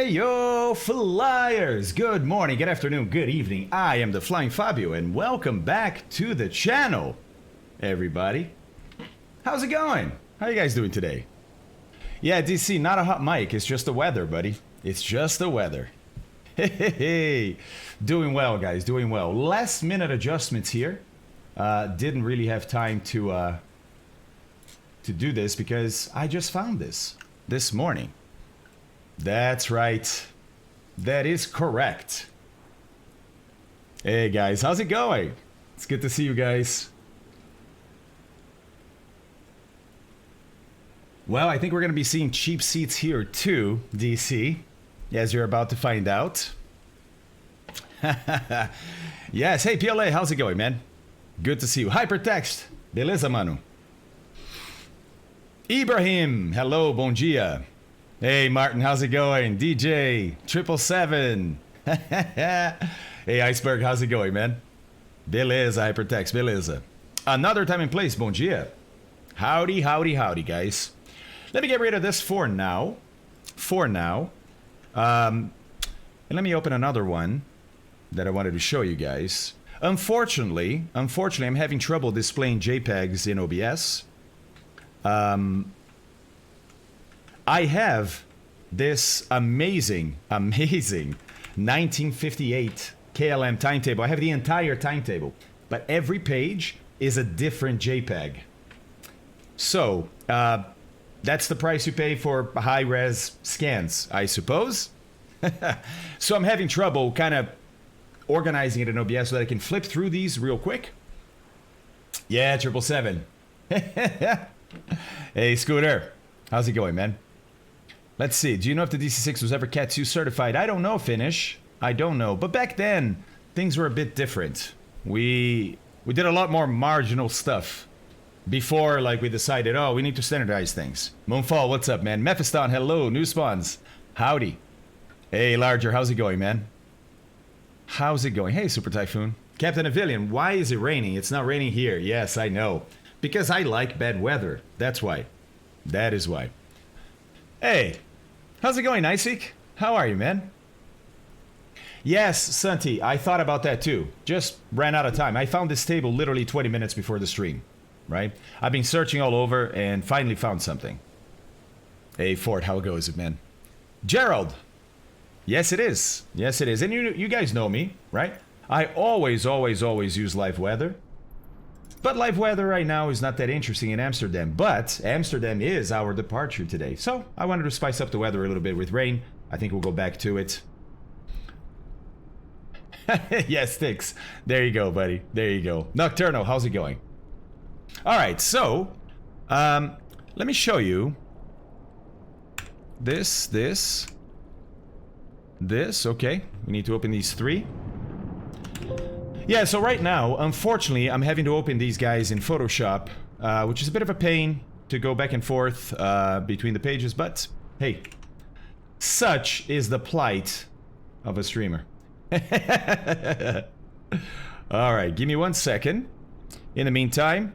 Hey yo, flyers! Good morning, good afternoon, good evening. I am the Flying Fabio, and welcome back to the channel, everybody. How's it going? How you guys doing today? Yeah, DC, not a hot mic. It's just the weather, buddy. It's just the weather. Hey, doing well, guys. Doing well. Last minute adjustments here. Didn't really have time to do this because I just found this morning. That's right. That is correct. Hey guys, how's it going? It's good to see you guys. Well, I think we're going to be seeing cheap seats here too, DC, as you're about to find out. Yes, hey PLA, how's it going, man? Good to see you. Hypertext, beleza, mano? Ibrahim, hello, bom dia. Hey Martin, how's it going? DJ 777. Hey Iceberg, how's it going, man? Beleza, Hypertext, beleza. Another time and place, bom dia. Howdy, howdy, howdy, guys. Let me get rid of this for now. And let me open another one that I wanted to show you guys. Unfortunately, I'm having trouble displaying JPEGs in OBS. I have this amazing 1958 KLM timetable. I have the entire timetable, but every page is a different JPEG. So, that's the price you pay for high-res scans, I suppose. So I'm having trouble kind of organizing it in OBS so that I can flip through these real quick. Yeah, 777. Hey, Scooter. How's it going, man? Let's see. Do you know if the DC-6 was ever Cat 2 certified? I don't know, Finish. I don't know. But back then, things were a bit different. We did a lot more marginal stuff before, like, we decided, oh, we need to standardize things. Moonfall, what's up, man? Mephiston, hello. New spawns. Howdy. Hey, Larger, how's it going, man? How's it going? Hey, Super Typhoon. Captain Avillion, why is it raining? It's not raining here. Yes, I know. Because I like bad weather. That's why. That is why. Hey, how's it going, Iceek? How are you, man? Yes, Santi, I thought about that too. Just ran out of time. I found this table literally 20 minutes before the stream, right? I've been searching all over and finally found something. Hey, Fort, how goes it, man? Gerald. Yes, it is. Yes, it is. And you guys know me, right? I always use live weather. But live weather right now is not that interesting in Amsterdam. But Amsterdam is our departure today. So I wanted to spice up the weather a little bit with rain. I think we'll go back to it. Yes, Sticks. There you go, buddy. There you go. Nocturno, how's it going? All right, so let me show you this. Okay, we need to open these three. Yeah, so right now, unfortunately, I'm having to open these guys in Photoshop, which is a bit of a pain to go back and forth between the pages, but hey, such is the plight of a streamer. All right, give me 1 second. In the meantime,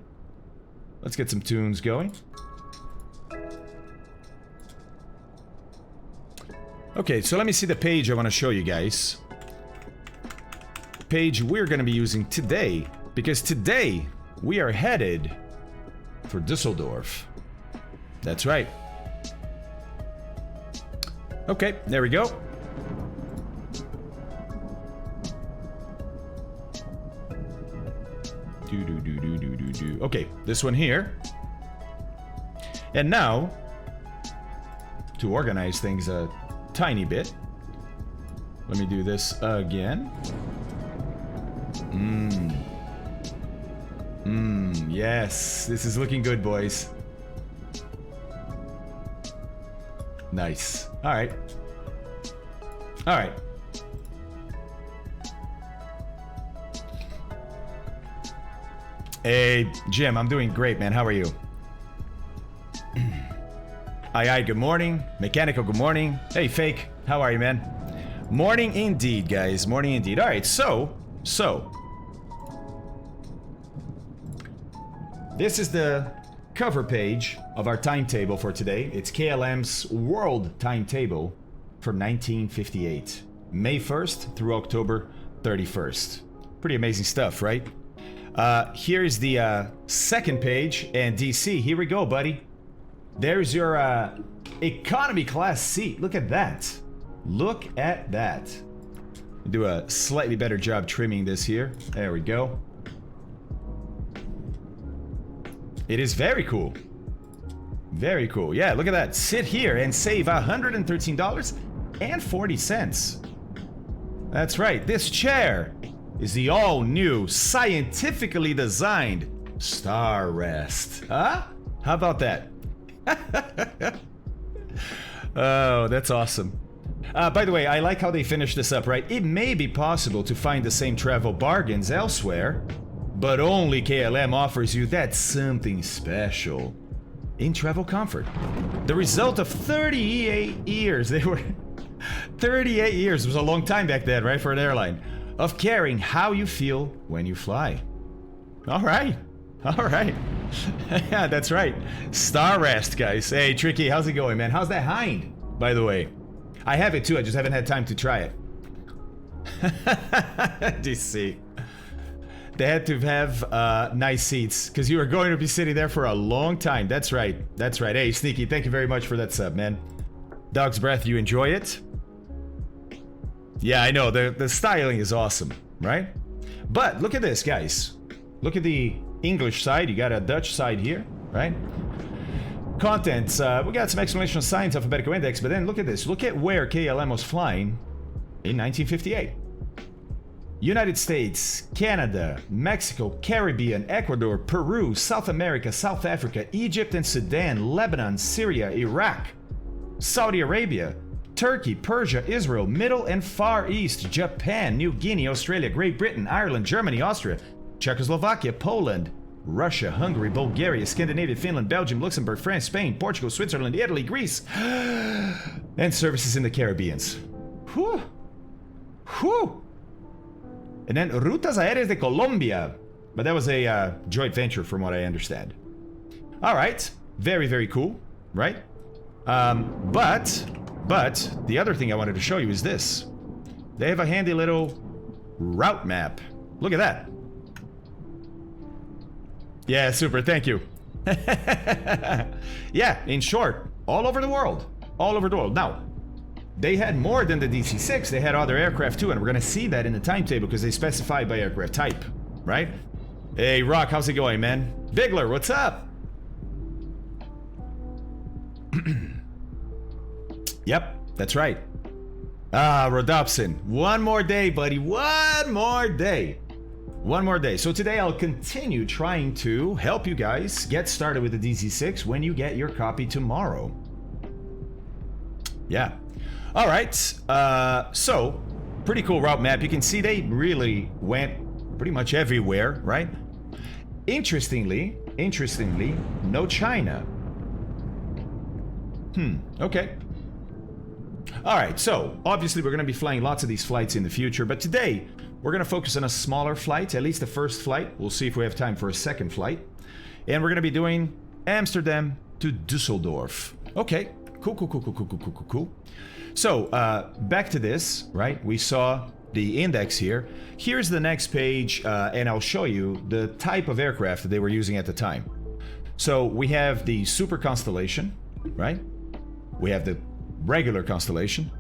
let's get some tunes going. Okay, so let me see the page I want to show you guys. Page we're going to be using today, because today we are headed for Dusseldorf. That's right. Okay, there we go. Okay, this one here. And now, to organize things a tiny bit, let me do this again. Yes, this is looking good, boys. Nice. All right. All right. Hey, Jim, I'm doing great, man. How are you? Aye, good morning. Mechanical, good morning. Hey, Fake, how are you, man? Morning indeed, guys. Morning indeed. All right, so this is the cover page of our timetable for today. It's KLM's world timetable. from 1958. May 1st through October 31st. Pretty amazing stuff, right? Here's the second page, and DC, here we go, buddy. There's your economy class seat. Look at that. Look at that. Do a slightly better job trimming this here. There we go. It is very cool. Very cool. Yeah, look at that. Sit here and save $113.40. That's right. This chair is the all-new, scientifically designed Star Rest. Huh? How about that? Oh, that's awesome. By the way, I like how they finished this up, right? It may be possible to find the same travel bargains elsewhere, but only KLM offers you that something special in travel comfort. The result of 38 years, 38 years was a long time back then, right, for an airline, of caring how you feel when you fly. All right. Yeah, that's right. Star Rest, guys. Hey, Tricky, how's it going, man? How's that hind, by the way? I have it too, I just haven't had time to try it. DC. They had to have nice seats, because you are going to be sitting there for a long time. That's right. That's right. Hey, Sneaky, thank you very much for that sub, man. Dog's Breath, you enjoy it? Yeah, I know. The styling is awesome, right? But look at this, guys. Look at the English side. You got a Dutch side here, right? Contents. We got some exclamation signs, alphabetical index, but then look at this. Look at where KLM was flying in 1958. United States, Canada, Mexico, Caribbean, Ecuador, Peru, South America, South Africa, Egypt and Sudan, Lebanon, Syria, Iraq, Saudi Arabia, Turkey, Persia, Israel, Middle and Far East, Japan, New Guinea, Australia, Great Britain, Ireland, Germany, Austria, Czechoslovakia, Poland, Russia, Hungary, Bulgaria, Scandinavia, Finland, Belgium, Luxembourg, France, Spain, Portugal, Switzerland, Italy, Greece, and services in the Caribbean. Whew. Whew. And then Rutas Aéreas de Colombia. But that was a joint venture from what I understand. All right. Very, very cool, right? But the other thing I wanted to show you is this. They have a handy little route map. Look at that. Yeah, super. Thank you. Yeah, in short, all over the world. All over the world. Now, they had more than the DC-6. They had other aircraft too, and we're going to see that in the timetable because they specify by aircraft type, right? Hey, Rock, how's it going, man? Bigler, what's up? Yep, that's right. Ah, Rodopson. One more day, buddy. One more day. One more day. So today I'll continue trying to help you guys get started with the DC-6 when you get your copy tomorrow. Yeah. All right. So pretty cool route map. You can see they really went pretty much everywhere, right? Interestingly, no China. Okay. All right, so obviously we're going to be flying lots of these flights in the future, but today we're going to focus on a smaller flight, at least the first flight. We'll see if we have time for a second flight. And we're going to be doing Amsterdam to Dusseldorf. Okay, cool. So, back to this, right? We saw the index here. Here's the next page, and I'll show you the type of aircraft that they were using at the time. So, we have the Super Constellation, right? We have the regular Constellation,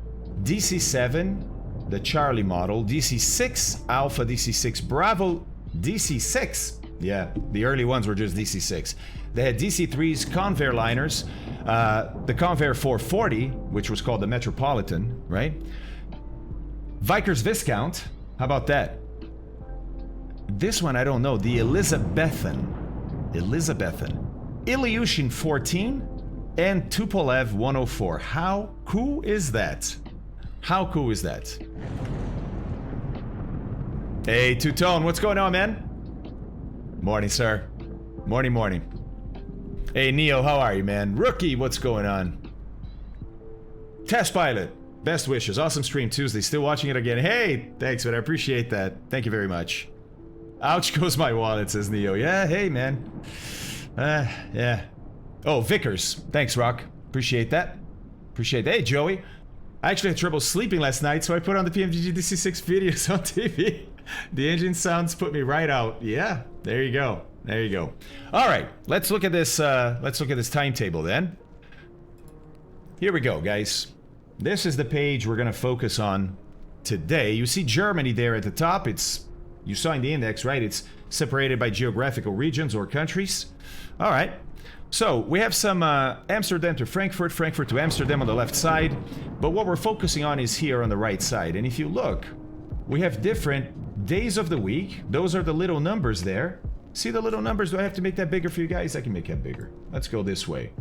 DC-7, the Charlie model, DC-6 Alpha, DC-6 Bravo, DC-6. Yeah, the early ones were just DC-6. They had DC-3's Convair liners, the Convair 440, which was called the Metropolitan, right? Vickers Viscount, how about that? This one I don't know, the Elizabethan, Ilyushin 14, and Tupolev 104. How cool is that? How cool is that? Hey, Two-Tone, what's going on, man? Morning, sir. Morning. Hey, Neo, how are you, man? Rookie, what's going on? Test Pilot, best wishes. Awesome stream Tuesday. Still watching it again. Hey, thanks, man. I appreciate that. Thank you very much. Ouch goes my wallet, says Neo. Yeah, hey, man. Yeah. Oh, Vickers. Thanks, Rock. Appreciate that. Hey, Joey. I actually had trouble sleeping last night, so I put on the PMDG DC-6 videos on TV. The engine sounds put me right out. Yeah, there you go. There you go. All right, let's look at this. Let's look at this timetable then. Here we go, guys. This is the page we're gonna focus on today. You see Germany there at the top. You saw in the index, right? It's separated by geographical regions or countries. All right. So we have some Amsterdam to Frankfurt, Frankfurt to Amsterdam on the left side. But what we're focusing on is here on the right side. And if you look, we have different days of the week. Those are the little numbers there. See the little numbers? Do I have to make that bigger for you guys? I can make that bigger. Let's go this way.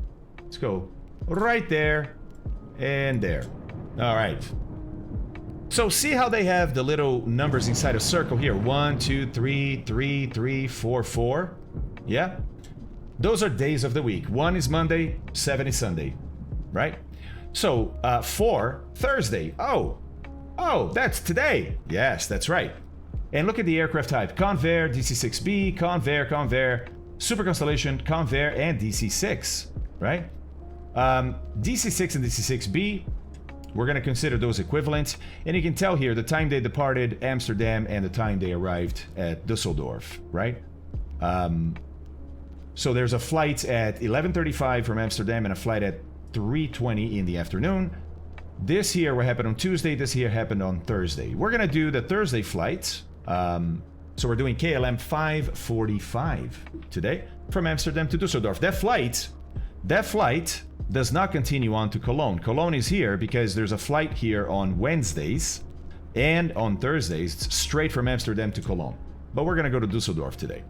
Let's go right there and there. All right. So see how they have the little numbers inside a circle here. 1, 2, 3, 3, 3, 4, 4. Yeah? Those are days of the week. 1 is Monday, 7 is Sunday. Right? So, 4, Thursday. Oh, that's today. Yes, that's right. And look at the aircraft type. Convair, DC-6B, Convair, Super Constellation, Convair, and DC-6. Right? DC-6 and DC-6B, we're going to consider those equivalent. And you can tell here the time they departed Amsterdam and the time they arrived at Dusseldorf, right? So there's a flight at 11:35 from Amsterdam and a flight at 3:20 in the afternoon. This here will happen on Tuesday. This here happened on Thursday. We're going to do the Thursday flight. So we're doing KLM 545 today from Amsterdam to Dusseldorf. That flight does not continue on to Cologne. Cologne is here because there's a flight here on Wednesdays and on Thursdays straight from Amsterdam to Cologne. But we're going to go to Dusseldorf today.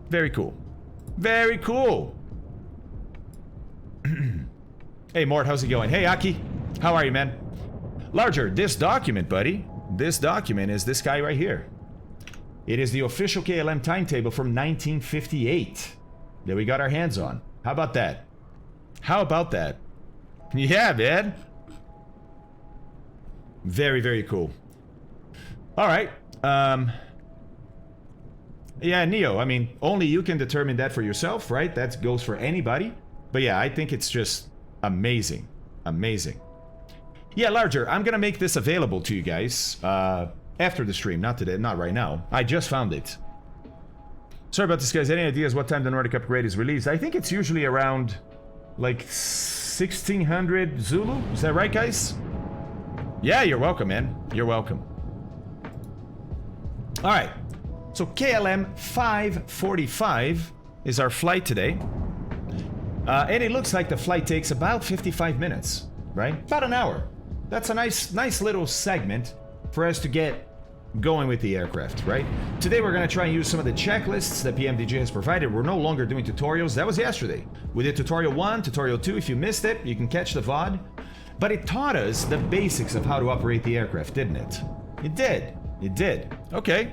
Very cool. Very cool. Hey, Mort, how's it going? Hey, Aki. How are you, man? Larger, this document, buddy. This document is this guy right here. It is the official KLM timetable from 1958 that we got our hands on. How about that? How about that? Yeah, man. Very, very cool. All right. Yeah, Neo, I mean, only you can determine that for yourself, right? That goes for anybody. But yeah, I think it's just amazing. Amazing. Yeah, Larger, I'm gonna make this available to you guys after the stream, not today, not right now. I just found it. Sorry about this, guys. Any ideas what time the Nordic upgrade is released? I think it's usually around like 1600 Zulu. Is that right, guys? Yeah, you're welcome, man. You're welcome. All right. So KLM 545 is our flight today. And it looks like the flight takes about 55 minutes, right? About an hour. That's a nice little segment for us to get going with the aircraft, right? Today we're going to try and use some of the checklists that PMDG has provided. We're no longer doing tutorials. That was yesterday. We did tutorial 1, tutorial 2. If you missed it, you can catch the VOD. But it taught us the basics of how to operate the aircraft, didn't it? It did. It did. Okay.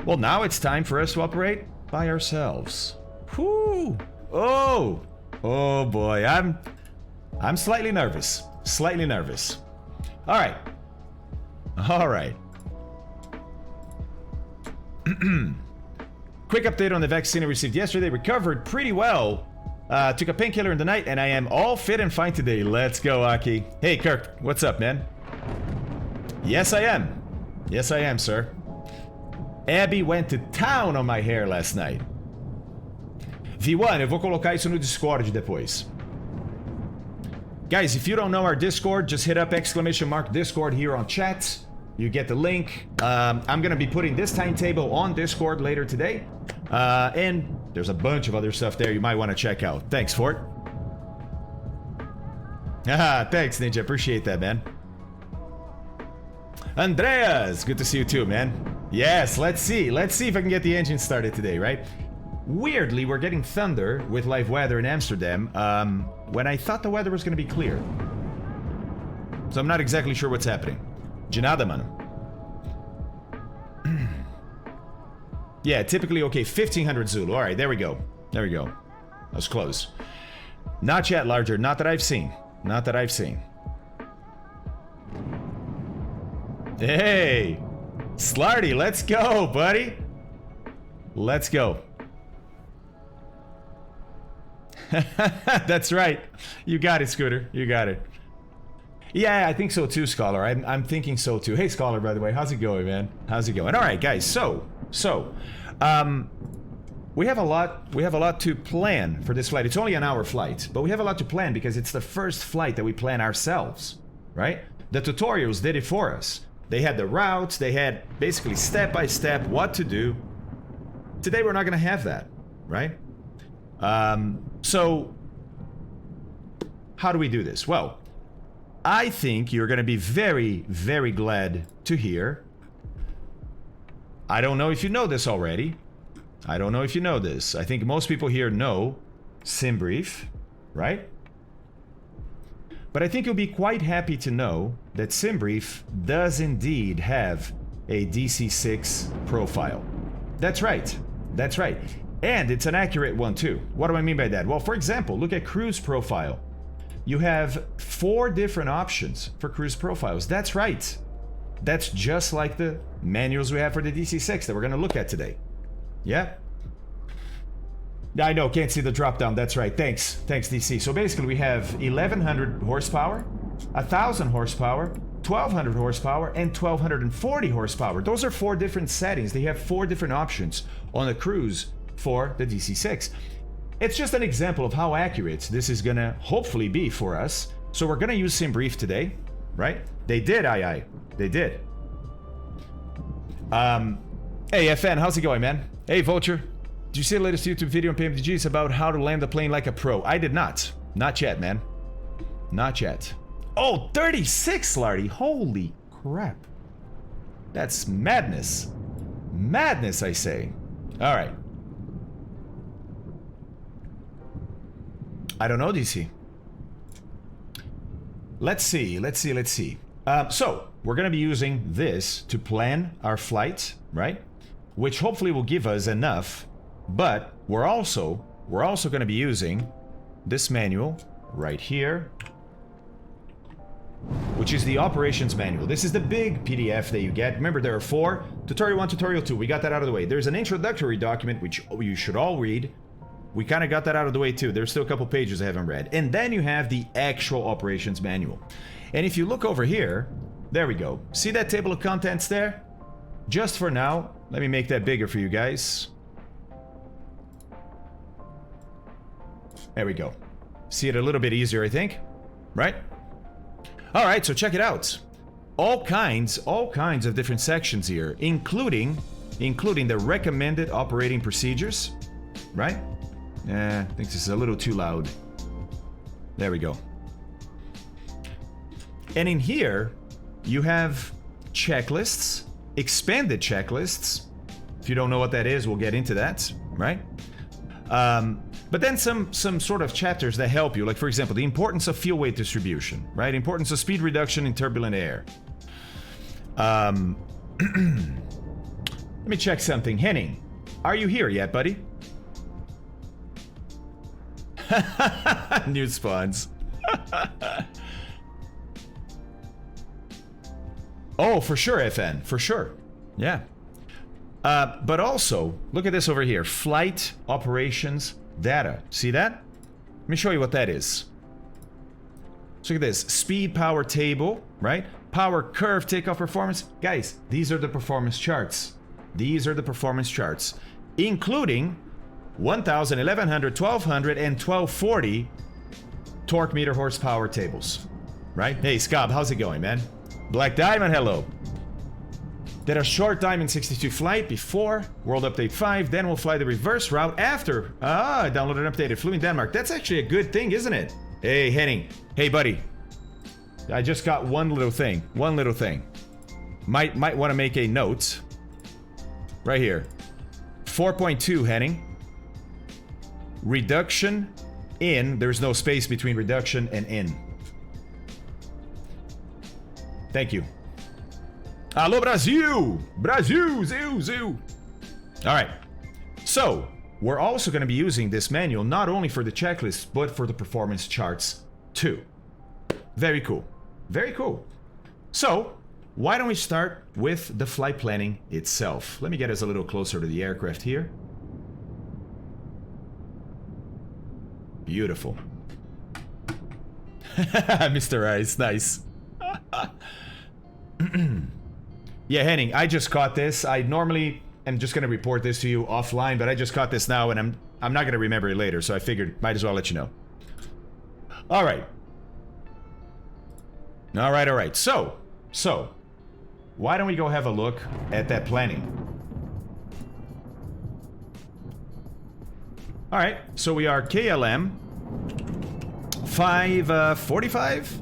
Well, now it's time for us to operate by ourselves. Whoo! Oh! Oh boy, I'm slightly nervous. Slightly nervous. All right. All right. Quick update on the vaccine I received yesterday. Recovered pretty well. Took a painkiller in the night, and I am all fit and fine today. Let's go, Aki. Hey, Kirk. What's up, man? Yes, I am. Yes, I am, sir. Abby went to town on my hair last night. V1, eu vou colocar isso no Discord depois. Guys, if you don't know our Discord, just hit up !Discord here on chat. You get the link. I'm gonna be putting this timetable on Discord later today. And there's a bunch of other stuff there you might want to check out. Thanks, Fort. Thanks, Ninja. Appreciate that, man. Andreas, good to see you too, man. Yes, let's see. Let's see if I can get the engine started today, right? Weirdly, we're getting thunder with live weather in Amsterdam when I thought the weather was going to be clear. So I'm not exactly sure what's happening. De nada, mano. Yeah, typically, okay, 1500 Zulu. All right, there we go. There we go. That was close. Not yet, Larger. Not that I've seen. Not that I've seen. Hey! Slarty, let's go, buddy! Let's go. That's right. You got it, Scooter. You got it. Yeah, I think so too, Scholar. I'm thinking so too. Hey, Scholar, by the way, how's it going, man? How's it going? All right, guys. We have a lot to plan for this flight. It's only an hour flight, but we have a lot to plan because it's the first flight that we plan ourselves, right? The tutorials did it for us. They had the routes, they had basically step by step what to do. Today we're not going to have that, right? So how do we do this? Well, I think you're going to be very, very glad to hear. I don't know if you know this already. I don't know if you know this. I think most people here know SimBrief, right? But I think you'll be quite happy to know that SimBrief does indeed have a DC-6 profile. That's right. That's right. And it's an accurate one too. What do I mean by that? Well, for example, look at cruise profile. You have 4 different options for cruise profiles. That's right. That's just like the manuals we have for the DC-6 that we're going to look at today. Yeah? I know, can't see the drop down. That's right. Thanks, DC. So basically we have 1100 horsepower, 1000 horsepower, 1200 horsepower, and 1240 horsepower. Those are 4 different settings. They have 4 different options on the cruise for the DC-6. It's just an example of how accurate this is gonna hopefully be for us. So we're gonna use SimBrief today, right? They did, they did. Hey FN, how's it going, man? Hey Vulture, did you see the latest YouTube video on PMDG? It's about how to land the plane like a pro. I did not. Not yet, man. Not yet. Oh, 36, Lardy. Holy crap. That's madness. Madness, I say. All right. I don't know, DC. Let's see. So, we're going to be using this to plan our flight, right? Which hopefully will give us enough, but we're also going to be using this manual right here, which is the operations manual. This is the big PDF that you get. Remember, there are 4. Tutorial 1, Tutorial 2. We got that out of the way. There's an introductory document, which you should all read. We kind of got that out of the way too. There's still a couple pages I haven't read. And then you have the actual operations manual. And if you look over here, there we go. See that table of contents there? Just for now, let me make that bigger for you guys. There we go. See it a little bit easier, I think. Right? All right, so check it out. All kinds of different sections here, including the recommended operating procedures, right? I think this is a little too loud. There we go. And in here, you have checklists, expanded checklists. If you don't know what that is, we'll get into that, right? But then some sort of chapters that help you, like for example, the importance of fuel weight distribution, right? Importance of speed reduction in turbulent air. Let me check something. Henning, are you here yet, buddy? New spawns. Oh, for sure, FN. For sure. Yeah. But also, look at this over here. Flight operations data. See that? Let me show you what that is. So look at this. Speed power table, right? Power curve takeoff performance. Guys, these are the performance charts. These are the performance charts, including 1000, 1100, 1200, and 1240 torque meter horsepower tables, right? Hey, Scob, how's it going, man? Black Diamond, hello. Did a short Diamond 62 flight before World Update 5, then we'll fly the reverse route after. I downloaded and updated, flew in Denmark. That's actually a good thing, isn't it? Hey, Henning. Hey, buddy. I just got one little thing. Might want to make a note. Right here. 4.2, Henning. Reduction in. There's no space between reduction and in. Thank you. Alô, Brasil! Brasil! Zil! Alright. So, we're also going to be using this manual not only for the checklist, but for the performance charts too. Very cool. Very cool. So, why don't we start with the flight planning itself? Let me get us a little closer to the aircraft here. Beautiful. Mr. Rice, nice. Yeah, Henning, I just caught this. I normally am just going to report this to you offline, but I just caught this now, and I'm not going to remember it later, so I figured might as well let you know. All right. All right. So, why don't we go have a look at that planning? All right, so we are KLM 545.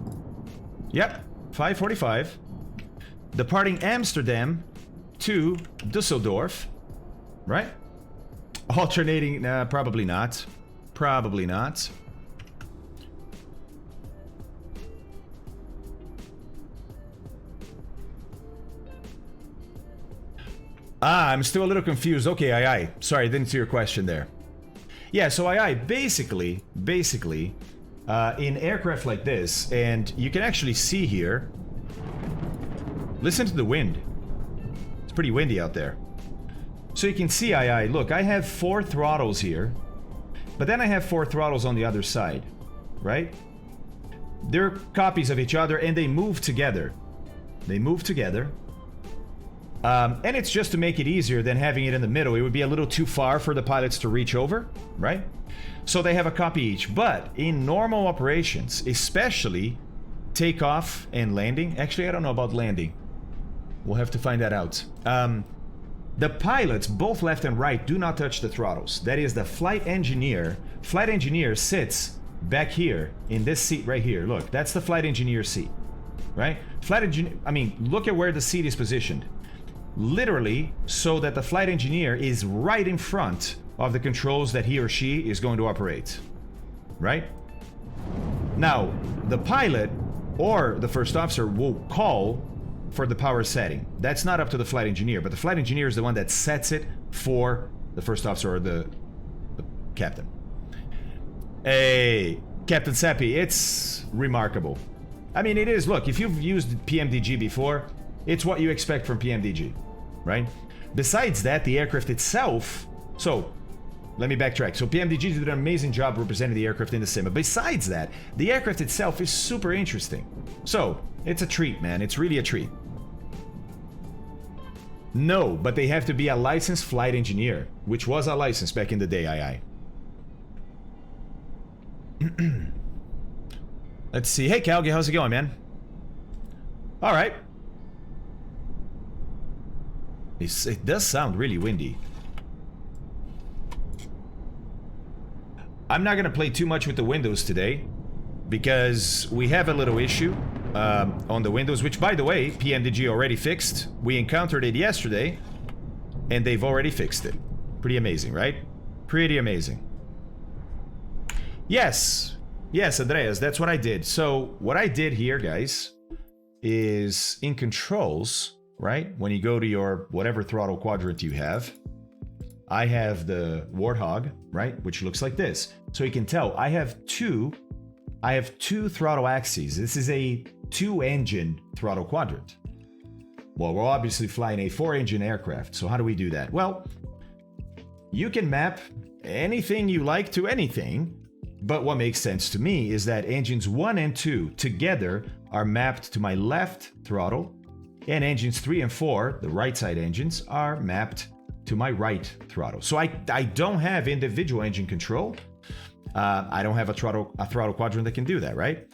Yep, 545. Departing Amsterdam to Dusseldorf, right? Alternating, probably not. Probably not. I'm still a little confused. Okay, aye. Sorry, I didn't see your question there. Yeah, so aye, basically, in aircraft like this, and you can actually see here, listen to the wind. It's pretty windy out there. So you can see, aye, look, I have 4 throttles here, but then I have 4 throttles on the other side, right? They're copies of each other, and they move together. They move together. And it's just to make it easier than having it in the middle. It would be a little too far for the pilots to reach over, right? So they have a copy each. But in normal operations, especially takeoff and landing, actually I don't know about landing. We'll have to find that out. The pilots, both left and right, do not touch the throttles. That is the flight engineer. Flight engineer sits back here in this seat right here. Look, that's the flight engineer seat, right? Flight engineer, I mean, look at where the seat is positioned. Literally so that the flight engineer is right in front of the controls that he or she is going to operate, right? Now, the pilot or the first officer will call for the power setting. That's not up to the flight engineer, but the flight engineer is the one that sets it for the first officer or the captain. Hey, Captain Seppi, it's remarkable. I mean, it is. Look, if you've used PMDG before, it's what you expect from PMDG, right? Besides that, the aircraft itself... So, let me backtrack. So PMDG did an amazing job representing the aircraft in the sim. But besides that, the aircraft itself is super interesting. So, it's a treat, man. It's really a treat. No, but they have to be a licensed flight engineer, which was a license back in the day, aye. Let's see. Hey, Calgie, how's it going, man? All right. It does sound really windy. I'm not going to play too much with the windows today because we have a little issue on the windows, which, by the way, PMDG already fixed. We encountered it yesterday, and they've already fixed it. Pretty amazing, right? Pretty amazing. Yes, Andreas, that's what I did. So what I did here, guys, is in controls... Right? When you go to your whatever throttle quadrant you have, I have the Warthog, right? Which looks like this. So you can tell I have two throttle axes. This is a 2-engine throttle quadrant. Well, we're obviously flying a 4-engine aircraft. So how do we do that? Well, you can map anything you like to anything, but what makes sense to me is that engines 1 and 2 together are mapped to my left throttle, and engines 3 and 4, the right side engines, are mapped to my right throttle. So I don't have individual engine control. I don't have a throttle quadrant that can do that, right?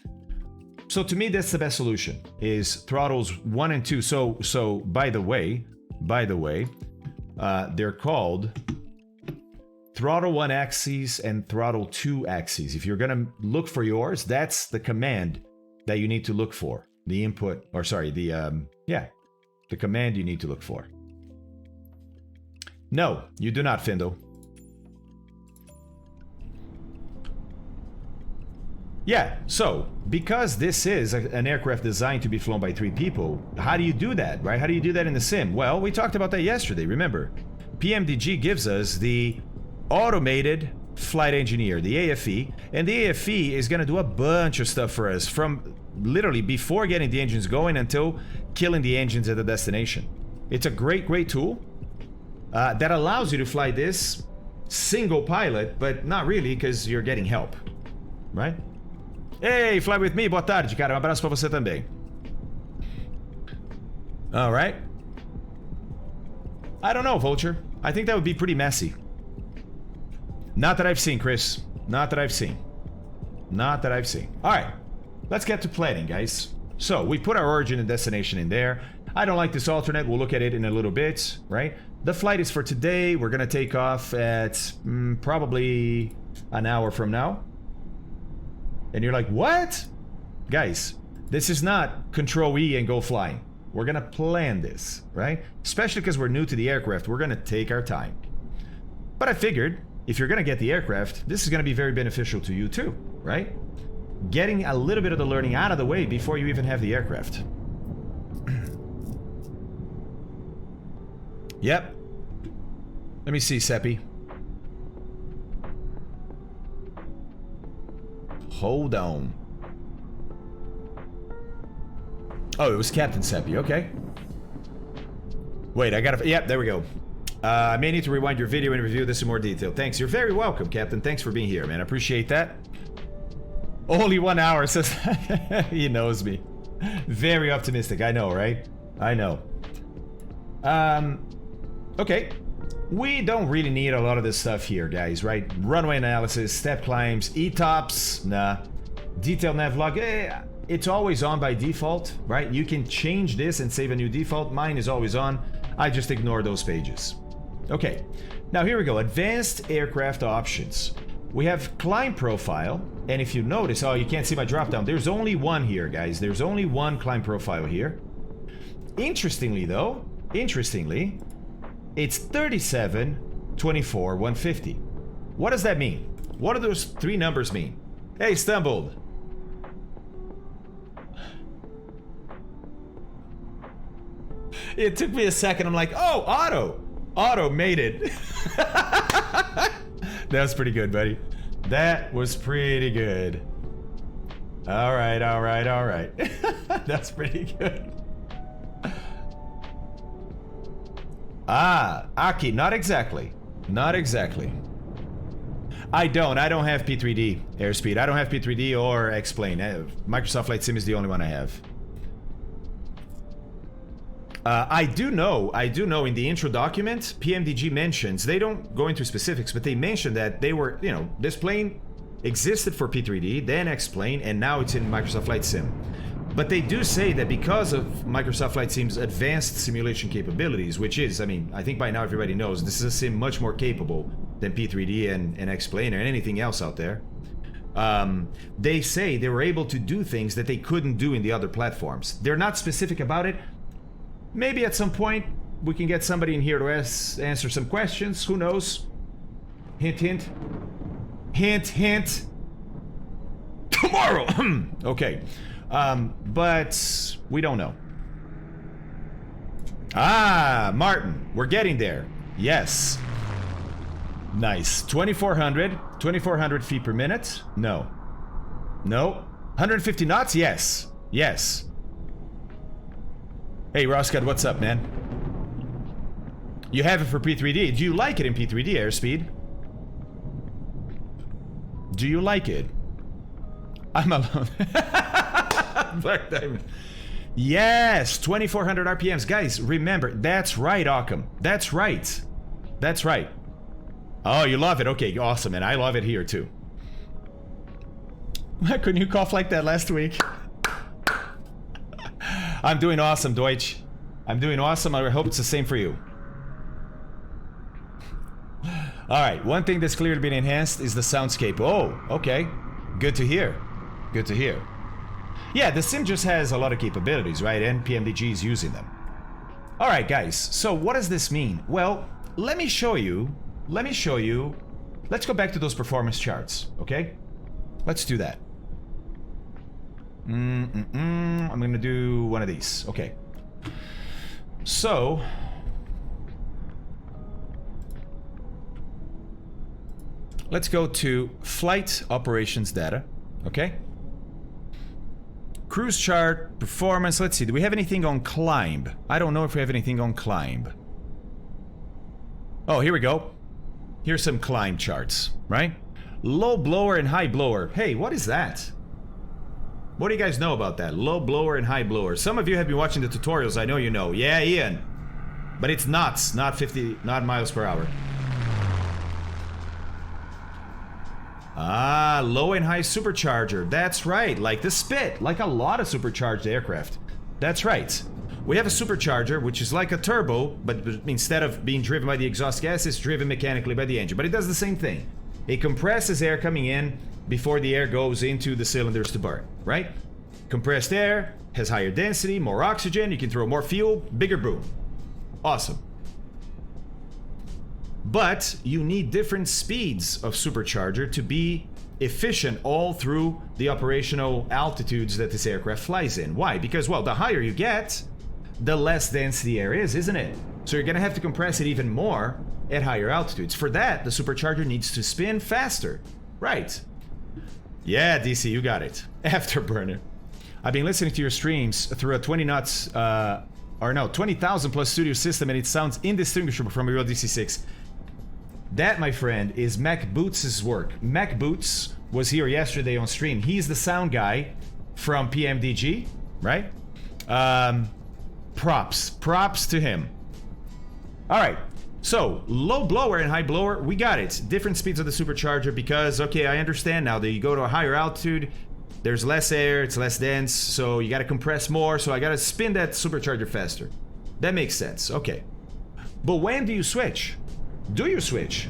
So to me, that's the best solution, is throttles 1 and 2. So by the way, they're called throttle 1 axes and throttle 2 axes. If you're gonna look for yours, that's the command that you need to look for. The input, or sorry, the command you need to look for. No, you do not, Findle. Yeah, so, because this is an aircraft designed to be flown by 3 people, how do you do that, right? How do you do that in the sim? Well, we talked about that yesterday, remember? PMDG gives us the automated flight engineer, the AFE, and the AFE is going to do a bunch of stuff for us from literally before getting the engines going until killing the engines at the destination. It's a great tool that allows you to fly this single pilot, but not really, because you're getting help, right? Hey, fly with me, boa tarde, cara, abraço pra você também. All right. I don't know, Vulture. I think that would be pretty messy. Not that I've seen, Chris. Not that I've seen. Not that I've seen. All right. Let's get to planning, guys. So we put our origin and destination in there. I don't like this alternate. We'll look at it in a little bit, right? The flight is for today. We're going to take off at probably an hour from now. And you're like, what? Guys, this is not Control E and go flying. We're going to plan this, right? Especially because we're new to the aircraft. We're going to take our time. But I figured if you're going to get the aircraft, this is going to be very beneficial to you too, right? Getting a little bit of the learning out of the way before you even have the aircraft. Yep. Let me see, Seppi. Hold on. Oh, it was Captain Seppi. Okay. Wait, I gotta... Yep, there we go. I may need to rewind your video and review this in more detail. Thanks. You're very welcome, Captain. Thanks for being here, man. I appreciate that. Only 1 hour, says... He knows me. Very optimistic. I know, right? I know. Okay. We don't really need a lot of this stuff here, guys, right? Runway analysis, step climbs, ETOPS, nah. Detailed nav log, it's always on by default, right? You can change this and save a new default. Mine is always on. I just ignore those pages. Okay, now here we go. Advanced aircraft options. We have climb profile, and if you notice, oh, you can't see my drop down. There's only one here, guys. There's only one climb profile here. Interestingly, though, it's 37, 24, 150. What does that mean? What do those three numbers mean? Hey, stumbled. It took me a second. I'm like, oh, auto. Auto made it. That was pretty good, buddy. That was pretty good. All right, all right, all right. That's pretty good. Ah, Aki, not exactly. Not exactly. I don't have P3D airspeed. I don't have P3D or X-Plane. Microsoft Flight Sim is the only one I have. I do know in the intro document, PMDG mentions, they don't go into specifics, but they mentioned that they were, you know, this plane existed for P3D, then X-Plane, and now it's in Microsoft Flight Sim. But they do say that because of Microsoft Flight Sim's advanced simulation capabilities, which is, I mean, I think by now everybody knows, this is a sim much more capable than P3D and X-Plane or anything else out there. They say they were able to do things that they couldn't do in the other platforms. They're not specific about it. Maybe at some point we can get somebody in here to answer some questions. Who knows? Hint, hint. Hint, hint. Tomorrow! Okay. But we don't know. Ah, Martin. We're getting there. Yes. Nice. 2,400 feet per minute? No. No. 150 knots? Yes. Yes. Hey, Roscott, what's up, man? You have it for P3D. Do you like it in P3D airspeed? Do you like it? I'm alone. Black Diamond. Yes, 2,400 RPMs. Guys, remember, that's right, Occam. That's right. That's right. Oh, you love it. Okay, awesome, and I love it here, too. Why couldn't you cough like that last week? I'm doing awesome, Deutsch. I'm doing awesome. I hope it's the same for you. Alright, one thing that's clearly been enhanced is the soundscape. Oh, okay. Good to hear. Good to hear. Yeah, the sim just has a lot of capabilities, right? And PMDG is using them. Alright, guys. So what does this mean? Well, let me show you. Let's go back to those performance charts, okay? Let's do that. I'm gonna do one of these. Okay. So let's go to flight operations data. Okay. Cruise chart, performance. Let's see. Do we have anything on climb? I don't know if we have anything on climb. Oh, here we go. Here's some climb charts, right? Low blower and high blower. Hey, what is that? What do you guys know about that? Low blower and high blower. Some of you have been watching the tutorials. I know you know. Yeah, Ian. But it's knots, not miles per hour. Ah, low and high supercharger. That's right. Like the Spit. Like a lot of supercharged aircraft. That's right. We have a supercharger, which is like a turbo, but instead of being driven by the exhaust gas, it's driven mechanically by the engine. But it does the same thing. It compresses air coming in before the air goes into the cylinders to burn, right? Compressed air has higher density, more oxygen, you can throw more fuel, bigger boom. Awesome. But you need different speeds of supercharger to be efficient all through the operational altitudes that this aircraft flies in. Why? Because, well, the higher you get, the less dense the air is, isn't it? So you're gonna have to compress it even more at higher altitudes. For that, the supercharger needs to spin faster. Right. Yeah, DC, you got it. Afterburner. I've been listening to your streams through a 20,000 plus studio system, and it sounds indistinguishable from a real DC-6. That, my friend, is Mac Boots' work. Mac Boots was here yesterday on stream. He's the sound guy from PMDG, right? Props to him. All right. So, low blower and high blower, we got it. Different speeds of the supercharger because, okay, I understand now that you go to a higher altitude, there's less air, it's less dense, so you gotta compress more, so I gotta spin that supercharger faster. That makes sense, okay. But when do you switch? Do you switch?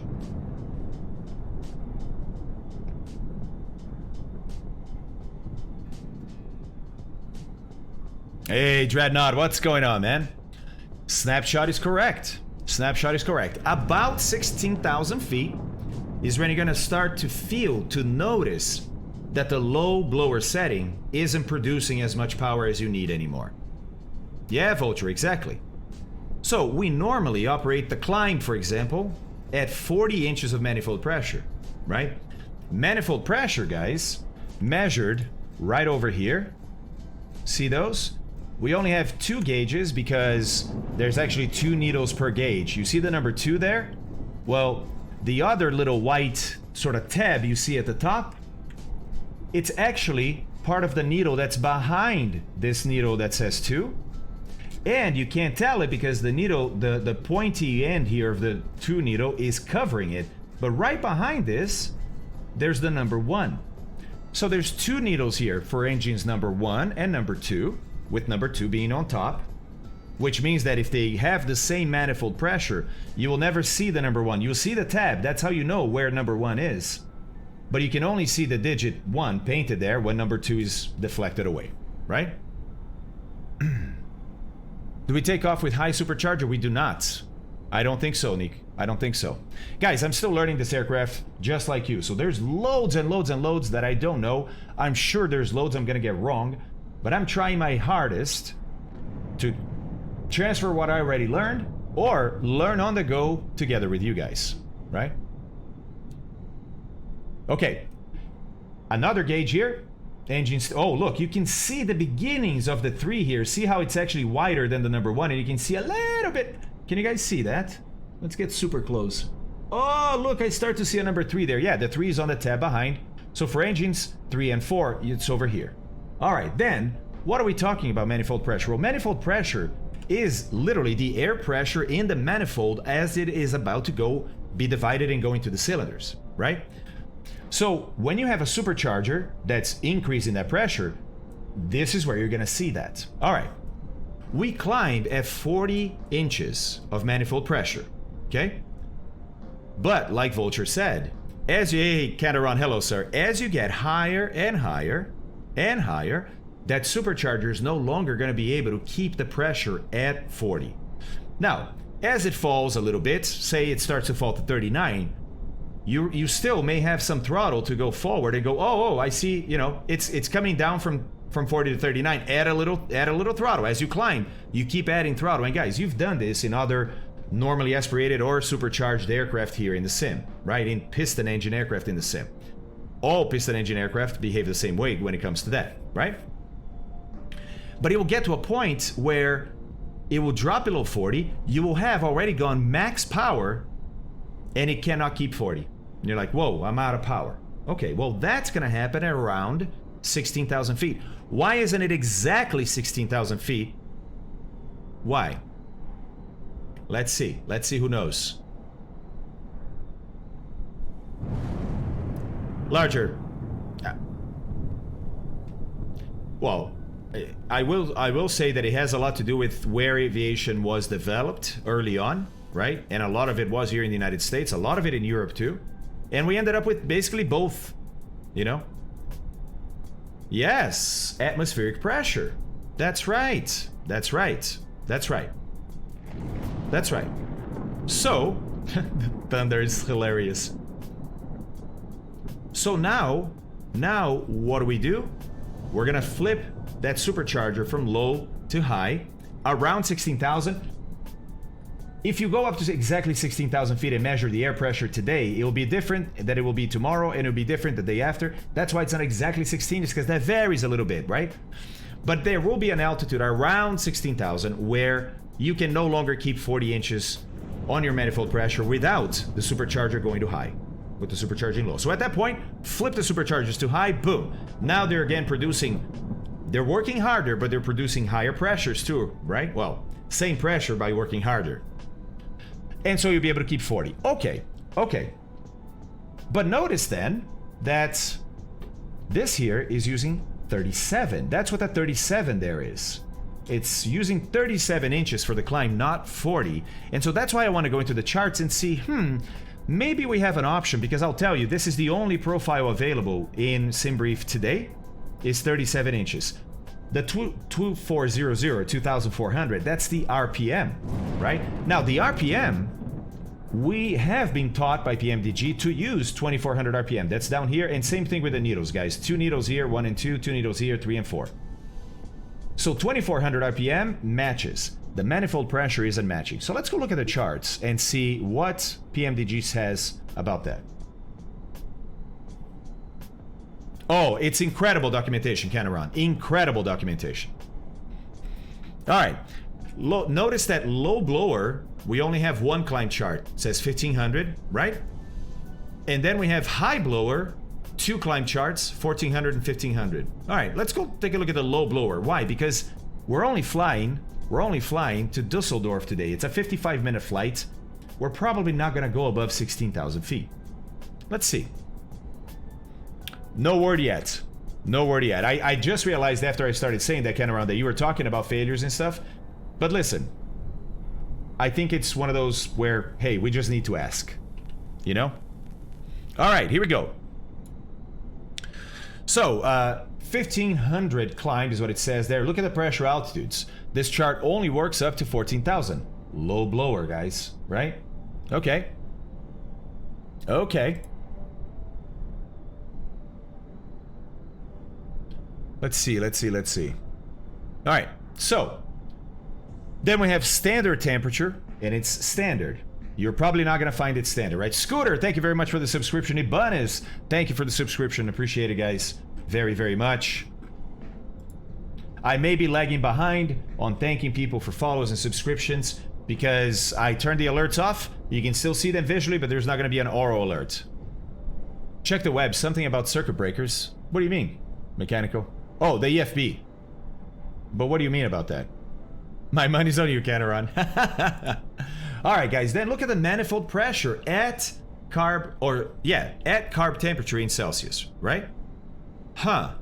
Hey, Dreadnought, what's going on, man? Snapshot is correct. Snapshot is correct. About 16,000 feet is when you're gonna start to notice that the low blower setting isn't producing as much power as you need anymore. Yeah, Vulture, exactly. So we normally operate the climb, for example, at 40 inches of manifold pressure, right? Manifold pressure, guys, measured right over here. See those? We only have 2 gauges because there's actually 2 needles per gauge. You see the number 2 there? Well, the other little white sort of tab you see at the top, it's actually part of the needle that's behind this needle that says 2. And you can't tell it because the needle, the pointy end here of the 2 needle is covering it. But right behind this, there's the number 1. So there's 2 needles here for engines number 1 and number 2, with number 2 being on top, which means that if they have the same manifold pressure, you will never see the number 1. You'll see the tab. That's how you know where number 1 is. But you can only see the digit 1 painted there when number 2 is deflected away, right? Do we take off with high supercharger? We do not. I don't think so, Nick. I don't think so. Guys, I'm still learning this aircraft just like you. So there's loads and loads and loads that I don't know. I'm sure there's loads I'm gonna get wrong. But I'm trying my hardest to transfer what I already learned or learn on the go together with you guys, right? Okay. Another gauge here. Engines. Oh, look, you can see the beginnings of the 3 here. See how it's actually wider than the number 1, and you can see a little bit. Can you guys see that? Let's get super close. Oh, look, I start to see a number 3 there. Yeah, the 3 is on the tab behind. So for engines 3 and 4, it's over here. All right, then, what are we talking about manifold pressure? Well, manifold pressure is literally the air pressure in the manifold as it is about to be divided and go into the cylinders, right? So when you have a supercharger that's increasing that pressure, this is where you're gonna see that. All right, we climbed at 40 inches of manifold pressure, okay? But like Vulture said, as you, hey, Cataron, hello sir, as you get higher and higher and higher, that supercharger is no longer gonna be able to keep the pressure at 40. Now, as it falls a little bit, say it starts to fall to 39, you still may have some throttle to go forward and go, oh, I see, you know, it's coming down from 40 to 39. Add a little throttle as you climb. You keep adding throttle. And guys, you've done this in other normally aspirated or supercharged aircraft here in the sim, right? In piston engine aircraft in the sim. All piston engine aircraft behave the same way when it comes to that, right? But it will get to a point where it will drop below 40. You will have already gone max power and it cannot keep 40. And you're like, whoa, I'm out of power. Okay, well, that's gonna happen at around 16,000 feet. Why isn't it exactly 16,000 feet? Why? Let's see. Let's see who knows. Larger. Well, I will say that it has a lot to do with where aviation was developed early on, right? And a lot of it was here in the United States, a lot of it in Europe too. And we ended up with basically both, you know? Yes, atmospheric pressure. That's right. That's right. That's right. That's right. So, thunder is hilarious. So now what do? We're gonna flip that supercharger from low to high, around 16,000. If you go up to exactly 16,000 feet and measure the air pressure today, it will be different than it will be tomorrow, and it will be different the day after. That's why it's not exactly 16, is because that varies a little bit, right? But there will be an altitude around 16,000 where you can no longer keep 40 inches on your manifold pressure without the supercharger going to high, with the supercharging low. So at that point, flip the superchargers to high, boom. Now they're again producing, they're working harder, but they're producing higher pressures too, right? Well, same pressure by working harder. And so you'll be able to keep 40. Okay, okay. But notice then that this here is using 37. That's what that 37 there is. It's using 37 inches for the climb, not 40. And so that's why I want to go into the charts and see, maybe we have an option, because I'll tell you, this is the only profile available in SimBrief today, is 37 inches. The 2400, 2400, that's the RPM, right? Now, the RPM, we have been taught by PMDG to use 2400 RPM. That's down here, and same thing with the needles, guys. 2 needles here, 1 and 2, 2 needles here, 3 and 4. So 2400 RPM matches. The manifold pressure isn't matching. So let's go look at the charts and see what PMDG says about that. Oh, it's incredible documentation, Canaron. Incredible documentation. All right. Notice that low blower, we only have one climb chart. It says 1500, right? And then we have high blower, 2 climb charts, 1400 and 1500. All right, let's go take a look at the low blower. Why? Because we're only flying to Dusseldorf today. It's a 55-minute flight. We're probably not going to go above 16,000 feet. Let's see. No word yet. No word yet. I just realized after I started saying that, Canaron, that you were talking about failures and stuff. But listen, I think it's one of those where, hey, we just need to ask. You know? All right, here we go. So, 1500 climb is what it says there. Look at the pressure altitudes. This chart only works up to 14,000. Low blower, guys, right? Okay. Okay. Let's see. All right, so then we have standard temperature, and it's standard. You're probably not going to find it standard, right? Scooter, thank you very much for the subscription. Ibanez, thank you for the subscription. Appreciate it, guys. Very, very much. I may be lagging behind on thanking people for follows and subscriptions because I turned the alerts off. You can still see them visually, but there's not going to be an oral alert. Check the web. Something about circuit breakers. What do you mean? Mechanical? Oh, the EFB. But what do you mean about that? My money's on you, Canaron. All right, guys, then look at the manifold pressure at carb temperature in Celsius, right? Huh.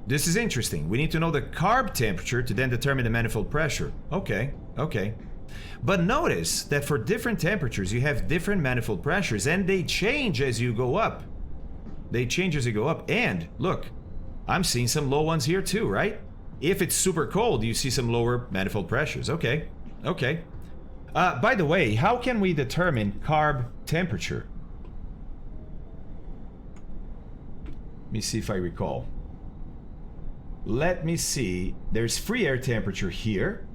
This is interesting. We need to know the carb temperature to then determine the manifold pressure. Okay. But notice that for different temperatures, you have different manifold pressures, and they change as you go up. And look, I'm seeing some low ones here too, right? If it's super cold, you see some lower manifold pressures. Okay. By the way, how can we determine carb temperature? Let me see if I recall. Let me see. There's free air temperature here.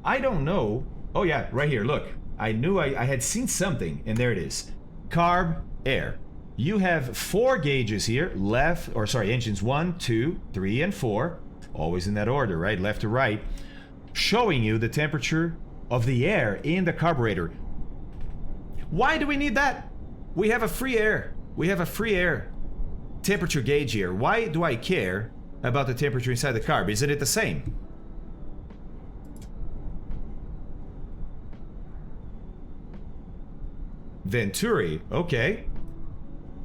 I don't know. Oh yeah, right here, look. I knew I had seen something, and there it is. Carb air. You have 4 gauges here, engines 1, 2, 3, and 4. Always in that order, right? Left to right. Showing you the temperature of the air in the carburetor. Why do we need that? We have a free air temperature gauge here. Why do I care about the temperature inside the carb? Isn't it the same? Venturi, okay.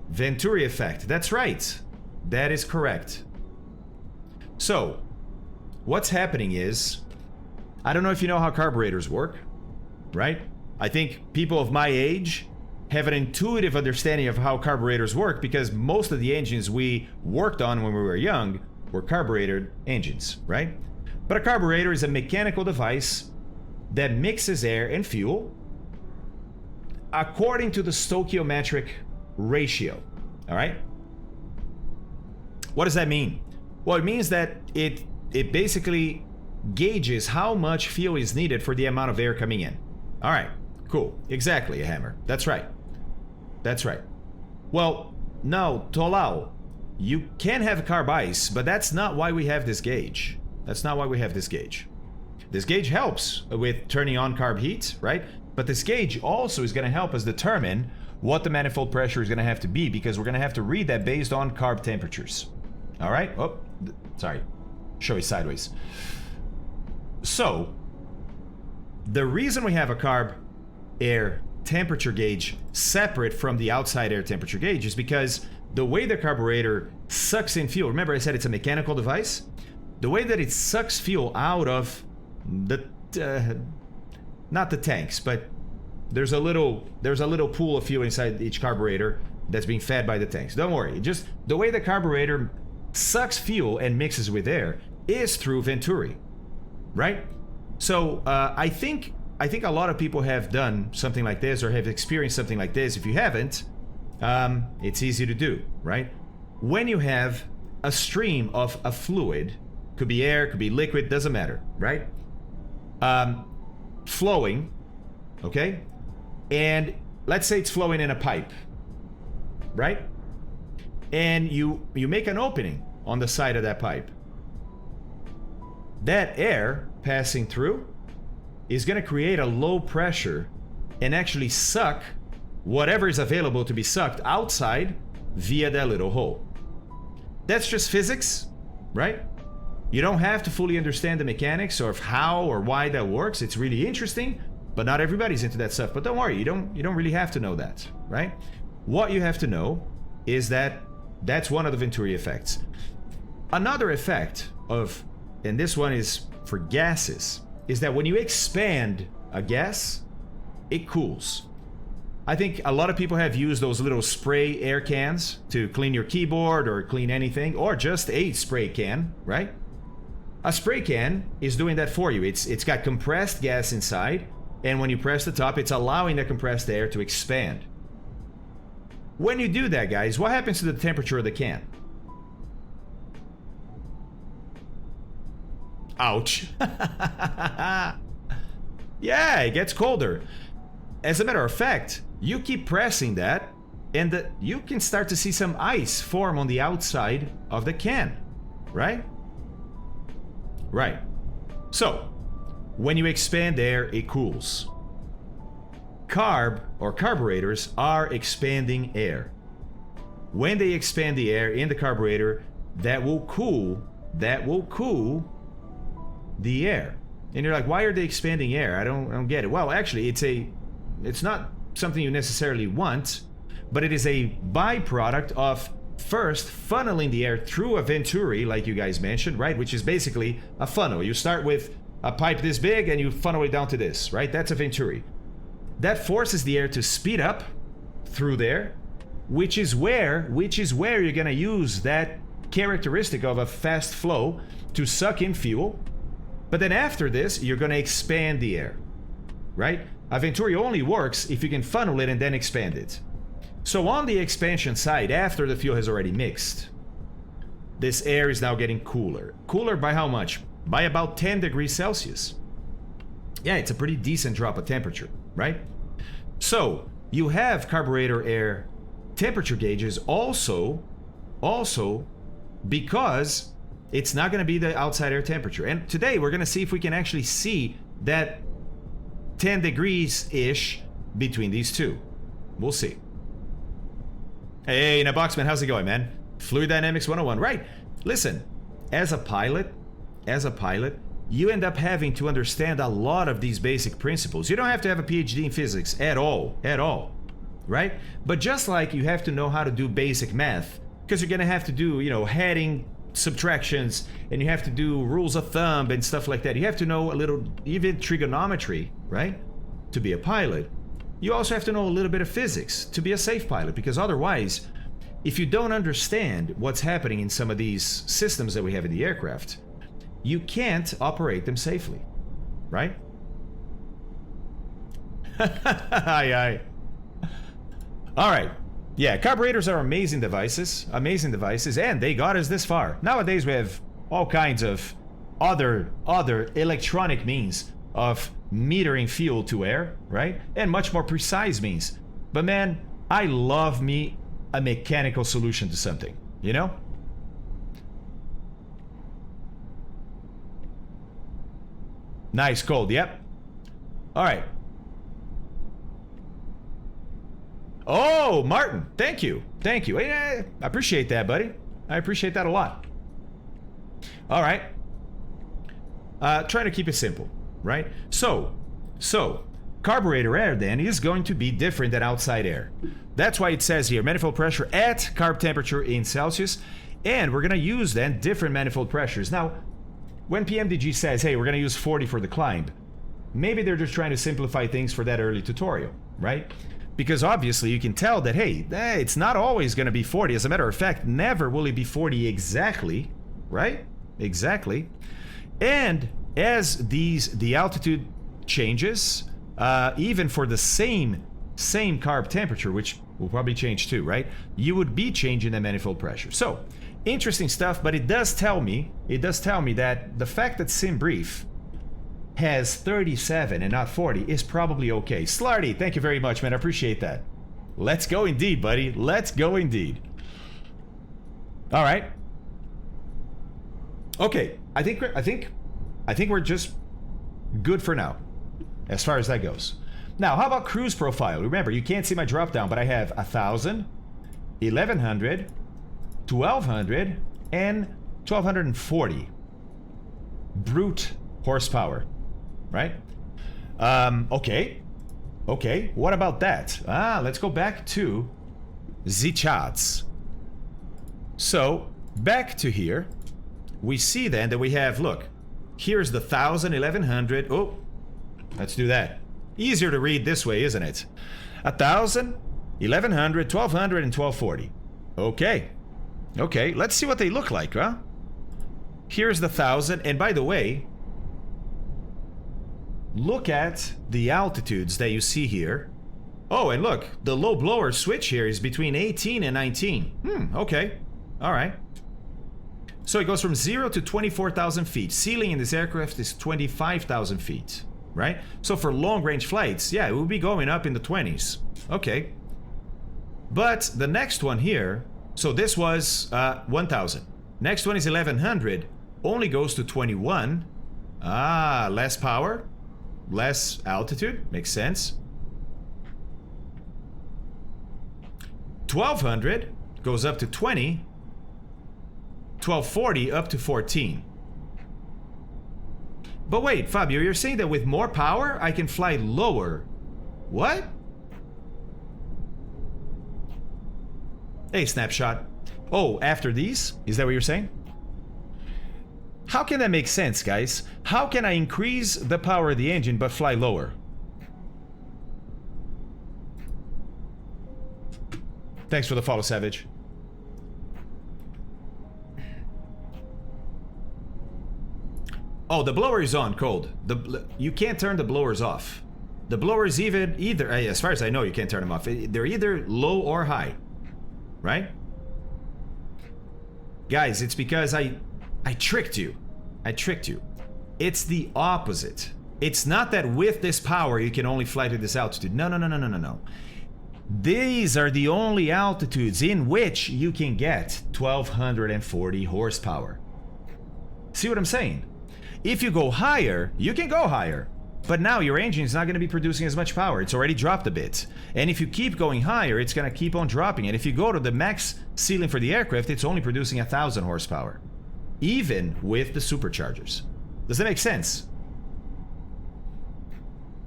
Venturi effect, that's right. That is correct. So, what's happening is, I don't know if you know how carburetors work, right? I think people of my age have an intuitive understanding of how carburetors work because most of the engines we worked on when we were young were carbureted engines, right? But a carburetor is a mechanical device that mixes air and fuel according to the stoichiometric ratio, all right? What does that mean? Well, it means that it basically gauges how much fuel is needed for the amount of air coming in. All right, cool. Exactly, a hammer. That's right. That's right. Well, now, Tolau, you can have carb ice, but that's not why we have this gauge. That's not why we have this gauge. This gauge helps with turning on carb heat, right? But this gauge also is going to help us determine what the manifold pressure is going to have to be because we're going to have to read that based on carb temperatures. All right? Oh, sorry. Show you sideways. So, the reason we have a carb air temperature gauge separate from the outside air temperature gauge is because the way the carburetor sucks in fuel, remember I said it's a mechanical device? The way that it sucks fuel out of the not the tanks, but there's a little pool of fuel inside each carburetor that's being fed by the tanks. Don't worry, just the way the carburetor sucks fuel and mixes with air is through Venturi, right? So I think a lot of people have done something like this or have experienced something like this. If you haven't, it's easy to do, right? When you have a stream of a fluid, could be air, could be liquid, doesn't matter, right? Flowing, okay? And let's say it's flowing in a pipe, right? And you make an opening on the side of that pipe. That air passing through is going to create a low pressure and actually suck whatever is available to be sucked outside via that little hole. That's just physics, right? You don't have to fully understand the mechanics or how or why that works. It's really interesting, but not everybody's into that stuff. But don't worry, you don't really have to know that, right? What you have to know is that that's one of the Venturi effects. Another effect of, and this one is for gases, is that when you expand a gas, it cools. I think a lot of people have used those little spray air cans to clean your keyboard or clean anything, or just a spray can, right? A spray can is doing that for you. It's got compressed gas inside, and when you press the top, it's allowing the compressed air to expand. When you do that, guys, what happens to the temperature of the can? Ouch. Yeah, it gets colder. As a matter of fact, you keep pressing that, and you can start to see some ice form on the outside of the can, right? Right. So, when you expand air, it cools. Carburetors are expanding air. When they expand the air in the carburetor, that will cool the air. And you're like, why are they expanding air? I don't get it. Well, actually, it's not something you necessarily want, but it is a byproduct of first funneling the air through a Venturi, like you guys mentioned, right? Which is basically a funnel. You start with a pipe this big and you funnel it down to this, right? That's a Venturi. That forces the air to speed up through there, which is where you're gonna use that characteristic of a fast flow to suck in fuel. But then after this, you're gonna expand the air, right? A Venturi only works if you can funnel it and then expand it. So on the expansion side, after the fuel has already mixed, this air is now getting cooler. Cooler by how much? By about 10 degrees Celsius. Yeah, it's a pretty decent drop of temperature, right? So you have carburetor air temperature gauges also because it's not going to be the outside air temperature. And today we're going to see if we can actually see that 10 degrees-ish between these two. We'll see. Hey, Naboxman, how's it going, man? Fluid Dynamics 101, right? Listen, as a pilot, you end up having to understand a lot of these basic principles. You don't have to have a PhD in physics at all, right? But just like you have to know how to do basic math, because you're gonna have to do, heading, subtractions, and you have to do rules of thumb and stuff like that. You have to know a little, even trigonometry, right? To be a pilot. You also have to know a little bit of physics to be a safe pilot, because otherwise, if you don't understand what's happening in some of these systems that we have in the aircraft, you can't operate them safely, right? Aye, aye. All right. Yeah, carburetors are amazing devices, and they got us this far. Nowadays, we have all kinds of other electronic means of metering fuel to air, right? And much more precise means. But man, I love me a mechanical solution to something, you know? Nice, cold, yep. All right. Oh, Martin, thank you. I appreciate that, buddy. I appreciate that a lot. All right. Try to keep it simple, right? So, carburetor air then is going to be different than outside air. That's why it says here, manifold pressure at carb temperature in Celsius, and we're gonna use then different manifold pressures. Now, when PMDG says, hey, we're gonna use 40 for the climb, maybe they're just trying to simplify things for that early tutorial, right? Because obviously you can tell that, hey, it's not always gonna be 40. As a matter of fact, never will it be 40 exactly, right? Exactly. And as the altitude changes, even for the same carb temperature, which will probably change too, right? You would be changing the manifold pressure. So, interesting stuff, but it does tell me that the fact that SimBrief has 37 and not 40 is probably okay. Slarty, thank you very much, man. I appreciate that. Let's go indeed, buddy. Let's go indeed. All right. Okay, I think we're just good for now, as far as that goes. Now, how about cruise profile? Remember, you can't see my drop down, but I have 1,000, 1,100, 1,200, and 1,240 brute horsepower, right? Okay. What about that? Let's go back to the charts. So back to here, we see then that we have, look, here's the 1,000, 1,100. Oh, let's do that. Easier to read this way, isn't it? 1,000, 1,100, 1,200, and 1,240. Okay, let's see what they look like, huh? Here's the 1,000, and by the way, look at the altitudes that you see here. Oh, and look, the low blower switch here is between 18 and 19. Okay, all right. So it goes from 0 to 24,000 feet. Ceiling in this aircraft is 25,000 feet, right? So for long-range flights, yeah, it will be going up in the 20s. Okay. But the next one here, so this was 1,000. Next one is 1,100, only goes to 21. Less power, less altitude, makes sense. 1,200 goes up to 20. 1,240 up to 14. But wait, Fabio, you're saying that with more power, I can fly lower. What? Hey, Snapshot. Oh, after these? Is that what you're saying? How can that make sense, guys? How can I increase the power of the engine but fly lower? Thanks for the follow, Savage. Oh, the blower is on, Cold. You can't turn the blowers off. The blowers either, as far as I know, you can't turn them off. They're either low or high, right? Guys, it's because I tricked you. It's the opposite. It's not that with this power you can only fly to this altitude. No. These are the only altitudes in which you can get 1,240 horsepower. See what I'm saying? If you go higher, you can go higher. But now your engine is not going to be producing as much power. It's already dropped a bit. And if you keep going higher, it's going to keep on dropping. And if you go to the max ceiling for the aircraft, it's only producing 1,000 horsepower. Even with the superchargers. Does that make sense?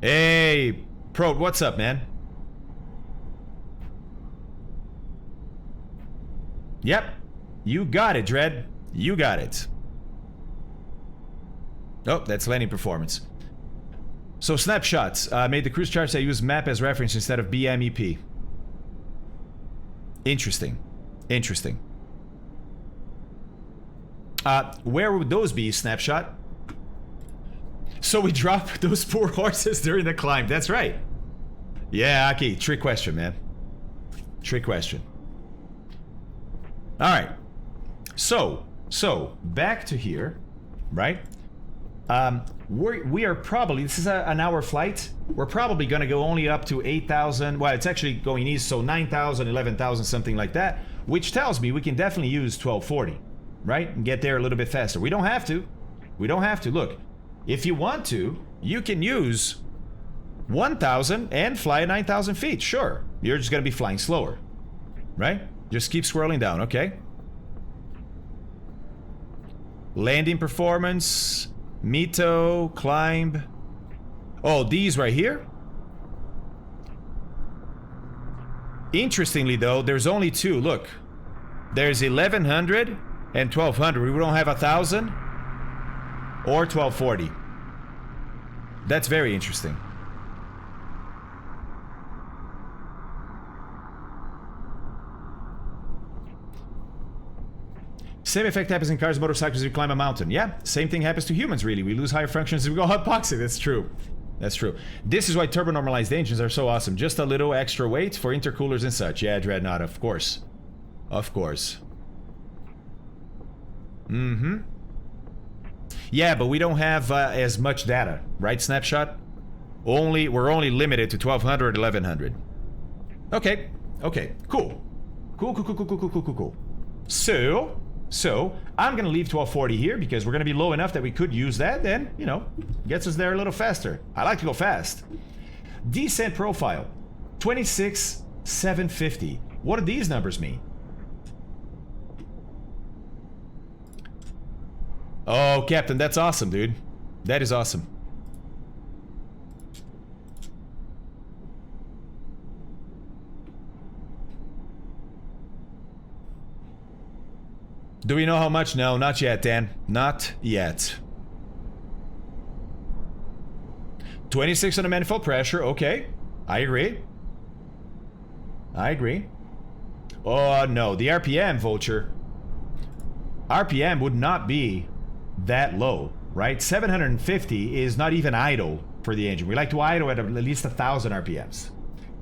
Hey, Pro, what's up, man? Yep. You got it, Dread. You got it. Oh, that's landing performance. So snapshots. Made the cruise charts. I use map as reference instead of BMEP. Interesting. Interesting. Where would those be, snapshot? So we drop those poor horses during the climb. That's right. Yeah, Aki. Trick question, man. Trick question. Alright. So, back to here. Right? We are probably, this is an hour flight. We're probably going to go only up to 8,000. Well, it's actually going east, so 9,000, 11,000, something like that. Which tells me we can definitely use 1240. Right? And get there a little bit faster. We don't have to. We don't have to. Look, if you want to, you can use 1,000 and fly at 9,000 feet. Sure. You're just going to be flying slower. Right? Just keep swirling down, okay? Landing performance, Mito, climb. Oh, these right here? Interestingly, though, there's only two. Look. There's 1,100 and 1,200. We don't have 1,000 or 1,240. That's very interesting. Same effect happens in cars, motorcycles, as you climb a mountain. Yeah, same thing happens to humans, really. We lose higher functions as we go hypoxic. That's true. That's true. This is why turbo-normalized engines are so awesome. Just a little extra weight for intercoolers and such. Yeah, Dreadnought, of course. Of course. Mm-hmm. Yeah, but we don't have as much data, right, Snapshot? We're only limited to 1,200, 1,100. Okay. Okay. Cool. Cool. So, I'm gonna leave 1240 here because we're gonna be low enough that we could use that, then, you know, gets us there a little faster. I like to go fast. Descent profile, 26,750. What do these numbers mean? Oh, Captain, that's awesome, dude. That is awesome. Do we know how much? No, not yet, Dan. Not yet. 26 on the manifold pressure. Okay. I agree. I agree. Oh, no. The RPM, Vulture. RPM would not be that low, right? 750 is not even idle for the engine. We like to idle at least 1,000 RPMs.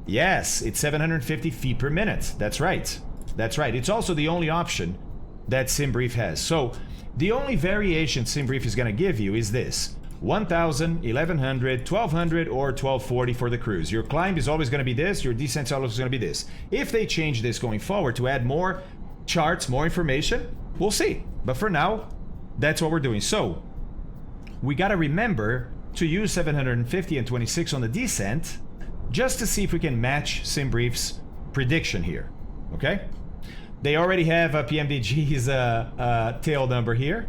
Yes, it's 750 feet per minute. That's right. That's right. It's also the only option that SimBrief has. So the only variation SimBrief is going to give you is this: 1,000, 1,100, 1,200, or 1,240 for the cruise. Your climb is always going to be this. Your descent is always going to be this. If they change this going forward to add more charts, more information, we'll see. But for now, that's what we're doing. So we got to remember to use 750 and 26 on the descent just to see if we can match SimBrief's prediction here. Okay? They already have PMDG's tail number here.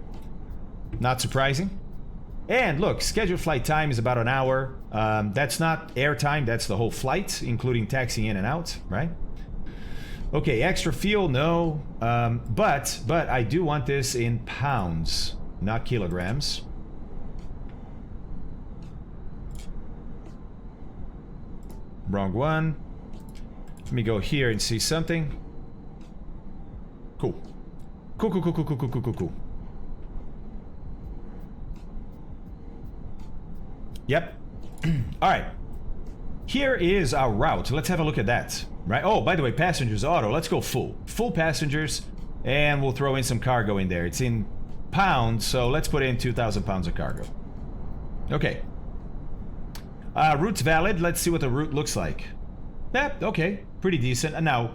Not surprising. And look, scheduled flight time is about an hour. That's not air time, that's the whole flight, including taxiing in and out, right? Okay, extra fuel, no. But I do want this in pounds, not kilograms. Wrong one. Let me go here and see something. Cool. Cool. Yep. All right. Here is our route. Let's have a look at that. Right. Oh, by the way, passengers auto. Let's go full. Full passengers, and we'll throw in some cargo in there. It's in pounds, so let's put in 2,000 pounds of cargo. Okay. Route's valid. Let's see what the route looks like. Yep. Okay. Pretty decent. And now,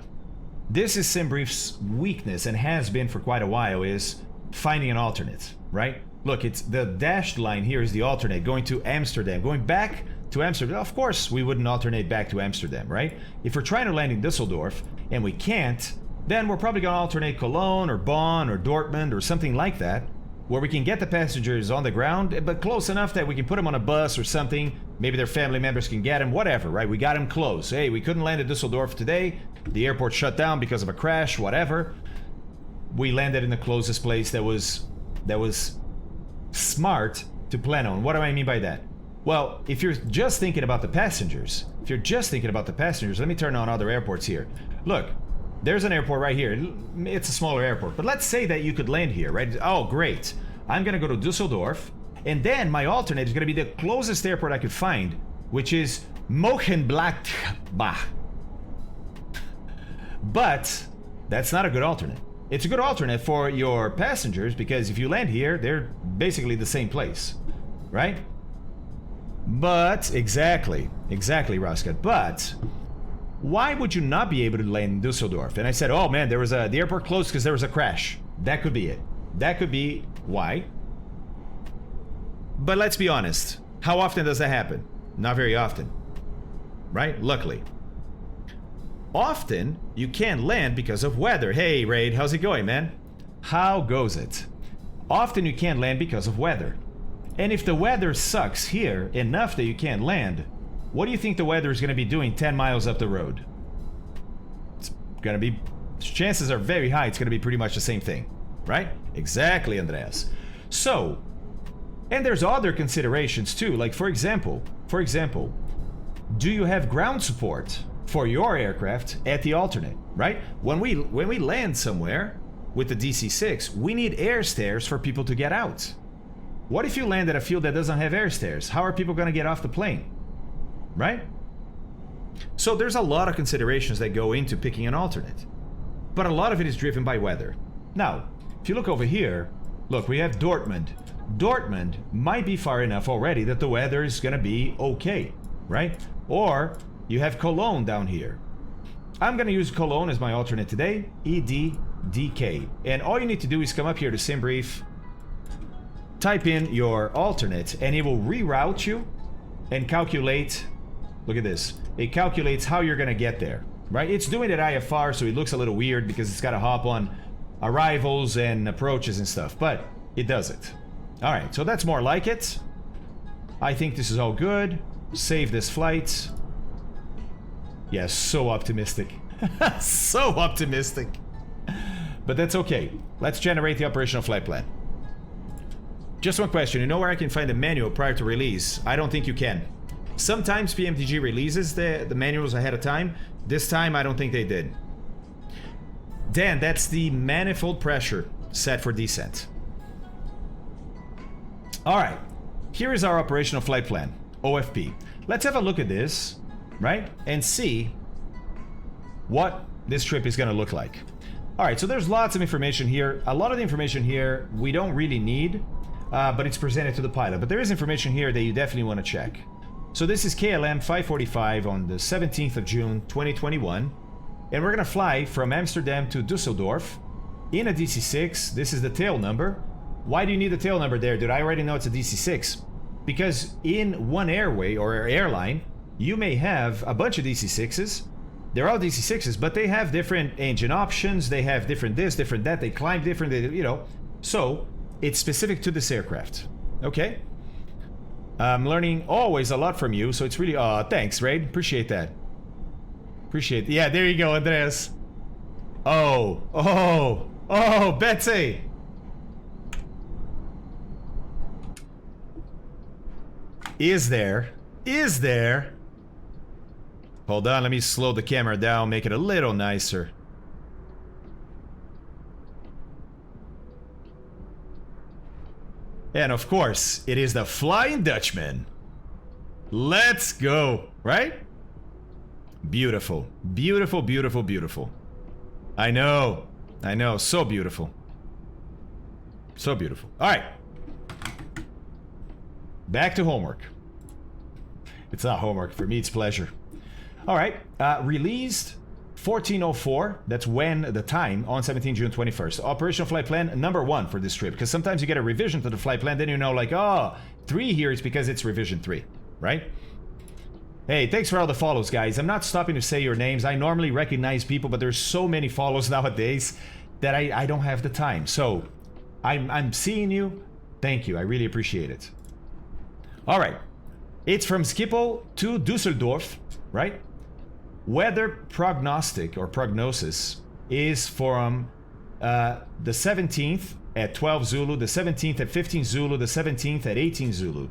this is SimBrief's weakness, and has been for quite a while, is finding an alternate, right? Look, it's the dashed line here is the alternate going to Amsterdam. Going back to Amsterdam, of course we wouldn't alternate back to Amsterdam, right? If we're trying to land in Dusseldorf and we can't, then we're probably going to alternate Cologne or Bonn or Dortmund or something like that, where we can get the passengers on the ground, but close enough that we can put them on a bus or something. Maybe their family members can get them, whatever, right? We got them close. Hey, we couldn't land at Dusseldorf today. The airport shut down because of a crash, whatever. We landed in the closest place that was smart to plan on. What do I mean by that? Well, if you're just thinking about the passengers, let me turn on other airports here. Look, there's an airport right here. It's a smaller airport, but let's say that you could land here, right? Oh, great. I'm gonna go to Dusseldorf, and then my alternate is gonna be the closest airport I could find, which is Mönchengladbach. But that's not a good alternate. It's a good alternate for your passengers because if you land here, they're basically the same place, right? But, exactly, Roskat. But, why would you not be able to land in Dusseldorf? And I said, oh man, the airport closed because there was a crash. That could be it. That could be why. But let's be honest. How often does that happen? Not very often. Right? Luckily. Often, you can't land because of weather. Hey, Raid, how's it going, man? How goes it? Often you can't land because of weather. And if the weather sucks here enough that you can't land, what do you think the weather is going to be doing 10 miles up the road? It's going to be... chances are very high it's going to be pretty much the same thing. Right? Exactly, Andreas. So, and there's other considerations too. Like, for example, do you have ground support for your aircraft at the alternate, right? When we land somewhere with the DC-6, we need air stairs for people to get out. What if you land at a field that doesn't have air stairs? How are people going to get off the plane? Right? So there's a lot of considerations that go into picking an alternate. But a lot of it is driven by weather. Now, if you look over here, look, we have Dortmund. Dortmund might be far enough already that the weather is going to be okay, right? Or you have Cologne down here. I'm going to use Cologne as my alternate today, EDDK. And all you need to do is come up here to SimBrief, type in your alternate, and it will reroute you and calculate. Look at this. It calculates how you're going to get there, right? It's doing it IFR, so it looks a little weird because it's got to hop on arrivals and approaches and stuff, but it does it. All right, so that's more like it. I think this is all good. Save this flight. Yeah, so optimistic. So optimistic. But that's okay. Let's generate the operational flight plan. Just one question. You know where I can find the manual prior to release? I don't think you can. Sometimes PMTG releases the manuals ahead of time. This time, I don't think they did. Dan, that's the manifold pressure set for descent. All right. Here is our operational flight plan, OFP. Let's have a look at this, right? And see what this trip is going to look like. All right, so there's lots of information here. A lot of the information here we don't really need, but it's presented to the pilot. But there is information here that you definitely want to check. So this is KLM 545 on the 17th of June, 2021. And we're going to fly from Amsterdam to Dusseldorf in a DC-6. This is the tail number. Why do you need the tail number there, dude? I already know it's a DC-6. Because in one airway or airline, you may have a bunch of DC-6s. They're all DC-6s, but they have different engine options. They have different this, different that. They climb different, you know. So it's specific to this aircraft. Okay? I'm learning always a lot from you, so it's really... thanks, Raid. Appreciate that. Appreciate it. Yeah, there you go, Andreas. Oh, Betsy. Is there? Hold on, let me slow the camera down, make it a little nicer. And of course, it is the Flying Dutchman. Let's go, right? Beautiful, beautiful, beautiful, beautiful. I know, so beautiful. So beautiful. All right. Back to homework. It's not homework. For me, it's pleasure. All right. Released 1404, that's when the time on 17 June 21st. Operational flight plan number 1 for this trip, because sometimes you get a revision to the flight plan, then you know like, oh, 3 here is because it's revision 3, right? Hey, thanks for all the follows, guys. I'm not stopping to say your names. I normally recognize people, but there's so many follows nowadays that I don't have the time. So I'm seeing you. Thank you. I really appreciate it. All right. It's from Schiphol to Dusseldorf, right? Weather prognostic or prognosis is from the 17th at 12 Zulu, the 17th at 15 Zulu, the 17th at 18 Zulu.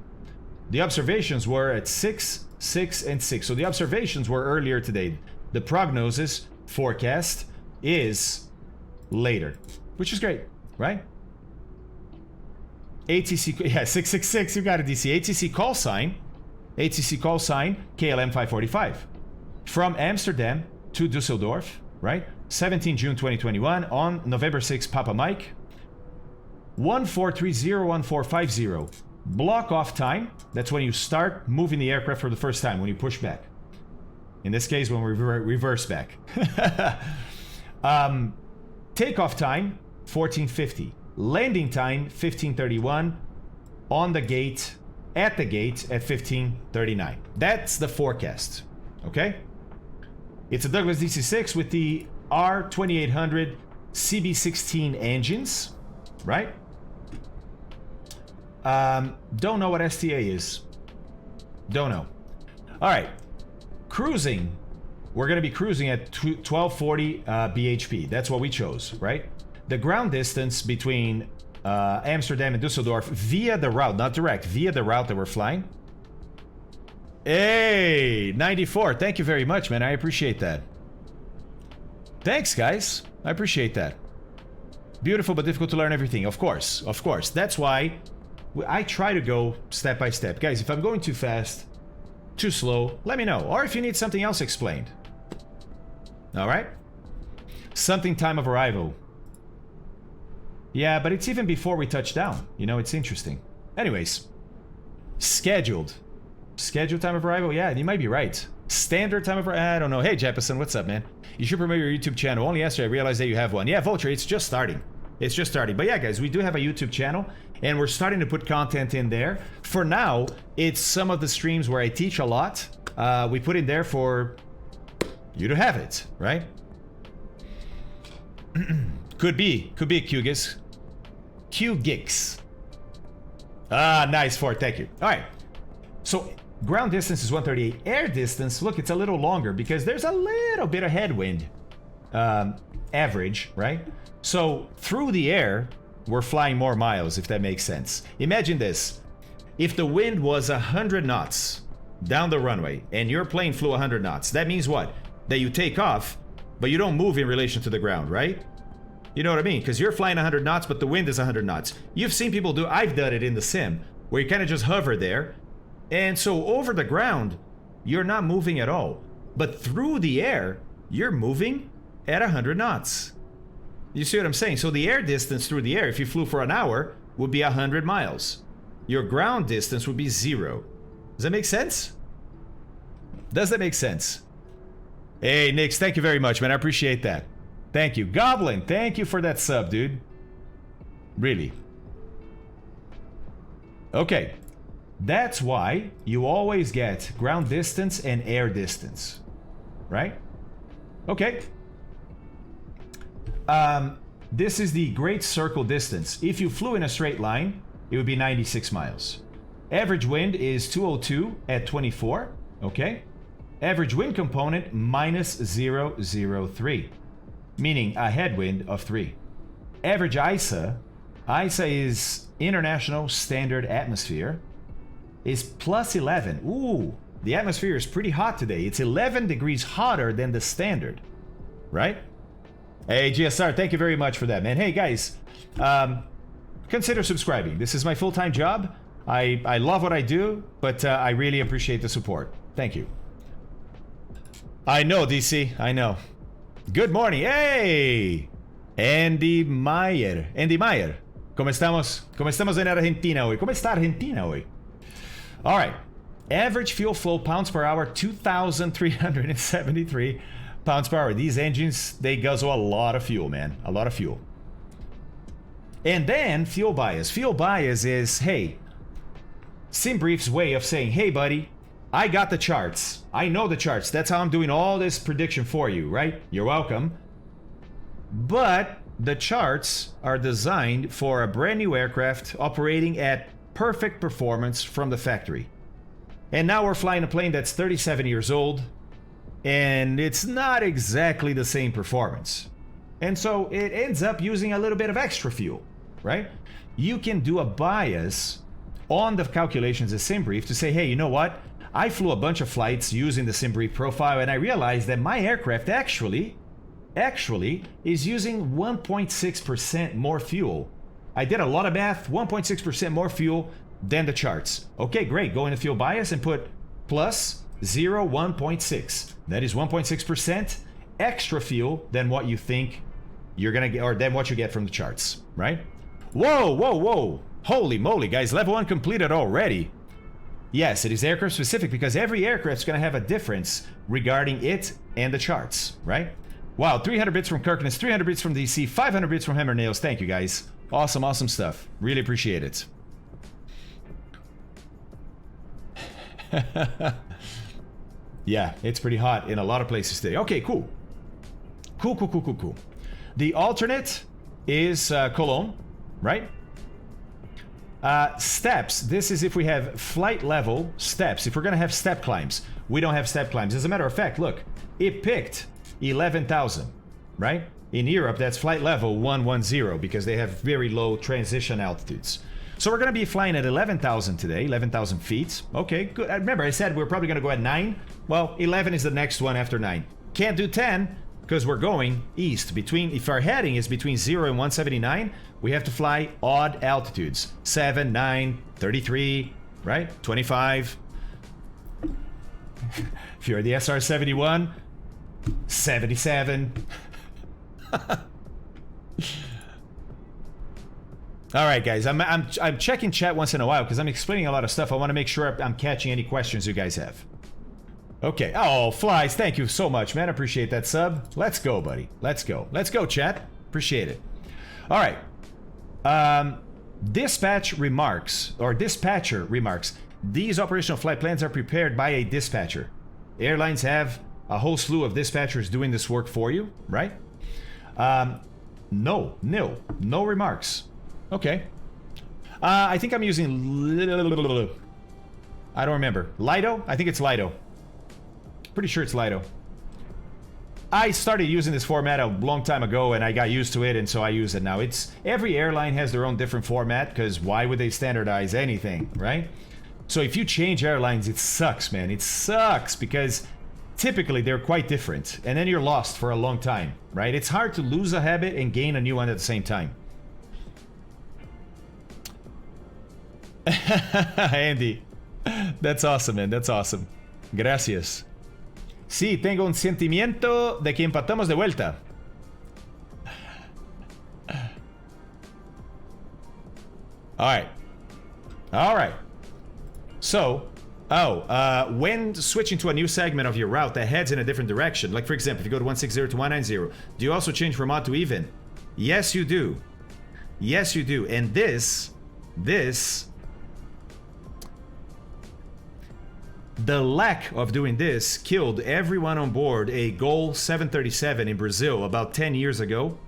The observations were at 6, 6, and 6. So the observations were earlier today. The prognosis forecast is later, which is great, right? ATC, yeah, 666, you got it, DC. ATC call sign KLM 545. From Amsterdam to Dusseldorf, right? 17 June 2021 on November 6, Papa Mike. 14301450. Block off time, that's when you start moving the aircraft for the first time, when you push back. In this case, when we reverse back. Takeoff time, 1450. Landing time, 1531. On the gate, at the gate at 1539. That's the forecast, okay? It's a Douglas DC-6 with the R2800 CB16 engines, right? Don't know what STA is. Don't know. All right. Cruising. We're going to be cruising at 1240 bhp. That's what we chose, right? The ground distance between Amsterdam and Dusseldorf via the route, not direct, via the route that we're flying. Hey, 94. Thank you very much, man. I appreciate that. Thanks, guys. I appreciate that. Beautiful but difficult to learn everything. Of course. Of course. That's why I try to go step by step. Guys, if I'm going too fast, too slow, let me know. Or if you need something else explained. Alright? Something time of arrival. Yeah, but it's even before we touch down. You know, it's interesting. Anyways. Scheduled. Scheduled time of arrival? Yeah, you might be right. Standard time of arrival? I don't know. Hey, Jefferson, what's up, man? You should promote your YouTube channel. Only yesterday I realized that you have one. Yeah, Vulture, it's just starting. It's just starting. But yeah, guys, we do have a YouTube channel, and we're starting to put content in there. For now, it's some of the streams where I teach a lot. We put in there for you to have it, right? Could be a QGIS. QGIS. Ah, nice, Ford. Thank you. All right. So ground distance is 138. Air distance, look, it's a little longer because there's a little bit of headwind average, right? So through the air, we're flying more miles, if that makes sense. Imagine this. If the wind was 100 knots down the runway and your plane flew 100 knots, that means what? That you take off, but you don't move in relation to the ground, right? You know what I mean? Because you're flying 100 knots, but the wind is 100 knots. You've seen people do, I've done it in the sim, where you kind of just hover there. And so over the ground, you're not moving at all. But through the air, you're moving at 100 knots. You see what I'm saying? So the air distance through the air, if you flew for an hour, would be 100 miles. Your ground distance would be 0. Does that make sense? Does that make sense? Hey, Nix, thank you very much, man. I appreciate that. Thank you. Goblin, thank you for that sub, dude. Really. Okay. That's why you always get ground distance and air distance. Right? Okay. This is the Great Circle distance. If you flew in a straight line, it would be 96 miles. Average wind is 202 at 24. Okay. Average wind component minus 003, meaning a headwind of 3. Average ISA is International Standard Atmosphere, is plus 11. Ooh, the atmosphere is pretty hot today. It's 11 degrees hotter than the standard, right? Hey, GSR, thank you very much for that, man. Hey, guys, consider subscribing. This is my full-time job. I love what I do, but I really appreciate the support. Thank you. I know, DC, I know. Good morning. Hey! Andy Meyer. Andy Meyer. ¿Cómo estamos? ¿Cómo estamos en Argentina hoy? ¿Cómo está Argentina hoy? All right. Average fuel flow pounds per hour, 2,373 pounds per hour. These engines, they guzzle a lot of fuel, man. A lot of fuel. And then fuel bias. Fuel bias is, hey, SimBrief's way of saying, hey, buddy, I got the charts. I know the charts. That's how I'm doing all this prediction for you, right? You're welcome. But the charts are designed for a brand new aircraft operating at perfect performance from the factory. And now we're flying a plane that's 37 years old, and it's not exactly the same performance. And so it ends up using a little bit of extra fuel, right? You can do a bias on the calculations of SimBrief to say, hey, you know what? I flew a bunch of flights using the SimBrief profile, and I realized that my aircraft actually is using 1.6% more fuel. I did a lot of math, 1.6% more fuel than the charts. Okay, great. Go into fuel bias and put plus 1.6. That is 1.6% extra fuel than what you think you're gonna get, or than what you get from the charts, right? Whoa, whoa, whoa. Holy moly, guys, level 1 completed already. Yes, it is aircraft specific because every aircraft's gonna have a difference regarding it and the charts, right? Wow, 300 bits from Kirkness, 300 bits from DC, 500 bits from Hammer Nails. Thank you, guys. Awesome, awesome stuff. Really appreciate it. Yeah, it's pretty hot in a lot of places today. Okay, cool. Cool. The alternate is Cologne, right? Steps. This is if we have flight level steps. If we're going to have step climbs. We don't have step climbs. As a matter of fact, look, it picked 11,000, right? In Europe, that's flight level 110 because they have very low transition altitudes. So we're going to be flying at 11,000 today, 11,000 feet. Okay, good. Remember, I said we're probably going to go at 9. Well, 11 is the next one after 9. Can't do 10 because we're going east. If our heading is between 0 and 179, we have to fly odd altitudes. 7, 9, 33, right? 25. If you're the SR-71, 77. All right, guys, I'm checking chat once in a while because I'm explaining a lot of stuff. I want to make sure I'm catching any questions you guys have. Okay. Oh, Flies, thank you so much, man. I appreciate that sub. Let's go, buddy. Let's go. Let's go, chat. Appreciate it. All right. Dispatcher remarks, these operational flight plans are prepared by a dispatcher. Airlines have a whole slew of dispatchers doing this work for you, right? No remarks. Okay. I think I'm using... I don't remember. Lido? I think it's Lido. Pretty sure it's Lido. I started using this format a long time ago and I got used to it, and so I use it now. Every airline has their own different format because why would they standardize anything, right? So if you change airlines, it sucks, man. It sucks because typically they're quite different and then you're lost for a long time, right? It's hard to lose a habit and gain a new one at the same time. Andy, that's awesome, man. That's awesome. Gracias. Sí, tengo un sentimiento de que empatamos de vuelta. All right. So, when switching to a new segment of your route that heads in a different direction, like for example, if you go to 160 to 190, do you also change from odd to even? Yes, you do. Yes, you do. And the lack of doing this killed everyone on board a Gol 737 in Brazil about 10 years ago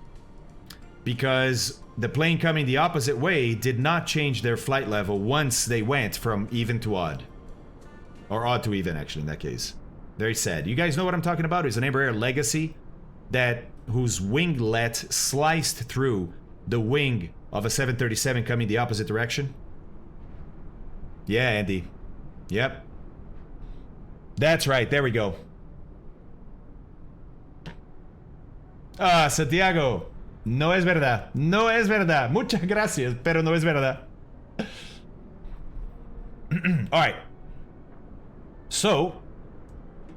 because the plane coming the opposite way did not change their flight level once they went from even to odd. Or odd to even, actually, in that case. Very sad. You guys know what I'm talking about? It's an Embraer Legacy whose winglet sliced through the wing of a 737 coming the opposite direction. Yeah, Andy. Yep. That's right, there we go. Ah, Santiago. No es verdad. No es verdad. Muchas gracias, pero no es verdad. Alright. So,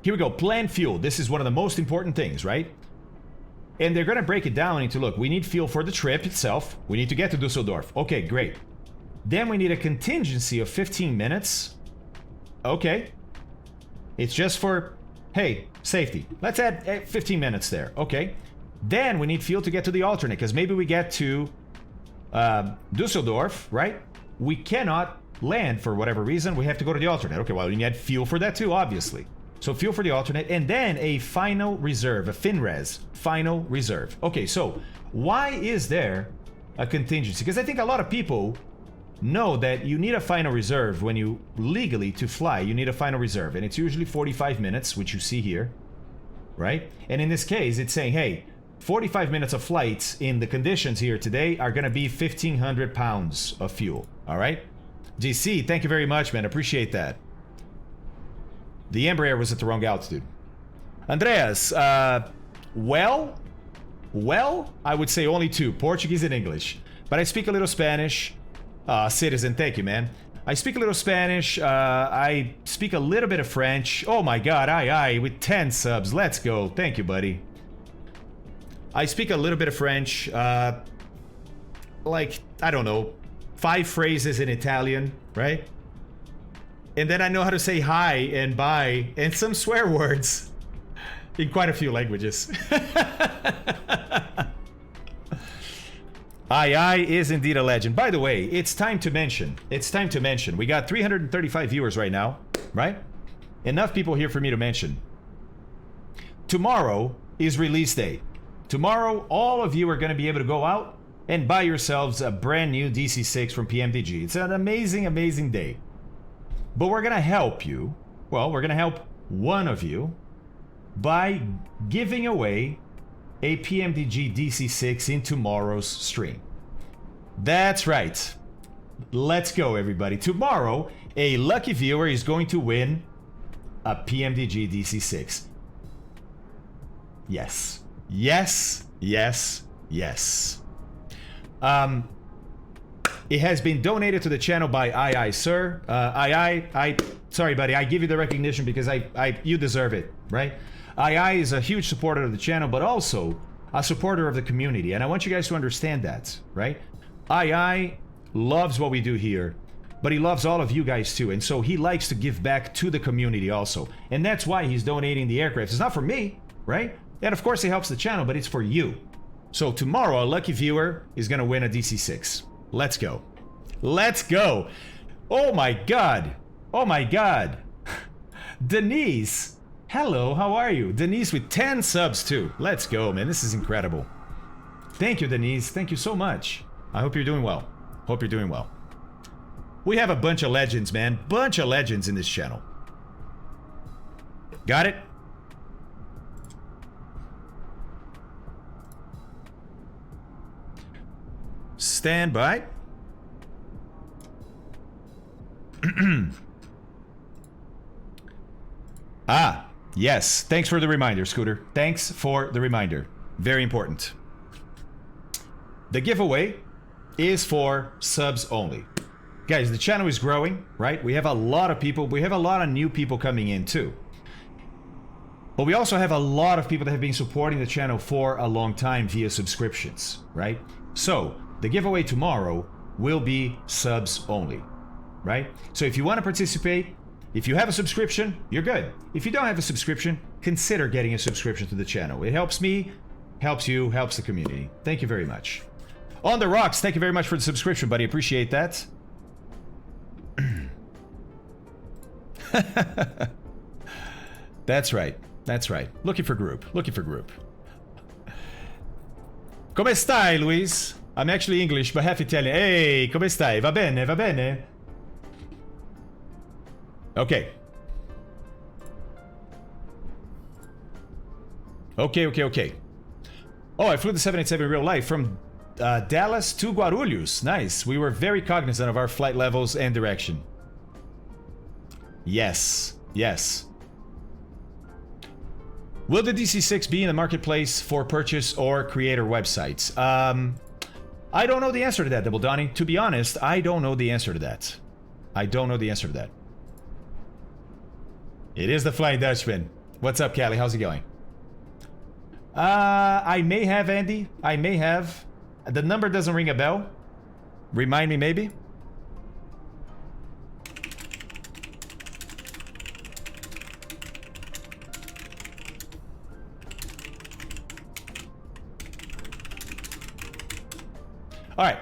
here we go. Plan fuel. This is one of the most important things, right? And they're going to break it down into, look, we need fuel for the trip itself. We need to get to Dusseldorf. Okay, great. Then we need a contingency of 15 minutes. Okay. It's just for hey, safety. Let's add 15 minutes there. Okay. Then we need fuel to get to the alternate, because maybe we get to Dusseldorf, right? We cannot land for whatever reason. We have to go to the alternate. Okay, well, we need fuel for that too, obviously. So fuel for the alternate, and then a final reserve, a FinRes final reserve. Okay, so why is there a contingency? Because I think a lot of people know that you need a final reserve when you legally to fly. You need a final reserve, and it's usually 45 minutes, which you see here, right? And in this case, it's saying, hey, 45 minutes of flights in the conditions here today are going to be 1,500 pounds of fuel. All right? GC, thank you very much, man. Appreciate that. The Embraer was at the wrong altitude. Andreas, well, I would say only two, Portuguese and English. But I speak a little Spanish. Citizen, thank you, man. I speak a little Spanish. I speak a little bit of French. Oh my God, aye, with 10 subs. Let's go. Thank you, buddy. I speak a little bit of French. Like, I don't know, 5 phrases in Italian, right? And then I know how to say hi and bye and some swear words in quite a few languages. Aye is indeed a legend. By the way, it's time to mention. We got 335 viewers right now, right? Enough people here for me to mention. Tomorrow is release day. Tomorrow, all of you are going to be able to go out and buy yourselves a brand new DC-6 from PMDG. It's an amazing, amazing day. But we're going to help you. Well, we're going to help one of you by giving away a PMDG DC-6 in tomorrow's stream. That's right. Let's go, everybody. Tomorrow, a lucky viewer is going to win a PMDG DC-6. Yes. Yes, yes, yes. It has been donated to the channel by Aye, sir. Aye, sorry, buddy. I give you the recognition because you deserve it, right? Aye is a huge supporter of the channel, but also a supporter of the community. And I want you guys to understand that, right? Aye loves what we do here, but he loves all of you guys too. And so he likes to give back to the community also. And that's why he's donating the aircraft. It's not for me, right? And of course it helps the channel, but it's for you. So tomorrow, a lucky viewer is going to win a DC-6. Let's go. Let's go. Oh my God. Oh my God. Denise. Hello, how are you? Denise with 10 subs too. Let's go, man. This is incredible. Thank you, Denise. Thank you so much. I hope you're doing well. Hope you're doing well. We have a bunch of legends, man. Bunch of legends in this channel. Got it? Stand by. Ah, yes. Thanks for the reminder, Scooter. Thanks for the reminder. Very important. The giveaway is for subs only. Guys, the channel is growing, right? We have a lot of people. We have a lot of new people coming in too. But we also have a lot of people that have been supporting the channel for a long time via subscriptions, right? So the giveaway tomorrow will be subs only, right? So if you want to participate, if you have a subscription, you're good. If you don't have a subscription, consider getting a subscription to the channel. It helps me, helps you, helps the community. Thank you very much. On the rocks, thank you very much for the subscription, buddy. Appreciate that. That's right. That's right. Looking for group. Looking for group. Come stai, Luis? I'm actually English, but half Italian. Hey, come stai? Va bene? Va bene? Okay. Okay. Oh, I flew the 787 in real life from Dallas to Guarulhos. Nice. We were very cognizant of our flight levels and direction. Yes. Yes. Will the DC-6 be in the marketplace for purchase or creator websites? I don't know the answer to that, Double Donnie. To be honest, I don't know the answer to that. I don't know the answer to that. It is the Flying Dutchman. What's up, Callie? How's it going? I may have, Andy. I may have. The number doesn't ring a bell. Remind me, maybe? All right.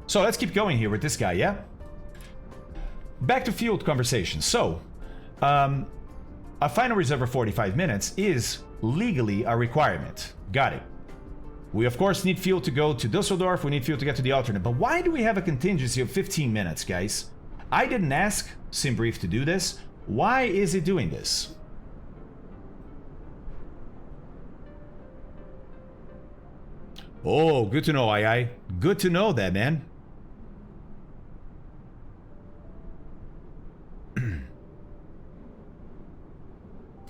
So let's keep going here with this guy, yeah? Back to fuel conversation. So, a final reserve of 45 minutes is legally a requirement. Got it. We, of course, need fuel to go to Dusseldorf. We need fuel to get to the alternate. But why do we have a contingency of 15 minutes, guys? I didn't ask SimBrief to do this. Why is it doing this? Oh, good to know, II. Good to know that, man.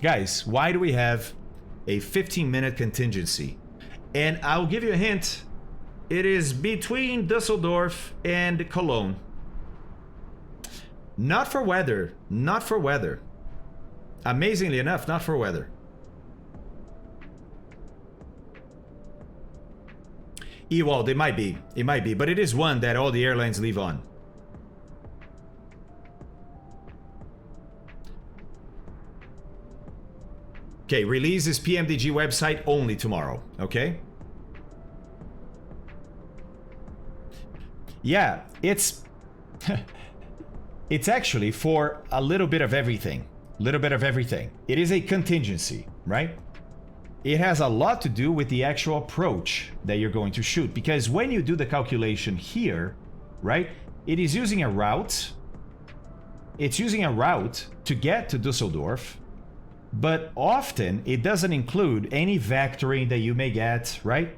Guys, why do we have a 15-minute contingency? And I'll give you a hint. It is between Dusseldorf and Cologne. Not for weather. Not for weather. Amazingly enough, not for weather. Ewald, it might be. It might be. But it is one that all the airlines leave on. Okay, release is PMDG website only tomorrow, okay? Yeah, it's it's actually for a little bit of everything. Little bit of everything. It is a contingency, right? It has a lot to do with the actual approach that you're going to shoot, because when you do the calculation here, right, it is using a route. It's using a route to get to Dusseldorf. But often, it doesn't include any vectoring that you may get, right,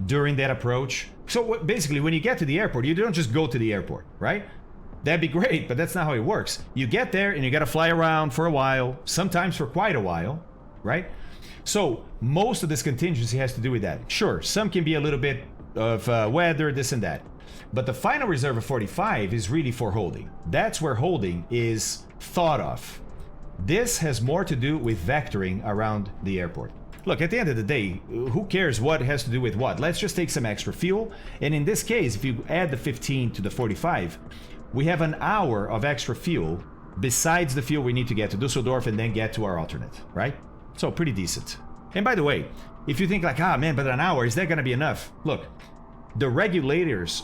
during that approach. So basically, when you get to the airport, you don't just go to the airport, right? That'd be great, but that's not how it works. You get there, and you got to fly around for a while, sometimes for quite a while, right? So most of this contingency has to do with that. Sure, some can be a little bit of weather, this and that. But the final reserve of 45 is really for holding. That's where holding is thought of. This has more to do with vectoring around the airport. Look, at the end of the day, who cares what has to do with what? Let's just take some extra fuel. And in this case, if you add the 15 to the 45, we have an hour of extra fuel besides the fuel we need to get to Dusseldorf and then get to our alternate, right? So pretty decent. And by the way, if you think like, ah, man, but an hour, is that going to be enough? Look, the regulations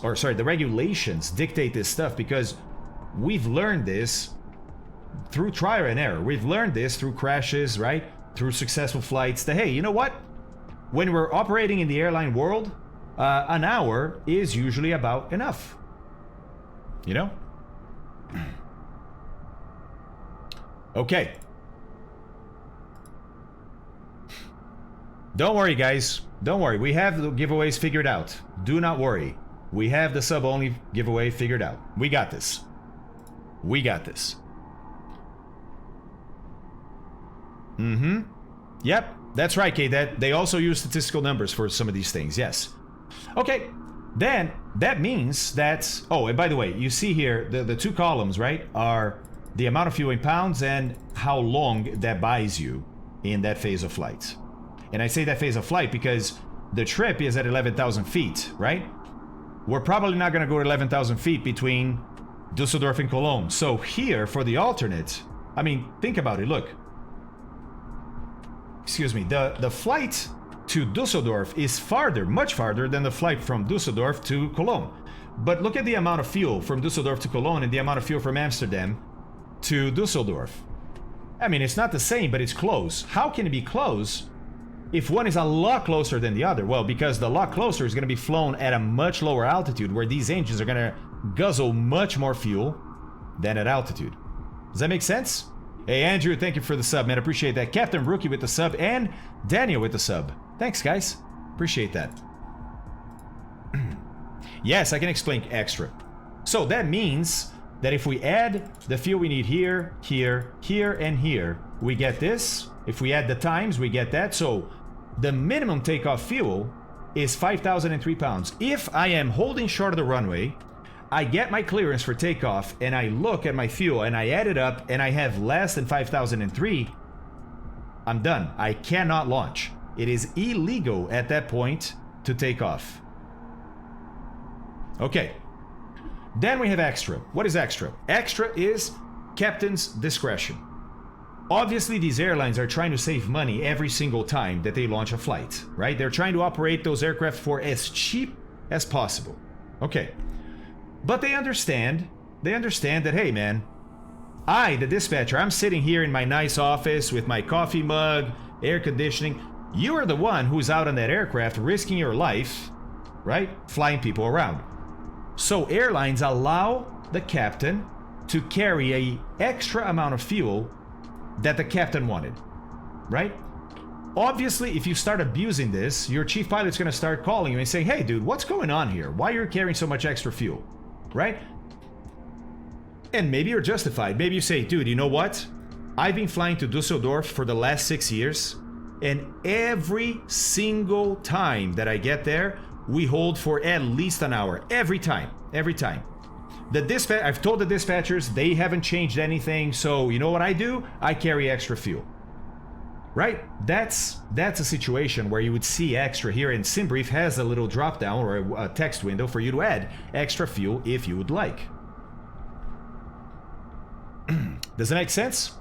dictate this stuff because we've learned this through trial and error. We've learned this through crashes, right? Through successful flights. That, hey, you know what? When we're operating in the airline world, an hour is usually about enough. You know? Okay. Don't worry, guys. Don't worry. We have the giveaways figured out. Do not worry. We have the sub-only giveaway figured out. We got this. We got this. Mm-hmm. Yep, that's right, Kay. They also use statistical numbers for some of these things, yes. Okay, then that means that... Oh, and by the way, you see here, the two columns, right, are the amount of fuel in pounds and how long that buys you in that phase of flight. And I say that phase of flight because the trip is at 11,000 feet, right? We're probably not going to go to 11,000 feet between Dusseldorf and Cologne. So here, for the alternate, I mean, think about it, look. Excuse me, the flight to Dusseldorf is farther, much farther than the flight from Dusseldorf to Cologne. But look at the amount of fuel from Dusseldorf to Cologne and the amount of fuel from Amsterdam to Dusseldorf. I mean, it's not the same, but it's close. How can it be close if one is a lot closer than the other? Well, because the lot closer is going to be flown at a much lower altitude where these engines are going to guzzle much more fuel than at altitude. Does that make sense? Hey, Andrew, thank you for the sub, man. Appreciate that. Captain Rookie with the sub and Daniel with the sub. Thanks, guys. Appreciate that. Yes, I can explain extra. So that means that if we add the fuel we need here, here, here, and here, we get this. If we add the times, we get that. So the minimum takeoff fuel is 5,003 pounds. If I am holding short of the runway, I get my clearance for takeoff and I look at my fuel and I add it up and I have less than 5,003, I'm done. I cannot launch. It is illegal at that point to take off. Okay. Then we have extra. What is extra? Extra is captain's discretion. Obviously, these airlines are trying to save money every single time that they launch a flight, right? They're trying to operate those aircraft for as cheap as possible. Okay. But they understand that, hey man, I, the dispatcher, I'm sitting here in my nice office with my coffee mug, air conditioning. You are the one who's out on that aircraft risking your life, right? Flying people around. So airlines allow the captain to carry a extra amount of fuel that the captain wanted, right? Obviously, if you start abusing this, your chief pilot's going to start calling you and saying, hey dude, what's going on here? Why are you carrying so much extra fuel, right? And maybe you're justified. Maybe you say, dude, you know what? I've been flying to Dusseldorf for the last 6 years, and every single time that I get there, we hold for at least an hour. Every time. I've told the dispatchers, they haven't changed anything, so you know what I do? I carry extra fuel. Right? That's a situation where you would see extra here, and SimBrief has a little drop down or a text window for you to add extra fuel if you would like. Does it make sense?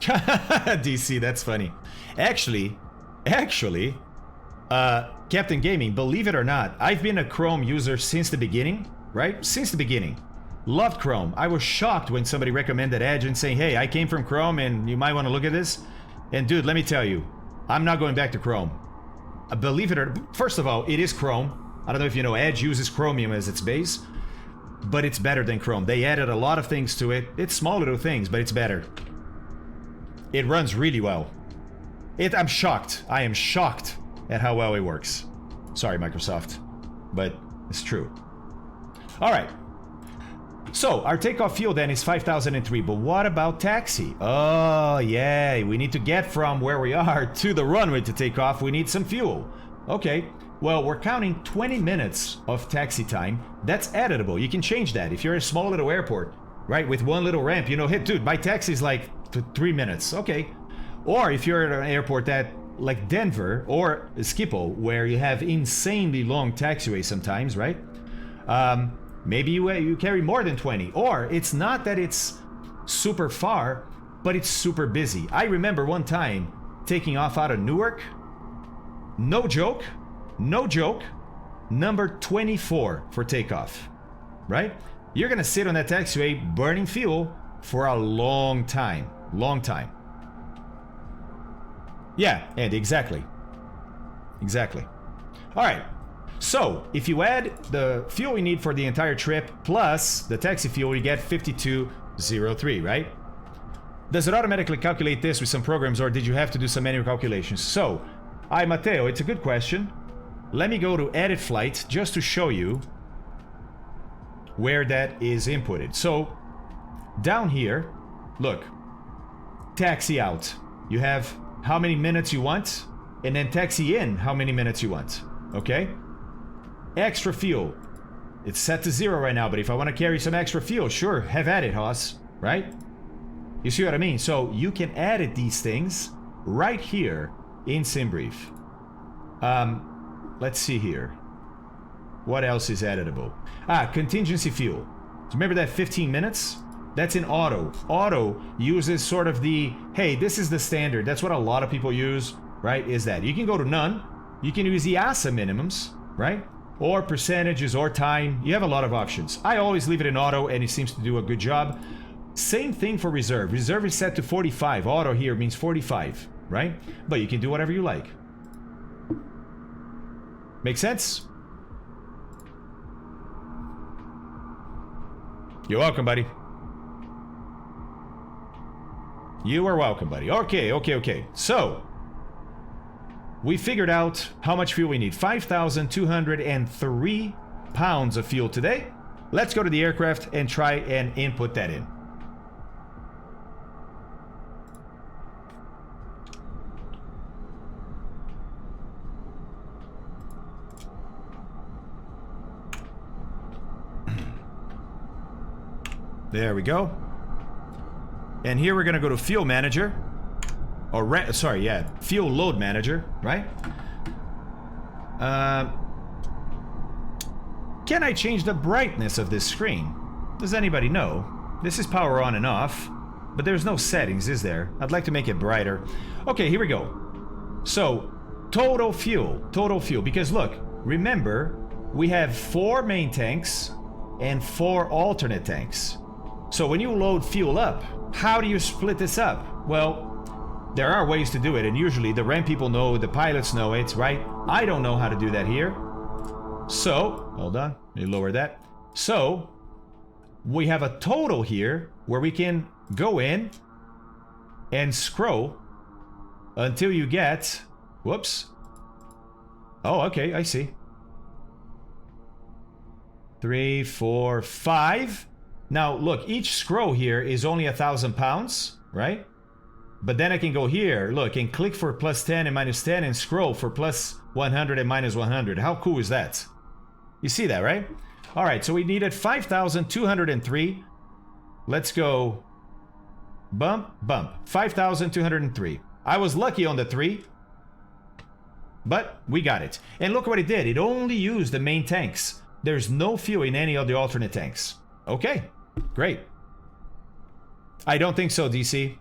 DC, that's funny. Actually, Captain Gaming, believe it or not, I've been a Chrome user since the beginning, right? Since the beginning. Loved Chrome. I was shocked when somebody recommended Edge and saying, hey, I came from Chrome and you might want to look at this. And dude, let me tell you, I'm not going back to Chrome. Believe it or not, first of all, it is Chrome. I don't know if you know, Edge uses Chromium as its base, but it's better than Chrome. They added a lot of things to it. It's small little things, but it's better. It runs really well. I'm shocked. I am shocked at how well it works. Sorry, Microsoft, but it's true. All right. So our takeoff fuel then is 5,003, but what about taxi? Oh yeah, we need to get from where we are to the runway to take off. We need some fuel. Okay, well, we're counting 20 minutes of taxi time. That's editable. You can change that. If you're in a small little airport, right, with one little ramp, you know, hey dude, my taxi is like 3 minutes. Okay. Or if you're at an airport that like Denver or Schiphol, where you have insanely long taxiways sometimes, right? Maybe you carry more than 20. Or it's not that it's super far, but it's super busy. I remember one time taking off out of Newark. No joke, number 24 for takeoff, right? You're gonna sit on that taxiway burning fuel for a long time. Yeah, Andy, exactly. All right. So, if you add the fuel you need for the entire trip plus the taxi fuel, you get 5203, right? Does it automatically calculate this with some programs, or did you have to do some manual calculations? So, Matteo, it's a good question. Let me go to AirlineFlight just to show you where that is inputted. So, down here, look, taxi out. You have how many minutes you want, and then taxi in how many minutes you want, okay? Extra fuel. It's set to 0 right now, but if I want to carry some extra fuel, sure, have at it, Haas, right? You see what I mean? So you can edit these things right here in SimBrief. Let's see here. What else is editable? Contingency fuel. So remember that 15 minutes? That's in auto. Auto uses sort of the, hey, this is the standard. That's what a lot of people use, right? Is that you can go to none. You can use the EASA minimums, right? Or percentages or time. You have a lot of options. I always leave it in auto and it seems to do a good job. Same thing for reserve. Reserve is set to 45. Auto here means 45, right? But you can do whatever you like. Make sense? You're welcome, buddy. You are welcome, buddy. Okay. So, we figured out how much fuel we need. 5,203 pounds of fuel today. Let's go to the aircraft and try and input that in. There we go. And here we're going to go to Fuel Manager. Or, Fuel Load Manager, right? Can I change the brightness of this screen? Does anybody know? This is power on and off, but there's no settings, is there? I'd like to make it brighter. Okay, here we go. So, total fuel, because look, remember, we have 4 main tanks and 4 alternate tanks. So when you load fuel up, how do you split this up? Well, there are ways to do it, and usually the RAM people know, the pilots know it, right? I don't know how to do that here. So, hold on, let me lower that. So, we have a total here where we can go in and scroll until you get, whoops. Oh, okay, I see. 3, 4, 5. Now, look, each scroll here is only 1,000 pounds, right? But then I can go here, look, and click for plus 10 and minus 10 and scroll for plus 100 and minus 100. How cool is that? You see that, right? All right, so we needed 5,203. Let's go bump, bump. 5,203. I was lucky on the 3, but we got it. And look what it did. It only used the main tanks. There's no fuel in any of the alternate tanks. Okay, great. I don't think so, DC.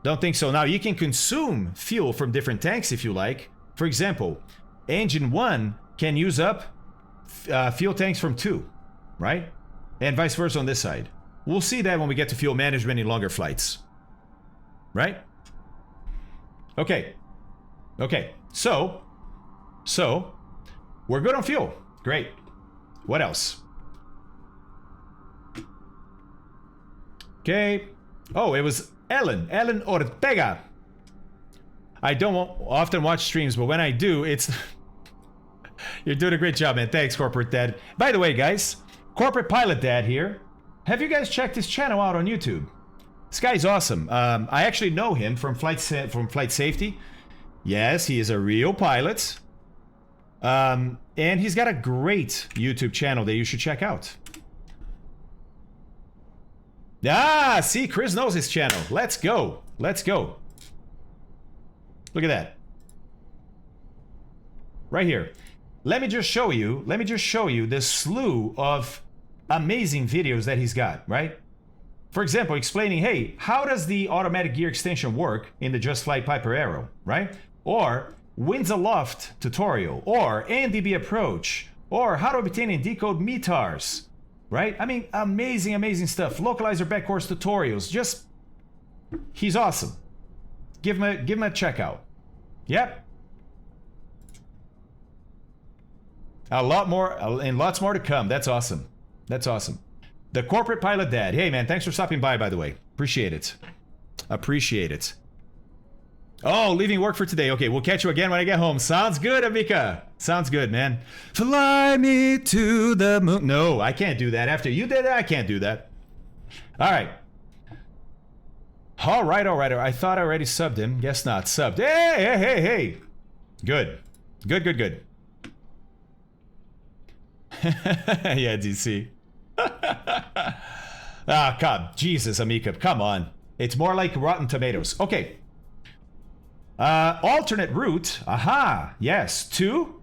Don't think so. Now, you can consume fuel from different tanks if you like. For example, engine 1 can use up fuel tanks from 2, right? And vice versa on this side. We'll see that when we get to fuel management in longer flights. Right? Okay. Okay. So, we're good on fuel. Great. What else? Okay. Oh, it was Ellen Ortega. I don't often watch streams, but when I do, it's... You're doing a great job, man. Thanks, Corporate Dad. By the way, guys, Corporate Pilot Dad here. Have you guys checked his channel out on YouTube? This guy's awesome. I actually know him from Flight Safety. Yes, he is a real pilot. And he's got a great YouTube channel that you should check out. Ah, see, Chris knows his channel. Let's go. Let's go. Look at that. Right here. Let me just show you the slew of amazing videos that he's got, right? For example, explaining, hey, how does the automatic gear extension work in the Just Flight Piper Arrow, right? Or winds aloft tutorial, or NDB approach, or how to obtain and decode METARs, right? I mean, amazing, amazing stuff. Localizer backcourse tutorials. Just, he's awesome. Give him a check out. Yep. A lot more, and lots more to come. That's awesome. That's awesome. The Corporate Pilot Dad. Hey, man, thanks for stopping by the way. Appreciate it. Appreciate it. Oh, leaving work for today. Okay, we'll catch you again when I get home. Sounds good, Amika. Sounds good, man. Fly me to the moon. No, I can't do that. After you did that, I can't do that. All right. All right. I thought I already subbed him. Guess not. Subbed. Hey. Good. Good. Yeah, DC. Ah, come. Jesus, Amika. Come on. It's more like Rotten Tomatoes. Okay. Alternate route. Aha. Yes. To.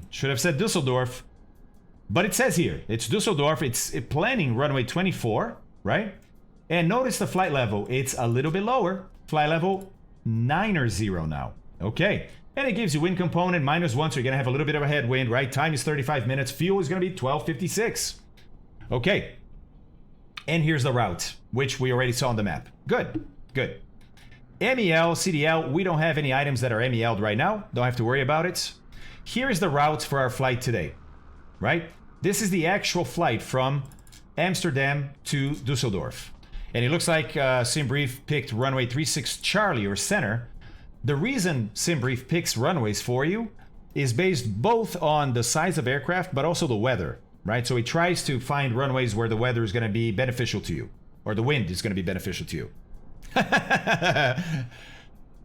Should have said Dusseldorf. But it says here. It's Dusseldorf. It's planning runway 24. Right? And notice the flight level. It's a little bit lower. Flight level 900 now. Okay. And it gives you wind component -1, so you're going to have a little bit of a headwind, right? Time is 35 minutes. Fuel is going to be 1256. Okay. And here's the route, which we already saw on the map. Good. MEL, CDL, we don't have any items that are MEL'd right now. Don't have to worry about it. Here is the route for our flight today, right? This is the actual flight from Amsterdam to Dusseldorf. And it looks like SimBrief picked runway 36 Charlie or center. The reason SimBrief picks runways for you is based both on the size of aircraft, but also the weather, right? So he tries to find runways where the weather is going to be beneficial to you, or the wind is going to be beneficial to you.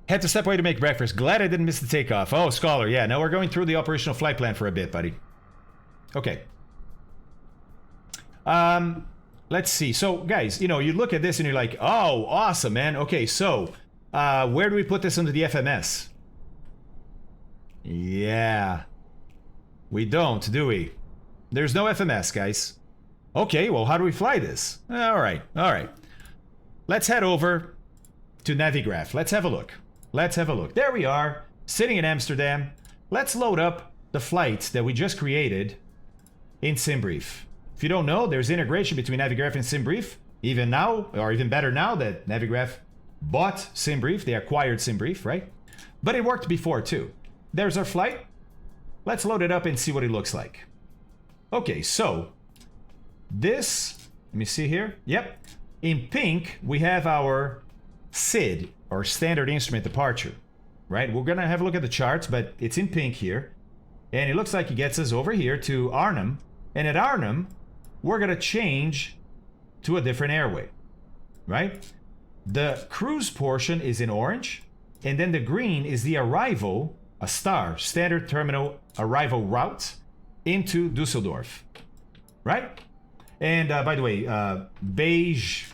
Had to step away to make breakfast. Glad I didn't miss the takeoff. Oh, Scholar, yeah. Now we're going through the operational flight plan for a bit, buddy. Okay. Let's see. So, guys, you know, you look at this and you're like, oh, awesome, man. Okay, so... where do we put this into the FMS? Yeah. We don't, do we? There's no FMS, guys. Okay, well, how do we fly this? All right. Let's head over to Navigraph. Let's have a look. There we are, sitting in Amsterdam. let's load up the flights that we just created in SimBrief. If you don't know, there's integration between Navigraph and SimBrief. Even now, or even better now that Navigraph bought SimBrief, they acquired SimBrief, right? But it worked before too. There's our flight. Let's load it up and see what it looks like. Okay, so this, let me see here. Yep. In pink, we have our SID, or Standard Instrument Departure, right? We're gonna have a look at the charts, but it's in pink here. And it looks like it gets us over here to Arnhem. And at Arnhem, we're gonna change to a different airway, right? The cruise portion is in orange, and then the green is the arrival, a star, standard terminal arrival route into Dusseldorf, right? And by the way, beige,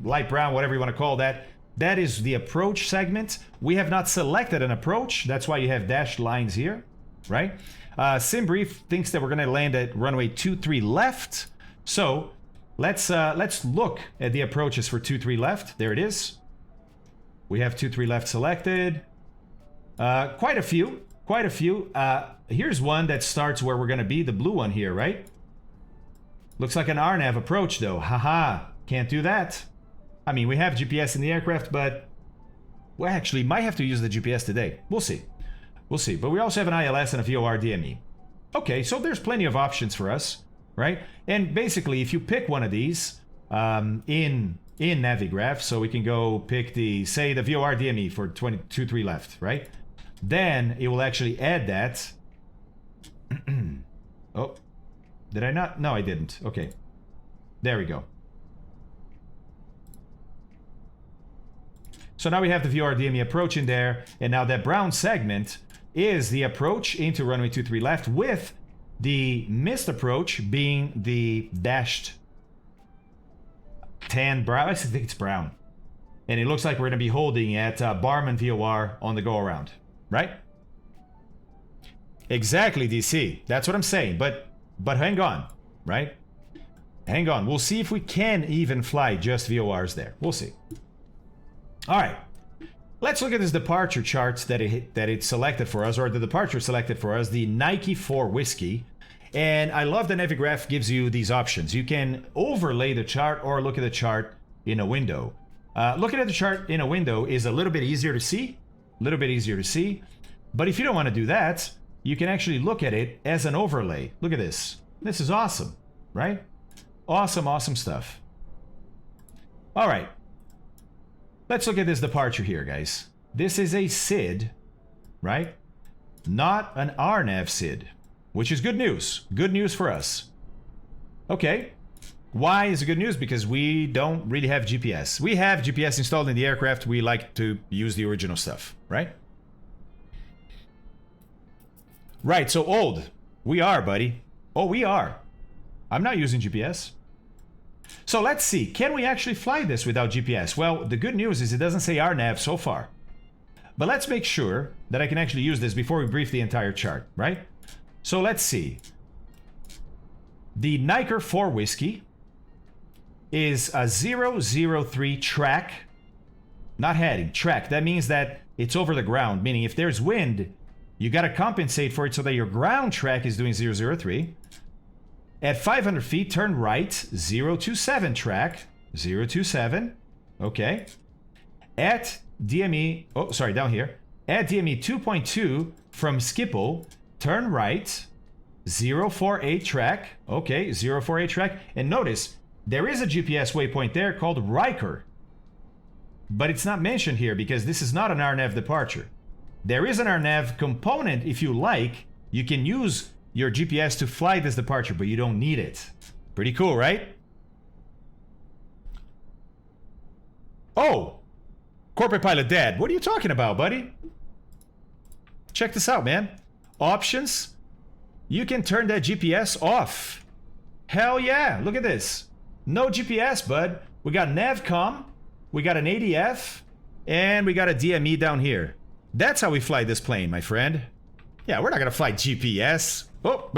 light brown, whatever you want to call that, that is the approach segment. We have not selected an approach. That's why you have dashed lines here, right? SimBrief thinks that we're going to land at runway 23 left. So let's look at the approaches for 23 left. There it is. We have 23 left selected. Quite a few. Here's one that starts where we're going to be, the blue one here, right? Looks like an RNAV approach though. Haha, can't do that. I mean, we have GPS in the aircraft, but we actually might have to use the GPS today. We'll see. But we also have an ILS and a VOR DME. Okay, so there's plenty of options for us, right? And basically, if you pick one of these in Navigraph, so we can go pick say the VOR DME for 23 left, right? Then it will actually add that. Oh, did I not? No, I didn't. Okay, there we go. So now we have the VOR DME approach in there, and now that brown segment is the approach into runway 23 left, with the missed approach being the dashed tan brown. I think it's brown. And it looks like we're going to be holding at Barman VOR on the go around, right? Exactly, DC. That's what I'm saying. But hang on, right? Hang on. We'll see if we can even fly just VORs there. We'll see. All right. Let's look at this departure charts that it selected for us, or the departure selected for us, the Nike 4 Whiskey. And I love that Navigraph gives you these options. You can overlay the chart or look at the chart in a window. Looking at the chart in a window is a little bit easier to see. But if you don't want to do that, you can actually look at it as an overlay. Look at this. This is awesome, right? Awesome stuff. All right. Let's look at this departure here, guys. This is a SID, right? Not an RNAV SID, which is good news. Good news for us. Okay. Why is it good news? Because we don't really have GPS. We have GPS installed in the aircraft. We like to use the original stuff, right? Right, so old. We are, buddy. Oh, we are. I'm not using GPS. So let's see. Can we actually fly this without GPS? Well, the good news is it doesn't say RNAV so far. But let's make sure that I can actually use this before we brief the entire chart, right? So let's see. The Nike 4 Whiskey is a 003 track. Not heading, track. That means that it's over the ground, meaning if there's wind, you got to compensate for it so that your ground track is doing 003. At 500 feet, turn right, 027 track, 027, okay. At DME, oh, sorry, down here. At DME 2.2 from Schiphol, turn right, 048 track, okay, 048 track. And notice, there is a GPS waypoint there called Riker. But it's not mentioned here because this is not an RNAV departure. There is an RNAV component, if you like. You can use your GPS to fly this departure, but you don't need it. Pretty cool, right? Oh! Corporate pilot dead. What are you talking about, buddy? Check this out, man. Options. You can turn that GPS off. Hell yeah, look at this. No GPS, bud. We got Navcom, we got an ADF, and we got a DME down here. That's how we fly this plane, my friend. Yeah, we're not gonna fly GPS. Oh,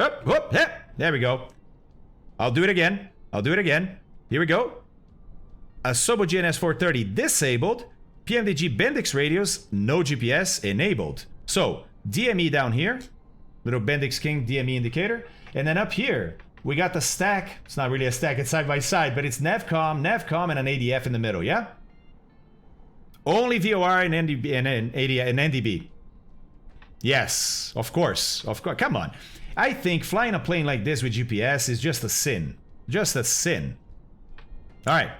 there we go. I'll do it again. Here we go. Asobo GNS 430 disabled. PMDG Bendix radios, no GPS enabled. So, DME down here. Little Bendix King DME indicator. And then up here, we got the stack. It's not really a stack, it's side by side, but it's NavCom, and an ADF in the middle, yeah? Only VOR and NDB and NDB. Yes, of course. Come on. I think flying a plane like this with GPS is just a sin. Just a sin. All right.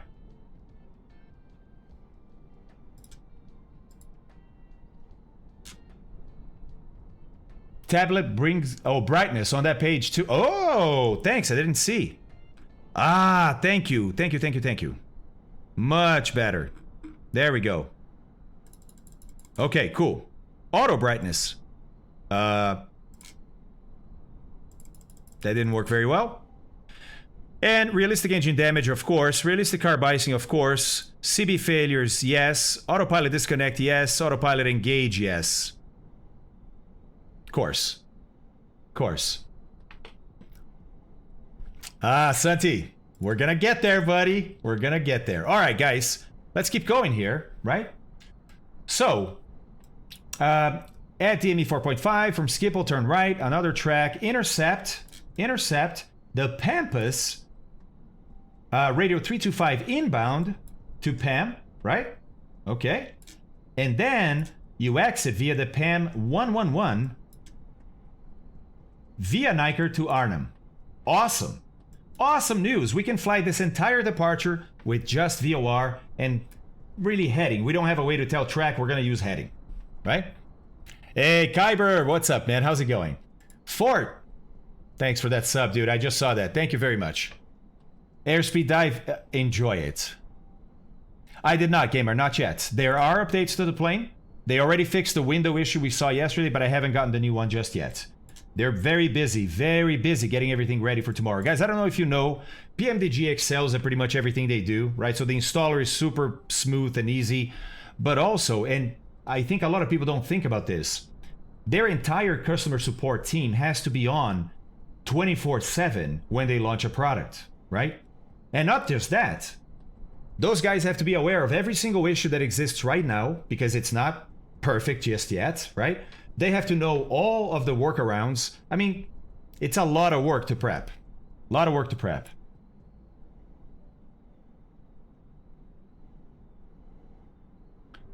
Tablet brings, oh, brightness on that page too. Oh, thanks. I didn't see. Ah, thank you. Thank you. Much better. There we go. Okay, cool. Auto brightness. That didn't work very well. And realistic engine damage, of course. Realistic car biasing, of course. CB failures, yes. Autopilot disconnect, yes. Autopilot engage, yes. Course. Ah, Santi, we're gonna get there, buddy. We're gonna get there. All right, guys, let's keep going here, right? So, at DME 4.5 from Schiphol, turn right, another track, intercept the Pampas radio 325 inbound to PAM, right? Okay, and then you exit via the PAM 111. Via Niker to Arnhem. Awesome. Awesome news. We can fly this entire departure with just VOR and really heading. We don't have a way to tell track. We're going to use heading. Right? Hey, Kyber. What's up, man? How's it going? Fort. Thanks for that sub, dude. I just saw that. Thank you very much. Airspeed dive. Enjoy it. I did not, gamer. Not yet. There are updates to the plane. They already fixed the window issue we saw yesterday, but I haven't gotten the new one just yet. They're very busy getting everything ready for tomorrow. Guys, I don't know if you know, PMDG excels at pretty much everything they do, right? So the installer is super smooth and easy, but also, and I think a lot of people don't think about this, their entire customer support team has to be on 24/7 when they launch a product, right? And not just that, those guys have to be aware of every single issue that exists right now, because it's not perfect just yet, right? They have to know all of the workarounds. I mean, it's a lot of work to prep. A lot of work to prep.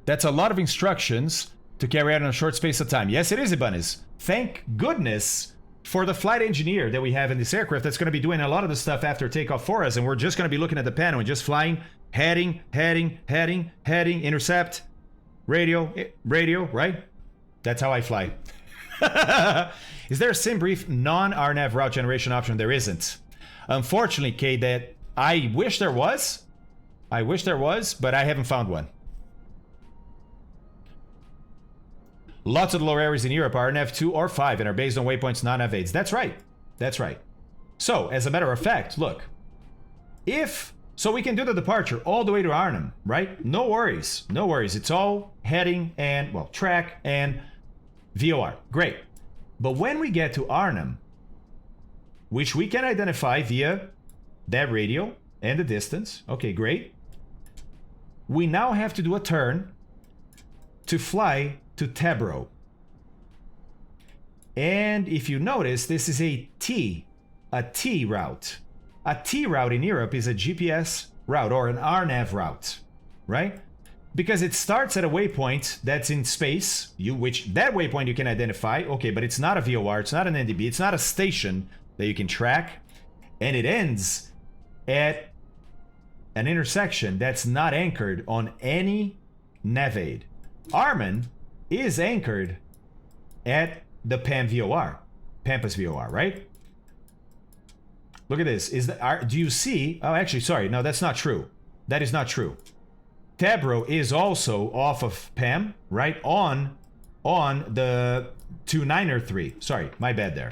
That's a lot of instructions to carry out in a short space of time. Yes, it is, Ibanez. Thank goodness for the flight engineer that we have in this aircraft that's going to be doing a lot of the stuff after takeoff for us, and we're just going to be looking at the panel and just flying, heading, intercept, radio, right? That's how I fly. Is there a SimBrief non-RNAV route generation option? There isn't. Unfortunately, Kay, that I wish there was. But I haven't found one. Lots of the lower areas in Europe are RNAV 2 or 5 and are based on waypoints, non-nav aids. That's right. So, as a matter of fact, look. So we can do the departure all the way to Arnhem, right? No worries. It's all heading and, well, track and VOR. Great. But when we get to Arnhem, which we can identify via that radio and the distance, okay, great. We now have to do a turn to fly to Tebro. And if you notice, this is a T route. A T route in Europe is a GPS route or an RNAV route, right? Because it starts at a waypoint that's in space, which that waypoint you can identify, okay, but it's not a VOR, it's not an NDB, it's not a station that you can track, and it ends at an intersection that's not anchored on any NavAid. Armin is anchored at the PAM VOR, Pampas VOR, right? Look at this. Do you see? Oh, actually, sorry. No, that's not true. That is not true. Tebro is also off of PAM, right? On the 2903. Sorry, my bad there.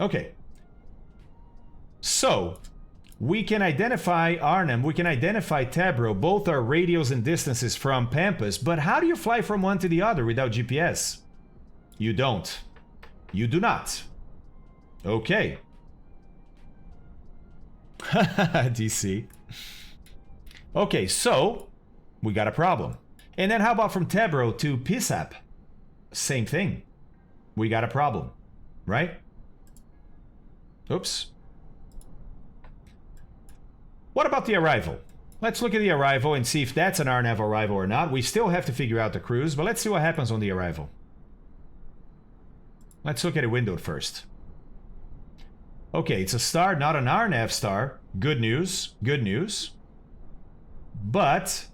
Okay. So, we can identify Arnhem, we can identify Tebro. Both are radios and distances from Pampas, but how do you fly from one to the other without GPS? You don't. You do not. Okay. DC. Okay, so we got a problem. And then how about from Tebro to Pisap? same thing. We got a problem, right? Oops. What about the arrival? Let's look at the arrival and see if that's an RNAV arrival or not. We still have to figure out the cruise, but let's see what happens on the arrival. Let's look at it windowed first. Okay, it's a star, not an RNAV star. Good news, good news. But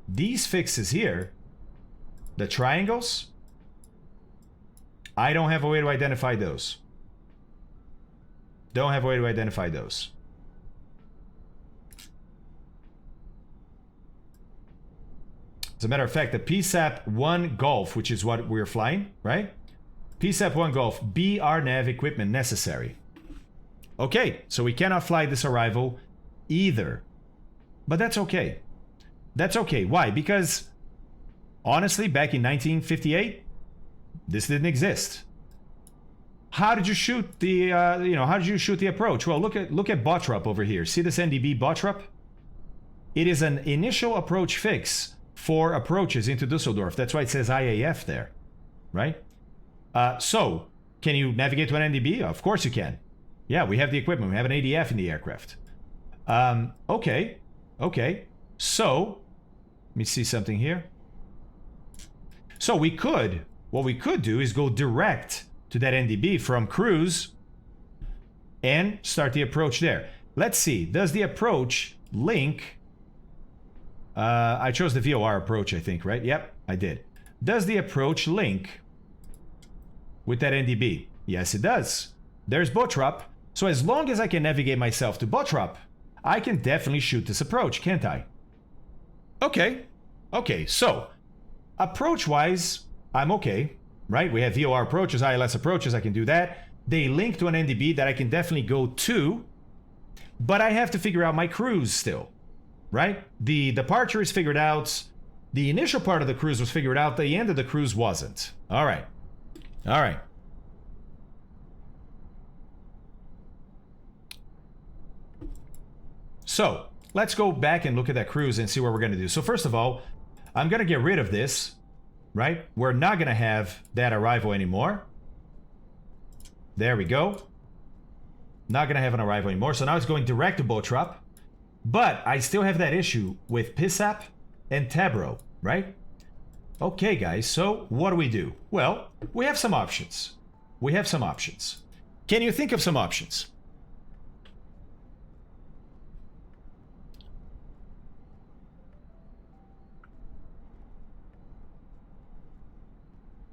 these fixes here, the triangles, I don't have a way to identify those. Don't have a way to identify those. As a matter of fact, the PSAP-1 Golf, which is what we're flying, right? PSAP-1 Golf, BRNAV equipment necessary. Okay, so we cannot fly this arrival either. But that's okay. That's okay. Why? Because, honestly, back in 1958, this didn't exist. How did you shoot the, how did you shoot the approach? Well, look at Bottrop over here. See this NDB Bottrop? It is an initial approach fix for approaches into Dusseldorf. That's why it says IAF there, right? So, can you navigate to an NDB? Of course you can. Yeah, we have the equipment. We have an ADF in the aircraft. Okay. So, let me see something here. So what we could do is go direct to that NDB from cruise and start the approach there. Let's see. Does the approach link? I chose the VOR approach, I think, right? Yep, I did. Does the approach link with that NDB? Yes, it does. There's Bottrop. So as long as I can navigate myself to Bottrop, I can definitely shoot this approach, can't I? Okay, so approach-wise, I'm okay, right? We have VOR approaches, ILS approaches, I can do that. They link to an NDB that I can definitely go to, but I have to figure out my cruise still, right? The departure is figured out. The initial part of the cruise was figured out. The end of the cruise wasn't. All right. So, let's go back and look at that cruise and see what we're going to do. So first of all, I'm going to get rid of this, right? We're not going to have that arrival anymore. There we go. Not going to have an arrival anymore. So now it's going direct to Bottrop. But I still have that issue with PSAP and Tabro, right? Okay, guys, so what do we do? Well, we have some options. Can you think of some options?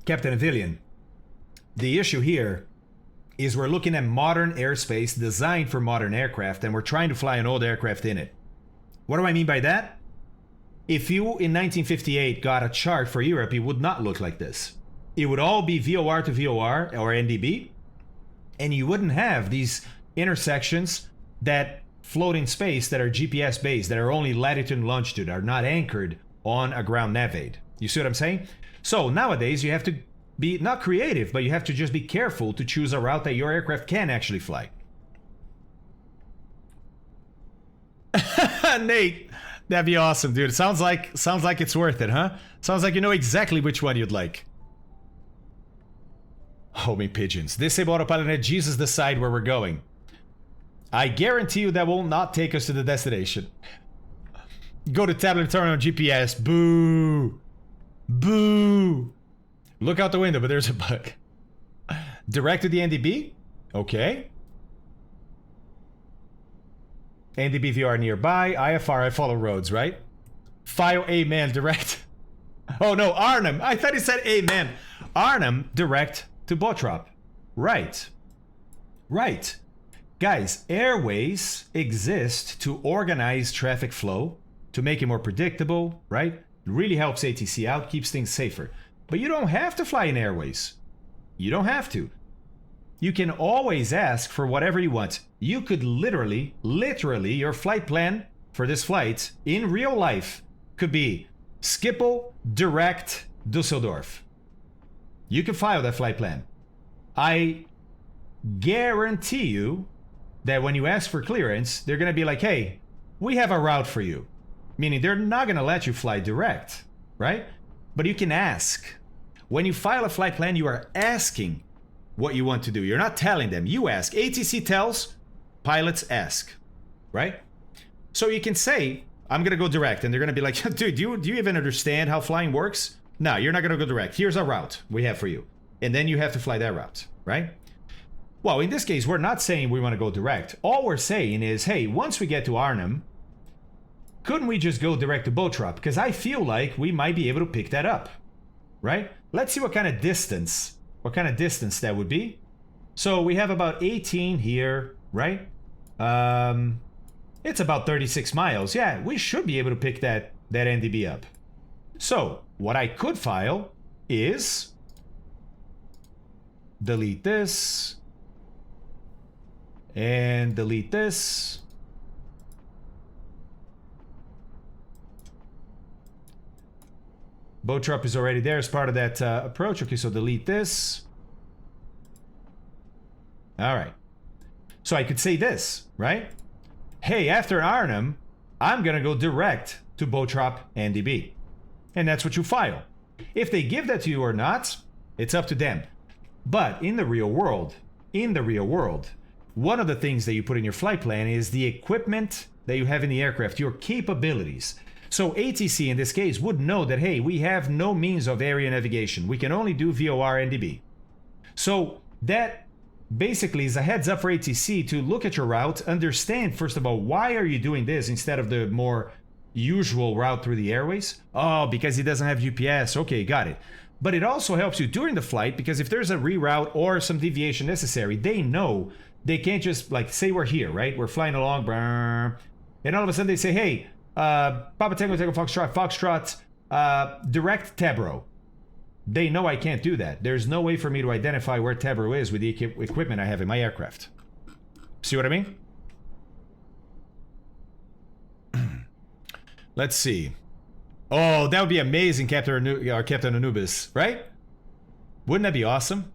Captain Avillian, the issue here is we're looking at modern airspace designed for modern aircraft, and we're trying to fly an old aircraft in it. What do I mean by that? If you, in 1958, got a chart for Europe, it would not look like this. It would all be VOR to VOR, or NDB, and you wouldn't have these intersections that float in space that are GPS-based, that are only latitude and longitude, are not anchored on a ground nav aid. You see what I'm saying? So nowadays, you have to be not creative, but you have to just be careful to choose a route that your aircraft can actually fly. Nate, that'd be awesome, dude. It sounds like it's worth it, huh? Sounds like you know exactly which one you'd like. Homing pigeons. Disable autopilot and let Jesus decide where we're going. I guarantee you that will not take us to the destination. Go to tablet and turn on GPS. Boo! Boo! Look out the window, but there's a bug. Direct to the NDB? Okay. NDB VR nearby. IFR, I follow roads, right? File Amen direct. Oh no, Arnhem. I thought he said Amen. Arnhem direct to Bottrop. Right. Guys, airways exist to organize traffic flow, to make it more predictable, right? It really helps ATC out, keeps things safer. But you don't have to fly in airways. You don't have to. You can always ask for whatever you want. You could literally, your flight plan for this flight in real life could be Schiphol direct Dusseldorf. You can file that flight plan. I guarantee you that when you ask for clearance, they're going to be like, hey, we have a route for you. Meaning they're not going to let you fly direct, right? But you can ask. When you file a flight plan, you are asking what you want to do. You're not telling them. You ask. ATC tells, pilots ask, right? So you can say, I'm going to go direct. And they're going to be like, dude, do you even understand how flying works? No, you're not going to go direct. Here's a route we have for you. And then you have to fly that route, right? Well, in this case, we're not saying we want to go direct. All we're saying is, hey, once we get to Arnhem, couldn't we just go direct to Bottrop? Because I feel like we might be able to pick that up, right? Let's see what kind of distance that would be. So we have about 18 here, right? It's about 36 miles. Yeah, we should be able to pick that NDB up. So what I could file is delete this and delete this. Bottrop is already there as part of that approach. Okay, so delete this. All right. So I could say this, right? Hey, after Arnhem, I'm going to go direct to Bottrop NDB. And that's what you file. If they give that to you or not, it's up to them. But in the real world, one of the things that you put in your flight plan is the equipment that you have in the aircraft, your capabilities. So ATC in this case would know that, hey, we have no means of area navigation. We can only do VOR NDB. So that basically is a heads up for ATC to look at your route, understand, first of all, why are you doing this instead of the more usual route through the airways? Oh, because he doesn't have GPS. Okay, got it. But it also helps you during the flight, because if there's a reroute or some deviation necessary, they know they can't just, like, say we're here, right? We're flying along, and all of a sudden they say, hey, Papa Tango, Tango, Foxtrot, direct Tabro. They know I can't do that. There's no way for me to identify where Tabro is with the equipment I have in my aircraft. See what I mean? Let's see. Oh, that would be amazing, Captain Anubis, right? Wouldn't that be awesome?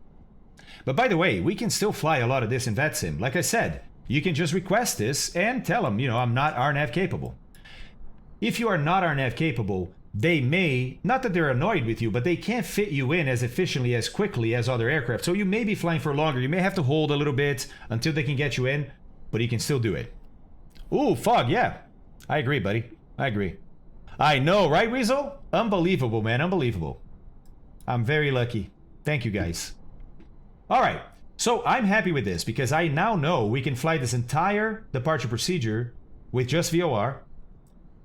But by the way, we can still fly a lot of this in VATSIM. Like I said, you can just request this and tell them, you know, I'm not RNAV capable. If you are not RNAV capable, they may, not that they're annoyed with you, but they can't fit you in as efficiently, as quickly as other aircraft. So you may be flying for longer. You may have to hold a little bit until they can get you in, but you can still do it. Ooh, fog, yeah. I agree, buddy. I agree. I know, right, Weasel? Unbelievable, man. Unbelievable. I'm very lucky. Thank you, guys. All right. So I'm happy with this because I now know we can fly this entire departure procedure with just VOR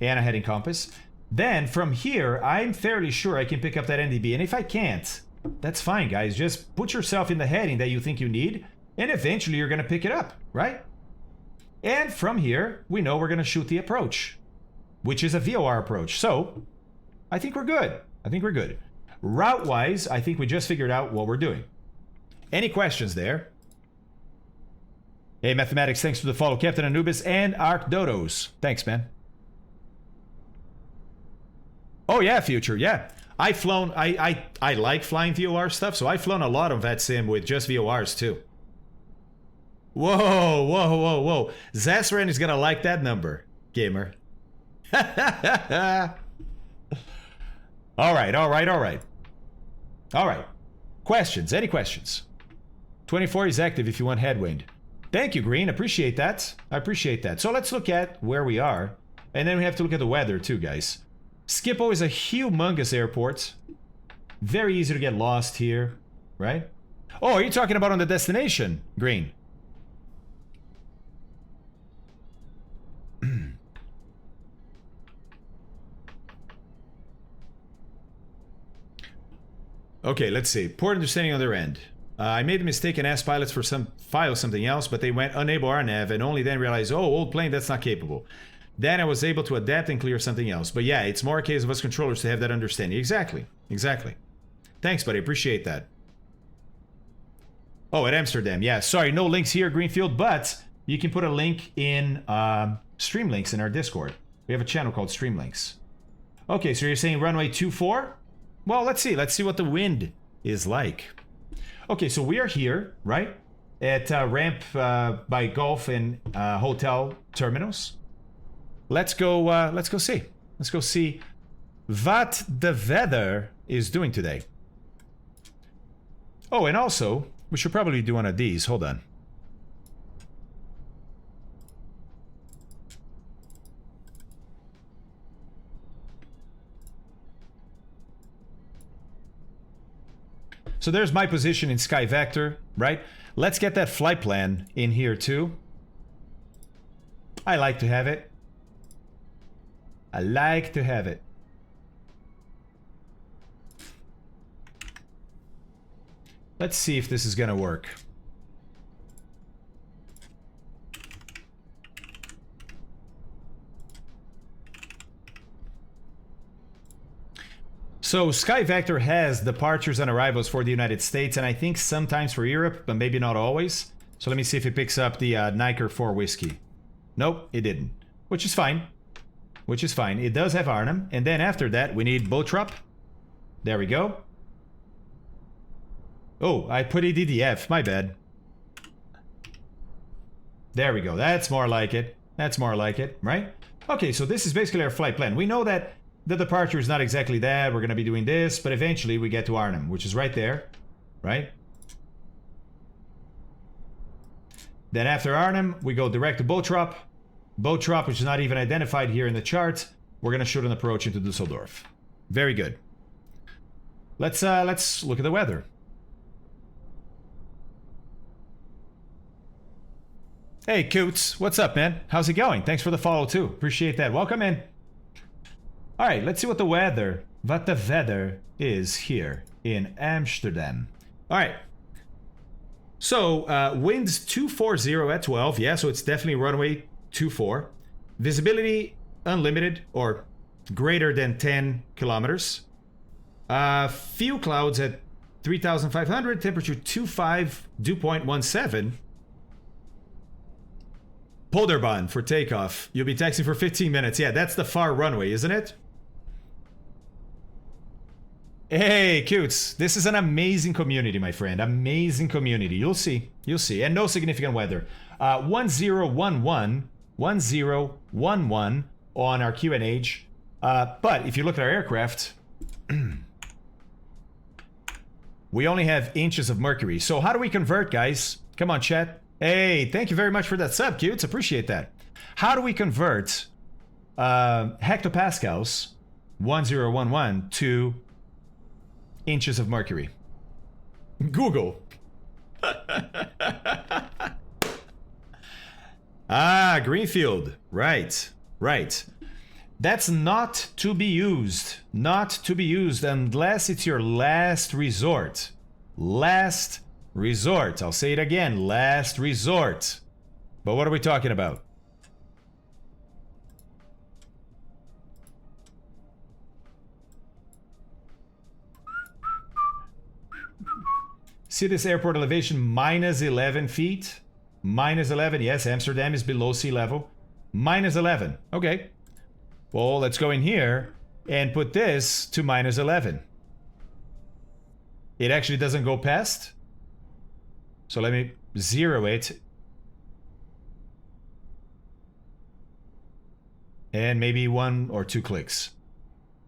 and a heading compass. Then from here, I'm fairly sure I can pick up that NDB. And if I can't, that's fine, guys. Just put yourself in the heading that you think you need, and eventually you're going to pick it up, right? And from here, we know we're going to shoot the approach, which is a VOR approach. So I think we're good. I think we're good. Route-wise, I think we just figured out what we're doing. Any questions there? Hey, Mathematics, thanks for the follow. Captain Anubis and Arc Dodos. Thanks, man. Oh, yeah, Future, yeah. I've flown, I like flying VOR stuff, so I've flown a lot of VATSIM with just VORs, too. Whoa, whoa, whoa, whoa. Zasran is gonna like that number, gamer. All right, all right, all right. All right. Questions? Any questions? 24 is active if you want headwind. Thank you, Green. Appreciate that. I appreciate that. So let's look at where we are. And then we have to look at the weather too, guys. Schiphol is a humongous airport. Very easy to get lost here, right? Oh, are you talking about on the destination, Green? Okay, let's see. Poor understanding on their end. I made the mistake and asked pilots for file something else, but they went unable RNAV and only then realized, oh, old plane, that's not capable. Then I was able to adapt and clear something else. But yeah, it's more a case of us controllers to have that understanding. Exactly. Exactly. Thanks, buddy. Appreciate that. Oh, at Amsterdam. Yeah, sorry, no links here, Greenfield, but you can put a link in Streamlinks in our Discord. We have a channel called Streamlinks. Okay, so you're saying runway 24? Well, let's see. Let's see what the wind is like. Okay, so we are here, right? At ramp by Golf and Hotel Terminals. Let's go see. Let's go see what the weather is doing today. Oh, and also, we should probably do one of these. Hold on. So there's my position in Sky Vector, right? Let's get that flight plan in here too. I like to have it. I like to have it. Let's see if this is gonna work. So Sky Vector has departures and arrivals for the United States, and I think sometimes for Europe, but maybe not always. So let me see if it picks up the Niker 4 whiskey. Nope, it didn't. Which is fine. Which is fine. It does have Arnhem. And then after that, we need Botrop. There we go. Oh, I put EDDF. My bad. There we go. That's more like it. That's more like it, right? Okay, so this is basically our flight plan. We know that the departure is not exactly that. We're going to be doing this, but eventually we get to Arnhem, which is right there, right? Then after Arnhem, we go direct to Botrop. Botrop, which is not even identified here in the chart. We're going to shoot an approach into Dusseldorf. Very good. Let's look at the weather. Hey, Coots. What's up, man? How's it going? Thanks for the follow, too. Appreciate that. Welcome in. All right, let's see what the weather is here in Amsterdam. All right. So, winds 240 at 12. Yeah, so it's definitely runway 24. Visibility unlimited or greater than 10 kilometers. Few clouds at 3,500. Temperature 25, dew point 17. Polderbahn for takeoff. You'll be taxiing for 15 minutes. Yeah, that's the far runway, isn't it? Hey, Coots. This is an amazing community, my friend. Amazing community. You'll see. You'll see. And no significant weather. 1011. 1011 on our QNH. But if you look at our aircraft, we only have inches of mercury. So how do we convert, guys? Come on, chat. Hey, thank you very much for that sub, Cutes. Appreciate that. How do we convert hectopascals, 1011, to inches of mercury? Google. Greenfield. Right, right. That's not to be used. Not to be used unless it's your last resort. Last resort. I'll say it again. Last resort. But what are we talking about? See this airport elevation? Minus 11 feet. Minus 11. Yes, Amsterdam is below sea level. Minus 11. Okay. Well, let's go in here and put this to minus 11. It actually doesn't go past. So let me zero it. And maybe 1 or 2 clicks.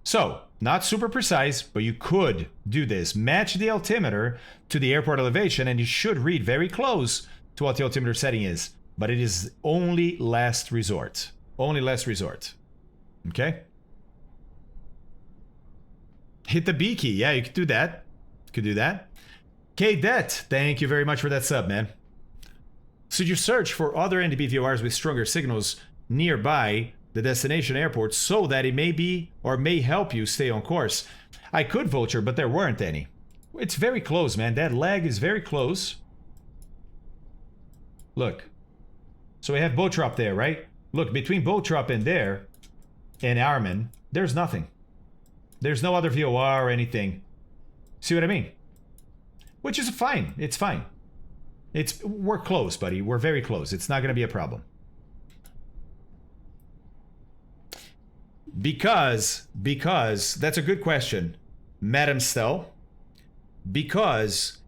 So, not super precise, but you could do this. Match the altimeter to the airport elevation, and you should read very close to what the altimeter setting is. But it is only last resort. Only last resort. Okay? Hit the B key. Yeah, you could do that. You could do that. K-Det, thank you very much for that sub, man. Should you search for other NDB VORs with stronger signals nearby the destination airport so that it may be or may help you stay on course? I could, Vulture, but there weren't any. It's very close, man. That lag is very close. Look. So we have Botrop there, right? Look, between Botrop and there, and Armin, there's nothing. There's no other VOR or anything. See what I mean? Which is fine. It's fine. We're close, buddy. We're very close. It's not going to be a problem. Because that's a good question, Madam Stell. Because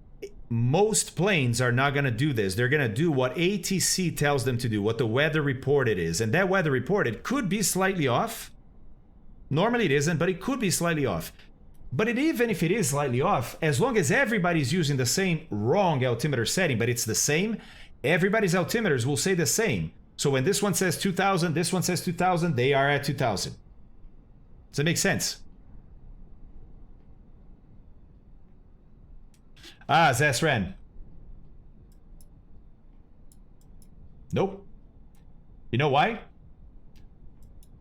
most planes are not going to do this. They're going to do what ATC tells them to do, what the weather reported is. And that weather reported could be slightly off. Normally it isn't, but it could be slightly off. But even if it is slightly off, as long as everybody's using the same wrong altimeter setting, but it's the same, everybody's altimeters will say the same. So when this one says 2000, this one says 2000, they are at 2000. Does that make sense? Ah, Zasran. Nope. You know why?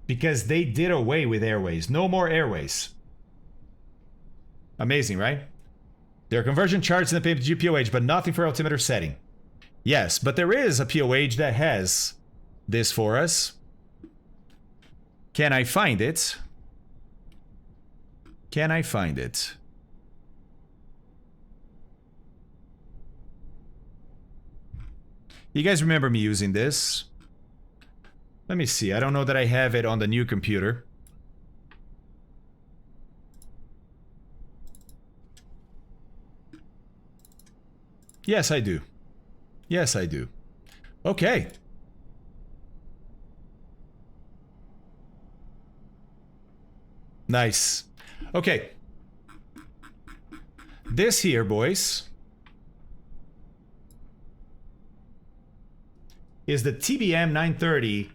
Because they did away with airways. No more airways. Amazing, right? There are conversion charts in the GPOH, but nothing for altimeter setting. Yes, but there is a POH that has this for us. Can I find it? Can I find it? You guys remember me using this? Let me see. I don't know that I have it on the new computer. Yes, I do. Yes, I do. Okay. Nice. Okay. This here, boys, is the TBM 930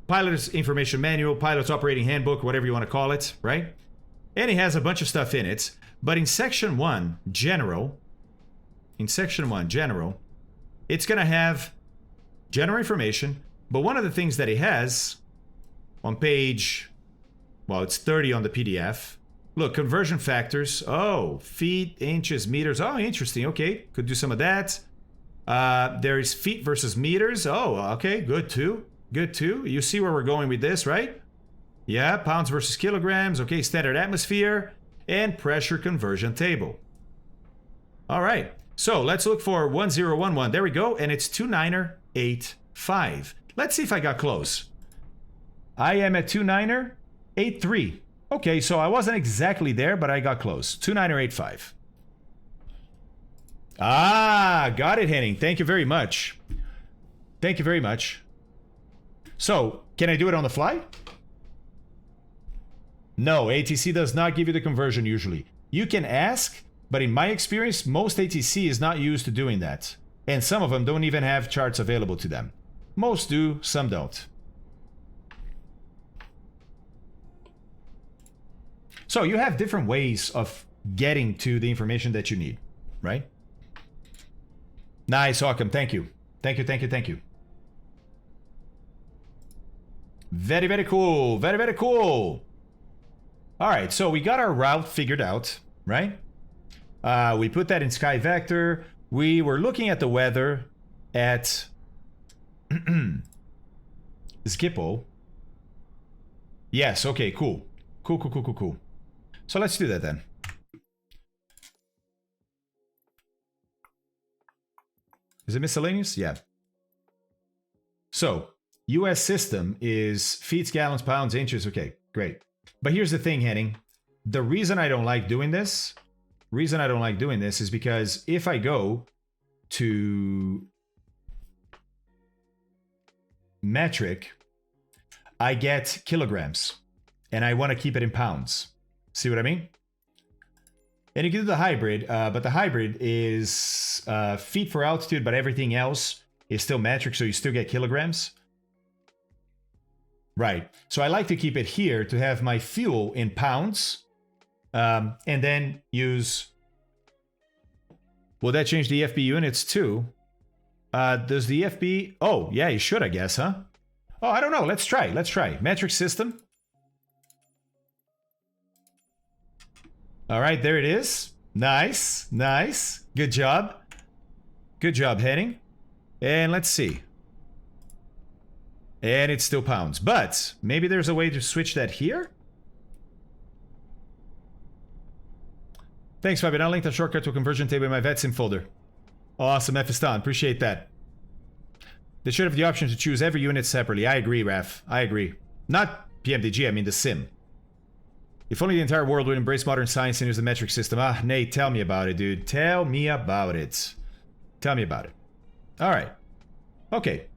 Pilot's Information Manual, Pilot's Operating Handbook, whatever you want to call it, right? And it has a bunch of stuff in it. But in Section 1, General, it's going to have general information. But one of the things that it has on page, well, it's 30 on the PDF. Look, conversion factors. Oh, feet, inches, meters. Oh, interesting. Okay, could do some of that. There is feet versus meters. Oh, okay, good too. Good too. You see where we're going with this, right? Yeah, pounds versus kilograms. Okay, standard atmosphere and pressure conversion table. All right, so let's look for 1011. There we go, and it's 29085. Let's see if I got close. I am at 29083. Okay, so I wasn't exactly there, but I got close. 29085. Ah, got it, Henning. Thank you very much. Thank you very much. So, can I do it on the fly? No, ATC does not give you the conversion usually. You can ask, but in my experience, most ATC is not used to doing that. And some of them don't even have charts available to them. Most do, some don't. So you have different ways of getting to the information that you need, right? Nice, Ockham. Thank you. Thank you, thank you, thank you. Very, very cool. Very, very cool. All right, so we got our route figured out, right? We put that in Sky Vector. We were looking at the weather at Schiphol. Yes, okay, cool. Cool, cool, cool, cool, cool. So let's do that then. Is it miscellaneous? Yeah. So, US system is feet, gallons, pounds, inches. Okay, great. But here's the thing, Henning. The reason I don't like doing this, is because if I go to metric, I get kilograms, and I want to keep it in pounds. See what I mean? And you can do the hybrid, but the hybrid is feet for altitude, but everything else is still metric, so you still get kilograms. Right. So I like to keep it here to have my fuel in pounds, and then use... Will that change the FB units too? Does the FB... Oh, yeah, you should, I guess, huh? Oh, I don't know. Let's try. Let's try. Metric system. All right, there it is. Nice, nice. Good job. Good job, Henning. And let's see. And it's still pounds. But maybe there's a way to switch that here? Thanks, Fabian. I'll link the shortcut to a conversion table in my VetSim folder. Awesome, Ephiston. Appreciate that. They should have the option to choose every unit separately. I agree, Raf. I agree. Not PMDG, I mean the sim. If only the entire world would embrace modern science and use the metric system. Ah, Nate, tell me about it, dude. Tell me about it. Tell me about it. All right. Okay.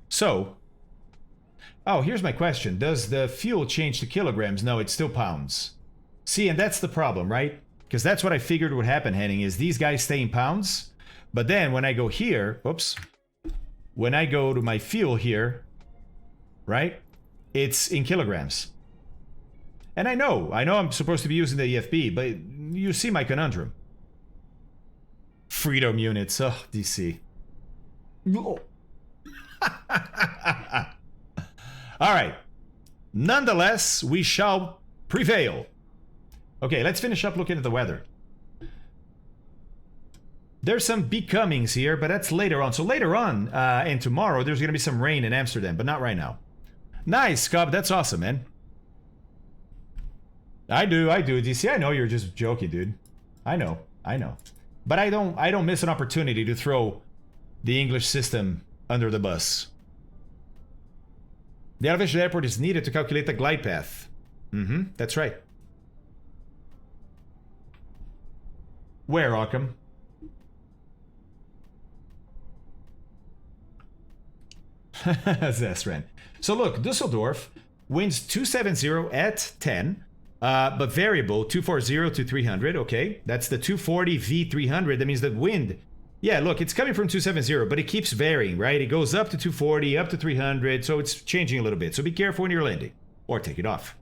So. Oh, here's my question. Does the fuel change to kilograms? No, it's still pounds. See, and that's the problem, right? Because that's what I figured would happen, Henning, is these guys stay in pounds. But then when I go here, whoops, when I go to my fuel here, right, it's in kilograms. And I know I'm supposed to be using the EFB, but you see my conundrum. Freedom units, oh, DC. Oh. All right. Nonetheless, we shall prevail. Okay, let's finish up looking at the weather. There's some becomings here, but that's later on. So later on, and tomorrow, there's going to be some rain in Amsterdam, but not right now. Nice, Cub. That's awesome, man. I do. DC, I know you're just joking, dude. I know. But I don't miss an opportunity to throw the English system under the bus. The elevation of the airport is needed to calculate the glide path. That's right. Where, Occam? Zesran. So look, Dusseldorf wins 270 at 10, but variable 240 to 300. Okay, that's the 240 V300. That means the wind. Yeah, look, it's coming from 270, but it keeps varying, right? It goes up to 240, up to 300, so it's changing a little bit. So be careful when you're landing, or take it off.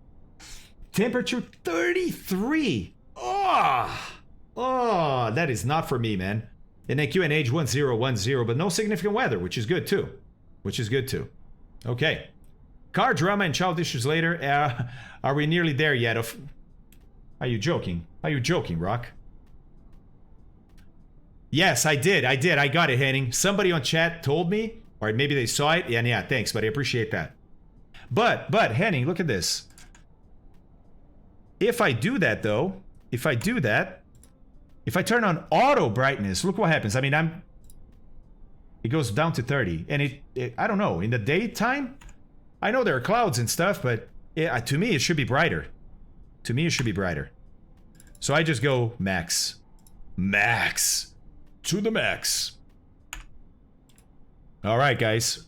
Temperature 33. Oh, that is not for me, man. And then QNH 1010, but no significant weather, which is good too. Okay. Car drama and child issues later. Are we nearly there yet? Are you joking? Rock? Yes, I did. I got it, Henning. Somebody on chat told me, or maybe they saw it. Yeah, thanks, buddy. I appreciate that. But, Henning, look at this. If I do that, though, if I turn on auto brightness, look what happens. I mean, it goes down to 30, and I don't know, in the daytime, I know there are clouds and stuff, but to me, it should be brighter. So I just go max. To the max. All right, guys.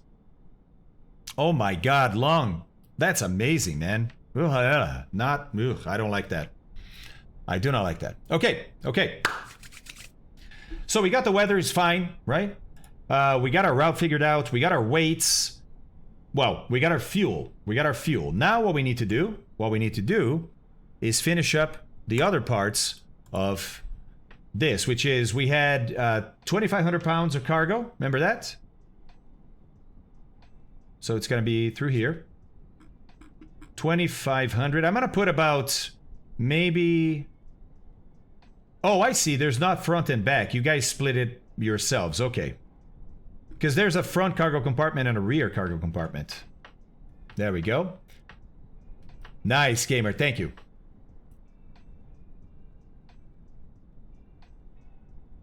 Oh my God, long. That's amazing, man. I don't like that. I do not like that. Okay. So we got the weather is fine, right? We got our route figured out. We got our weights. Well, we got our fuel. Now what we need to do is finish up the other parts of this, which is we had 2,500 pounds of cargo. Remember that? So it's going to be through here. 2,500. I'm going to put about maybe... Oh, I see. There's not front and back. You guys split it yourselves. Okay. Because there's a front cargo compartment and a rear cargo compartment. There we go. Nice, gamer. Thank you.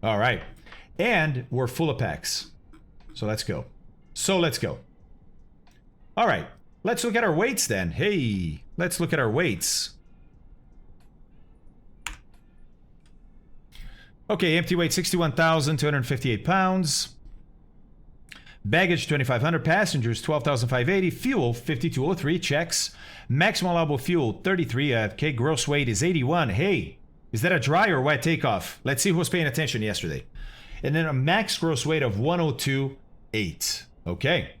All right. And we're full of packs. So let's go. All right. Let's look at our weights then. Hey, let's look at our weights. Okay, empty weight 61,258 pounds. Baggage 2,500. Passengers 12,580. Fuel 5,203. Checks. Maximum allowable fuel 33. Okay, gross weight is 81. Hey, is that a dry or wet takeoff? Let's see who was paying attention yesterday. And then a max gross weight of 102.8. Okay.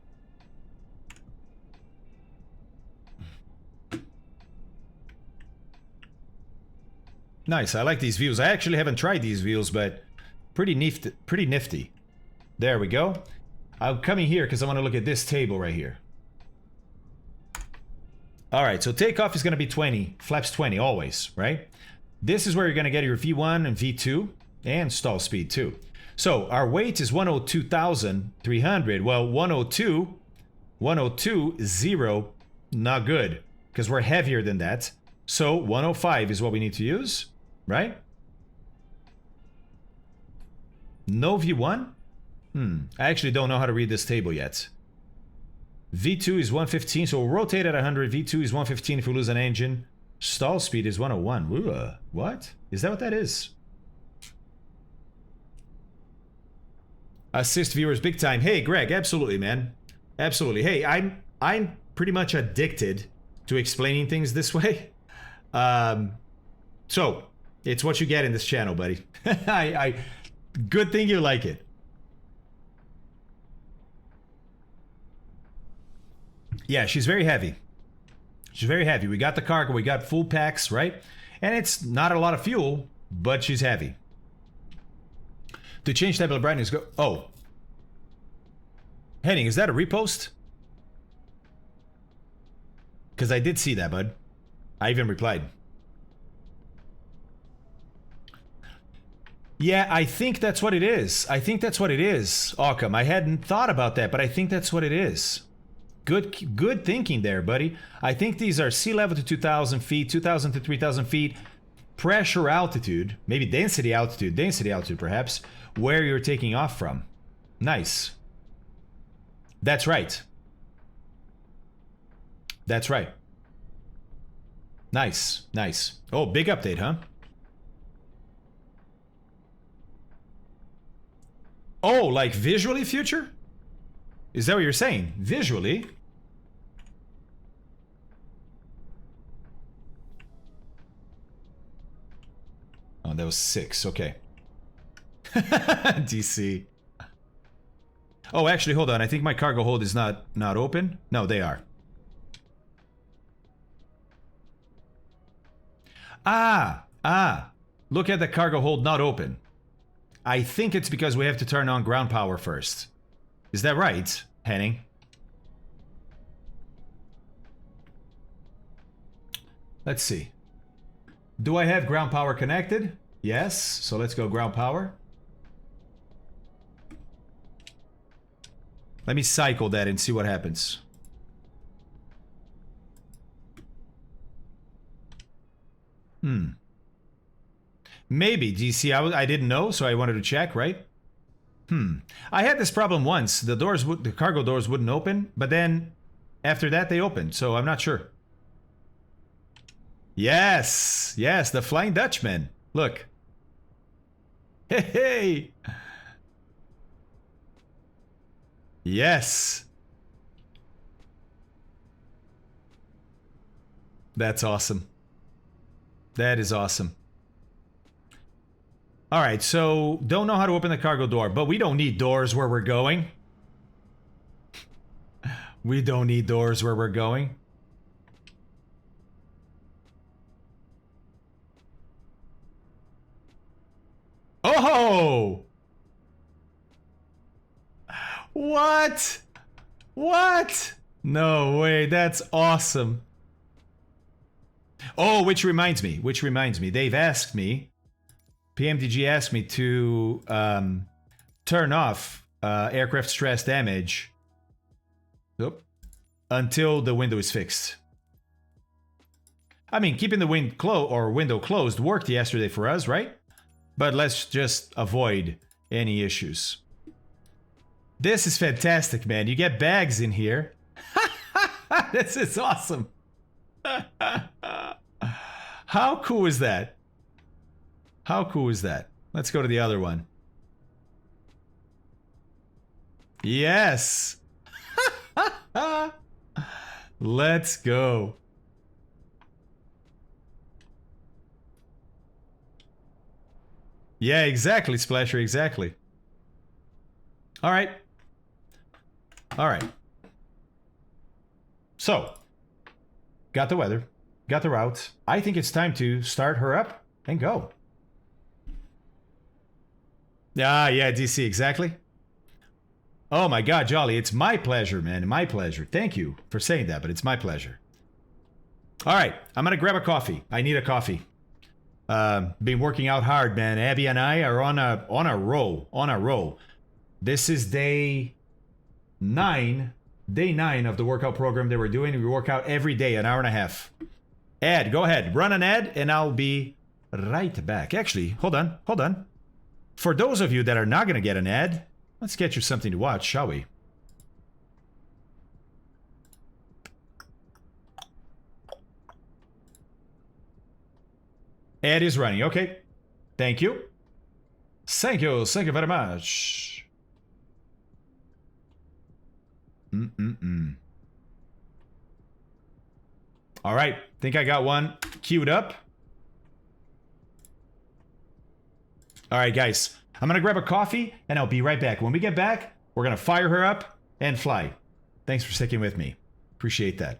Nice. I like these views. I actually haven't tried these views, but pretty nifty. There we go. I'm coming here because I want to look at this table right here. All right, so takeoff is going to be 20, flaps 20 always, right? This is where you're going to get your V1 and V2 and stall speed too. So our weight is 102,300. Well, 102.0, not good because we're heavier than that. So 105 is what we need to use, right? No V1? I actually don't know how to read this table yet. V2 is 115, so we'll rotate at 100. V2 is 115 if we lose an engine. Stall speed is 101. Ooh, what? Is that what that is? Assist viewers big time. Hey, Greg, absolutely, man. Absolutely. Hey, I'm pretty much addicted to explaining things this way. So, it's what you get in this channel, buddy. Good thing you like it. Yeah, she's very heavy. She's very heavy. We got the cargo, we got full packs, right? And it's not a lot of fuel, but she's heavy. To change tablet brightness, go... Oh. Henning, is that a repost? Because I did see that, bud. I even replied. Yeah, I think that's what it is. I think that's what it is, Occam. I hadn't thought about that, but I think that's what it is. Good thinking there, buddy. I think these are sea level to 2,000 feet, 2,000 to 3,000 feet, pressure altitude, maybe density altitude perhaps, where you're taking off from. Nice. That's right. That's right. Nice, nice. Oh, big update, huh? Oh, like visually future? Is that what you're saying? Visually? Oh, that was 6. Okay. DC. Oh, actually, hold on. I think my cargo hold is not open. No, they are. Look at the cargo hold not open. I think it's because we have to turn on ground power first. Is that right, Henning? Let's see. Do I have ground power connected? Yes, so let's go ground power. Let me cycle that and see what happens. Maybe, DC, I didn't know, so I wanted to check, right? I had this problem once. The cargo doors wouldn't open, but then after that they opened, so I'm not sure. Yes, yes, the Flying Dutchman. Look. Hey, hey. Yes. That's awesome. That is awesome. All right, so don't know how to open the cargo door, but we don't need doors where we're going. We don't need doors where we're going. Oh! What? What? No way, that's awesome. Oh, which reminds me, they've asked me, PMDG asked me to turn off aircraft stress damage until the window is fixed. I mean, keeping the window closed worked yesterday for us, right? But let's just avoid any issues. This is fantastic, man. You get bags in here. This is awesome. How cool is that? How cool is that? Let's go to the other one. Yes. Let's go. Yeah, exactly, Splasher, exactly. All right. All right. So, got the weather, got the route. I think it's time to start her up and go. Ah, yeah, DC, exactly. Oh my God, Jolly, it's my pleasure, man, my pleasure. Thank you for saying that, but it's my pleasure. All right, I'm gonna grab a coffee. I need a coffee. Been working out hard, man. Abby and I are on a roll. This is day 9 of the workout program that we're doing. We work out every day, an hour and a half. Ad, go ahead, run an ad, and I'll be right back. Actually, hold on. For those of you that are not gonna get an ad, let's get you something to watch, shall we? Ad is running. Okay. Thank you. Thank you very much. All right. Think I got one queued up. All right, guys. I'm going to grab a coffee, and I'll be right back. When we get back, we're going to fire her up and fly. Thanks for sticking with me. Appreciate that.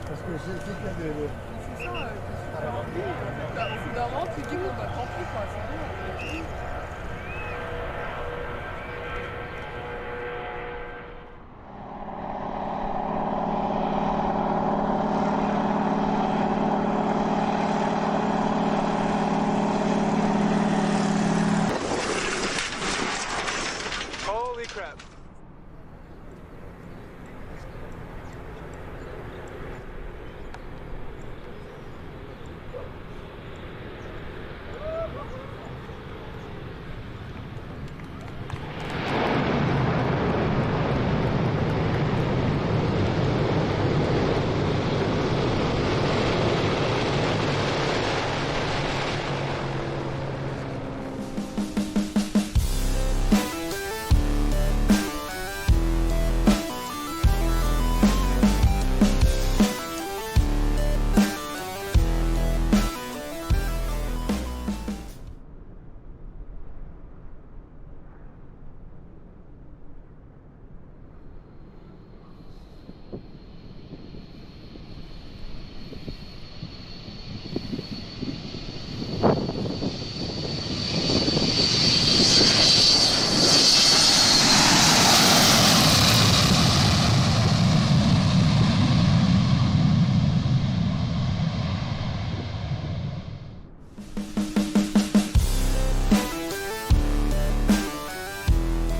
Parce que c'est qu'il y a des... C'est ça, c'est d'avant, tu dis qu'on va tant pis, quoi, c'est bien. Holy crap.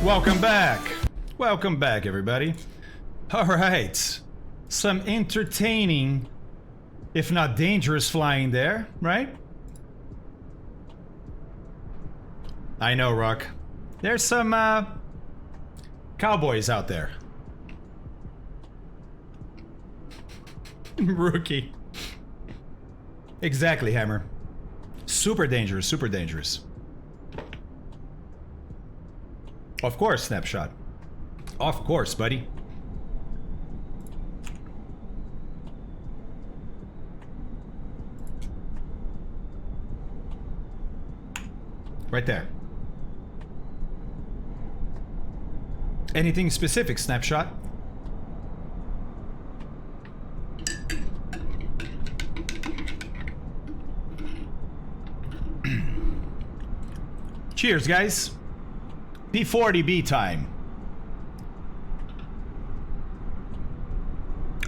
Welcome back. Welcome back, everybody. All right. Some entertaining, if not dangerous, flying there, right? I know, Rock. There's some cowboys out there. Rookie. Exactly, Hammer. Super dangerous, super dangerous. Of course, Snapshot. Of course, buddy. Right there. Anything specific, Snapshot? Cheers, guys. P40B time.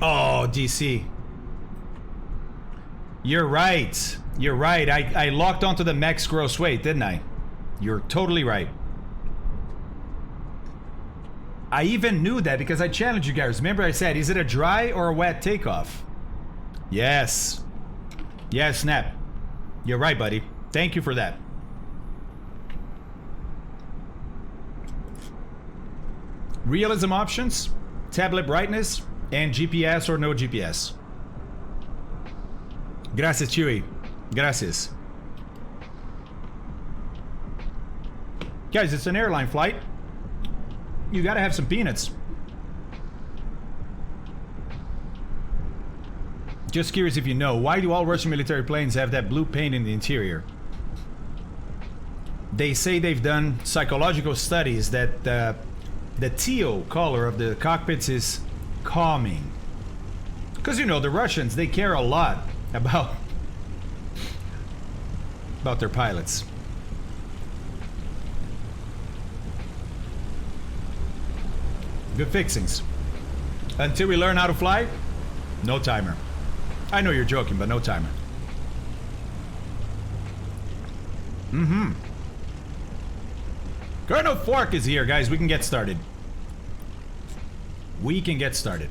Oh, DC. You're right. You're right. I locked onto the max gross weight, didn't I? You're totally right. I even knew that because I challenged you guys. Remember I said, is it a dry or a wet takeoff? Yes. Yes, Snap. You're right, buddy. Thank you for that. Realism options, tablet brightness, and GPS or no GPS. Gracias, Chewy. Gracias. Guys, it's an airline flight. You gotta have some peanuts. Just curious if you know, why do all Russian military planes have that blue paint in the interior? They say they've done psychological studies that the teal color of the cockpits is calming. Because, you know, the Russians, they care a lot about their pilots. Good fixings. Until we learn how to fly, no timer. I know you're joking, but no timer. Mm-hmm. Colonel Fork is here, guys. We can get started. We can get started.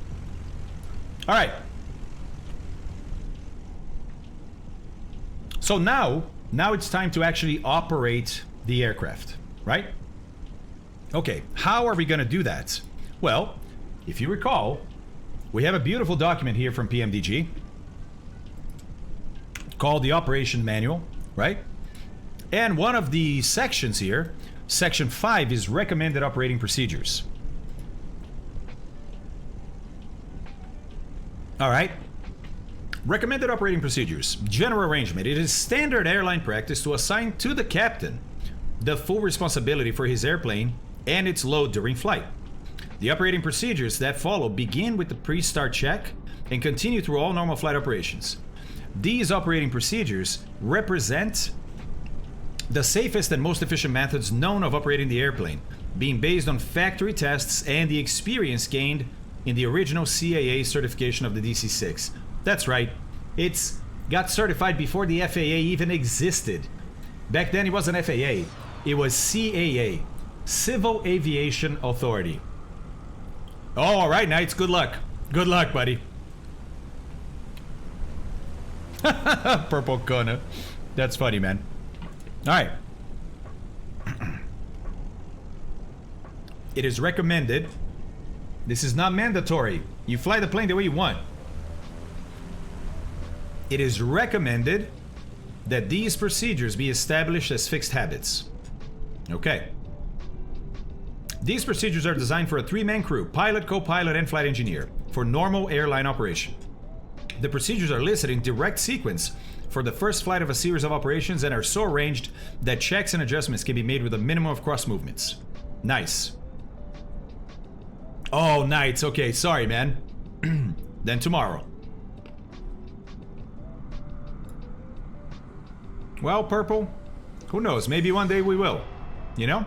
All right. So now it's time to actually operate the aircraft, right? Okay, how are we going to do that? Well, if you recall, we have a beautiful document here from PMDG called the Operation Manual, right? And one of the sections here, Section 5, is Recommended Operating Procedures. All right. Recommended Operating Procedures. General arrangement. It is standard airline practice to assign to the captain the full responsibility for his airplane and its load during flight. The operating procedures that follow begin with the pre-start check and continue through all normal flight operations. These operating procedures represent the safest and most efficient methods known of operating the airplane, being based on factory tests and the experience gained in the original CAA certification of the DC-6. That's right, it's got certified before the FAA even existed. Back then it wasn't FAA, it was CAA, Civil Aviation Authority. Oh, all right, Knights, good luck. Good luck, buddy. Purple Kona. That's funny, man. All right. It is recommended. This is not mandatory. You fly the plane the way you want. It is recommended that these procedures be established as fixed habits. Okay. These procedures are designed for a three-man crew, pilot, co-pilot, and flight engineer, for normal airline operation. The procedures are listed in direct sequence for the first flight of a series of operations and are so arranged that checks and adjustments can be made with a minimum of cross movements. Nice. Oh, Knights. Okay, sorry, man. Then tomorrow. Well, Purple, who knows? Maybe one day we will. You know?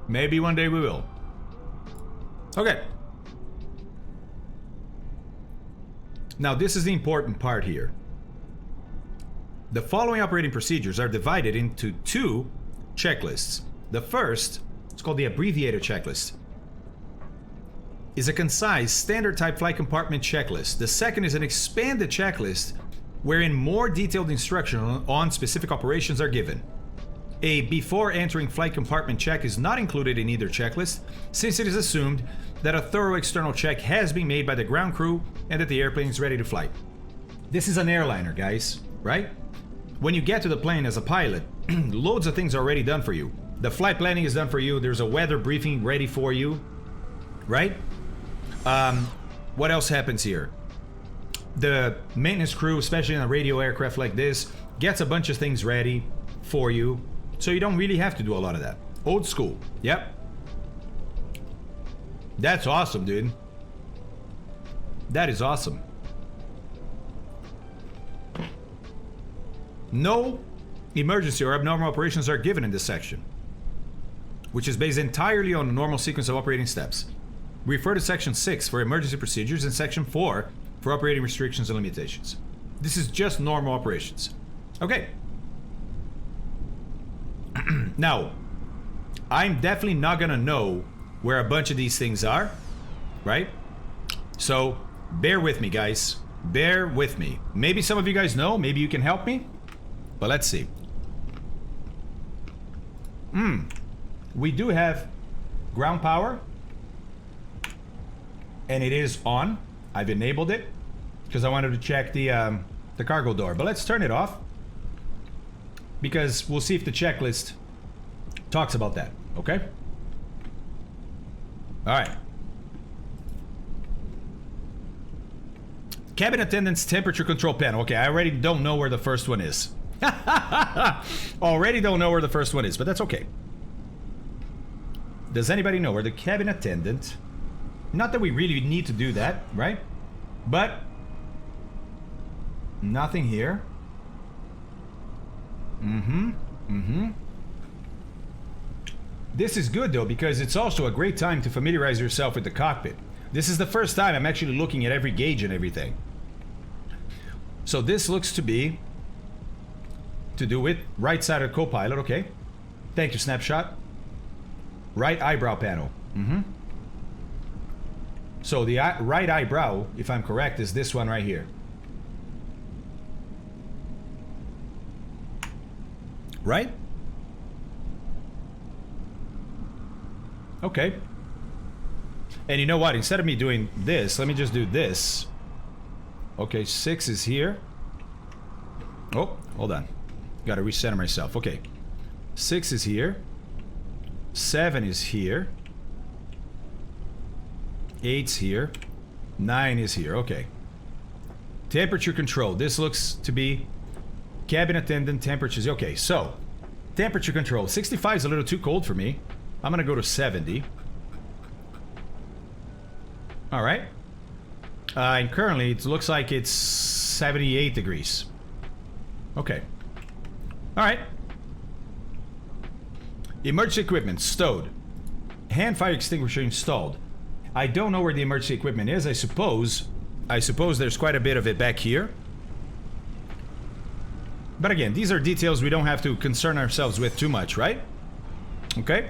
Maybe one day we will. Okay. Now, this is the important part here. The following operating procedures are divided into two checklists. The first, it's called the abbreviated checklist, is a concise, standard type flight compartment checklist. The second is an expanded checklist wherein more detailed instruction on specific operations are given. A before entering flight compartment check is not included in either checklist, since it is assumed that a thorough external check has been made by the ground crew and that the airplane is ready to fly. This is an airliner, guys, right? When you get to the plane as a pilot, loads of things are already done for you. The flight planning is done for you, there's a weather briefing ready for you, right? What else happens here? The maintenance crew, especially in a radio aircraft like this, gets a bunch of things ready for you. So you don't really have to do a lot of that. Old school. Yep. That's awesome, dude. That is awesome. No emergency or abnormal operations are given in this section, which is based entirely on the normal sequence of operating steps. Refer to Section 6 for emergency procedures and Section 4 for operating restrictions and limitations. This is just normal operations. Okay. Now, I'm definitely not gonna know where a bunch of these things are, right? So bear with me, guys. Bear with me. Maybe some of you guys know. Maybe you can help me. But let's see. We do have ground power. And it is on. I've enabled it because I wanted to check the cargo door. But let's turn it off because we'll see if the checklist talks about that. Okay? All right. Cabin attendant's temperature control panel. Okay, I already don't know where the first one is. Already don't know where the first one is, but that's okay. Does anybody know where the cabin attendant... Not that we really need to do that, right? But... Nothing here. This is good, though, because it's also a great time to familiarize yourself with the cockpit. This is the first time I'm actually looking at every gauge and everything. So this looks to be... to do with right side of co-pilot, okay. Thank you, snapshot. Right eyebrow panel. So the right eyebrow, if I'm correct, is this one right here. Right? Okay. And you know what? Instead of me doing this, let me just do this. Okay, 6 is here. Oh, hold on. Gotta recenter myself. Okay. 6 is here. 7 is here. 8's here. 9 is here. Okay. Temperature control. This looks to be cabin attendant temperatures. Okay, so temperature control. 65 is a little too cold for me. I'm gonna go to 70. All right. And currently it looks like it's 78 degrees. Okay. All right. Emergency equipment stowed. Hand fire extinguisher installed. I don't know where the emergency equipment is. I suppose there's quite a bit of it back here. But again, these are details we don't have to concern ourselves with too much, right? Okay.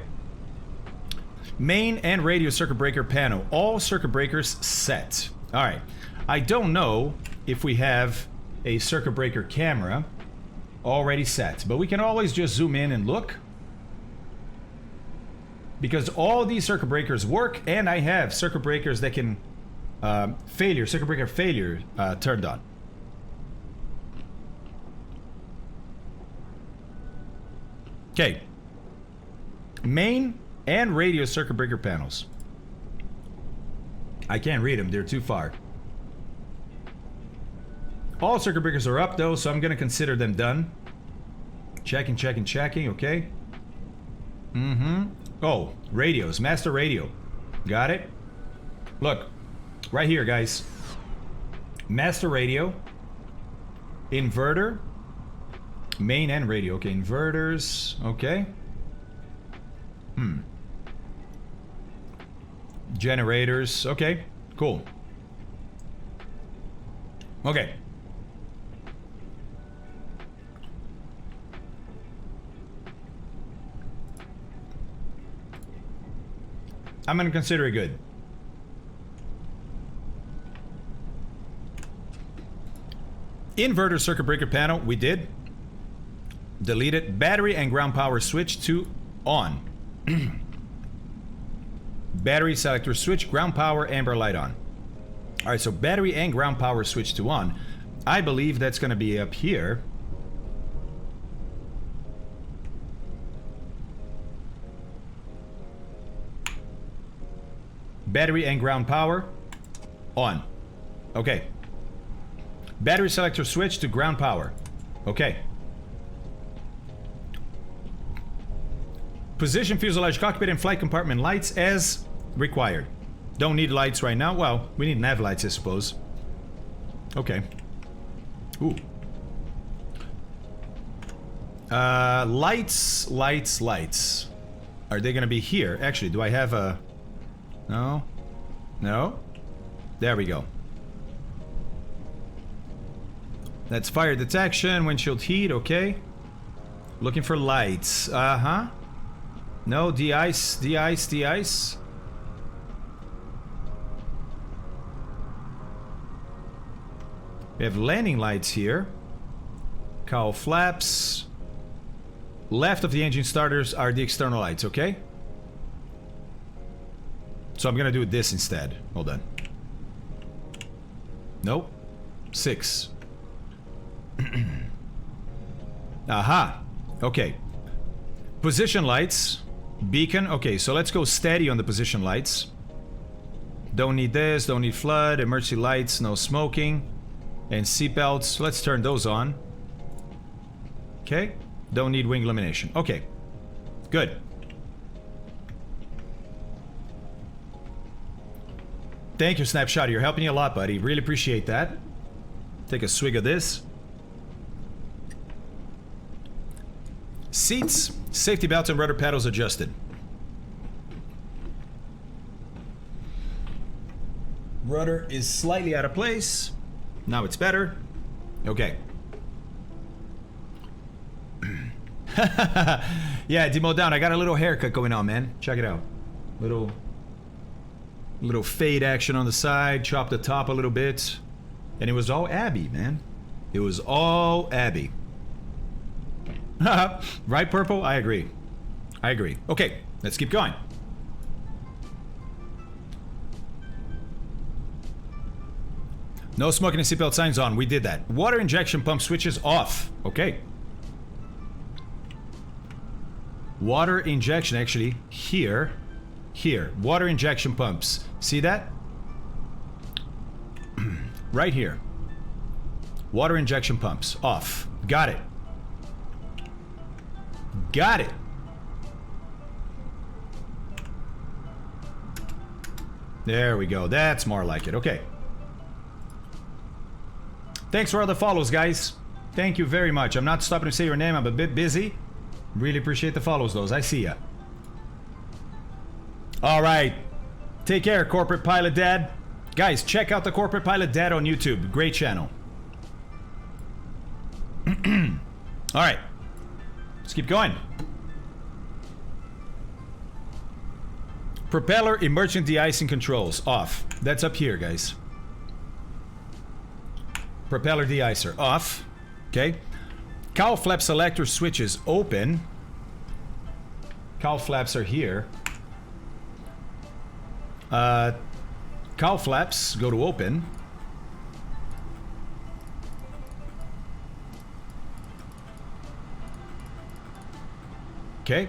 Main and radio circuit breaker panel. All circuit breakers set. All right. I don't know if we have a circuit breaker camera already set, but we can always just zoom in and look. Because all these circuit breakers work, and I have circuit breakers that can circuit breaker failure turned on. Okay. Main and radio circuit breaker panels. I can't read them, they're too far. All circuit breakers are up though, so I'm gonna consider them done. Checking, okay. Oh, radios, master radio. Got it? Look, right here, guys. Master radio. Inverter. Main and radio. Okay, inverters. Okay. Generators. Okay, cool. Okay. I'm gonna consider it good. Inverter circuit breaker panel, we did. Delete it. Battery and ground power switch to on. Battery selector switch, ground power, amber light on. Alright, so battery and ground power switch to on. I believe that's gonna be up here. Battery and ground power on. Okay. Battery selector switch to ground power. Okay. Position fuselage cockpit and flight compartment lights as required. Don't need lights right now. Well, we need nav lights, I suppose. Okay. Ooh. Lights. Are they gonna be here? Actually, do I have a... No? No? There we go. That's fire detection, windshield heat, okay. Looking for lights. Uh-huh. No, de-ice, de-ice, de-ice. We have landing lights here. Cowl flaps. Left of the engine starters are the external lights, okay? So I'm gonna do this instead. Hold on. Nope. 6. Aha. Okay. Position lights. Beacon. Okay, so let's go steady on the position lights. Don't need this. Don't need flood. Emergency lights. No smoking. And seatbelts. Let's turn those on. Okay. Don't need wing illumination. Okay. Good. Thank you, Snapshot. You're helping me a lot, buddy. Really appreciate that. Take a swig of this. Seats, safety belts, and rudder pedals adjusted. Rudder is slightly out of place. Now it's better. Okay. Yeah, demo down. I got a little haircut going on, man. Check it out. Little fade action on the side. Chop the top a little bit. And it was all Abby, man. It was all Abby. Right, Purple? I agree. I agree. Okay, let's keep going. No smoking and seatbelt signs on. We did that. Water injection pump switches off. Okay. Water injection, actually, here. Here. Water injection pumps. See that? Right here. Water injection pumps. Off. Got it. Got it. There we go. That's more like it. Okay. Thanks for all the follows, guys. Thank you very much. I'm not stopping to say your name. I'm a bit busy. Really appreciate the follows, those. I see ya. All right. Take care, Corporate Pilot Dad. Guys, check out the Corporate Pilot Dad on YouTube. Great channel. All right. Let's keep going. Propeller emergent de-icing controls off. That's up here, guys. Propeller de-icer off. Okay. Cowl flap selector switches open. Cowl flaps are here. Cowl flaps go to open. Okay.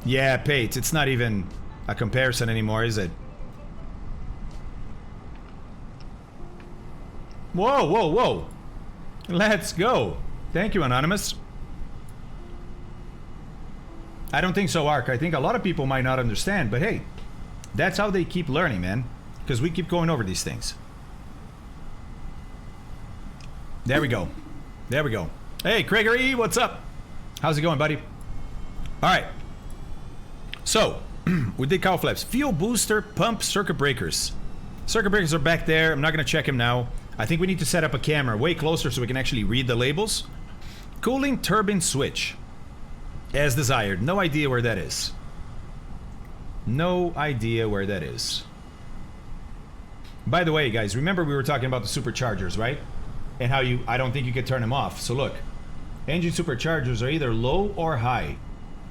Yeah, Pate, it's not even a comparison anymore, is it? Whoa, whoa, whoa. Let's go. Thank you, Anonymous. I don't think so, Ark. I think a lot of people might not understand, but hey, that's how they keep learning, man. Because we keep going over these things. There we go. There we go. Hey, Gregory, what's up? How's it going, buddy? All right. So, we did cowl flaps. Fuel booster, pump, circuit breakers. Circuit breakers are back there. I'm not going to check them now. I think we need to set up a camera way closer so we can actually read the labels. Cooling turbine switch. As desired. No idea where that is. No idea where that is. By the way, guys, remember we were talking about the superchargers, right? And how I don't think you could turn them off. So look, engine superchargers are either low or high.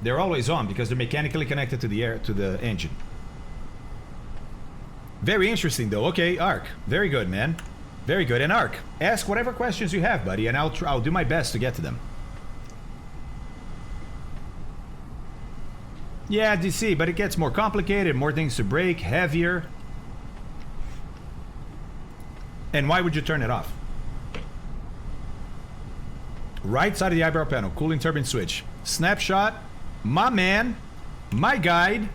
They're always on because they're mechanically connected to the engine. Very interesting though. Okay, Ark. Very good, man. Very good. And Ark, ask whatever questions you have, buddy, and I'll do my best to get to them. Yeah, DC, but it gets more complicated, more things to break, heavier. And why would you turn it off? Right side of the eyebrow panel, cooling turbine switch. Snapshot, my man, my guide.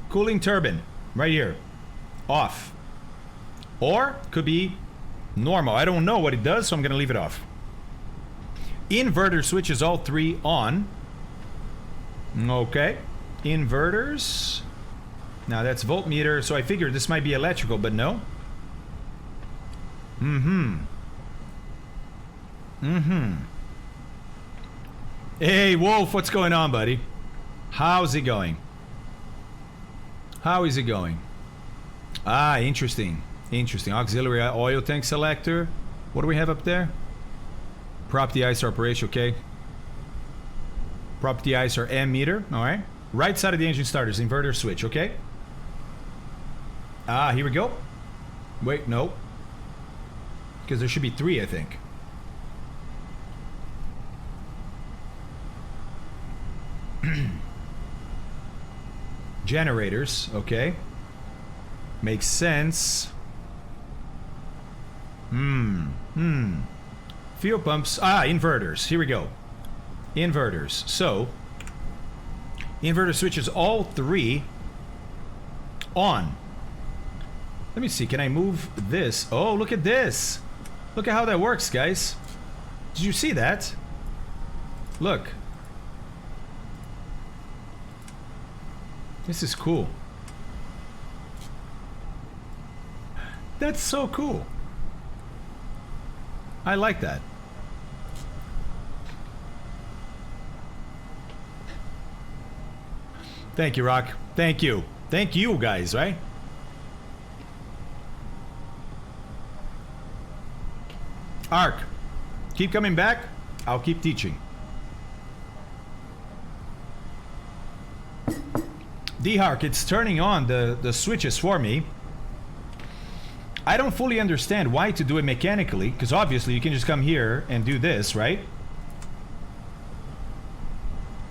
Cooling turbine, right here, off. Or, could be normal. I don't know what it does, so I'm gonna leave it off. Inverter switches, all three on. Okay. Inverters. Now that's voltmeter, so I figured this might be electrical, but no. Hey, Wolf, what's going on, buddy? How's it going? How is it going? Ah, interesting. Interesting. Auxiliary oil tank selector. What do we have up there? Property ISO operation, okay. Property ISO ammeter, alright. Right side of the engine starters, inverter switch, okay. Ah, here we go. Wait, no. Because there should be 3, I think. Generators, okay. Makes sense. Fuel pumps. Ah, inverters. Here we go. Inverters. So, inverter switches all 3 on. Let me see. Can I move this? Oh, look at this. Look at how that works, guys. Did you see that? Look. This is cool. That's so cool. I like that. Thank you, Rock. Thank you. Thank you, guys, right? Ark, keep coming back. I'll keep teaching. D-Hark, it's turning on the switches for me. I don't fully understand why to do it mechanically, because obviously you can just come here and do this, right?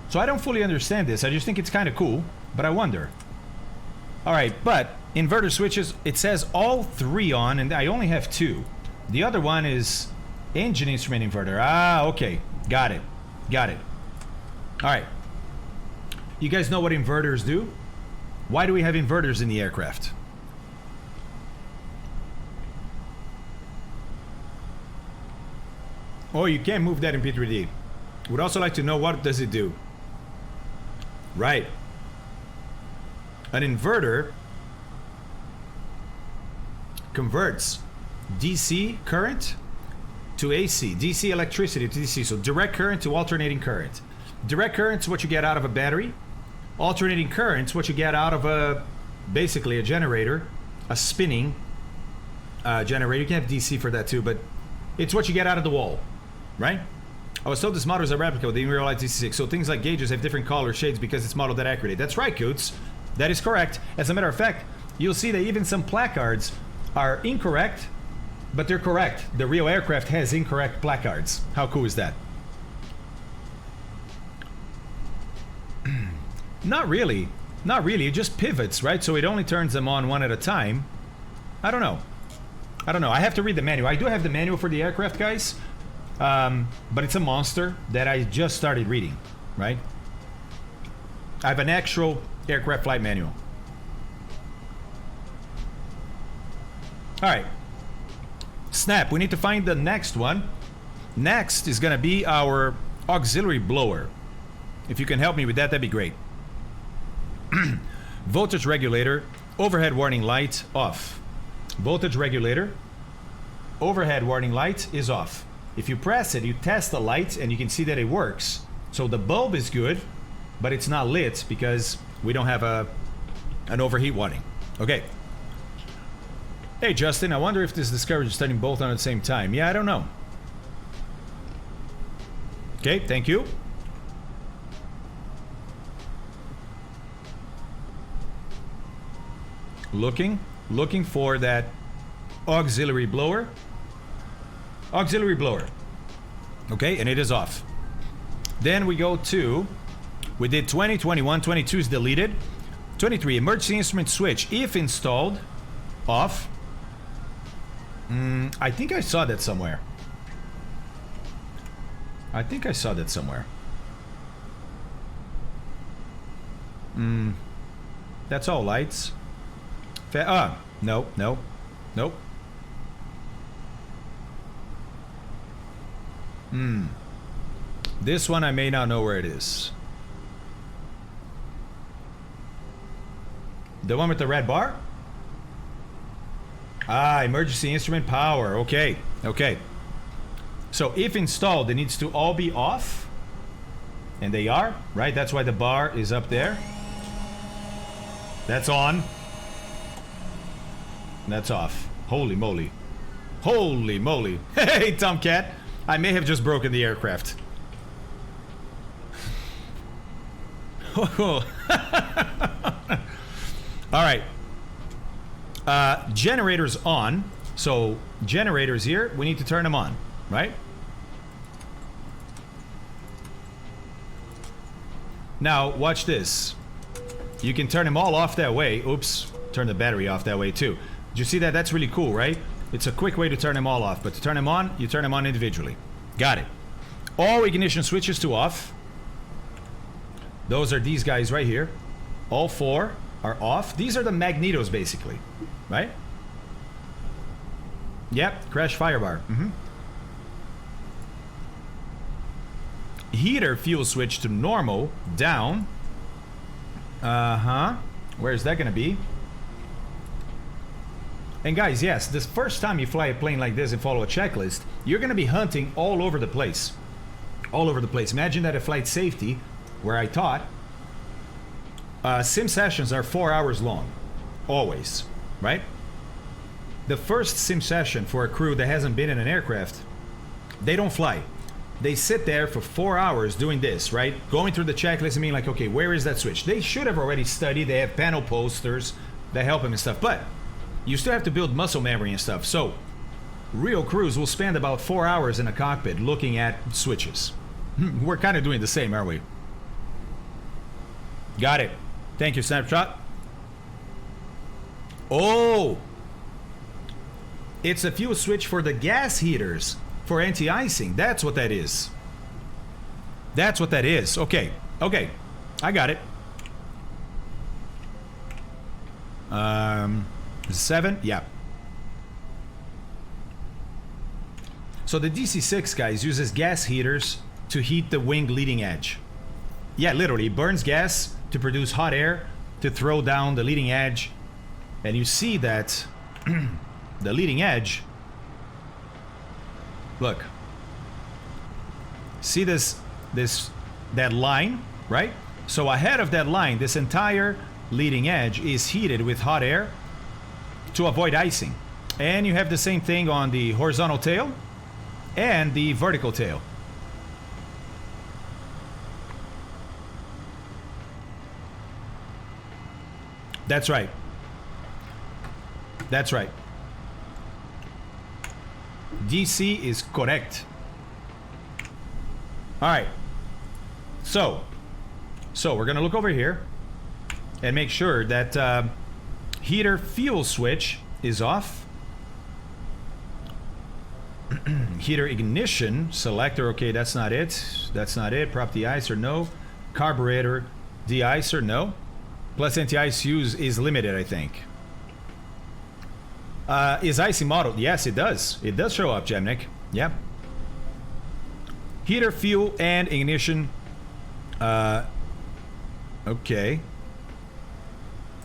So I don't fully understand this. I just think it's kind of cool, but I wonder. Alright, but inverter switches, it says all 3 on, and I only have 2. The other one is engine instrument inverter. Ah, okay. Got it. Got it. Alright. You guys know what inverters do? Why do we have inverters in the aircraft? Oh, you can't move that in P3D. Would also like to know, what does it do? Right. An inverter converts DC current to AC, DC electricity to DC, so direct current to alternating current. Direct current is what you get out of a battery. Alternating current is what you get out of basically a generator, a spinning generator. You can have DC for that too, but it's what you get out of the wall, right? I was told this model is a replica of the real-life DC-6, so things like gauges have different color shades because it's modeled that accurately. That's right, Coots. That is correct. As a matter of fact, you'll see that even some placards are incorrect, but they're correct. The real aircraft has incorrect placards. How cool is that? Not really. Not really. It just pivots, right? So it only turns them on one at a time. I don't know. I don't know. I have to read the manual. I do have the manual for the aircraft, guys. But it's a monster that I just started reading, right? I have an actual aircraft flight manual. Alright. Snap, we need to find the next one. Next is gonna be our auxiliary blower. If you can help me with that, that'd be great. Voltage regulator, overhead warning light, off. Voltage regulator, overhead warning light is off. If you press it, you test the light and you can see that it works. So the bulb is good, but it's not lit because we don't have an overheat warning. Okay. Hey Justin, I wonder if this Discovery is starting both on at the same time. Yeah, I don't know. Okay, thank you. Looking for that auxiliary blower. Auxiliary blower. Okay, and it is off. Then we go to, we did 20, 21, 22 is deleted. 23, emergency instrument switch, if installed, off. I think I saw that somewhere. That's all lights. Nope. This one I may not know where it is. The one with the red bar? Ah, emergency instrument power. Okay, okay. So if installed, it needs to all be off. And they are, right? That's why the bar is up there. That's on. That's off. Holy moly. Holy moly. Hey, Tomcat. I may have just broken the aircraft. All right. Generators on. So generators here, we need to turn them on, right? Now, watch this. You can turn them all off that way. Oops, turn the battery off that way too. Did you see that? That's really cool, right? It's a quick way to turn them all off, but to turn them on, you turn them on individually. Got it. All ignition switches to off. Those are these guys right here. All four are off. These are the magnetos, basically, right? Yep, crash firebar. Heater fuel switch to normal, down. Where's that gonna be? And guys, yes, this first time you fly a plane like this and follow a checklist, you're gonna be hunting all over the place. All over the place. Imagine that at flight safety, where I taught, sim sessions are 4 hours long. Always, right? The first sim session for a crew that hasn't been in an aircraft, they don't fly. They sit there for 4 hours doing this, right? Going through the checklist and being like, okay, where is that switch? They should have already studied. They have panel posters that help them and stuff. But you still have to build muscle memory and stuff. So real crews will spend about 4 hours in a cockpit looking at switches. We're kind of doing the same, aren't we? Got it. Thank you, Snapshot. Oh! It's a fuel switch for the gas heaters. For anti-icing. That's what that is. That's what that is. Okay. Okay. I got it. 7? Yeah. So the DC-6, guys, uses gas heaters to heat the wing leading edge. Yeah, literally. It burns gas to produce hot air to throw down the leading edge. And you see that the leading edge... Look. See that line, right? So ahead of that line, this entire leading edge is heated with hot air to avoid icing. And you have the same thing on the horizontal tail and the vertical tail. That's right. That's right. DC is correct. All right. So we're gonna look over here and make sure that heater fuel switch is off. Heater ignition selector. Okay, that's not it. That's not it. Prop de-icer, no. Carburetor de-icer, no. Plus anti-ice use is limited, I think. Is icing modeled? Yes, it does. It does show up, Gemnik. Yep. Heater, fuel, and ignition. Okay.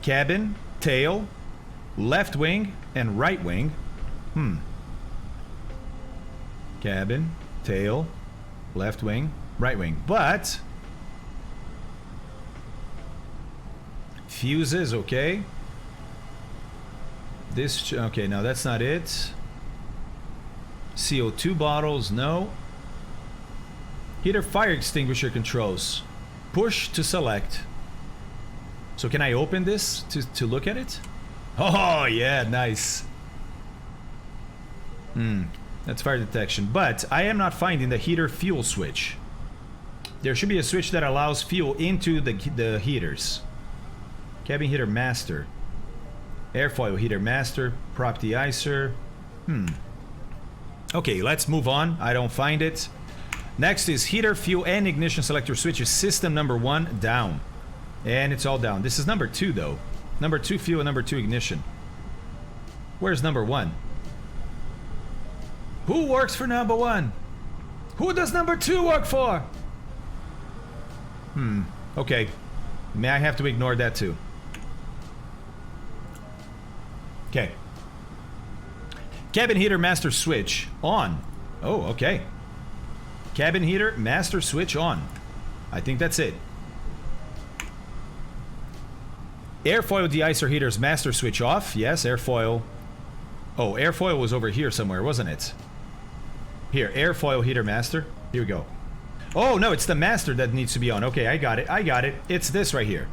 Cabin, tail, left wing, and right wing. Cabin, tail, left wing, right wing. But fuses, okay. This, okay, no, that's not it. CO2 bottles, no. Heater fire extinguisher controls. Push to select. So can I open this to look at it? Oh, yeah, nice. That's fire detection. But I am not finding the heater fuel switch. There should be a switch that allows fuel into the heaters. Cabin heater master. Airfoil heater master, prop de-icer. Okay, let's move on. I don't find it. Next is heater, fuel, and ignition selector switches. System number 1 down. And it's all down. This is number 2, though. Number 2 fuel and number 2 ignition. Where's number 1? Who works for number 1? Who does number 2 work for? Okay. May I have to ignore that too? Okay. Cabin heater master switch on. Oh, okay. Cabin heater master switch on. I think that's it. Airfoil de-icer heaters master switch off. Yes, airfoil. Oh, airfoil was over here somewhere, wasn't it? Here, airfoil heater master. Here we go. Oh, no, it's the master that needs to be on. Okay, I got it. I got it. It's this right here.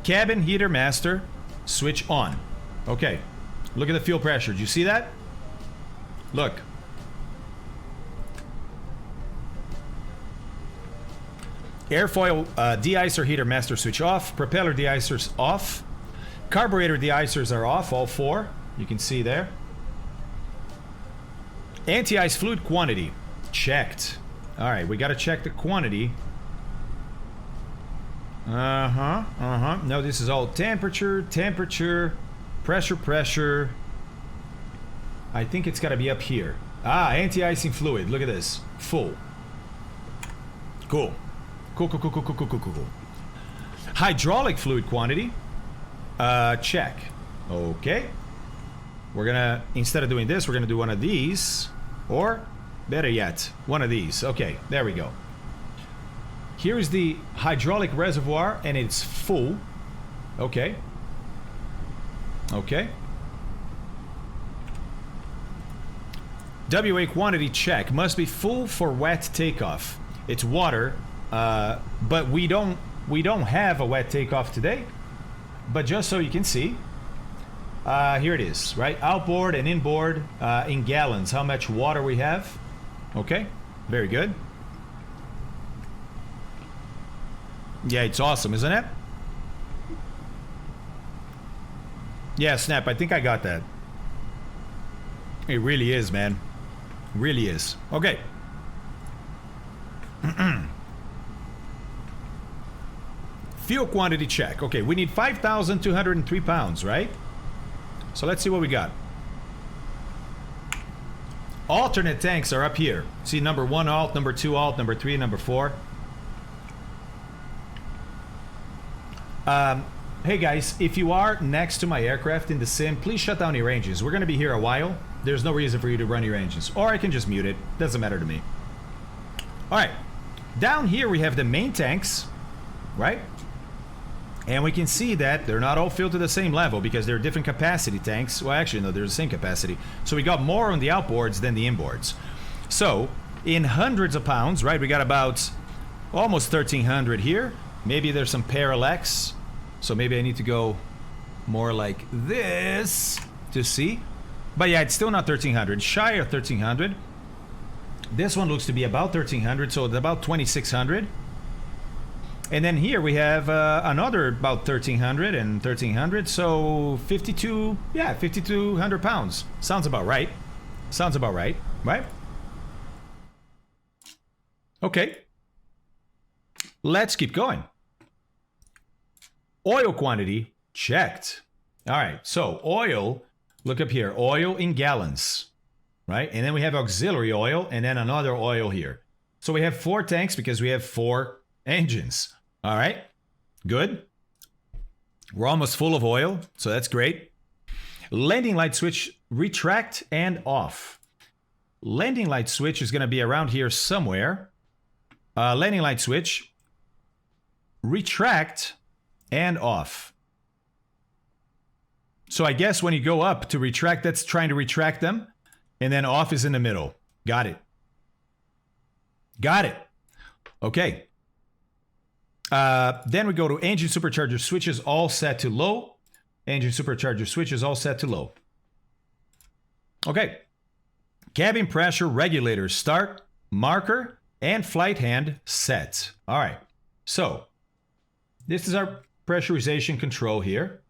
Cabin heater master switch on. Okay. Look at the fuel pressure. Do you see that? Look. Airfoil de-icer heater master switch off. Propeller de-icers off. Carburetor de-icers are off, all four. You can see there. Anti-ice fluid quantity checked. All right, we got to check the quantity. No, this is all temperature, pressure. I think it's got to be up here. Ah, anti-icing fluid. Look at this. Full. Cool. Cool. Hydraulic fluid quantity. Check. Okay. We're gonna, instead of doing this, we're gonna do one of these. Or, better yet, one of these. Okay, there we go. Here is the hydraulic reservoir, and it's full. Okay. Okay. WA quantity check. Must be full for wet takeoff. It's water, but we don't have a wet takeoff today. But just so you can see, here it is, right? Outboard and inboard in gallons. How much water we have? Okay, very good. Yeah, it's awesome, isn't it? Yeah, Snap, I think I got that. It really is, man. Really is. Okay. Fuel quantity check. Okay, we need 5,203 pounds, right? So let's see what we got. Alternate tanks are up here. See number 1 alt, number 2 alt, number 3, number 4. Hey guys, if you are next to my aircraft in the sim, please shut down your engines. We're going to be here a while. There's no reason for you to run your engines. Or I can just mute it. Doesn't matter to me. Alright. Down here we have the main tanks. Right? And we can see that they're not all filled to the same level because they're different capacity tanks. Well, actually, no, they're the same capacity. So we got more on the outboards than the inboards. So, in hundreds of pounds, right, we got about almost 1,300 here. Maybe there's some parallax. So maybe I need to go more like this to see. But yeah, it's still not 1,300. Shy of 1,300. This one looks to be about 1,300, so it's about 2,600. And then here we have another about 1,300 and 1,300, so 52, yeah, 5,200 pounds. Sounds about right. Sounds about right, right? Okay. Let's keep going. Oil quantity, checked. All right, so oil, look up here, oil in gallons, right? And then we have auxiliary oil and then another oil here. So we have 4 tanks because we have 4 engines. All right, good. We're almost full of oil, so that's great. Landing light switch, retract and off. Landing light switch is going to be around here somewhere. Landing light switch, retract and off. So I guess when you go up to retract, that's trying to retract them. And then off is in the middle. Got it. Got it. Okay. Then we go to engine supercharger switches all set to low. Engine supercharger switches all set to low. Okay. Cabin pressure regulators start, marker, and flight hand set. All right. So this is our pressurization control here.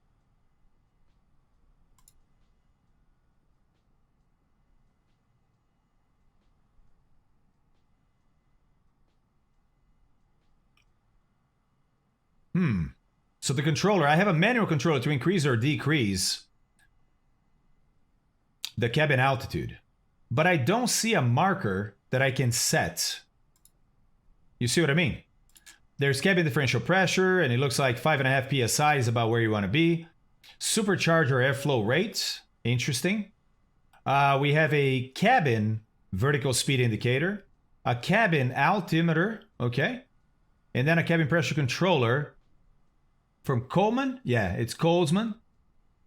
So the controller, I have a manual controller to increase or decrease the cabin altitude, but I don't see a marker that I can set. You see what I mean? There's cabin differential pressure, and it looks like 5.5 psi is about where you want to be. Supercharger airflow rate. Interesting. We have a cabin vertical speed indicator, a cabin altimeter, okay, and then a cabin pressure controller from Coleman. Yeah, it's Colesman,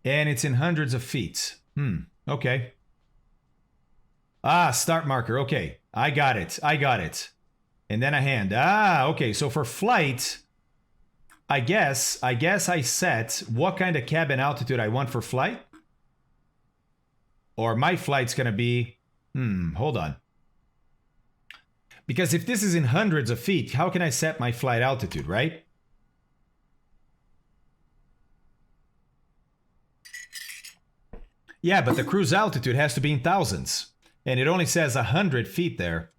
and it's in hundreds of feet. Okay. Start marker. Okay, I got it. And then a hand. Okay, so for flight, I guess I set what kind of cabin altitude I want for flight. Or my flight's gonna be, hold on. Because if this is in hundreds of feet, how can I set my flight altitude, right? Yeah, but the cruise altitude has to be in thousands. And it only says 100 feet there.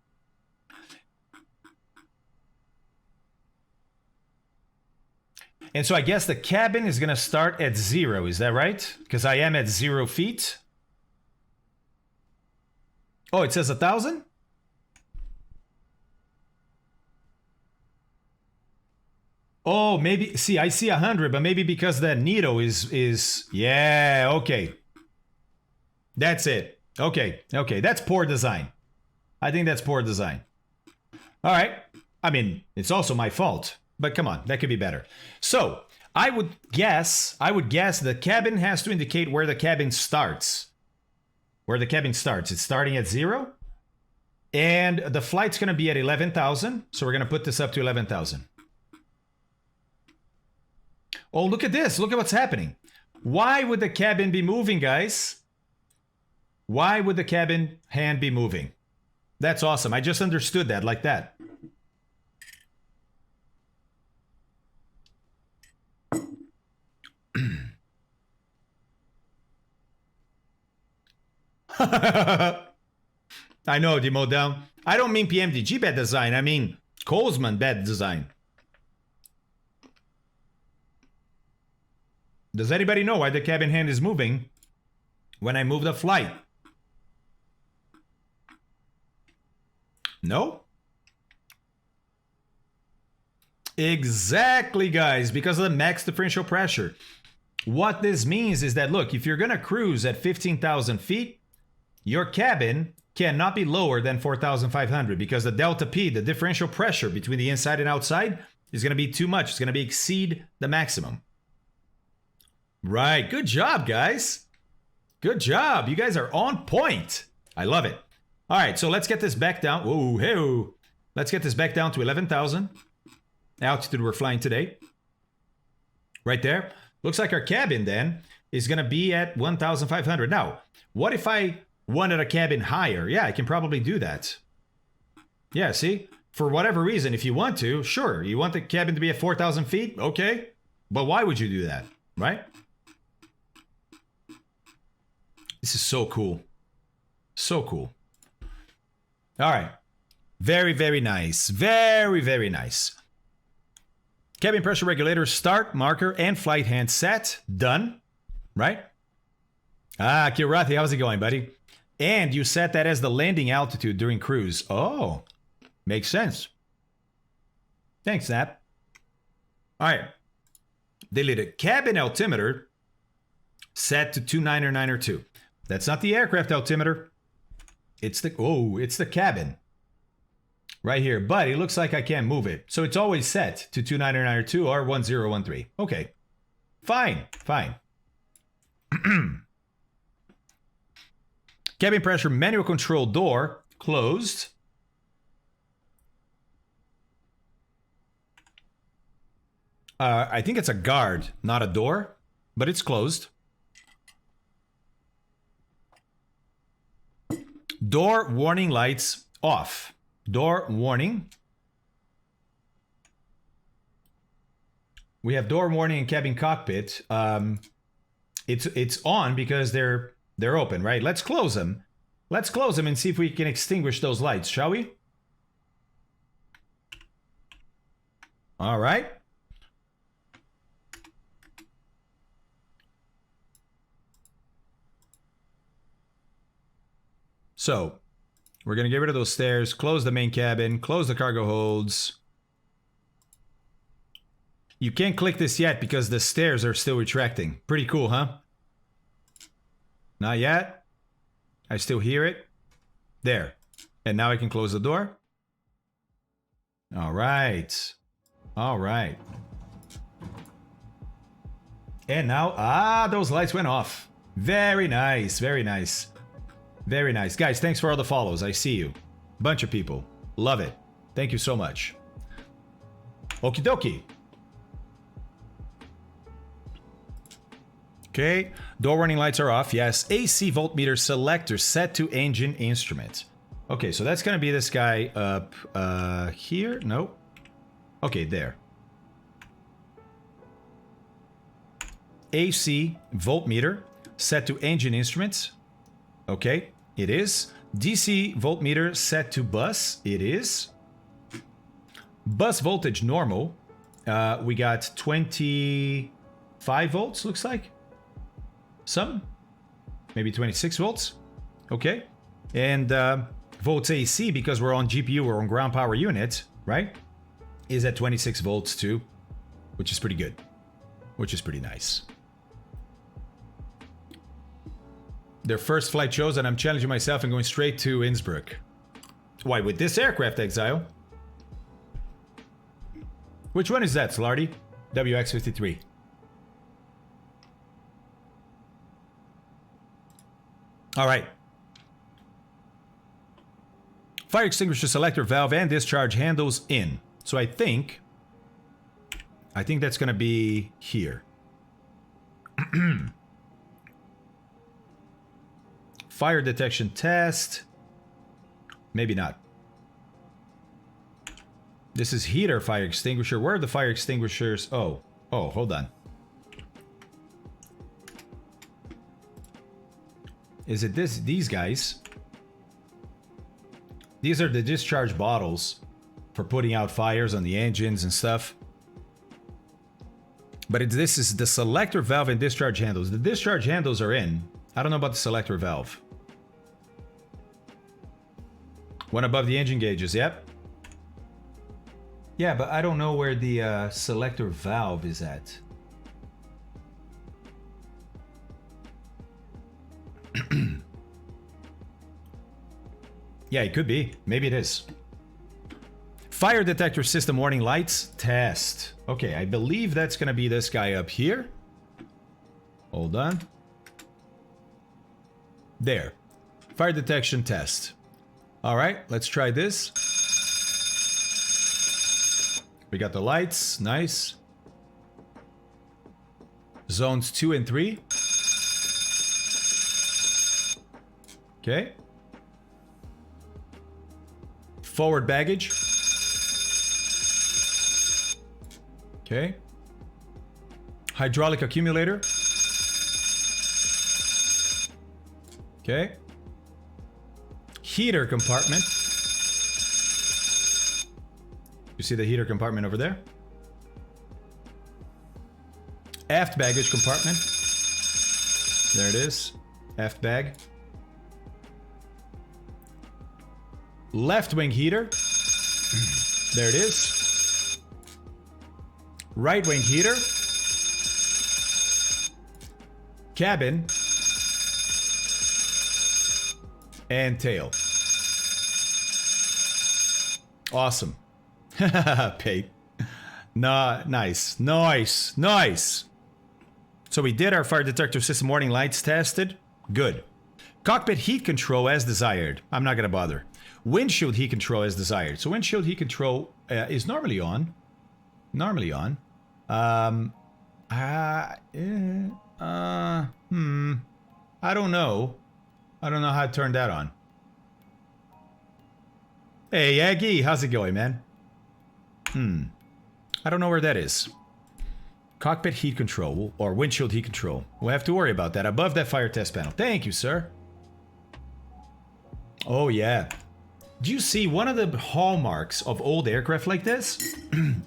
And so I guess the cabin is gonna start at 0, is that right? Because I am at 0 feet. Oh, it says 1,000? Oh, maybe, see, I see 100, but maybe because that needle is, yeah, okay. That's it. Okay, that's poor design. I think that's poor design. All right, I mean, it's also my fault, but come on, that could be better. So, I would guess the cabin has to indicate where the cabin starts. It's starting at 0. And the flight's going to be at 11,000. So we're going to put this up to 11,000. Oh, look at this. Look at what's happening. Why would the cabin be moving, guys? Why would the cabin hand be moving? That's awesome. I just understood that like that. I know, Demo down. I don't mean PMDG bad design. I mean Colesman bad design. Does anybody know why the cabin hand is moving when I move the flight? No? Exactly, guys, because of the max differential pressure. What this means is that, look, if you're going to cruise at 15,000 feet, your cabin cannot be lower than 4,500 because the delta P, the differential pressure between the inside and outside, is going to be too much. It's going to exceed the maximum. Right. Good job, guys. Good job. You guys are on point. I love it. All right, so let's get this back down. Whoa, hey. Let's get this back down to 11,000. Altitude we're flying today. Right there. Looks like our cabin then is going to be at 1,500. Now, what if I wanted a cabin higher? Yeah, I can probably do that. Yeah, see? For whatever reason, if you want to, sure. You want the cabin to be at 4,000 feet? Okay. But why would you do that? Right? This is so cool. So cool. All right. Very, very nice. Very, very nice. Cabin pressure regulator, start, marker, and flight hand set. Done. Right? Kirathi, how's it going, buddy? And you set that as the landing altitude during cruise. Oh, makes sense. Thanks, Snap. All right. Deleted. Cabin altimeter set to 29902. That's not the aircraft altimeter. It's the cabin. Right here. But it looks like I can't move it. So it's always set to 29902 or 1013. Okay. Fine. Cabin pressure manual control door closed. I think it's a guard, not a door, but it's closed. Door warning lights off. Door warning. We have door warning in cabin cockpit. It's on because they're open, right? Let's close them. Let's close them and see if we can extinguish those lights, shall we? All right. So, we're going to get rid of those stairs, close the main cabin, close the cargo holds. You can't click this yet because the stairs are still retracting. Pretty cool, huh? Not yet. I still hear it. There. And now I can close the door. All right. All right. And now, those lights went off. Very nice, very nice. Very nice. Guys, thanks for all the follows. I see you. Bunch of people. Love it. Thank you so much. Okie dokie. Okay. Door warning lights are off. Yes. AC voltmeter selector set to engine instrument. Okay, so that's going to be this guy up here. Nope. Okay, there. AC voltmeter set to engine instruments. Okay, it is. DC voltmeter set to bus. It is. Bus voltage normal. We got 25 volts, looks like. Some. Maybe 26 volts. Okay. And volts AC, because we're on GPU, we're on ground power unit, right? Is at 26 volts too, which is pretty good. Which is pretty nice. Their first flight shows, and I'm challenging myself and going straight to Innsbruck. Why, with this aircraft, Exile? Which one is that, Slarty? WX-53. All right. Fire extinguisher selector valve and discharge handles in. So I think that's going to be here. Fire detection test. Maybe not. This is heater fire extinguisher. Where are the fire extinguishers? Oh, hold on. Is it these guys? These are the discharge bottles for putting out fires on the engines and stuff. But this is the selector valve and discharge handles. The discharge handles are in. I don't know about the selector valve. One above the engine gauges, yep. Yeah, but I don't know where the selector valve is at. Yeah, it could be. Maybe it is. Fire detector system warning lights test. Okay, I believe that's going to be this guy up here. Hold on. There. Fire detection test. All right, let's try this. We got the lights. Nice. Zones 2 and 3. Okay. Forward baggage. Okay. Hydraulic accumulator. Okay. Heater compartment. You see the heater compartment over there? Aft baggage compartment. There it is. Aft bag. Left wing heater. There it is. Right wing heater. Cabin. And tail. Awesome. Pate. Nice. Nice. Nice. So we did our fire detector system warning lights tested. Good. Cockpit heat control as desired. I'm not going to bother. Windshield heat control as desired. So windshield heat control is normally on. Normally on. I don't know. I don't know how to turn that on. Hey, Aggie, how's it going, man? I don't know where that is. Cockpit heat control or windshield heat control. We'll have to worry about that. Above that fire test panel. Thank you, sir. Oh, yeah. Do you see one of the hallmarks of old aircraft like this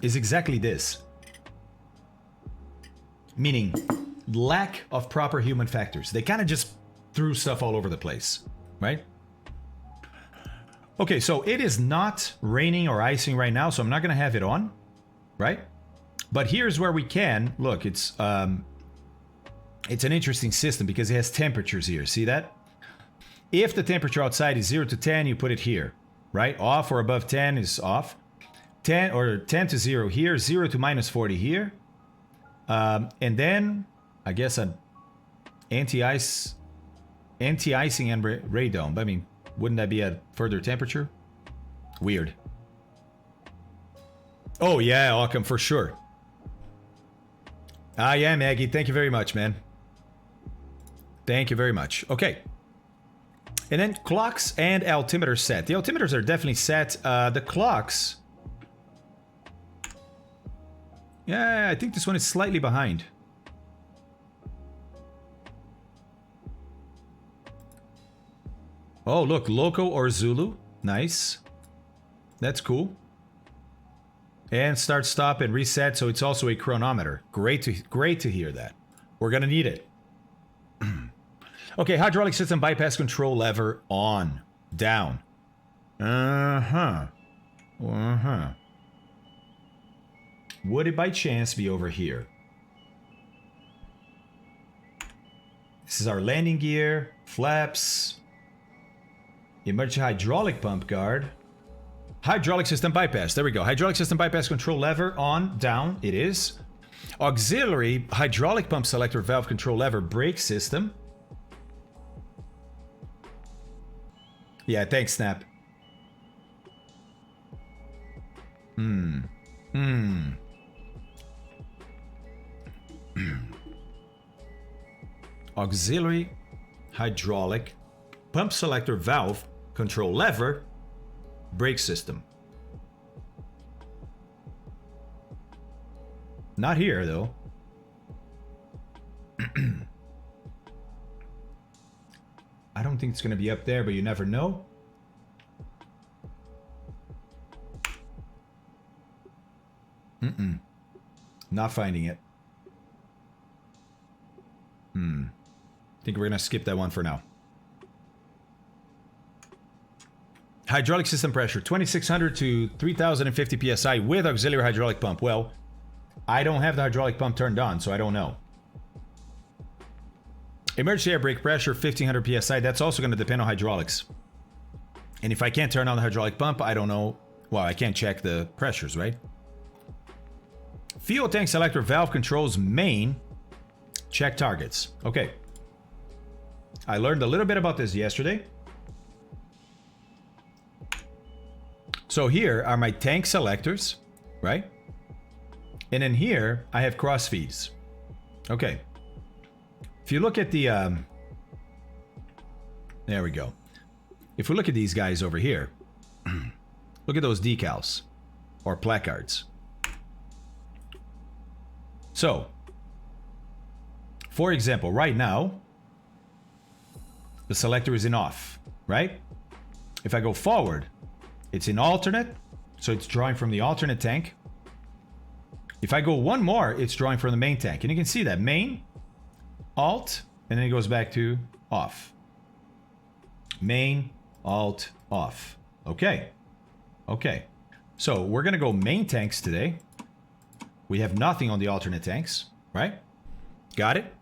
is exactly this? Meaning lack of proper human factors. They kind of just threw stuff all over the place, right? Okay, so it is not raining or icing right now, so I'm not going to have it on, right? But here's where we can. Look, it's It's an interesting system because it has temperatures here. See that? If the temperature outside is 0 to 10, you put it here, right? Off or above 10 is off. 10 or 10 to 0 here, 0 to minus 40 here. And then, I guess an anti-icing and radome. I mean, wouldn't that be a further temperature? Weird. Oh yeah, Occam, for sure. Ah yeah, Maggie, thank you very much, man. Thank you very much. Okay. And then clocks and altimeters set. The altimeters are definitely set. The clocks... Yeah, I think this one is slightly behind. Oh, look, Loco or Zulu. Nice. That's cool. And start, stop, and reset, so it's also a chronometer. Great to hear that. We're gonna need it. Okay, hydraulic system bypass control lever on. Down. Would it by chance be over here? This is our landing gear, flaps, emergency hydraulic pump guard, hydraulic system bypass. There we go. Hydraulic system bypass control lever on, down. It is. Auxiliary hydraulic pump selector valve control lever brake system. Yeah, thanks, Snap. Auxiliary hydraulic pump selector valve control lever brake system. Not here though. I don't think it's going to be up there, but you never know. Not finding it. I think we're going to skip that one for now. Hydraulic system pressure, 2600 to 3050 psi with auxiliary hydraulic pump. Well, I don't have the hydraulic pump turned on, so I don't know. Emergency air brake pressure, 1500 psi. That's also going to depend on hydraulics. And if I can't turn on the hydraulic pump, I don't know. Well, I can't check the pressures, right? Fuel tank selector valve controls main. Check targets. Okay. I learned a little bit about this yesterday. So here are my tank selectors, right? And in here, I have cross feeds. Okay. If you look at the... there we go. If we look at these guys over here, look at those decals or placards. So, for example, right now, the selector is in off, right? If I go forward, it's in alternate, so it's drawing from the alternate tank. If I go one more, it's drawing from the main tank. And you can see that main, alt, and then it goes back to off. Main, alt, off. Okay. Okay. So we're going to go main tanks today. We have nothing on the alternate tanks, right? Got it?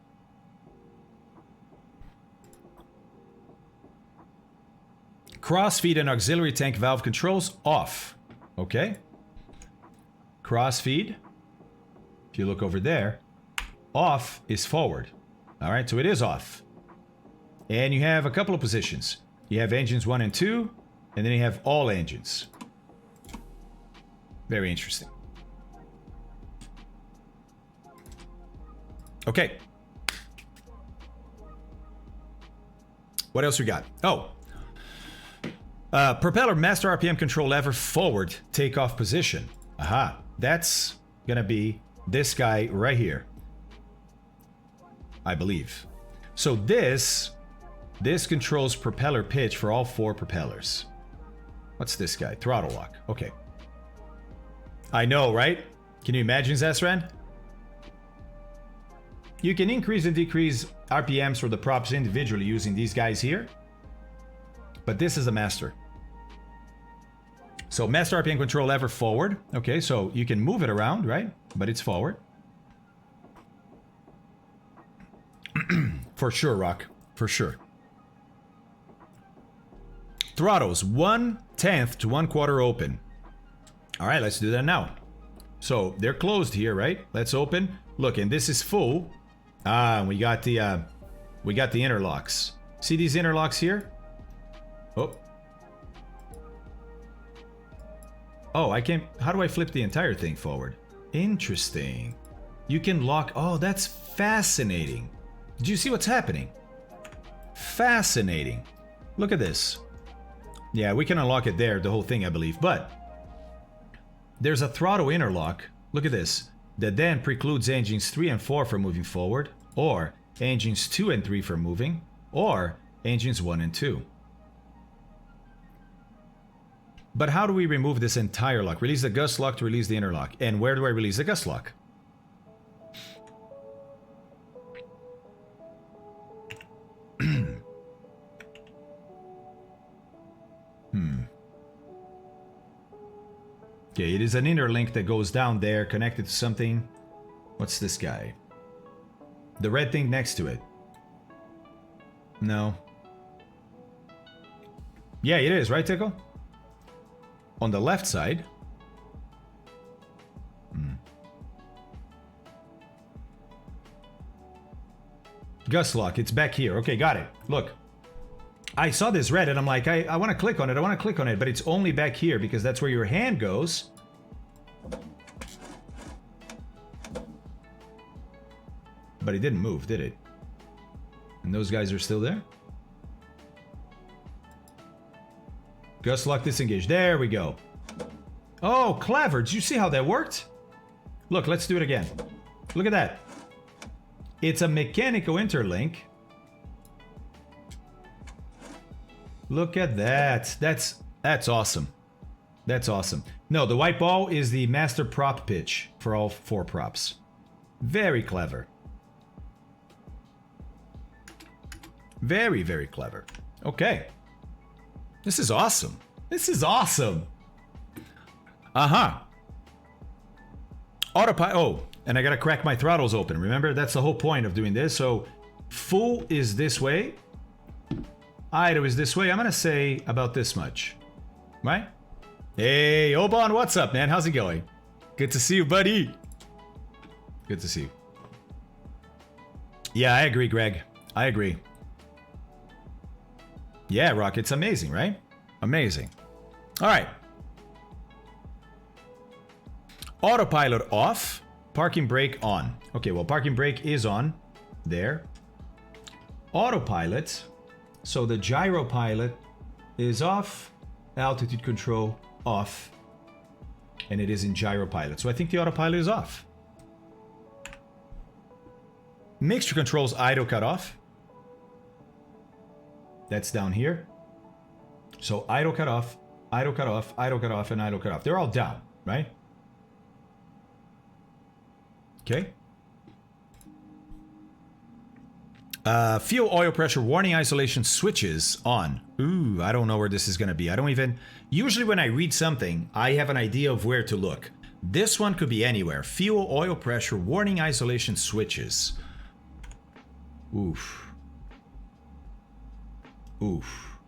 Crossfeed and auxiliary tank valve controls off. Okay. Crossfeed. If you look over there, off is forward. All right, so it is off. And you have a couple of positions. You have engines 1 and 2, and then you have all engines. Very interesting. Okay. What else we got? Oh. Propeller master RPM control lever forward takeoff position. Aha. That's going to be this guy right here. I believe. So this controls propeller pitch for all 4 propellers. What's this guy? Throttle lock. Okay. I know, right? Can you imagine, Zesran? You can increase and decrease RPMs for the props individually using these guys here. But this is a master. So master RPM control lever forward. Okay, so you can move it around, right? But it's forward. For sure, Rock. For sure. Throttles 1/10 to 1/4 open. All right, let's do that now. So they're closed here, right? Let's open. Look, and this is full. We got the interlocks. See these interlocks here? Oh, I can't. How do I flip the entire thing forward? Interesting. You can lock. Oh, that's fascinating. Do you see what's happening? Fascinating. Look at this. Yeah, we can unlock it there, the whole thing, I believe. But there's a throttle interlock. Look at this. That then precludes engines 3 and 4 from moving forward, or engines 2 and 3 from moving, or engines 1 and 2. But how do we remove this entire lock? Release the gust lock to release the interlock. And where do I release the gust lock? Okay, it is an interlink that goes down there, connected to something. What's this guy? The red thing next to it. No. Yeah, it is, right, Tickle? On the left side. Gust lock, it's back here. Okay, got it. Look. I saw this red and I'm like, I want to click on it, I want to click on it, but it's only back here because that's where your hand goes. But it didn't move, did it? And those guys are still there? Gust lock disengaged. There we go. Oh, clever. Did you see how that worked? Look, let's do it again. Look at that. It's a mechanical interlink. Look at that. That's awesome. That's awesome. No, the white ball is the master prop pitch for all 4 props. Very clever. Very, very clever. Okay. This is awesome. This is awesome. Autopilot. Oh, and I gotta crack my throttles open. Remember, that's the whole point of doing this. So, full is this way. Idle is this way. I'm gonna say about this much. Right? Hey, Oban, what's up, man? How's it going? Good to see you, buddy. Good to see you. Yeah, I agree, Greg. I agree. Yeah, Rock, it's amazing, right? Amazing. All right. Autopilot off. Parking brake on. Okay, well, parking brake is on. There. Autopilot. So the gyro pilot is off. Altitude control off. And it is in gyro pilot. So I think the autopilot is off. Mixture controls idle cut off. That's down here. So idle cut off, idle cut off, idle cut off, and idle cut off. They're all down, right? Okay. Fuel oil pressure warning isolation switches on. Ooh, I don't know where this is going to be. I don't even... Usually when I read something, I have an idea of where to look. This one could be anywhere. Fuel oil pressure warning isolation switches. Oof. Oof.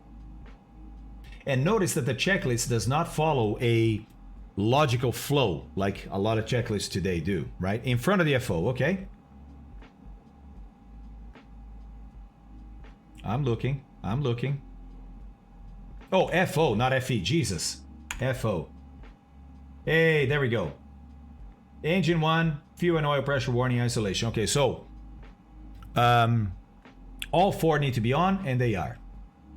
And notice that the checklist does not follow a logical flow like a lot of checklists today do, right? In front of the FO, okay? I'm looking. I'm looking. Oh, FO, not FE. Jesus. FO. Hey, there we go. Engine 1, fuel and oil pressure warning isolation. Okay, so all 4 need to be on, and they are.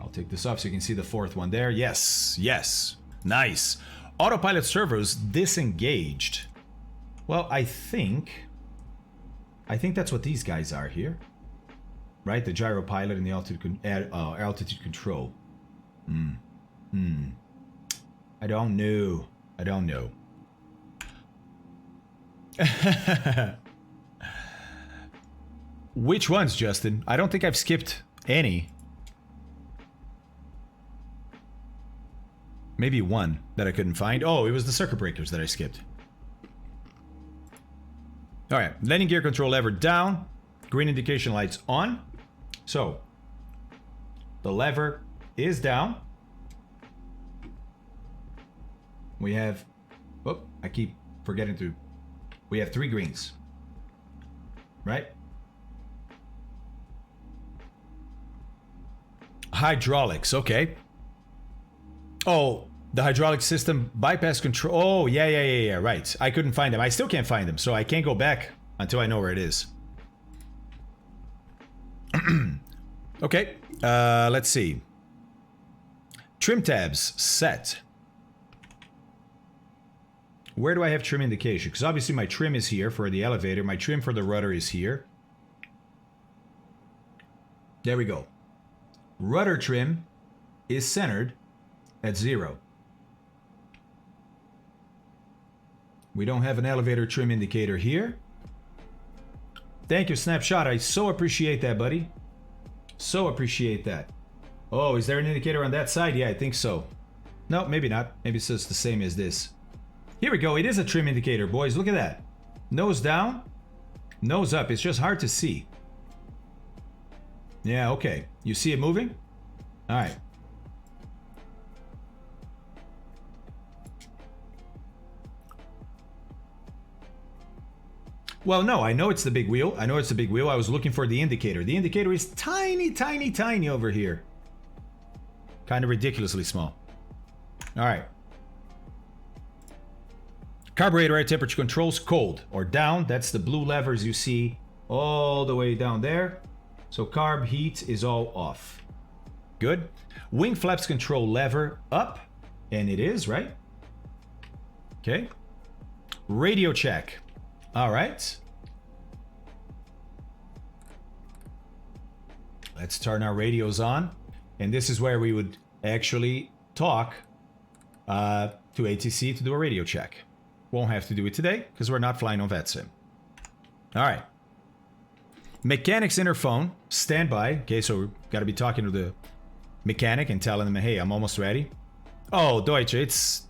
I'll take this off so you can see the 4th one there. Yes, yes. Nice. Autopilot servos disengaged. Well, I think that's what these guys are here. Right? The gyro pilot and the altitude control. I don't know. I don't know. Which ones, Justin? I don't think I've skipped any. Maybe one that I couldn't find. Oh, it was the circuit breakers that I skipped. All right, landing gear control lever down. Green indication lights on. So the lever is down. We have, oh, I keep forgetting to, we have 3 greens, right? Hydraulics, okay. Oh, the hydraulic system bypass control. Oh, yeah, right. I couldn't find them. I still can't find them, so I can't go back until I know where it is. Okay, let's see. Trim tabs set. Where do I have trim indication? Because obviously my trim is here for the elevator. My trim for the rudder is here. There we go. Rudder trim is centered at 0. We don't have an elevator trim indicator here. Thank you, Snapshot. I so appreciate that, buddy. So appreciate that. Oh, is there an indicator on that side? Yeah, I think so. No, maybe not. Maybe it's just the same as this. Here we go. It is a trim indicator, boys. Look at that. Nose down, nose up. It's just hard to see. Yeah, okay. You see it moving? All right. Well, no, I know it's the big wheel. I know it's the big wheel. I was looking for the indicator. The indicator is tiny, tiny, tiny over here. Kind of ridiculously small. All right. Carburetor air temperature controls cold or down. That's the blue levers you see all the way down there. So carb heat is all off. Good. Wing flaps control lever up. And it is, right? Okay. Radio check. All right. Let's turn our radios on. And this is where we would actually talk to ATC to do a radio check. Won't have to do it today because we're not flying on VetSim. All right. Mechanics interphone, standby. Okay, so we've got to be talking to the mechanic and telling them, hey, I'm almost ready. Oh, Deutsche, it's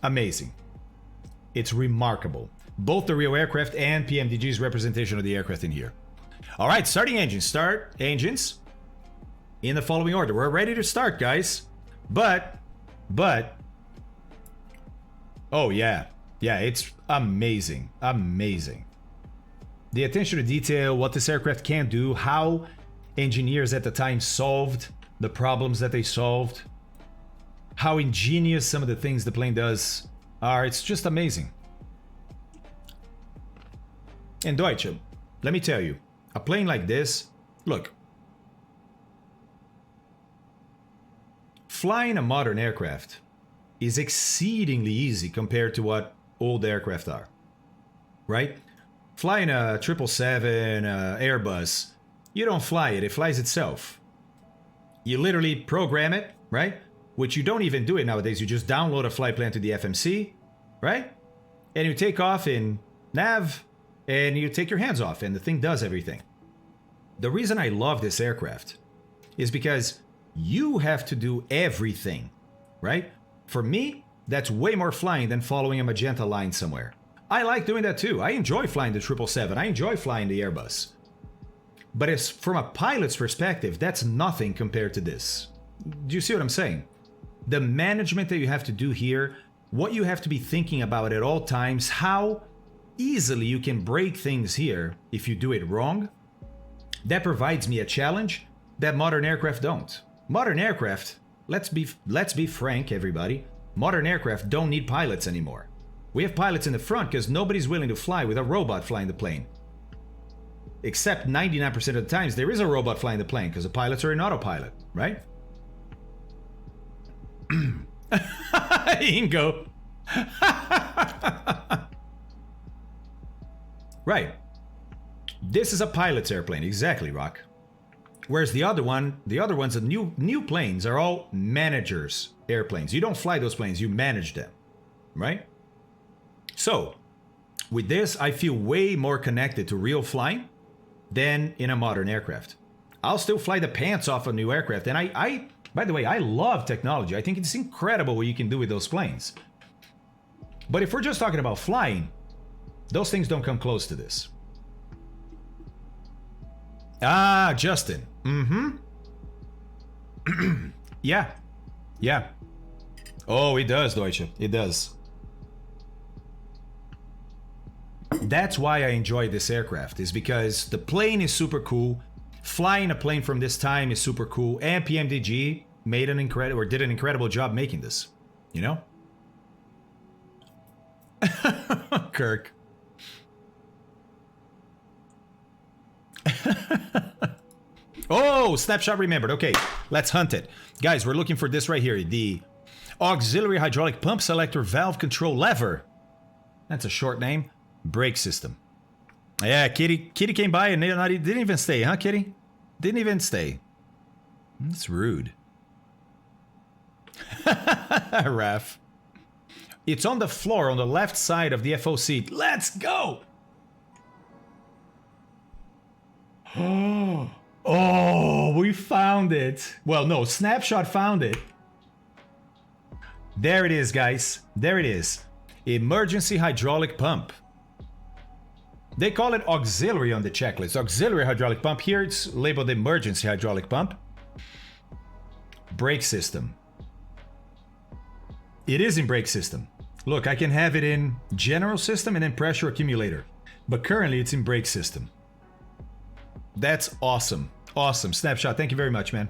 amazing. It's remarkable. Both the real aircraft and PMDG's representation of the aircraft in here. All right, starting engines. Start engines in the following order. We're ready to start, guys. But, oh yeah, it's amazing, amazing. The attention to detail, what this aircraft can do, how engineers at the time solved the problems that they solved, how ingenious some of the things the plane does are. It's just amazing. And Deutsche, let me tell you, a plane like this, look, flying a modern aircraft is exceedingly easy compared to what old aircraft are, right? Flying a 777 Airbus, you don't fly it, it flies itself. You literally program it, right? Which you don't even do it nowadays. You just download a flight plan to the FMC, right? And you take off in nav, and you take your hands off, and the thing does everything. The reason I love this aircraft is because you have to do everything, right? For me, that's way more flying than following a magenta line somewhere. I like doing that too. I enjoy flying the 777. I enjoy flying the Airbus. But it's from a pilot's perspective, that's nothing compared to this. Do you see what I'm saying? The management that you have to do here, what you have to be thinking about at all times, how easily you can break things here if you do it wrong, that provides me a challenge that modern aircraft don't. Modern aircraft, let's be frank, everybody, modern aircraft don't need pilots anymore. We have pilots in the front because nobody's willing to fly with a robot flying the plane. Except 99% of the times there is a robot flying the plane because the pilots are in autopilot, right? Ingo. Right. This is a pilot's airplane, exactly, Rock. Whereas the other ones, the new planes are all managers' airplanes. You don't fly those planes, you manage them, right? So, with this, I feel way more connected to real flying than in a modern aircraft. I'll still fly the pants off a new aircraft, and I by the way, I love technology. I think it's incredible what you can do with those planes. But if we're just talking about flying, those things don't come close to this. Ah, Justin. Mm-hmm. Yeah. Yeah. Oh, it does, Deutsche. It does. That's why I enjoy this aircraft, is because the plane is super cool. Flying a plane from this time is super cool. And PMDG did an incredible job making this. You know? Kirk. Oh, snapshot remembered. Okay, let's hunt it. Guys, we're looking for this right here. The auxiliary hydraulic pump selector valve control lever. That's a short name. Brake system. Yeah, Kitty came by and didn't even stay, huh, Kitty? Didn't even stay. That's rude. Raf. It's on the floor on the left side of the FO seat. Let's go! Oh, we found it. Well, no, Snapshot found it. There it is, guys. There it is. Emergency hydraulic pump. They call it auxiliary on the checklist. Auxiliary hydraulic pump. Here it's labeled emergency hydraulic pump. Brake system. It is in brake system. Look, I can have it in general system and then pressure accumulator. But currently it's in brake system. That's awesome. Awesome. Snapshot, thank you very much, man.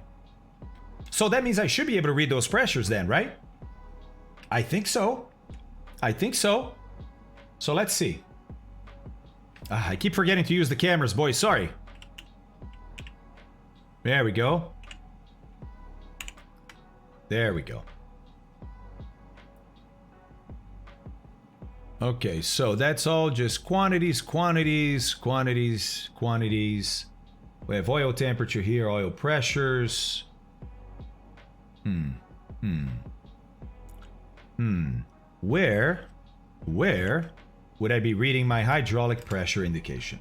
So that means I should be able to read those pressures then, right? I think so. I think so. So let's see. I keep forgetting to use the cameras, boys. Sorry. There we go. There we go. Okay, so that's all just quantities. We have oil temperature here, oil pressures. Where would I be reading my hydraulic pressure indication?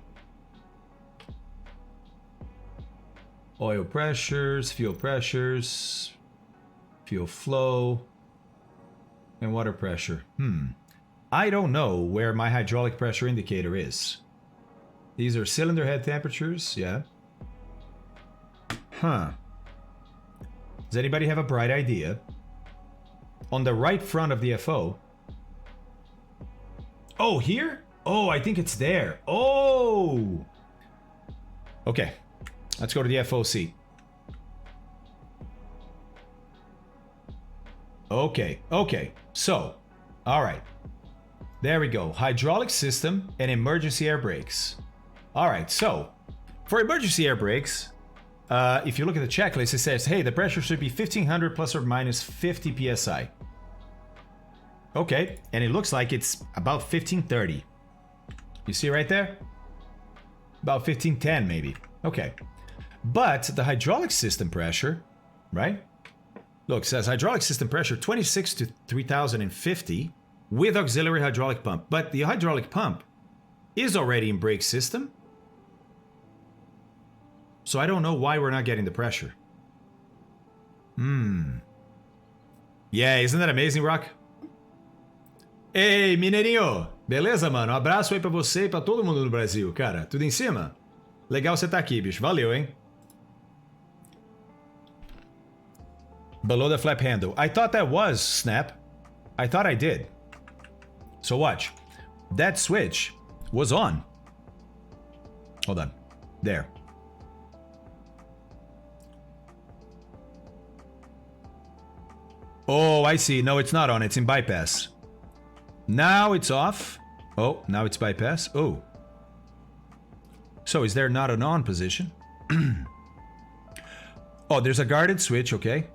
Oil pressures, fuel flow, and water pressure. I don't know where my hydraulic pressure indicator is. These are cylinder head temperatures, yeah. Huh. Does anybody have a bright idea? On the right front of the FO. Oh, here? Oh, I think it's there. Oh! Okay. Let's go to the FOC. Okay. So, all right. There we go. Hydraulic system and emergency air brakes. All right, so for emergency air brakes, if you look at the checklist, it says, hey, the pressure should be 1500 plus or minus 50 psi. Okay, and it looks like it's about 1530. You see right there? About 1510 maybe. Okay. But the hydraulic system pressure, right? Look, it says hydraulic system pressure 26 to 3050 with auxiliary hydraulic pump. But the hydraulic pump is already in brake system. So I don't know why we're not getting the pressure. Yeah, isn't that amazing, Rock? Ei, Mineirinho! Beleza, mano? Abraço aí pra você e pra todo mundo no Brasil, cara. Tudo em cima? Legal você tá aqui, bicho. Valeu, hein? Below the flap handle. I thought that was snap. I thought I did. So watch. That switch was on. Hold on. There. Oh, I see. No, it's not on. It's in bypass. Now it's off. Oh, now it's bypass. Oh. So is there not an on position? Oh, there's a guarded switch. Okay.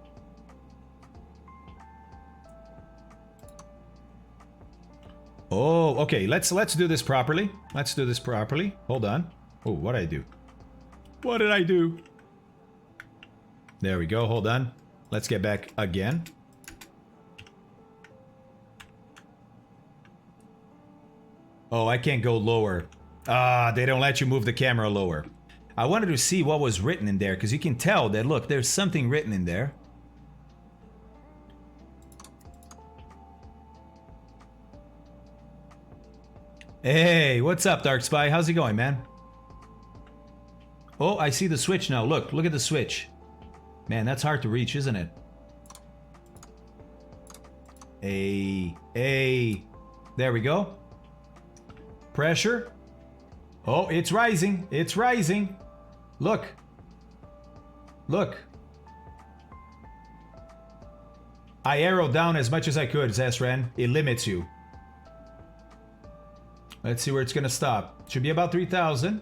Oh, okay. Let's do this properly. Let's do this properly. Hold on. Oh, what did I do? What did I do? There we go. Hold on. Let's get back again. Oh, I can't go lower. They don't let you move the camera lower. I wanted to see what was written in there, because you can tell that, look, there's something written in there. Hey, what's up, Dark Spy? How's it going, man? Oh, I see the switch now. Look at the switch. Man, that's hard to reach, isn't it? There we go. Pressure. Oh, it's rising. It's rising. Look. Look. I arrowed down as much as I could, Zesran. It limits you. Let's see where it's gonna stop. Should be about 3,000.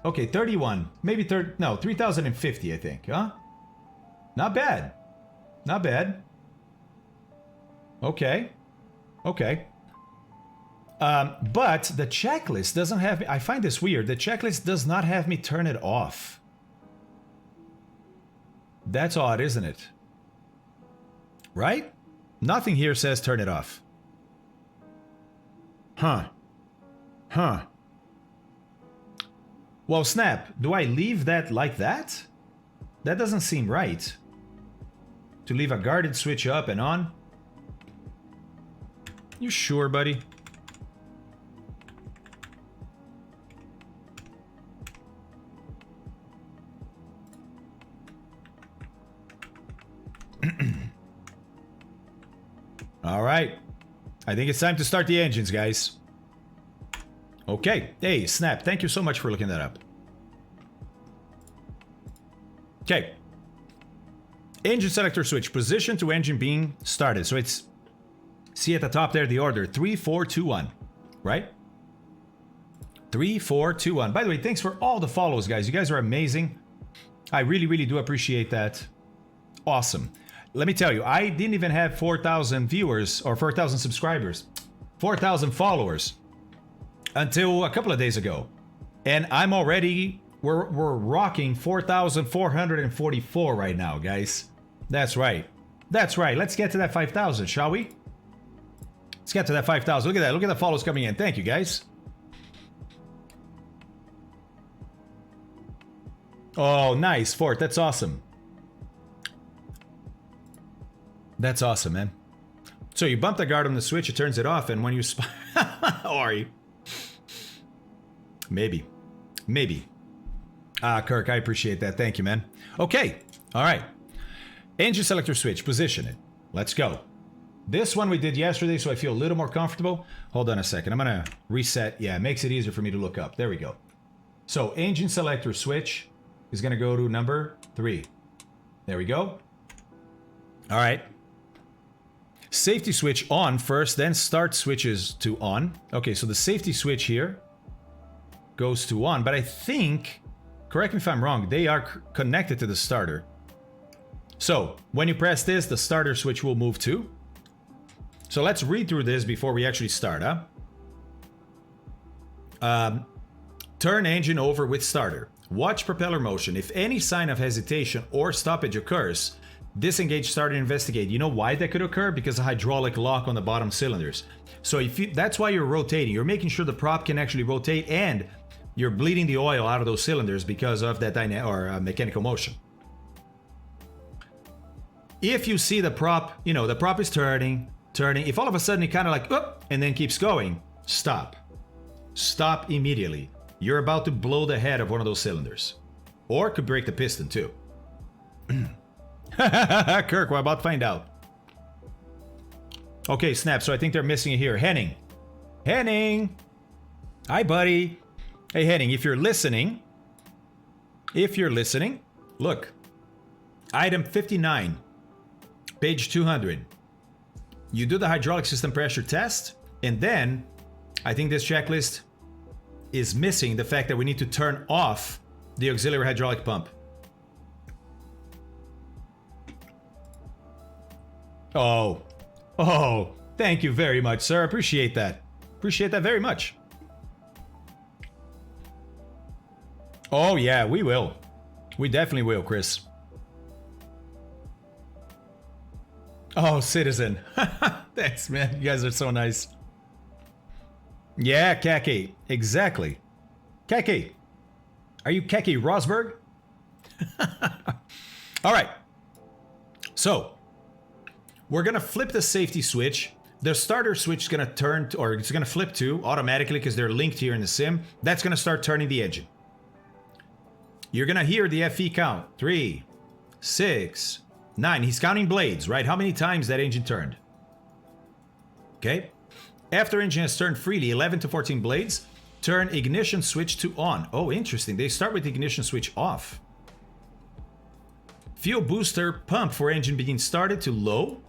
Okay, 31. Maybe 3,050, I think, huh? Not bad. Not bad. Okay. Okay. But the checklist doesn't have... I find this weird. The checklist does not have me turn it off. That's odd, isn't it? Right? Nothing here says turn it off. Huh. Huh. Well, Snap, do I leave that like that? That doesn't seem right. To leave a guarded switch up and on? You sure, buddy? All right. I think it's time to start the engines, guys. Okay. Hey, Snap, thank you so much for looking that up. Okay. Engine selector switch. Position to engine being started. So it's... See at the top there the order. 3, 4, 2, 1. Right? 3, 4, 2, 1. By the way, thanks for all the follows, guys. You guys are amazing. I really, really do appreciate that. Awesome. Let me tell you, I didn't even have 4,000 viewers or 4,000 subscribers. 4,000 followers. Until a couple of days ago. And I'm already... We're rocking 4,444 right now, guys. That's right. That's right. Let's get to that 5,000, shall we? Let's get to that 5,000. Look at that. Look at the follows coming in. Thank you, guys. Oh, nice, Fort. That's awesome. That's awesome, man. So you bump the guard on the switch, it turns it off, and when you or you... Maybe. Maybe. Ah, Kirk, I appreciate that. Thank you, man. Okay. All right. Engine selector switch. Position it. Let's go. This one we did yesterday, so I feel a little more comfortable. Hold on a second. I'm going to reset. Yeah, it makes it easier for me to look up. There we go. So engine selector switch is going to go to number 3. There we go. All right. Safety switch on first, then start switches to on. Okay, so the safety switch here goes to on, but I think, correct me if I'm wrong, they are connected to the starter. So when you press this, the starter switch will move too. So let's read through this before we actually start, huh? Turn engine over with starter. Watch propeller motion. If any sign of hesitation or stoppage occurs, disengage starter and investigate. You know why that could occur? Because of hydraulic lock on the bottom cylinders. So if you, that's why you're rotating. You're making sure the prop can actually rotate, and you're bleeding the oil out of those cylinders because of that mechanical motion. If you see the prop, you know, the prop is turning. If all of a sudden it kind of like, up, and then keeps going, stop. Stop immediately. You're about to blow the head of one of those cylinders. Or could break the piston too. Kirk, we're about to find out. Okay, Snap, so I think they're missing it here. Henning. Henning! Hi, buddy. Hey, Henning, if you're listening, look. Item 59, page 200. You do the hydraulic system pressure test, and then I think this checklist is missing the fact that we need to turn off the auxiliary hydraulic pump. Oh, thank you very much, sir. Appreciate that. Appreciate that very much. Oh, yeah, we will. We definitely will, Chris. Oh, Citizen. Thanks, man. You guys are so nice. Yeah, Kaki. Exactly. Kaki. Are you Kaki Rosberg? All right. So, we're going to flip the safety switch. The starter switch is going to turn, or it's going to flip to automatically because they're linked here in the sim. That's going to start turning the engine. you're gonna hear the FE count. 3, 6, 9. He's counting blades, right? How many times that engine turned? Okay. After engine has turned freely, 11 to 14 blades, turn ignition switch to on. Oh, interesting. They start with ignition switch off. Fuel booster pump for engine begin started to low.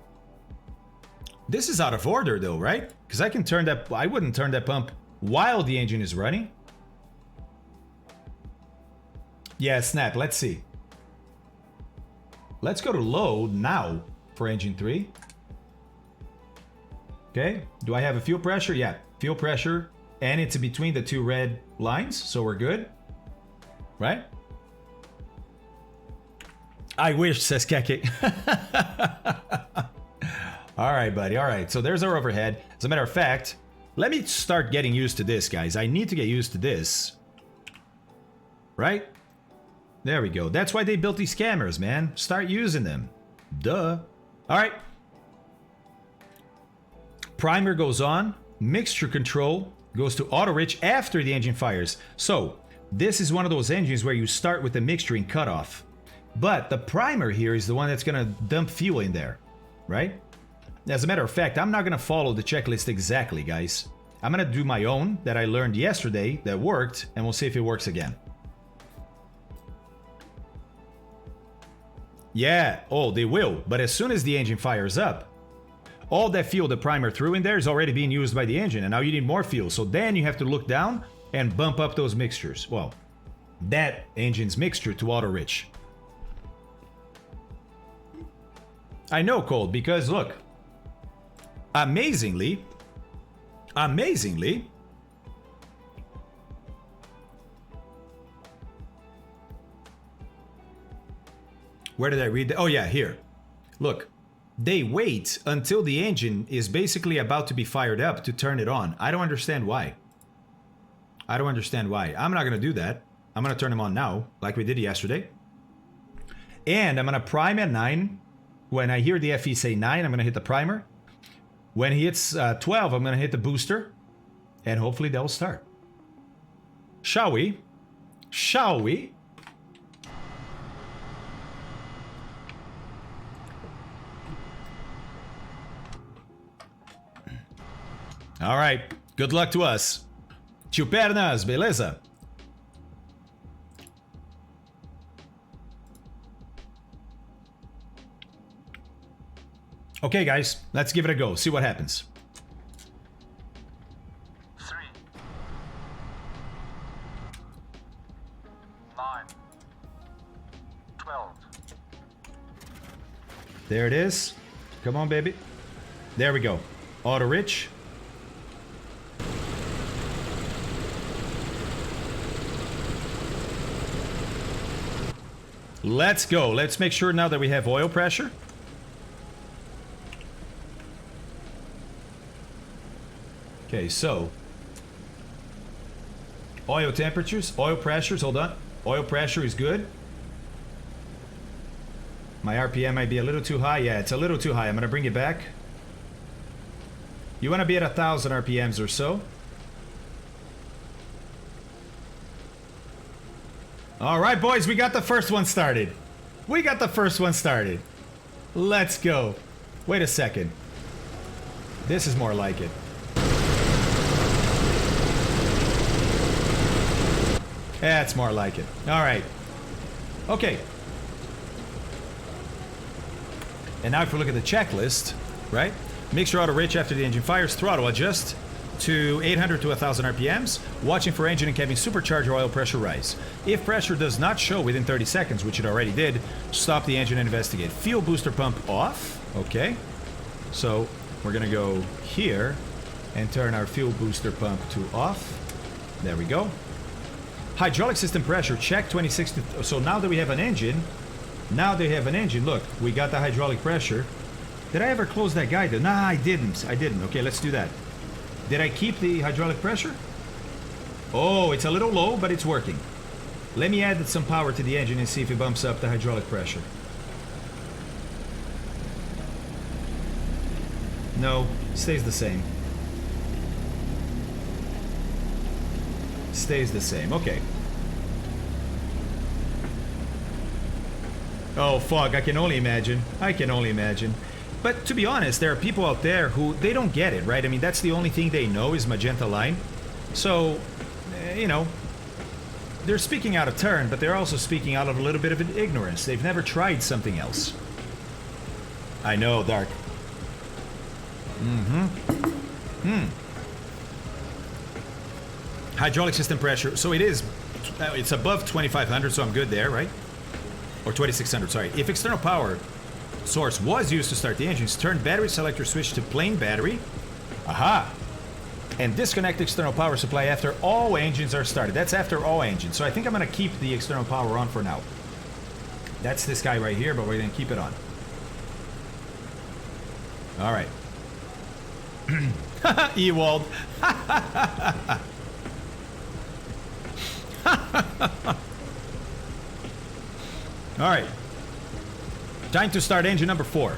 This is out of order though, right? Because I can turn that, I wouldn't turn that pump while the engine is running. Yeah, snap, let's see. Let's go to low now for engine 3. Okay, do I have a fuel pressure? Yeah, fuel pressure, and it's between the two red lines, so we're good, right? I wish, says Keke. All right, buddy, all right, so there's our overhead. As a matter of fact, let me start getting used to this, guys. I need to get used to this, right? There we go. That's why they built these cameras, man. Start using them. Duh. All right. Primer goes on. Mixture control goes to auto-rich after the engine fires. So, this is one of those engines where you start with the mixturing cutoff. But the primer here is the one that's going to dump fuel in there, right? As a matter of fact, I'm not going to follow the checklist exactly, guys. I'm going to do my own that I learned yesterday that worked, and we'll see if it works again. Yeah, oh, they will. But as soon as the engine fires up, all that fuel the primer threw in there is already being used by the engine, and now you need more fuel. So then you have to look down and bump up those mixtures. Well, that engine's mixture to auto-rich. I know, Cold, because look, amazingly, where did I read that? Oh yeah, here. Look, they wait until the engine is basically about to be fired up to turn it on. I don't understand why. I don't understand why. I'm not gonna do that. I'm gonna turn them on now, like we did yesterday. And I'm gonna prime at 9. When I hear the FE say 9, I'm gonna hit the primer. When he hits 12, I'm gonna hit the booster. And hopefully they'll start. Shall we? Shall we? All right, good luck to us. Tio Pernas, beleza? Okay, guys, let's give it a go. See what happens. 3, 9, 12. There it is. Come on, baby. There we go. Auto-rich. Let's go. Let's make sure now that we have oil pressure. Okay, so oil temperatures, oil pressures, hold on. Oil pressure is good. My RPM might be a little too high. Yeah, it's a little too high. I'm gonna bring it back. You wanna be at 1,000 RPMs or so. All right, boys, we got the first one started. We got the first one started. Let's go. Wait a second. This is more like it. That's more like it. All right. Okay. And now if we look at the checklist, right? Mixture auto-rich after the engine fires, throttle adjust to 800 to 1,000 RPMs, watching for engine and cabin supercharger oil pressure rise. If pressure does not show within 30 seconds, which it already did, stop the engine and investigate. Fuel booster pump off. Okay. So we're gonna go here and turn our fuel booster pump to off. There we go. Hydraulic system pressure, check 26 to... So now that we have an engine, look, we got the hydraulic pressure. Did I ever close that guide? Nah, I didn't. Okay, let's do that. Did I keep the hydraulic pressure? Oh, it's a little low, but it's working. Let me add some power to the engine and see if it bumps up the hydraulic pressure. No, stays the same. Stays the same, okay. Oh, fuck, I can only imagine. I can only imagine. But to be honest, there are people out there who, they don't get it, right? I mean, that's the only thing they know is magenta line. So, you know, they're speaking out of turn, but they're also speaking out of a little bit of ignorance. They've never tried something else. I know, Dark. Hydraulic system pressure. So it is, it's above 2,500, so I'm good there, right? Or 2,600, sorry. If external power source was used to start the engines, turn battery selector switch to plain battery. Aha! And disconnect external power supply after all engines are started. That's after all engines. So I think I'm going to keep the external power on for now. That's this guy right here, but we're going to keep it on. All right. Ewald. All right. Time to start engine number 4.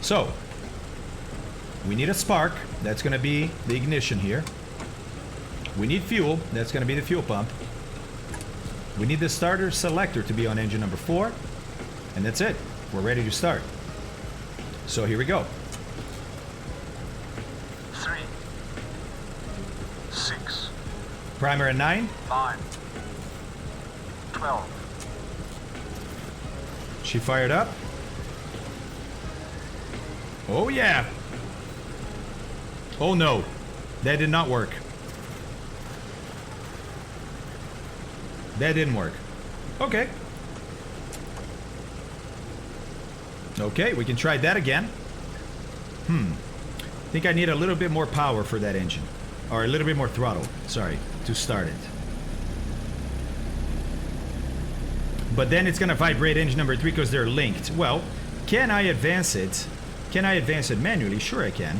So, we need a spark. That's going to be the ignition here. We need fuel. That's going to be the fuel pump. We need the starter selector to be on engine number 4. And that's it. We're ready to start. So here we go. 3, 6, Primer at 9. 9, 12. She fired up. Oh yeah. Oh no. That did not work. That didn't work. Okay. Okay, we can try that again. I think I need a little bit more power for that engine. Or a little bit more throttle, sorry, to start it. But then it's gonna vibrate engine number 3 because they're linked. Well, can I advance it? Can I advance it manually? Sure I can.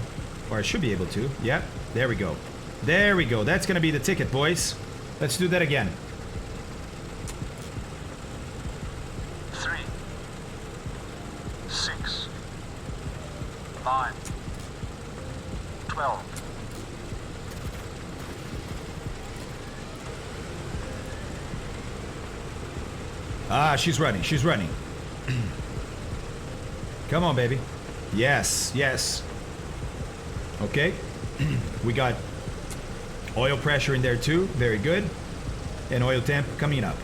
Or I should be able to. Yep, there we go. There we go. That's gonna be the ticket, boys. Let's do that again. 3, 6, 9, 12. Ah, she's running. She's running. Come on, baby. Yes, yes. Okay. We got oil pressure in there too. Very good. And oil temp coming up.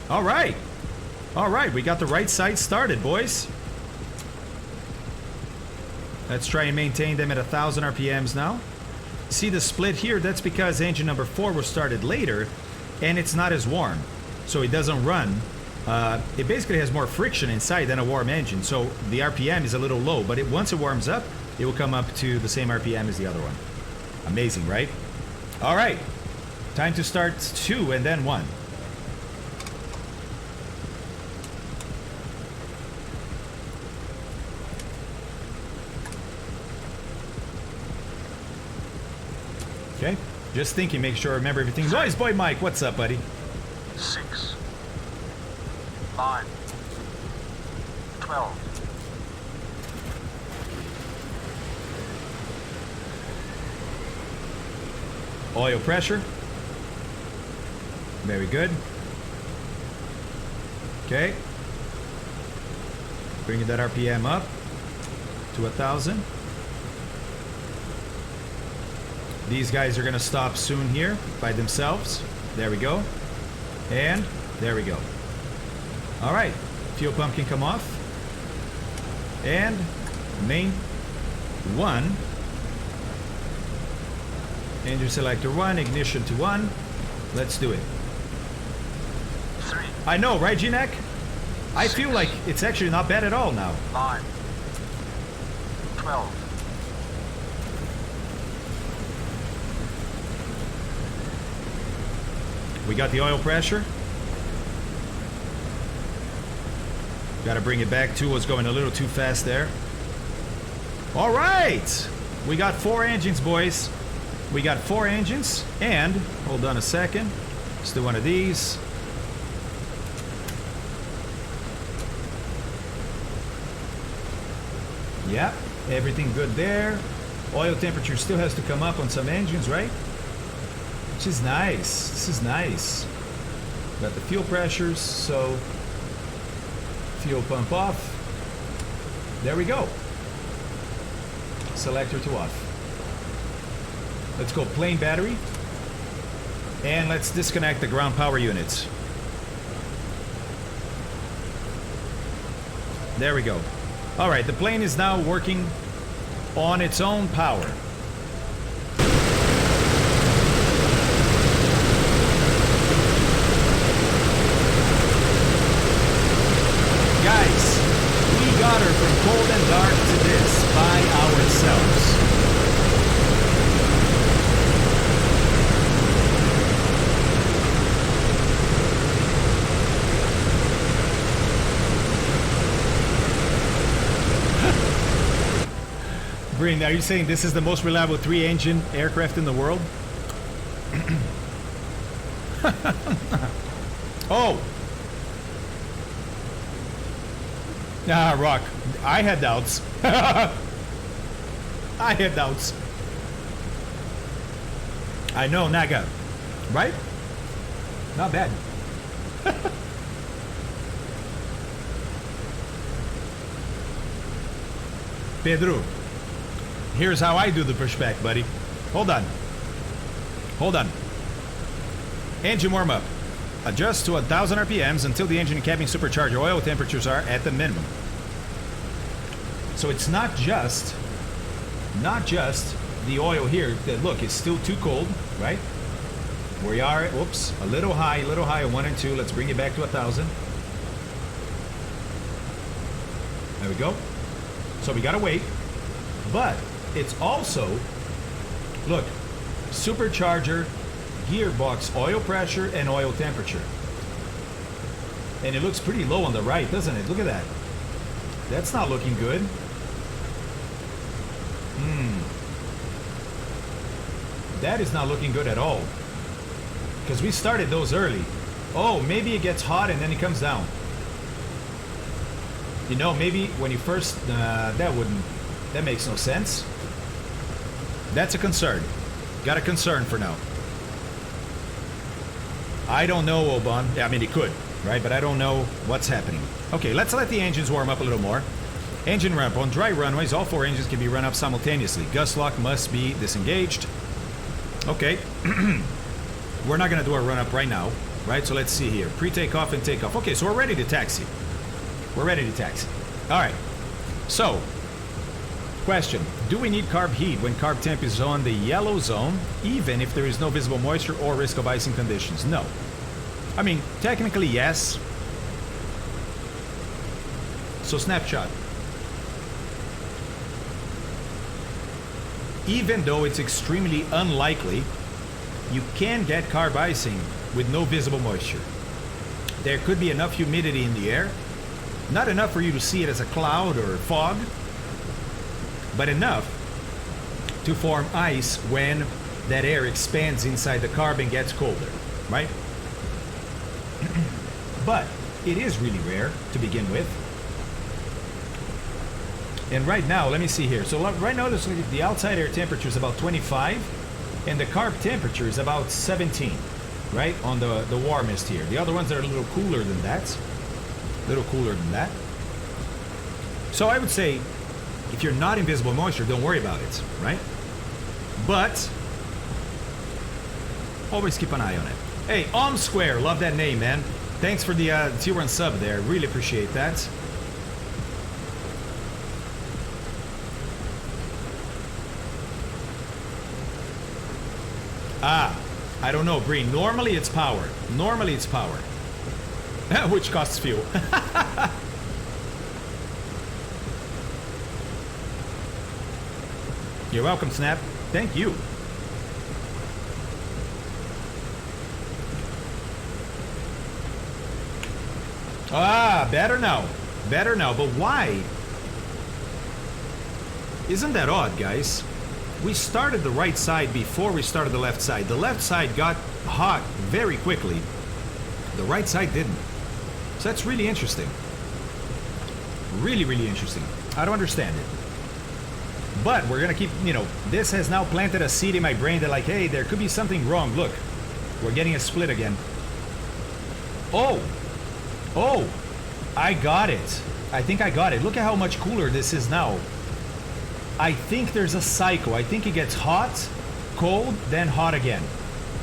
All right. All right. We got the right side started, boys. Let's try and maintain them at 1,000 RPMs now. See the split here? That's because engine number 4 was started later and it's not as warm. So it doesn't run. It basically has more friction inside than a warm engine, so the RPM is a little low, but once it warms up, it will come up to the same RPM as the other one. Amazing, right? All right, time to start 2 and then 1. Okay, just thinking, make sure I remember everything. Noise boy Mike, what's up, buddy? 6, 9, 12. Oil pressure. Very good. Okay. Bringing that RPM up to 1,000. These guys are going to stop soon here by themselves. There we go. And there we go. All right. Fuel pump can come off. And main 1. Engine selector 1, ignition to 1. Let's do it. 3, I know, right, G-Neck? I feel like it's actually not bad at all now. 9, 12. We got the oil pressure. Got to bring it back to was going a little too fast there. All right. We got 4 engines, boys. We got 4 engines. And, hold on a second. Let's do one of these. Yep. Everything good there. Oil temperature still has to come up on some engines, right? Which is nice. This is nice. Got the fuel pressures, so Fuel pump off. There we go. Selector to off. Let's go plane battery. And let's disconnect the ground power units. There we go. All right, the plane is now working on its own power. Guys, we got her from cold and dark to this by ourselves. Breen, are you saying this is the most reliable 3-engine aircraft in the world? Oh! Ah, Rock. I had doubts. I had doubts. I know, Naga. Right? Not bad. Pedro, here's how I do the pushback, buddy. Hold on. Hold on. Engine warm up. Adjust to 1,000 RPMs until the engine and cabin supercharger oil temperatures are at the minimum. So it's not just the oil here that, look, it's still too cold, right? We are, oops, a little high, 1 and 2. Let's bring it back to 1,000. There we go. So we gotta wait. But it's also, look, supercharger, gearbox, oil pressure, and oil temperature. And it looks pretty low on the right, doesn't it? Look at that. That's not looking good. That is not looking good at all. Because we started those early. Oh, maybe it gets hot and then it comes down. You know, maybe when you first... that makes no sense. That's a concern. Got a concern for now. I don't know, Oban. I mean, it could, right? But I don't know what's happening. Okay, let's let the engines warm up a little more. Engine ramp. On dry runways, all 4 engines can be run up simultaneously. Gust lock must be disengaged. Okay. We're not going to do our run up right now, right? So let's see here. Pre-takeoff and takeoff. Okay, so we're ready to taxi. We're ready to taxi. All right. So, question. Do we need carb heat when carb temp is on the yellow zone, even if there is no visible moisture or risk of icing conditions? No. I mean, technically, yes. So, snapshot. Even though it's extremely unlikely, you can get carb icing with no visible moisture. There could be enough humidity in the air, not enough for you to see it as a cloud or fog, but enough to form ice when that air expands inside the carb and gets colder, right? But it is really rare to begin with. And right now, let me see here. So right now, the outside air temperature is about 25, and the carb temperature is about 17, right? On the warmest here. The other ones are a little cooler than that. So I would say, if you're not in visible moisture, don't worry about it, right? But always keep an eye on it. Hey, Square, love that name, man. Thanks for the tier 1 sub there. Really appreciate that. I don't know, Breen. Normally it's power. Which costs fuel. You're welcome, Snap. Thank you. Better now. But why? Isn't that odd, guys? We started the right side before we started the left side. The left side got hot very quickly. The right side didn't. So that's really interesting. Really, really interesting. I don't understand it. But we're going to keep, this has now planted a seed in my brain that like, hey, there could be something wrong. Look, we're getting a split again. Oh, I got it. I think I got it. Look at how much cooler this is now. I think there's a cycle. I think it gets hot, cold, then hot again.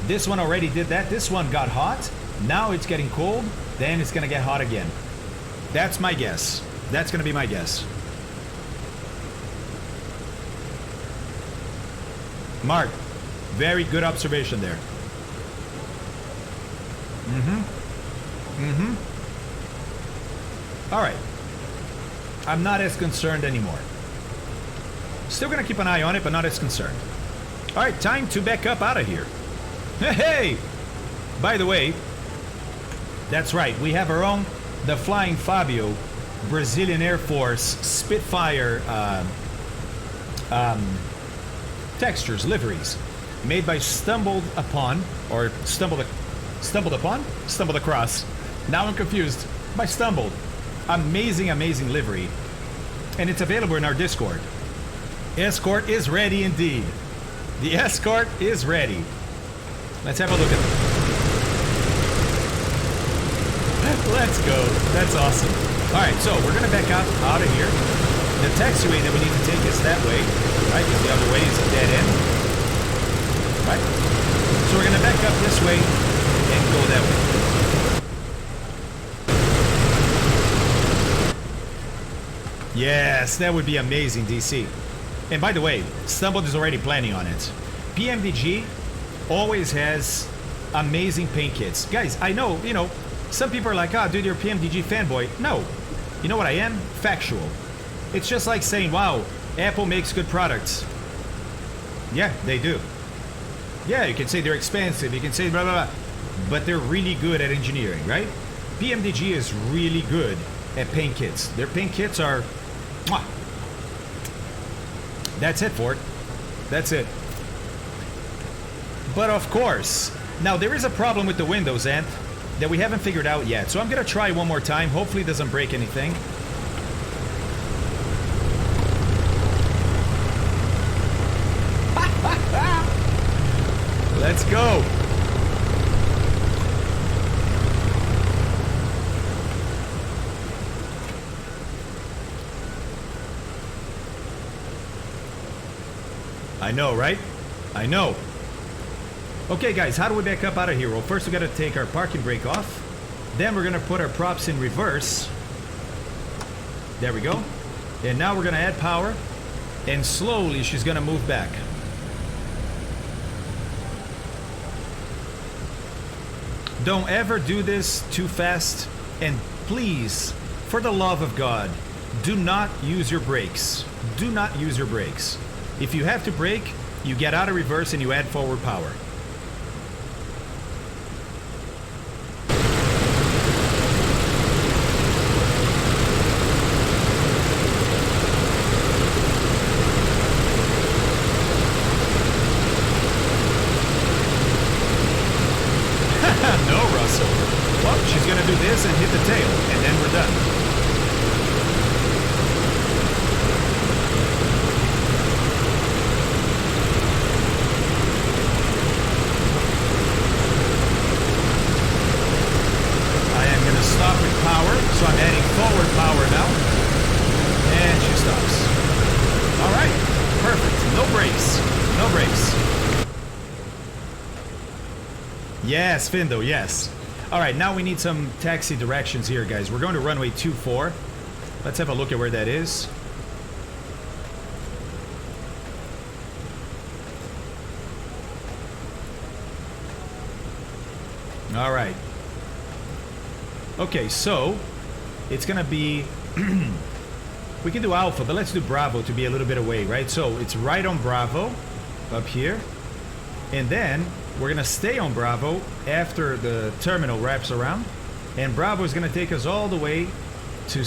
This one already did that. This one got hot. Now it's getting cold. Then it's going to get hot again. That's my guess. That's going to be my guess. Mark, very good observation there. All right. I'm not as concerned anymore. Still going to keep an eye on it, but not as concerned. All right, time to back up out of here. Hey! By the way, that's right. We have our own, the Flying Fabio, Brazilian Air Force Spitfire textures, liveries, made by Stumbled Across. Now I'm confused. By Stumbled. Amazing, amazing livery. And it's available in our Discord. Escort is ready indeed. The Escort is ready. Let's have a look at it. Let's go. That's awesome. All right, so we're going to back out of here. The taxiway that we need to take is that way, right? Because the other way is a dead end. Right? So we're going to back up this way and go that way. Yes, that would be amazing, DC. And by the way, Stumbled is already planning on it. PMDG always has amazing paint kits. Guys, I know, some people are like, dude, you're a PMDG fanboy. No. You know what I am? Factual. It's just like saying, wow, Apple makes good products. Yeah, they do. Yeah, you can say they're expensive, you can say blah, blah, blah. But they're really good at engineering, right? PMDG is really good at paint kits. Their paint kits are... Mwah. That's it, Ford. That's it. But of course, now there is a problem with the windows, Ant, that we haven't figured out yet. So I'm going to try one more time. Hopefully it doesn't break anything. Let's go. I know, right? I know. Okay, guys, how do we back up out of here? Well, first we got to take our parking brake off. Then we're going to put our props in reverse. There we go. And now we're going to add power. And slowly she's going to move back. Don't ever do this too fast. And please, for the love of God, do not use your brakes. Do not use your brakes. If you have to brake, you get out of reverse and you add forward power. No, Russell. Well, she's going to do this and hit the tail, and then we're done. Stop with power, so I'm adding forward power now. And she stops. All right, perfect. No brakes. No brakes. Yes, Findo, yes. All right, now we need some taxi directions here, guys. We're going to runway 24. Let's have a look at where that is. All right. Okay, so it's gonna be we can do Alpha, but let's do Bravo to be a little bit away, right? So it's right on Bravo up here, and then we're gonna stay on Bravo after the terminal wraps around, and Bravo is gonna take us all the way to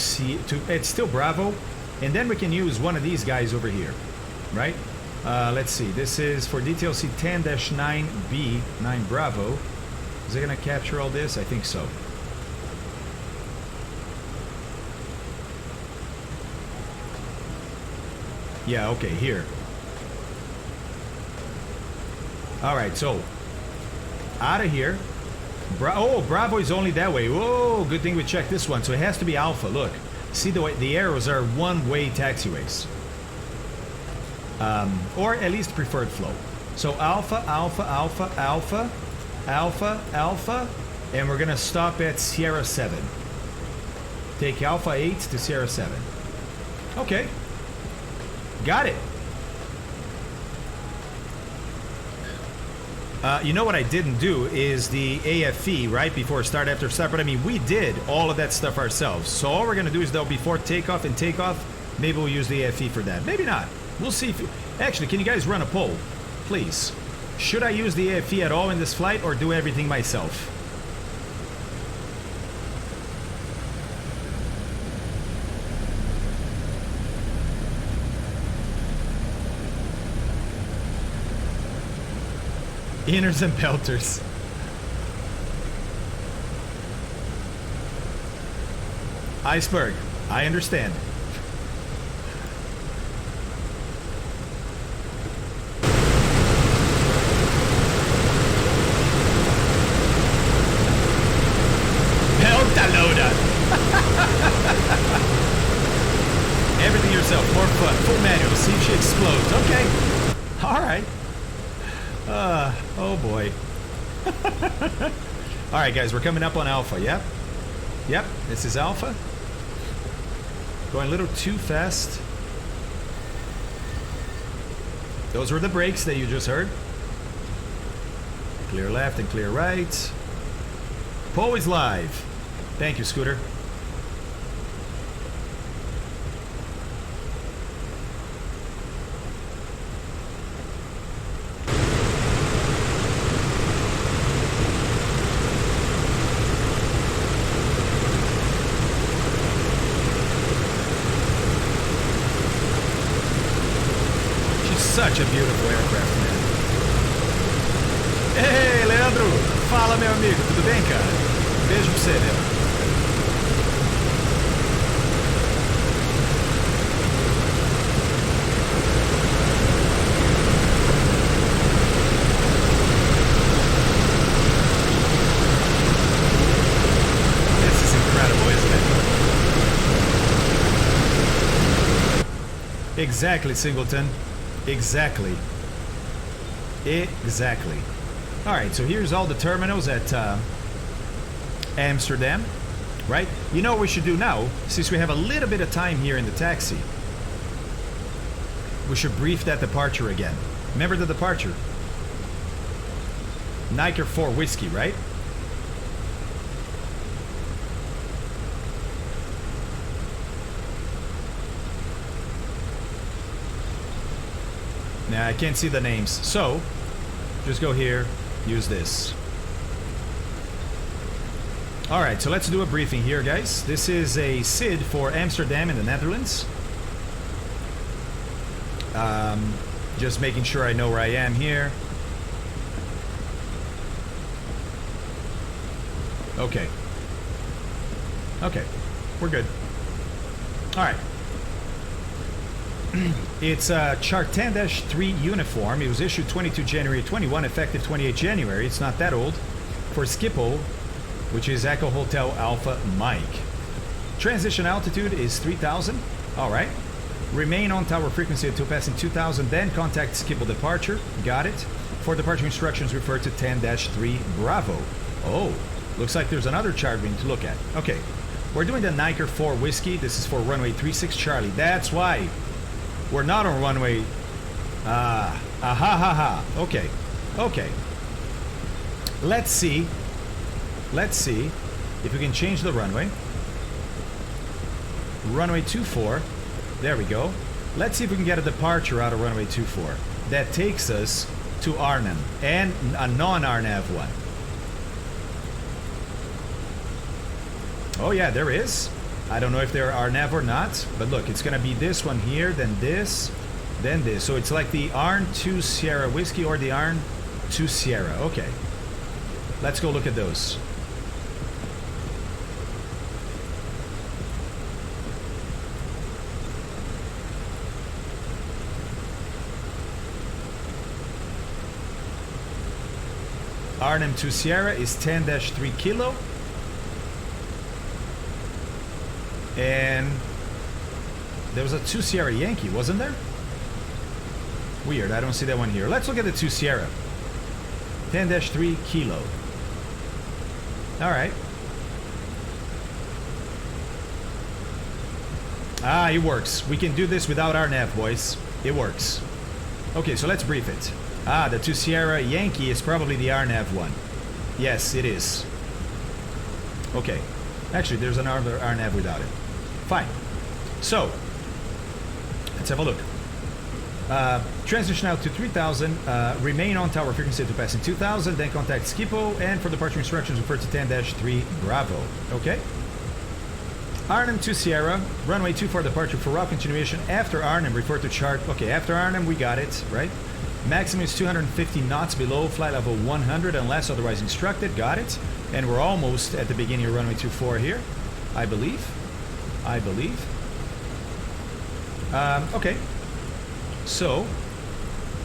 it's still Bravo, and then we can use one of these guys over here, right? Let's see, this is for DTLC 10-9B 9 Bravo. Is it gonna capture all this? I think so. Yeah, okay, here. All right, so out of here, Bravo is only that way. Oh, good thing we checked this one. So it has to be Alpha. Look. See the way the arrows are one-way taxiways. Or at least preferred flow. So Alpha, Alpha, Alpha, Alpha, Alpha, Alpha, and we're gonna stop at Sierra 7. Take Alpha 8 to Sierra 7. Okay. Got it. You know what I didn't do is the AFE, right? Before start, after start. But I mean, we did all of that stuff ourselves. So all we're going to do is, though, before takeoff and takeoff, maybe we'll use the AFE for that. Maybe not. We'll see. Actually, can you guys run a poll? Please. Should I use the AFE at all in this flight or do everything myself? Inners and pelters. Iceberg, I understand. Pelta loader. Everything yourself, more fun, full manual, see if she explodes. Okay. All right. Oh boy. Alright guys, we're coming up on Alpha, yep. Yep, this is Alpha. Going a little too fast. Those were the brakes that you just heard. Clear left and clear right. Poll is live. Thank you, Scooter. Such a beautiful aircraft, man. Hey, Leandro! Fala, meu amigo. Tudo bem, cara? Beijo pra você, meu. This is incredible, isn't it? Exactly, Singleton. Exactly. Exactly. All right, so here's all the terminals at Amsterdam, right? You know what we should do now, since we have a little bit of time here in the taxi. We should brief that departure again. Remember the departure? Niker 4 Whiskey, right? Nah, I can't see the names. So, just go here, use this. Alright, so let's do a briefing here, guys. This is a SID for Amsterdam in the Netherlands. Just making sure I know where I am here. Okay. Okay, we're good. Alright. It's a Chart 10-3 uniform. It was issued 22 January 21, effective 28 January. It's not that old. For Schiphol, which is Echo Hotel Alpha Mike. Transition altitude is 3,000. All right. Remain on tower frequency until passing 2,000, then contact Schiphol departure. Got it. For departure instructions, refer to 10-3 Bravo. Oh, looks like there's another chart we need to look at. Okay. We're doing the Niker 4 Whiskey. This is for runway 36 Charlie. That's why. We're not on runway. Okay. Okay. Let's see. Let's see if we can change the runway. Runway 24. There we go. Let's see if we can get a departure out of runway 24. That takes us to Arnhem and a non-Arnav one. Oh yeah, there is. I don't know if they're Arnav or not, but look, it's gonna be this one here, then this, then this. So it's like the Arn 2 Sierra Whiskey or the Arn 2 Sierra. Okay. Let's go look at those. Arnhem to Sierra is 10-3 kilo. And there was a 2 Sierra Yankee, wasn't there? Weird, I don't see that one here. Let's look at the 2 Sierra. 10-3 kilo. Alright. Ah, it works. We can do this without our nav, boys. It works. Okay, so let's brief it. Ah, the 2 Sierra Yankee is probably the RNAV one. Yes, it is. Okay. Actually, there's another RNAV without it. Fine. So, let's have a look. Transition out to 3000. Remain on tower frequency to passing 2000. Then contact Schiphol. And for departure instructions, refer to 10-3 Bravo. Okay. Arnhem to Sierra. Runway 24 departure for route continuation. After Arnhem, refer to chart. Okay, after Arnhem, we got it, right? Maximum is 250 knots below flight level 100 unless otherwise instructed. Got it. And we're almost at the beginning of runway 24 here, I believe. Okay. So,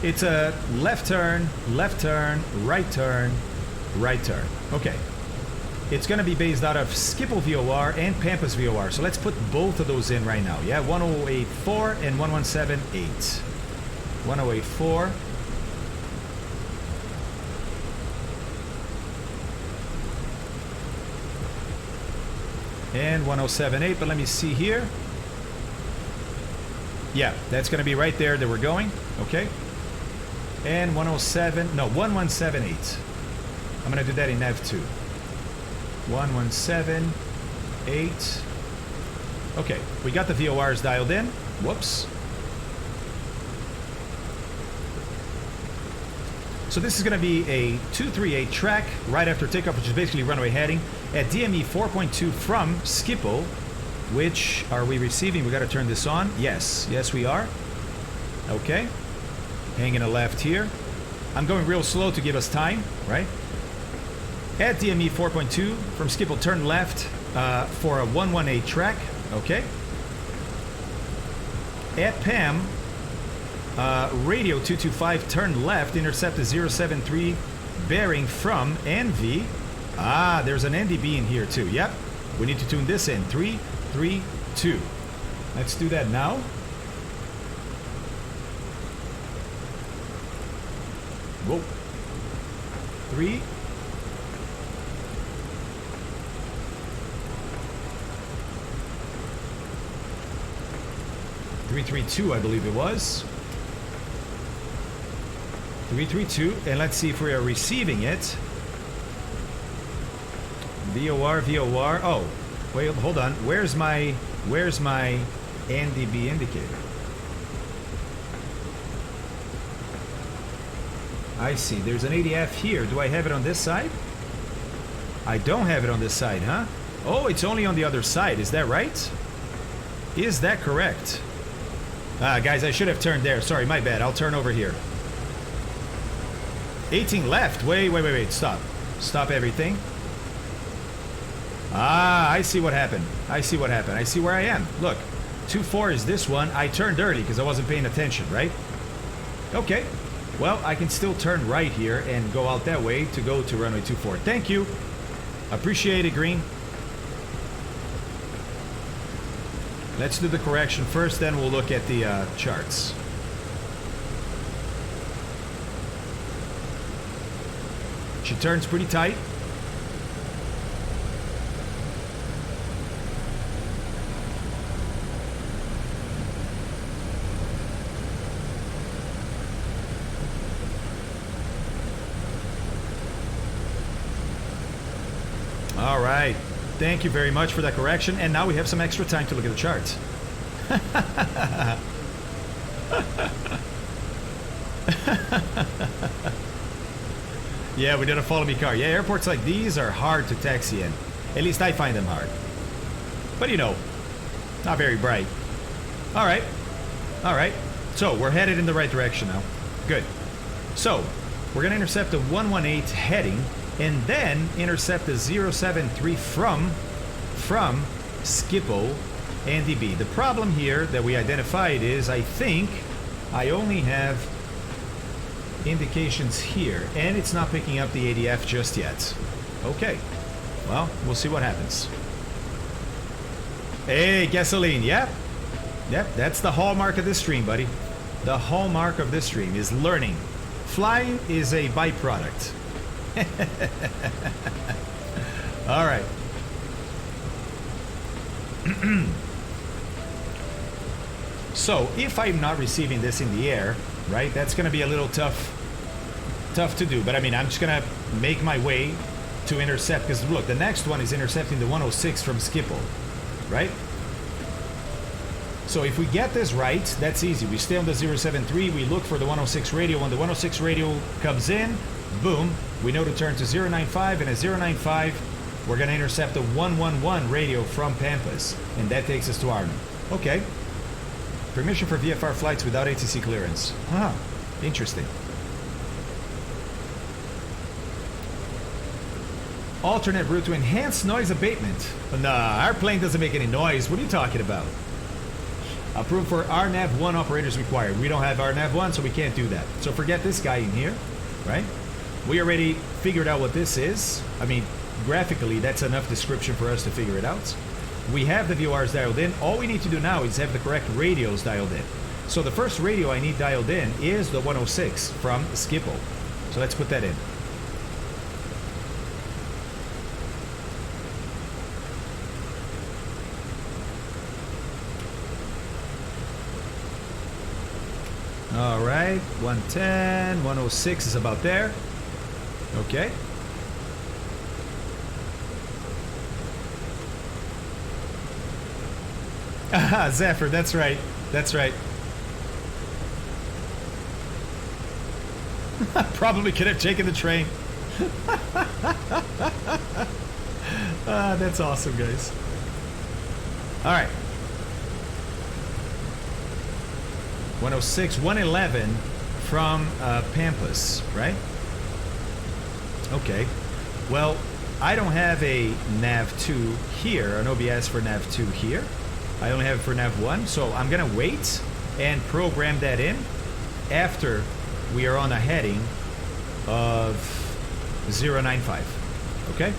it's a left turn, right turn, right turn. Okay. It's going to be based out of Schiphol VOR and Pampas VOR. So let's put both of those in right now. Yeah, 1084 and 1178. 1084. And 1078, but let me see here. Yeah, that's going to be right there that we're going. Okay. And 1178. I'm going to do that in nav2. 1178. Okay, we got the VORs dialed in. Whoops. So this is going to be a 238 track right after takeoff, which is basically runway heading at DME 4.2 from Schiphol. Which are we receiving? We got to turn this on. Yes, we are. Okay. Hanging a left here. I'm going real slow to give us time, right? At DME 4.2 from Schiphol, turn left for a 118 track. Okay. At PAM, radio 225, turn left, intercept a 073 bearing from NV. Ah, there's an NDB in here too. Yep. We need to tune this in. 332. Let's do that now. Whoa. 3. I believe it was. 332, and let's see if we are receiving it. VOR. Oh, wait, hold on. Where's my NDB indicator? I see. There's an ADF here. Do I have it on this side? I don't have it on this side, huh? Oh, it's only on the other side. Is that right? Is that correct? Guys, I should have turned there. Sorry, my bad. I'll turn over here. 18 left. Wait. Stop everything. I see what happened. I see where I am. Look, 2-4 is this one. I turned early because I wasn't paying attention, right? Okay. Well, I can still turn right here and go out that way to go to runway 24. Thank you. Appreciate it, Green. Let's do the correction first, then we'll look at the charts. She turns pretty tight. All right. Thank you very much for that correction. And now we have some extra time to look at the charts. Yeah, we did a follow me car. Yeah, airports like these are hard to taxi in. At least I find them hard. But you know, not very bright. All right. So we're headed in the right direction now. Good. So we're going to intercept a 118 heading and then intercept a 073 from Schiphol NDB. The problem here that we identified is I think I only have indications here, and it's not picking up the ADF just yet. Okay, well, we'll see what happens. Hey, gasoline, yep. Yep, that's the hallmark of this stream, buddy. The hallmark of this stream is learning. Flying is a byproduct. All right. So, if I'm not receiving this in the air, right, that's going to be a little tough to do. But I mean, I'm just going to make my way to intercept, because look, the next one is intercepting the 106 from Schiphol, right? So if we get this right, that's easy. We stay on the 073, we look for the 106 radio. When the 106 radio comes in, boom, we know to turn to 095, and at 095, we're going to intercept the 111 radio from Pampas, and that takes us to Arnhem. Okay. Permission for VFR flights without ATC clearance. Huh, interesting. Alternate route to enhance noise abatement. Nah, our plane doesn't make any noise. What are you talking about? Approved for RNAV1 operators required. We don't have RNAV1, so we can't do that. So forget this guy in here, right? We already figured out what this is. I mean, graphically, that's enough description for us to figure it out. We have the VORs dialed in. All we need to do now is have the correct radios dialed in. So the first radio I need dialed in is the 106 from Schiphol. So let's put that in. All right, 110, 106 is about there. Okay. Aha, Zephyr, that's right. That's right. Probably could have taken the train. That's awesome, guys. All right. 106, 111 from Pampas, right? Okay. Well, I don't have a NAV2 here, an OBS for NAV2 here. I only have it for NAV1, so I'm going to wait and program that in after we are on a heading of 095, okay?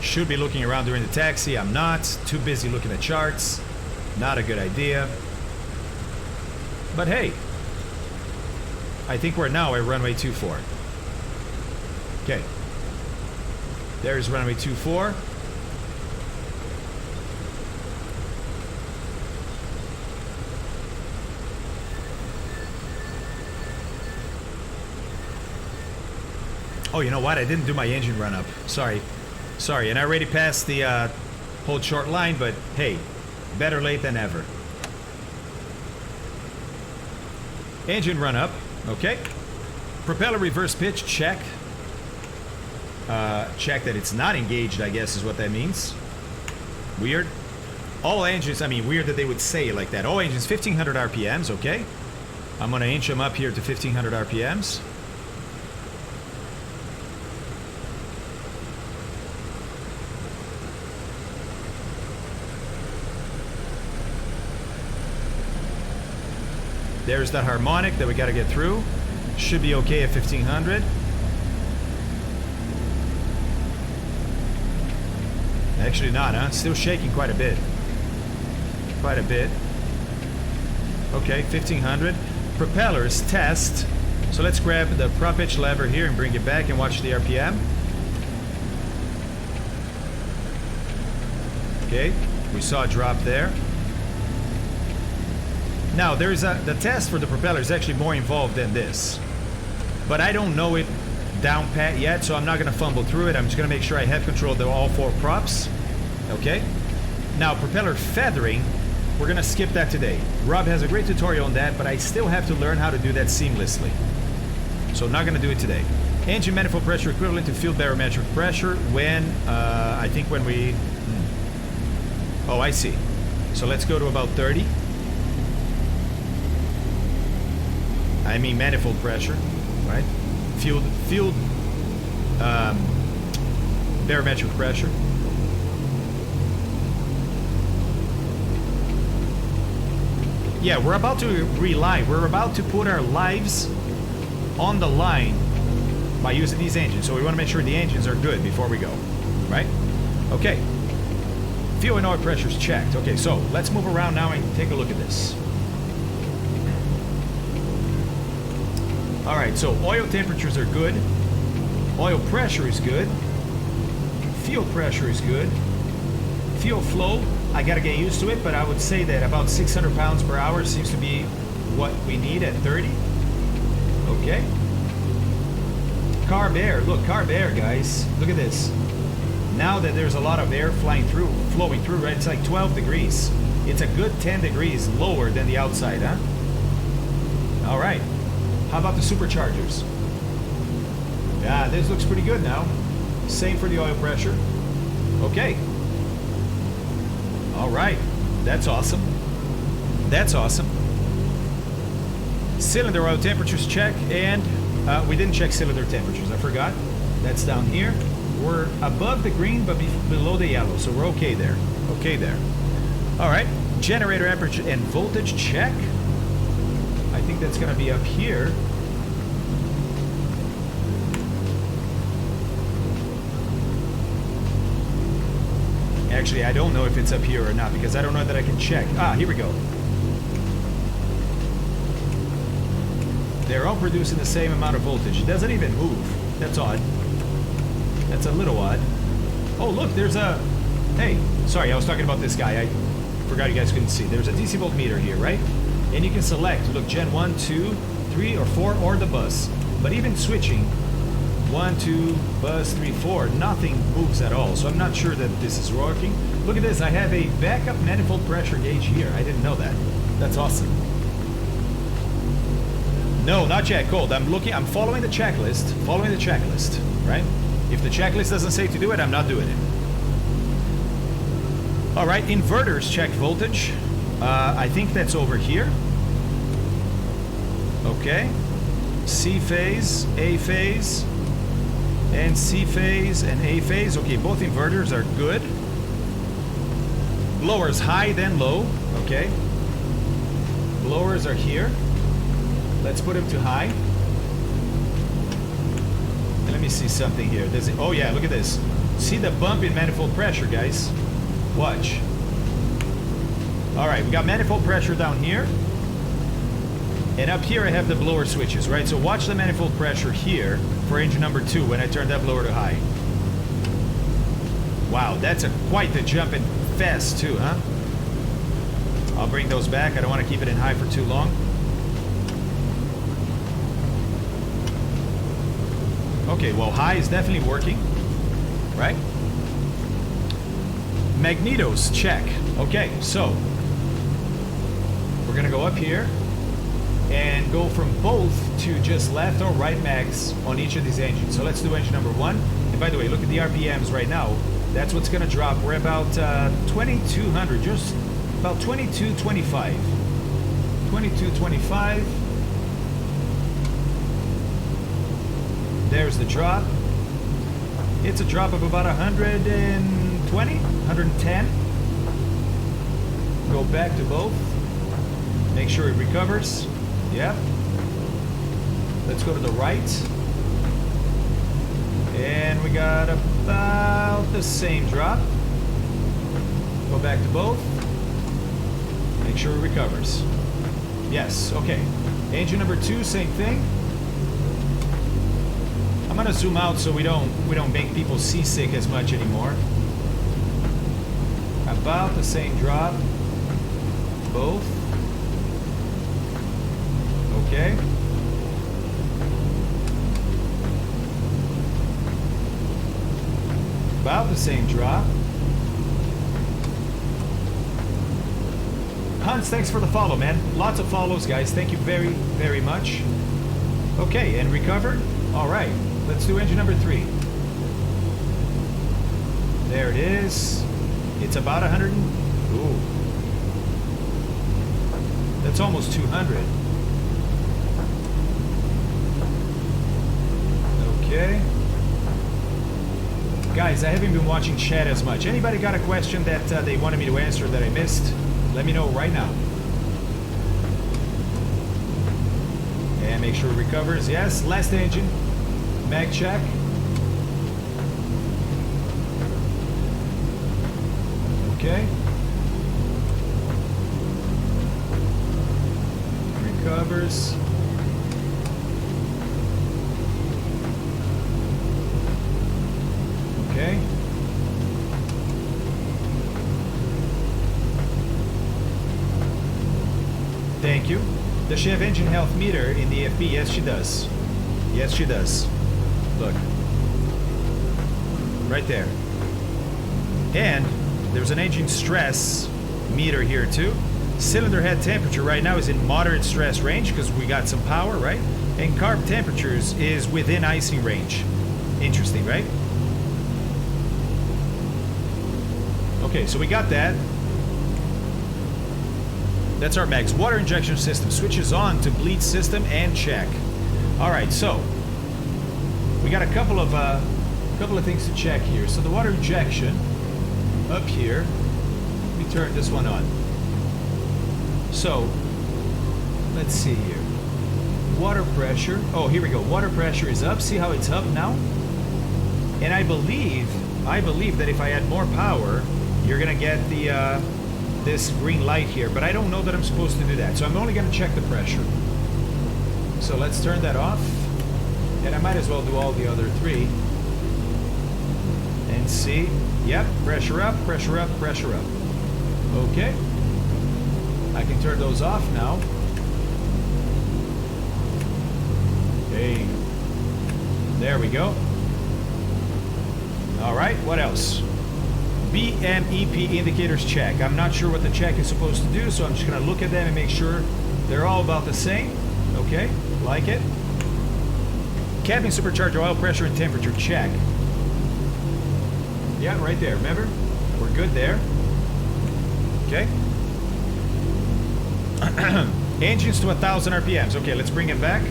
Should be looking around during the taxi. I'm not. Too busy looking at charts. Not a good idea. But hey, I think we're now at runway 24. Okay. There's runway 24. Oh, you know what? I didn't do my engine run up. Sorry. And I already passed the hold short line, but hey, better late than ever. Engine run up. Okay. Propeller reverse pitch, check. Check that it's not engaged, I guess is what that means. Weird. All engines, I mean, weird that they would say it like that. All engines, 1500 RPMs, okay. I'm going to inch them up here to 1500 RPMs. There's that harmonic that we got to get through. Should be okay at 1500. Actually not, huh? Still shaking quite a bit. Quite a bit. Okay, 1500. Propellers, test. So let's grab the prop pitch lever here and bring it back and watch the RPM. Okay, we saw a drop there. Now, there's the test for the propeller is actually more involved than this. But I don't know it down pat yet, so I'm not going to fumble through it. I'm just going to make sure I have control of all four props. Okay? Now, propeller feathering, we're going to skip that today. Rob has a great tutorial on that, but I still have to learn how to do that seamlessly. So not going to do it today. Engine manifold pressure equivalent to field barometric pressure when, I think when we... Oh, I see. So let's go to about 30. I mean manifold pressure, right? Field barometric pressure. Yeah, we're about to rely. We're about to put our lives on the line by using these engines. So we want to make sure the engines are good before we go, right? Okay. Fuel and oil pressure's checked. Okay, so let's move around now and take a look at this. All right, so oil temperatures are good. Oil pressure is good. Fuel pressure is good. Fuel flow, I gotta get used to it, but I would say that about 600 pounds per hour seems to be what we need at 30. Okay. Carb air, look, carb air, guys. Look at this. Now that there's a lot of air flowing through, right? It's like 12 degrees. It's a good 10 degrees lower than the outside, huh? All right. How about the superchargers? Yeah, this looks pretty good now. Same for the oil pressure. Okay. All right. That's awesome. That's awesome. Cylinder oil temperatures check, and we didn't check cylinder temperatures. I forgot. That's down here. We're above the green, but below the yellow, so we're okay there. Okay there. All right. Generator aperture and voltage check. I think that's going to be up here. Actually, I don't know if it's up here or not because I don't know that I can check. Ah, here we go. They're all producing the same amount of voltage. It doesn't even move. That's odd. That's a little odd. Oh, look, there's a... Hey, sorry, I was talking about this guy. I forgot you guys couldn't see. There's a DC voltmeter here, right? And you can select, look, Gen 1, 2, 3, or 4, or the bus. But even switching 1, 2, bus, 3, 4, nothing moves at all. So I'm not sure that this is working. Look at this. I have a backup manifold pressure gauge here. I didn't know that. That's awesome. No, not yet, Cold. I'm following the checklist. Following the checklist, right? If the checklist doesn't say to do it, I'm not doing it. All right, inverters check voltage. I think that's over here. Okay. C phase, A phase, and C phase and A phase. Okay, both inverters are good. Blowers high then low. Okay. Blowers are here. Let's put them to high. And let me see something here. Oh yeah, look at this. See the bump in manifold pressure, guys. Watch. All right, we got manifold pressure down here. And up here I have the blower switches, right? So watch the manifold pressure here for engine number 2 when I turn that blower to high. Wow, that's quite the jump and fast too, huh? I'll bring those back. I don't want to keep it in high for too long. Okay, well, high is definitely working, right? Magnetos, check. Okay, so we're gonna go up here and go from both to just left or right mags on each of these engines. So let's do engine number 1. And by the way, look at the RPMs right now. That's what's gonna drop. We're about 2200, just about 2225. 2225. There's the drop. It's a drop of about 120, 110. Go back to both. Make sure it recovers. Yep. Let's go to the right. And we got about the same drop. Go back to both. Make sure it recovers. Yes, okay. Engine number 2, same thing. I'm gonna zoom out so we don't make people seasick as much anymore. About the same drop. Both. Okay. About the same drop. Hans, thanks for the follow, man. Lots of follows, guys. Thank you very, very much. Okay, and recovered. All right. Let's do engine number 3. There it is. It's about 100. Ooh. That's almost 200. Okay. Guys, I haven't been watching chat as much. Anybody got a question that they wanted me to answer that I missed? Let me know right now. make sure it recovers. Yes, last engine. Mag check. Okay. Recovers. Okay. Thank you. Does she have engine health meter in the FB? Yes, she does. Yes, she does. Look. Right there. And there's an engine stress meter here too. Cylinder head temperature right now is in moderate stress range because we got some power, right? And carb temperatures is within icing range. Interesting, right? Okay, so we got that. That's our mags. Water injection system switches on to bleed system and check. All right, so we got a couple of things to check here. So the water injection up here. Let me turn this one on. So let's see here. Water pressure. Oh, here we go. Water pressure is up. See how it's up now? And I believe that if I add more power, you're gonna get the this green light here, but I don't know that I'm supposed to do that. So I'm only gonna check the pressure. So let's turn that off. And I might as well do all the other three. And see. Yep, pressure up, pressure up, pressure up. Okay. I can turn those off now. Okay. There we go. All right, what else? BMEP indicators check. I'm not sure what the check is supposed to do, so I'm just gonna look at them and make sure they're all about the same. Okay, like it. Cabin supercharger oil pressure and temperature check. Yeah, right there, remember? We're good there. Okay. Engines to 1,000 RPMs. Okay, let's bring it back.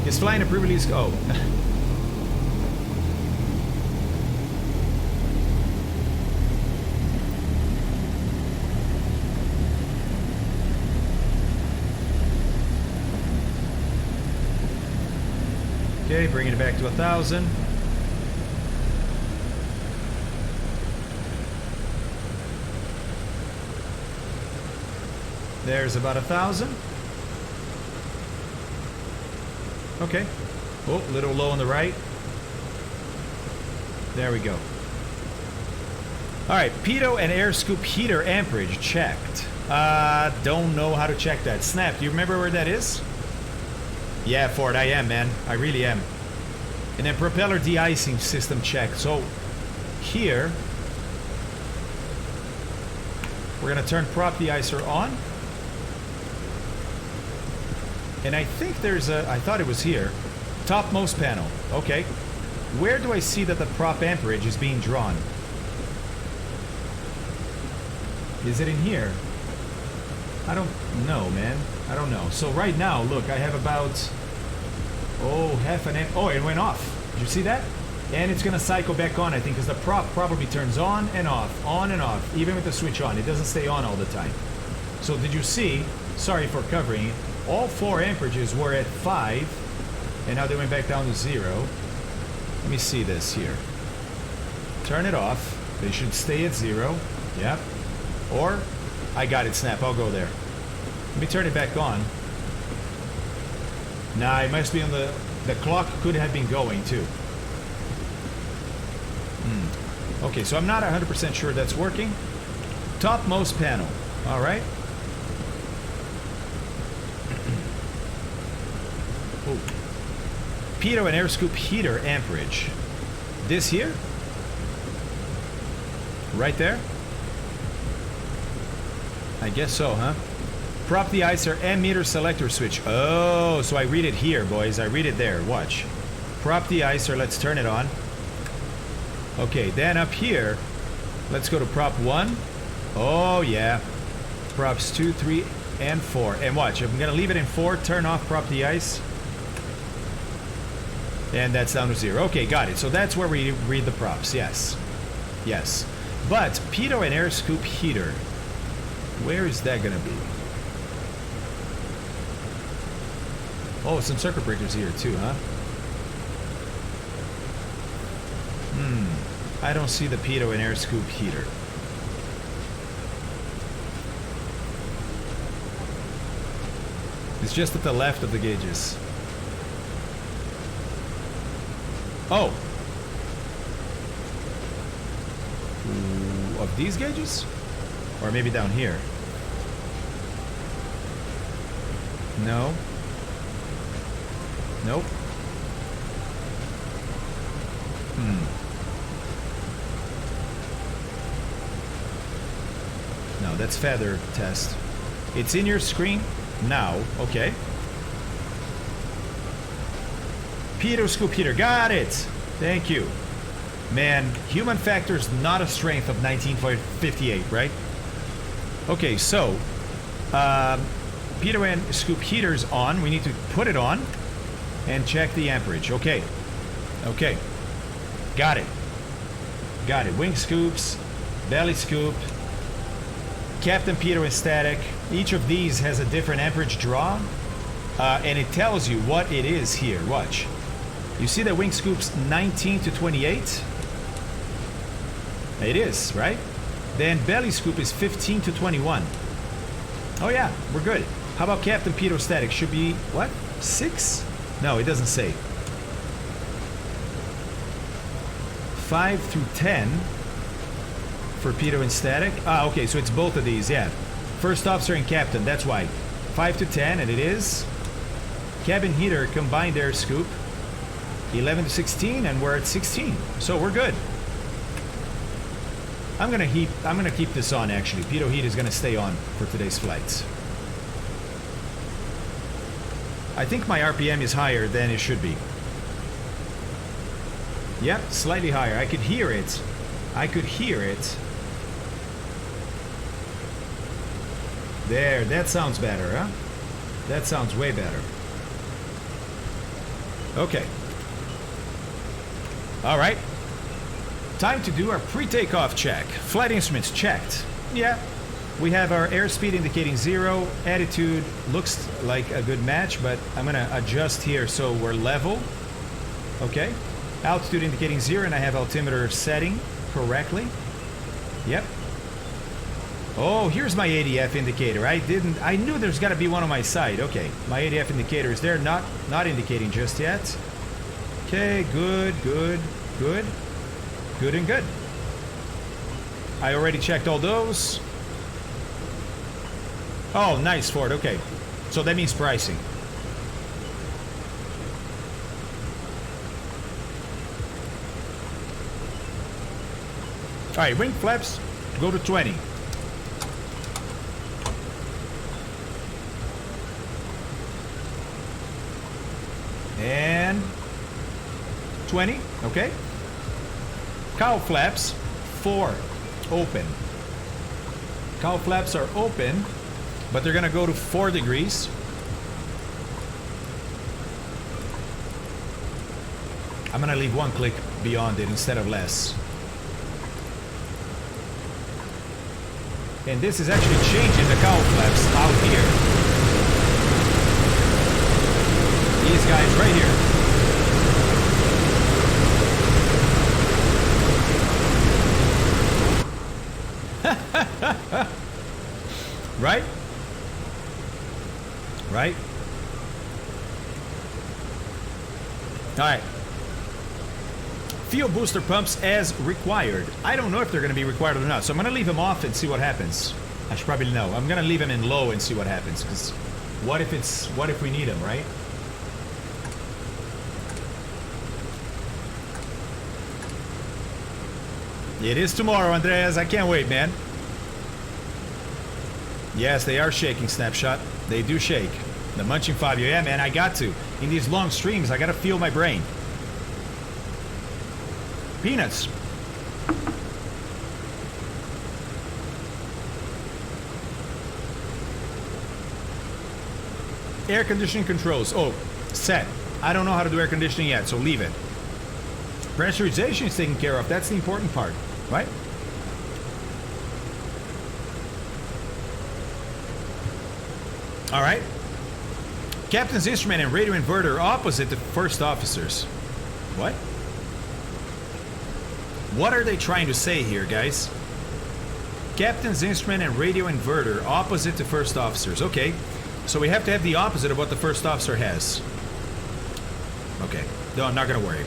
Is flying a pre-release? Oh. Okay, bringing it back to 1,000. There's about 1,000. Okay. Oh, a little low on the right. There we go. All right, pitot and air scoop heater amperage checked. Don't know how to check that. Snap, do you remember where that is? Yeah, Ford, I am, man. I really am. And then propeller de-icing system check. So here, we're gonna turn prop de-icer on. And I think there's a, I thought it was here, topmost panel. Okay. Where do I see that the prop amperage is being drawn? Is it in here? I don't know, man. I don't know. So right now, look, I have about, oh, half an amp. Oh, it went off. Did you see that? And it's going to cycle back on, I think, because the prop probably turns on and off, even with the switch on. It doesn't stay on all the time. So did you see, sorry for covering it, all 4 amperages were at 5, and now they went back down to 0. Let me see this here. Turn it off. They should stay at 0. Yep. Or, I got it, Snap. I'll go there. Let me turn it back on. Nah, it must be on the clock could have been going too. Okay, so I'm not 100% sure that's working. Topmost panel. All right. Pitot and air scoop heater amperage. This here? Right there? I guess so, huh? Prop de-icer and meter selector switch. Oh, so I read it here, boys. I read it there. Watch. Prop de-icer. Let's turn it on. Okay, then up here, let's go to prop 1. Oh, yeah. Props 2, 3, and 4. And watch. I'm going to leave it in 4. Turn off prop de-ice. And that's down to 0. Okay, got it. So that's where we read the props. Yes. Yes. But pitot and air scoop heater, where is that gonna be? Oh, some circuit breakers here too, huh? I don't see the pitot and air scoop heater. It's just at the left of the gauges. Oh! Ooh, of these gauges? Or maybe down here. No. Nope. No, that's feather test. It's in your screen now. Okay. Pitot scoop heater. Got it. Thank you. Man, human factor's not a strength of 1958, right? Okay, so pitot and scoop heater's on. We need to put it on and check the amperage. Okay. Okay. Got it. Got it. Wing scoops, belly scoop, Captain pitot and static. Each of these has a different amperage draw, and it tells you what it is here. Watch. You see that wing scoop's 19 to 28? It is, right? Then belly scoop is 15 to 21. Oh yeah, we're good. How about Captain pitot static? Should be, what? 6? No, it doesn't say. 5 through 10 for pitot and static. Ah, okay, so it's both of these, yeah. First officer and captain, that's why. 5 to 10, and it is. Cabin heater, combined air scoop. 11 to 16, and we're at 16. So we're good. I'm gonna keep this on, actually. Pitot heat is gonna stay on for today's flights. I think my RPM is higher than it should be. Yep, slightly higher. I could hear it. I could hear it. There, that sounds better, huh? That sounds way better. Okay. All right. Time to do our pre-takeoff check. Flight instruments checked. Yeah. We have our airspeed indicating 0. Attitude looks like a good match, but I'm going to adjust here so we're level. Okay. Altitude indicating 0, and I have altimeter setting correctly. Yep. Oh, here's my ADF indicator. I knew there's got to be one on my side. Okay. My ADF indicator is there, not indicating just yet. Okay, good. Good and good. I already checked all those. Oh, nice, Ford. Okay. So that means pricing. All right, wing flaps, go to 20. And 20, okay. Cowl flaps, 4, open. Cowl flaps are open, but they're gonna go to 4 degrees. I'm gonna leave 1 click beyond it instead of less. And this is actually changing the cowl flaps out here. These guys right here. Right? Right? All right. Fuel booster pumps as required. I don't know if they're going to be required or not, so I'm going to leave them off and see what happens. I should probably know. I'm going to leave them in low and see what happens, because what if we need them, right? It is tomorrow, Andreas. I can't wait, man. Yes, they are shaking, Snapshot. They do shake. The Munching Fabio. Yeah, man, I got to. In these long streams, I got to feel my brain. Peanuts. Air conditioning controls. Oh, set. I don't know how to do air conditioning yet, so leave it. Pressurization is taken care of. That's the important part, right? All right. Captain's instrument and radio inverter opposite the first officers. What? What are they trying to say here, guys? Captain's instrument and radio inverter opposite the first officers. Okay. So we have to have the opposite of what the first officer has. Okay. No, I'm not going to worry.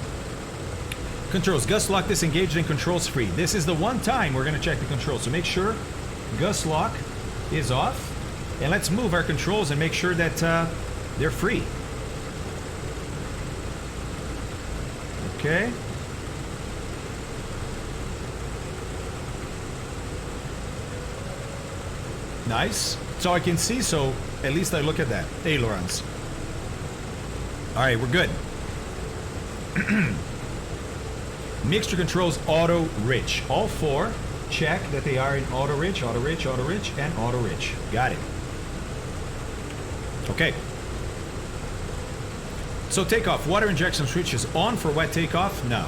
Controls. Gust lock disengaged and controls free. This is the one time we're going to check the controls. So make sure gust lock is off. And let's move our controls and make sure that they're free. Okay. Nice. So I can see, so at least I look at that. Ailerons. All right, we're good. Mixture controls auto rich. All four, check that they are in auto rich, auto rich, auto rich, and auto rich. Got it. Okay. So takeoff. Water injection switch is on for wet takeoff? No.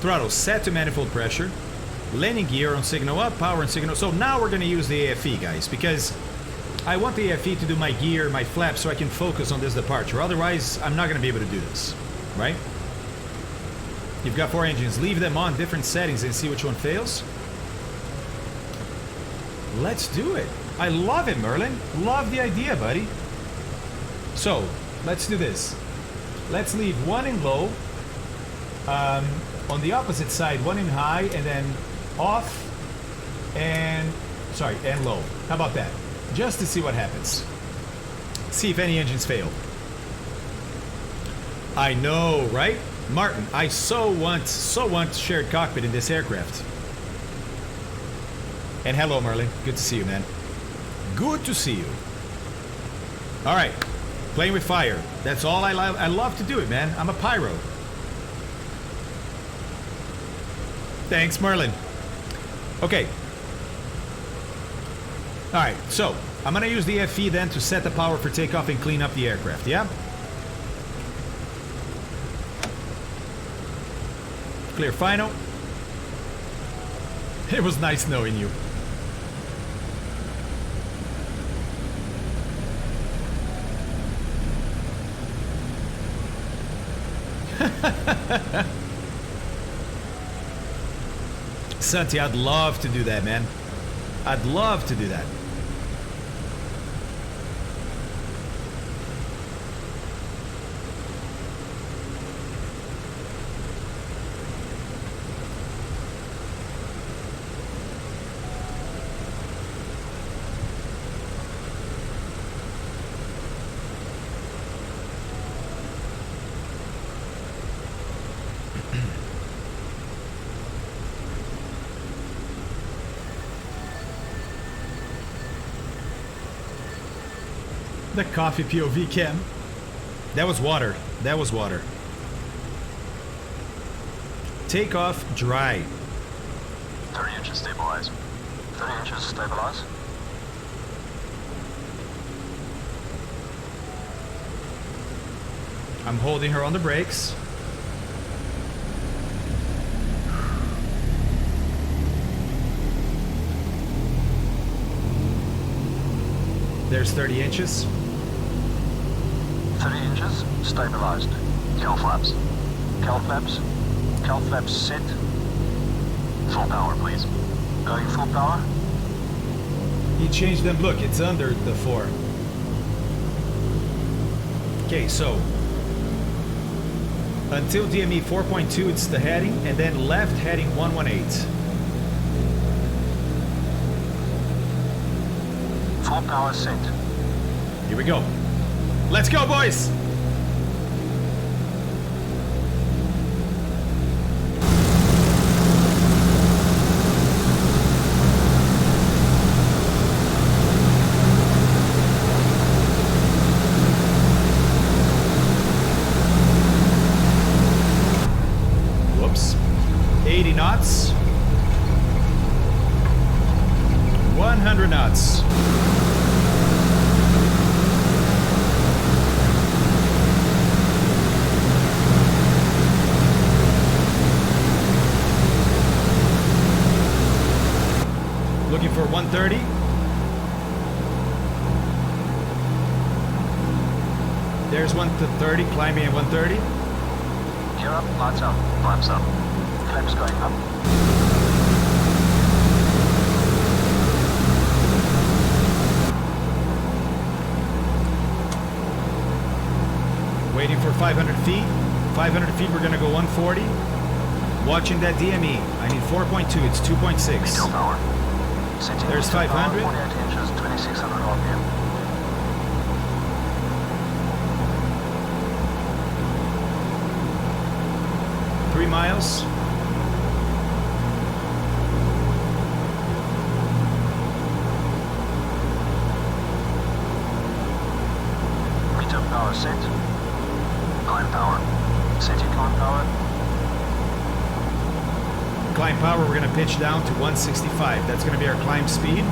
Throttle set to manifold pressure. Landing gear on signal up, power and signal. So now we're going to use the AFE, guys, because I want the AFE to do my gear, my flaps, so I can focus on this departure. Otherwise, I'm not going to be able to do this, right? You've got 4 engines. Leave them on different settings and see which one fails. Let's do it. I love it, Merlin. Love the idea, buddy. So, let's do this. Let's leave one in low. On the opposite side, one in high, and then off and, sorry, and low. How about that? Just to see what happens. See if any engines fail. I know, right? Martin, I so want shared cockpit in this aircraft. And hello, Merlin. Good to see you, man. Good to see you. All right. Playing with fire. That's all I love. I love to do it, man. I'm a pyro. Thanks, Merlin. Okay. All right. So, I'm going to use the FE then to set the power for takeoff and clean up the aircraft, yeah? Clear final. It was nice knowing you. Santi, I'd love to do that, man. I'd love to do that. The coffee POV cam. That was water. That was water. Takeoff dry. 30 inches stabilize. 30 inches stabilize. I'm holding her on the brakes. There's 30 inches. 30 inches stabilized. Cowl flaps. Cowl flaps. Cowl flaps set. Full power, please. Going full power. He changed them. Look, it's under the 4. Okay, so until DME 4.2, it's the heading, and then left heading 118. Full power set. Here we go. Let's go, boys! Whoops. 80 knots. 100 knots. Looking for 130. There's 130, climbing at 130. Gear up, lights up, flaps up. Flaps going up. Waiting for 500 feet. 500 feet, we're gonna go 140. Watching that DME. I need 4.2, it's 2.6. Retail power. Setting There's retail 500. Power, 48 inches, 2600 RPM. Three miles. Retail power set. Climb power. Setting climb power. Climb power, we're gonna pitch down to 165. That's gonna be our climb speed.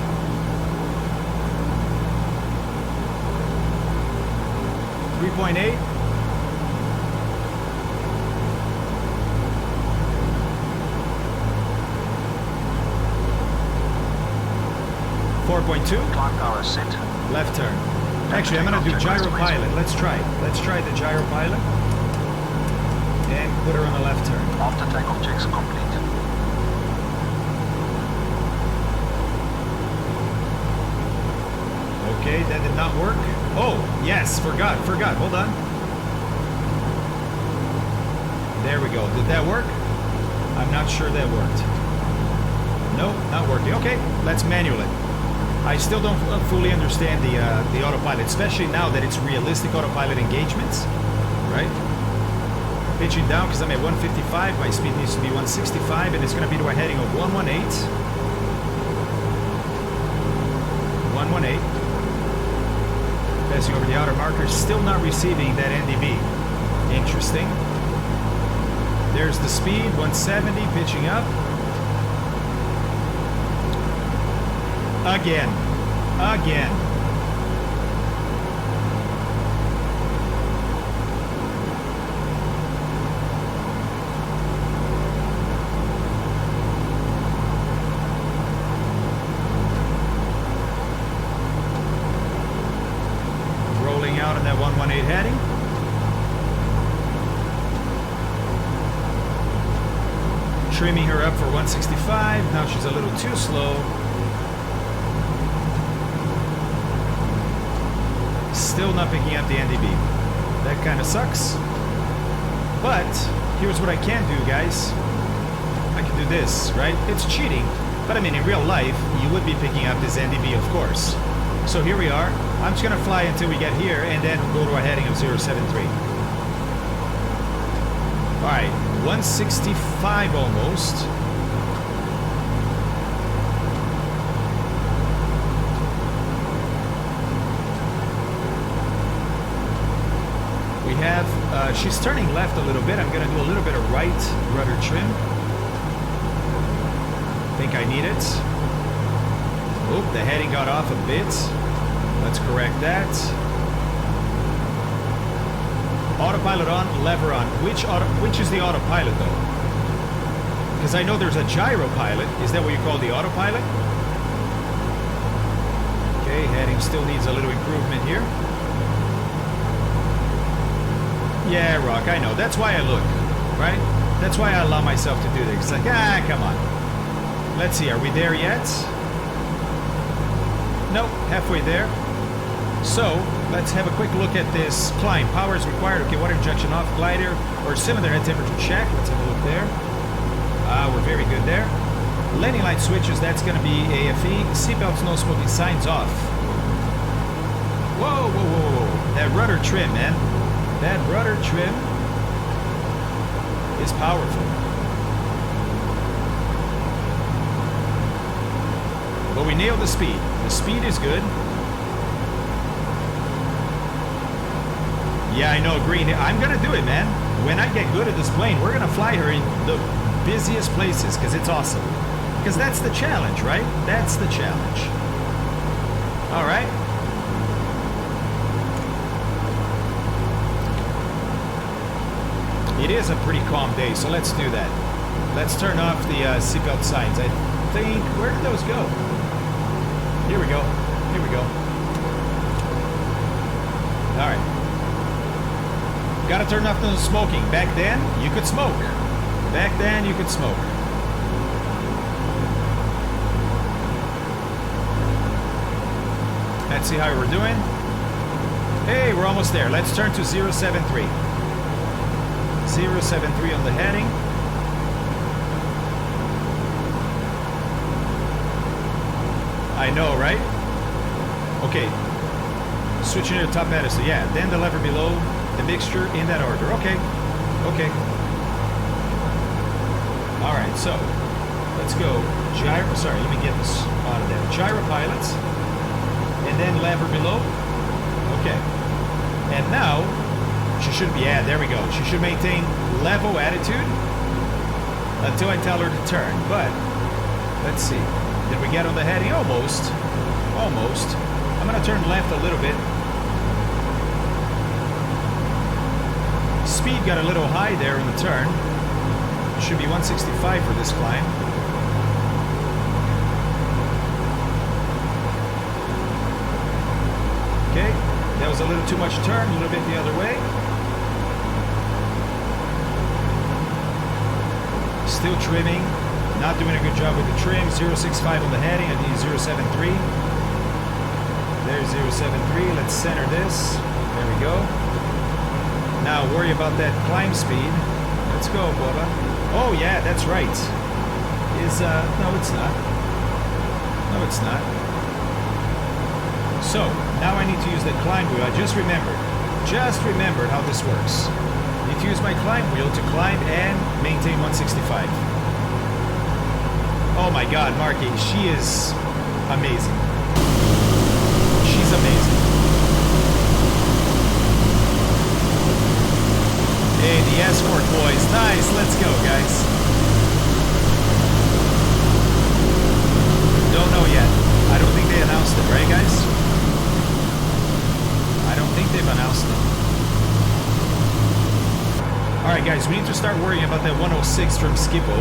.8. Climb power set. Left turn. Actually, I'm gonna do gyro pilot. Let's try it. Let's try the gyro pilot. And put her on the left turn. After takeoff checks complete. Okay, that did not work. Oh, yes, forgot. Hold on. There we go. Did that work? I'm not sure that worked. No, not working. Okay, let's manual it. I still don't fully understand the autopilot, especially now that it's realistic autopilot engagements, right? Pitching down because I'm at 155. My speed needs to be 165, and it's going to be to a heading of 118. 118. Passing over the outer marker, still not receiving that NDB. Interesting. There's the speed, 170, pitching up. Again. Rolling out on that 118 heading. Trimming her up for 165. Now she's a little too slow. Still not picking up the NDB. That kind of sucks. But here's what I can do, guys. I can do this, right? It's cheating. But I mean, in real life, you would be picking up this NDB, of course. So here we are. I'm just going to fly until we get here and then go to a heading of 073. All right, 165 almost. We have, she's turning left a little bit. I'm going to do a little bit of right rudder trim. Think I need it. Oop, the heading got off a bit. Let's correct that. Autopilot on, lever on. Which is the autopilot though? Because I know there's a gyro pilot. Is that what you call the autopilot? Okay, heading still needs a little improvement here. Yeah, Rock, I know. That's why I look, right? That's why I allow myself to do this. It's like, come on. Let's see, are we there yet? Nope, halfway there. So, let's have a quick look at this climb. Power is required. Okay, water injection off, glider, or cylinder head temperature check. Let's have a look there. We're very good there. Landing light switches, that's going to be AFE. Seatbelts, no smoking, signs off. Whoa, whoa, whoa, whoa. That rudder trim, man. That rudder trim is powerful. But we nailed the speed. The speed is good. Yeah, I know, Green. I'm going to do it, man. When I get good at this plane, we're going to fly her in the busiest places because it's awesome. Because that's the challenge, right? That's the challenge. All right. It is a pretty calm day, so let's do that. Let's turn off the seatbelt signs. I think, where did those go? Here we go. Here we go. All right. gotta turn off the smoking. Back then, you could smoke. Back then, you could smoke. Let's see how we're doing. Hey, we're almost there. Let's turn to 073. 073 on the heading. I know, right? Okay. Switching to the top pedestal. Yeah, then the lever below, the mixture in that order. Okay. Okay. All right, so let's go. Gyro. Sorry, let me get this out of there. Gyro pilots. And then lever below. Okay. And now, she should be, yeah, there we go. She should maintain level attitude until I tell her to turn. But, let's see. Did we get on the heading? Almost. Almost. I'm going to turn left a little bit. Speed got a little high there in the turn. Should be 165 for this climb. Okay, that was a little too much turn, a little bit the other way. Still trimming, not doing a good job with the trim. 065 on the heading, I need 073. There's 073, let's center this. There we go. Now worry about that climb speed. Let's go, Boba. Oh yeah, that's right. No it's not. No it's not. So, now I need to use the climb wheel. I just remembered how this works. I need to use my climb wheel to climb and maintain 165. Oh my god, Marky, she is amazing. She's amazing. Hey, the escort boys. Nice, let's go, guys. Don't know yet. I don't think they announced it, right, guys? I don't think they've announced it. Alright guys, we need to start worrying about that 106 from Skippo.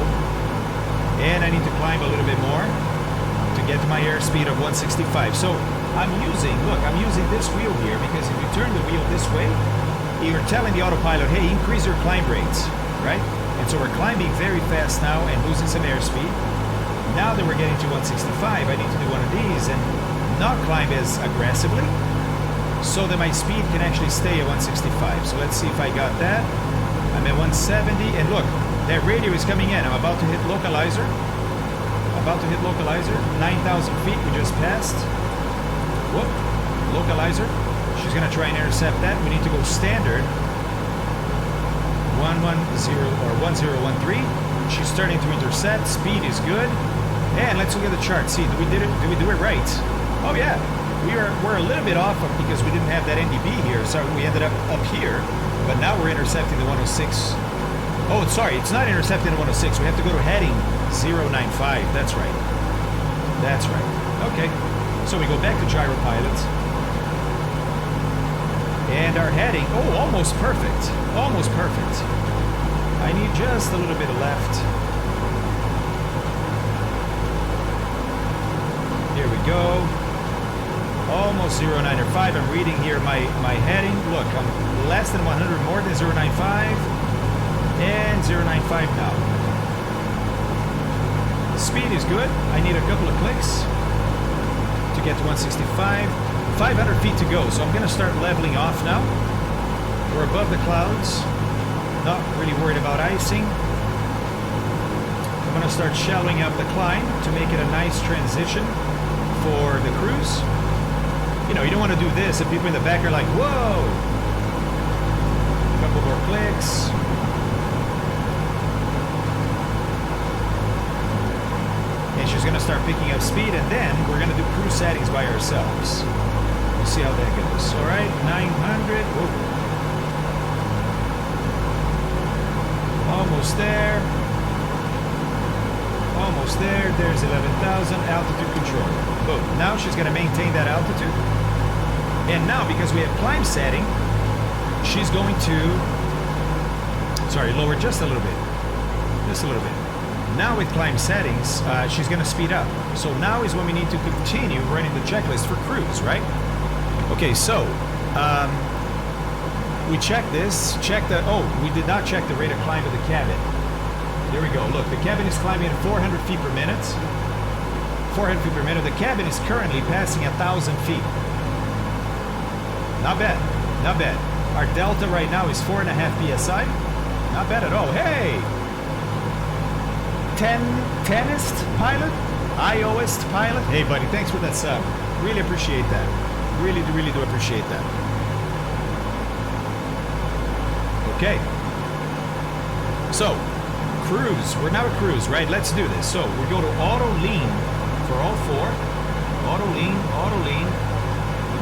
And I need to climb a little bit more to get to my airspeed of 165. So I'm using this wheel here because if you turn the wheel this way, you're telling the autopilot, hey, increase your climb rates, right? And so we're climbing very fast now and losing some airspeed. Now that we're getting to 165, I need to do one of these and not climb as aggressively, so that my speed can actually stay at 165. So let's see if I got that. I'm at 170, and look, that radio is coming in. I'm about to hit localizer. 9,000 feet we just passed. Whoop, localizer. She's gonna try and intercept that. We need to go standard. 110 or 1013. She's starting to intercept. Speed is good. And let's look at the chart. See, did we do it right? Oh yeah. We're a little bit off because we didn't have that NDB here, so we ended up here, but now we're intercepting the 106. Oh, sorry, it's not intercepting the 106. We have to go to heading 095. That's right. That's right. Okay. So we go back to gyro pilots. And our heading, oh, almost perfect. Almost perfect. I need just a little bit of left. Here we go. Almost 095. I'm reading here my heading. Look, I'm less than 100 more than 095. And 095 now. Speed is good. I need a couple of clicks to get to 165. 500 feet to go, so I'm going to start leveling off now. We're above the clouds. Not really worried about icing. I'm going to start shallowing up the climb to make it a nice transition for the cruise. You know, you don't want to do this and people in the back are like, whoa! A couple more clicks. And she's going to start picking up speed, and then we're going to do cruise settings by ourselves. We'll see how that goes. All right, 900. Whoa. Almost there. Almost there. There's 11,000. Altitude control. Boom. Now she's going to maintain that altitude. And now, because we have climb setting, she's going to, sorry, lower just a little bit. Just a little bit. Now with climb settings, she's going to speed up. So now is when we need to continue running the checklist for cruise, right? Okay, so we checked this. Check the. Oh, we did not check the rate of climb of the cabin. There we go. Look, the cabin is climbing at 400 feet per minute. 400 feet per minute. The cabin is currently passing 1,000 feet. Not bad. Not bad. Our delta right now is 4.5 psi. Not bad at all. Hey! Tenist pilot? iOist pilot? Hey, buddy, thanks for that sub. Really appreciate that. Really do appreciate that. Okay. So, cruise. We're now at cruise, right? Let's do this. So, we go to auto lean for all four. Auto lean, auto lean,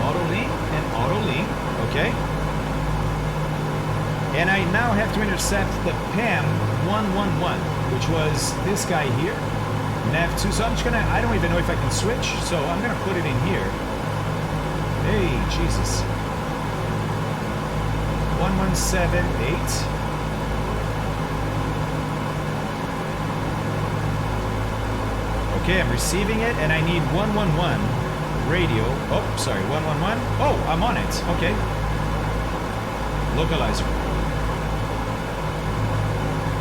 auto lean, and auto lean. Okay. And I now have to intercept the PAM 111, which was this guy here. Nav 2. So I'm just gonna, I don't even know if I can switch, so I'm gonna put it in here. Hey, Jesus. 1178. Okay, I'm receiving it, and I need 111 radio. Oh, sorry, 111. Oh, I'm on it. Okay. Localizer.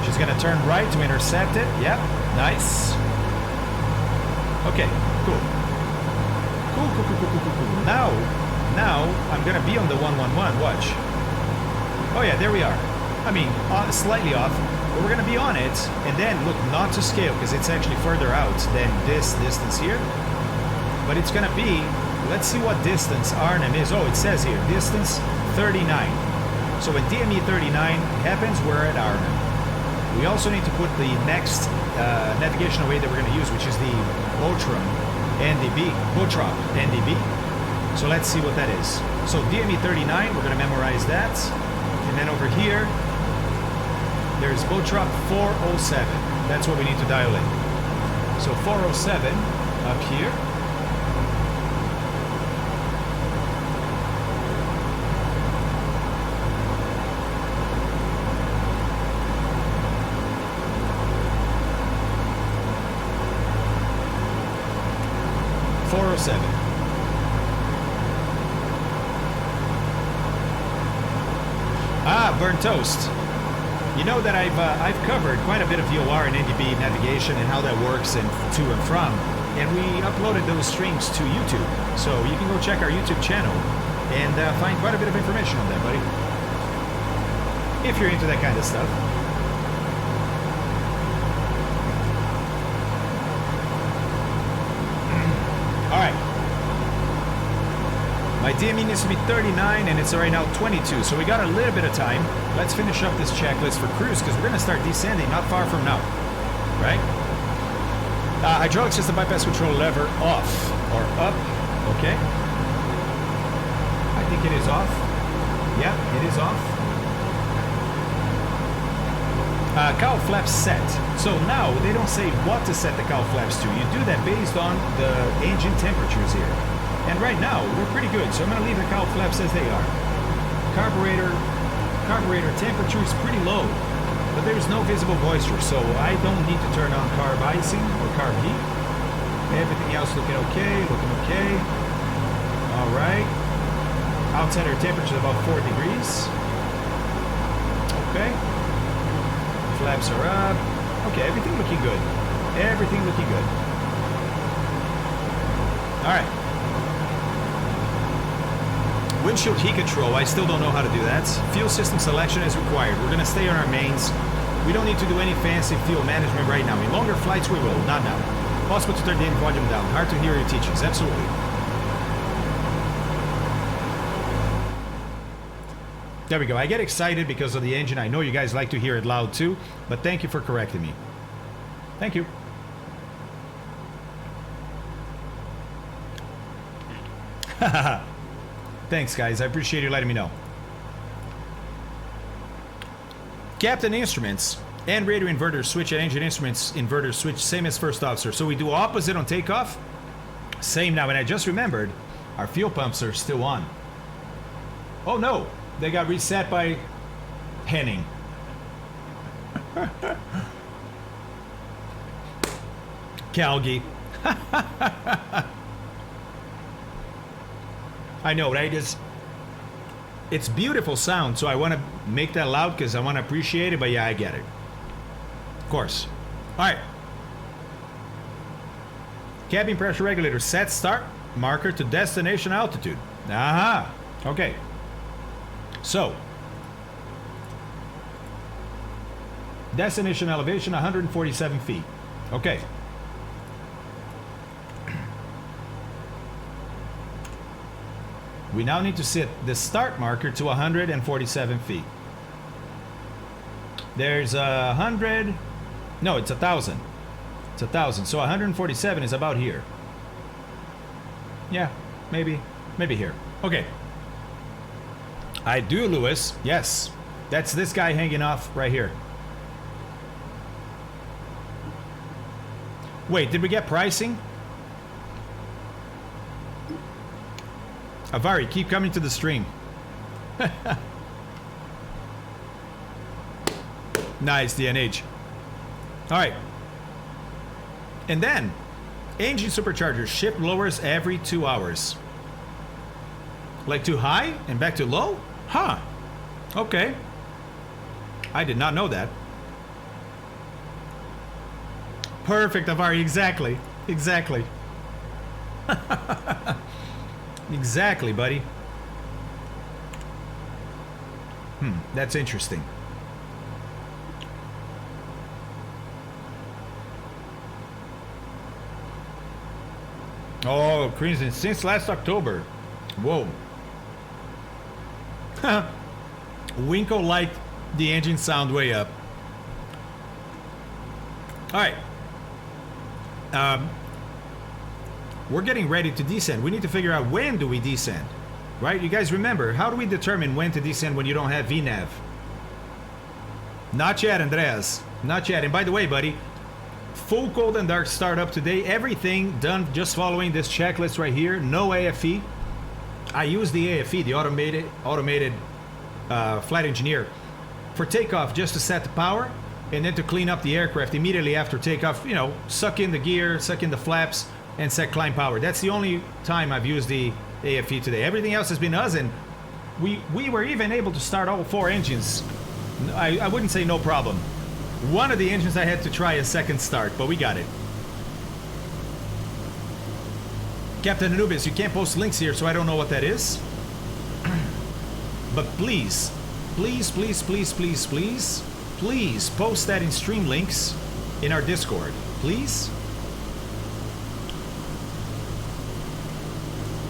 She's gonna turn right to intercept it. Yep, nice. Okay, cool. Cool. Now I'm gonna be on the 111. Watch. Oh yeah, there we are. I mean, slightly off, but we're gonna be on it. And then look, not to scale because it's actually further out than this distance here. But it's gonna be. Let's see what distance Arnhem is. Oh, it says here distance 39. So when DME 39 happens, we're at Arnhem. We also need to put the next navigational weight that we're going to use, which is the Botrom NDB. So let's see what that is. So DME 39, we're going to memorize that. And then over here, there's Botrom 407. That's what we need to dial in. So 407 up here. Burnt toast. You know that I've covered quite a bit of VOR and NDB navigation and how that works and to and from, and we uploaded those streams to YouTube, so you can go check our YouTube channel and find quite a bit of information on that, buddy. If you're into that kind of stuff. All right. My DME needs to be 39, and it's right now 22, so we got a little bit of time. Let's finish up this checklist for cruise, because we're going to start descending not far from now, right? Hydraulic system bypass control lever off, or up, okay? I think it is off. Yeah, it is off. Cowl flaps set. So now, they don't say what to set the cowl flaps to. You do that based on the engine temperatures here. And right now, we're pretty good, so I'm going to leave the cowl flaps as they are. Carburetor temperature is pretty low, but there's no visible moisture, so I don't need to turn on carb icing or carb heat. Everything else looking okay. All right. Outside air temperature is about 4 degrees. Okay. Flaps are up. Okay, everything looking good. All right. Windshield heat control, I still don't know how to do that. Fuel system selection is required. We're going to stay on our mains. We don't need to do any fancy fuel management right now. In longer flights, we will. Not now. Possible to turn the volume down. Hard to hear your teachings. Absolutely. There we go. I get excited because of the engine. I know you guys like to hear it loud too, but thank you for correcting me. Thank you. Thanks, guys. I appreciate you letting me know. Captain instruments and radio inverter switch at engine instruments inverter switch, same as first officer. So we do opposite on takeoff. Same now. And I just remembered our fuel pumps are still on. Oh no, they got reset by Henning. Calgie. I know, right? It's beautiful sound, so I want to make that loud because I want to appreciate it, but yeah, I get it. Of course. All right. Cabin pressure regulator set start marker to destination altitude. Aha. Okay. So, destination elevation 147 feet. Okay. We now need to set the start marker to 147 feet. There's 100. No, it's 1,000. It's 1,000. So 147 is about here. Yeah, maybe here. Okay. I do, Lewis. Yes. That's this guy hanging off right here. Wait, did we get pricing? Avari, keep coming to the stream. Nice, DNH. All right. And then, engine supercharger shift lowers every 2 hours. Like to high and back to low? Huh. Okay. I did not know that. Perfect, Avari. Exactly. Exactly. Exactly, buddy. That's interesting. Oh, crazy. Since last October. Whoa. Winko liked the engine sound way up. All right. We're getting ready to descend. We need to figure out when do we descend, right? You guys remember, how do we determine when to descend when you don't have VNAV? Not yet, Andreas. Not yet. And by the way, buddy, full cold and dark startup today. Everything done just following this checklist right here. No AFE. I use the AFE, the automated flight engineer, for takeoff just to set the power and then to clean up the aircraft immediately after takeoff. You know, suck in the gear, suck in the flaps, and set climb power. That's the only time I've used the AFE today. Everything else has been us, and we were even able to start all 4 engines. I wouldn't say no problem. One of the engines I had to try a second start, but we got it. Captain Anubis, you can't post links here, so I don't know what that is. But please, please, please, please, please, please, please post that in stream links in our Discord. Please?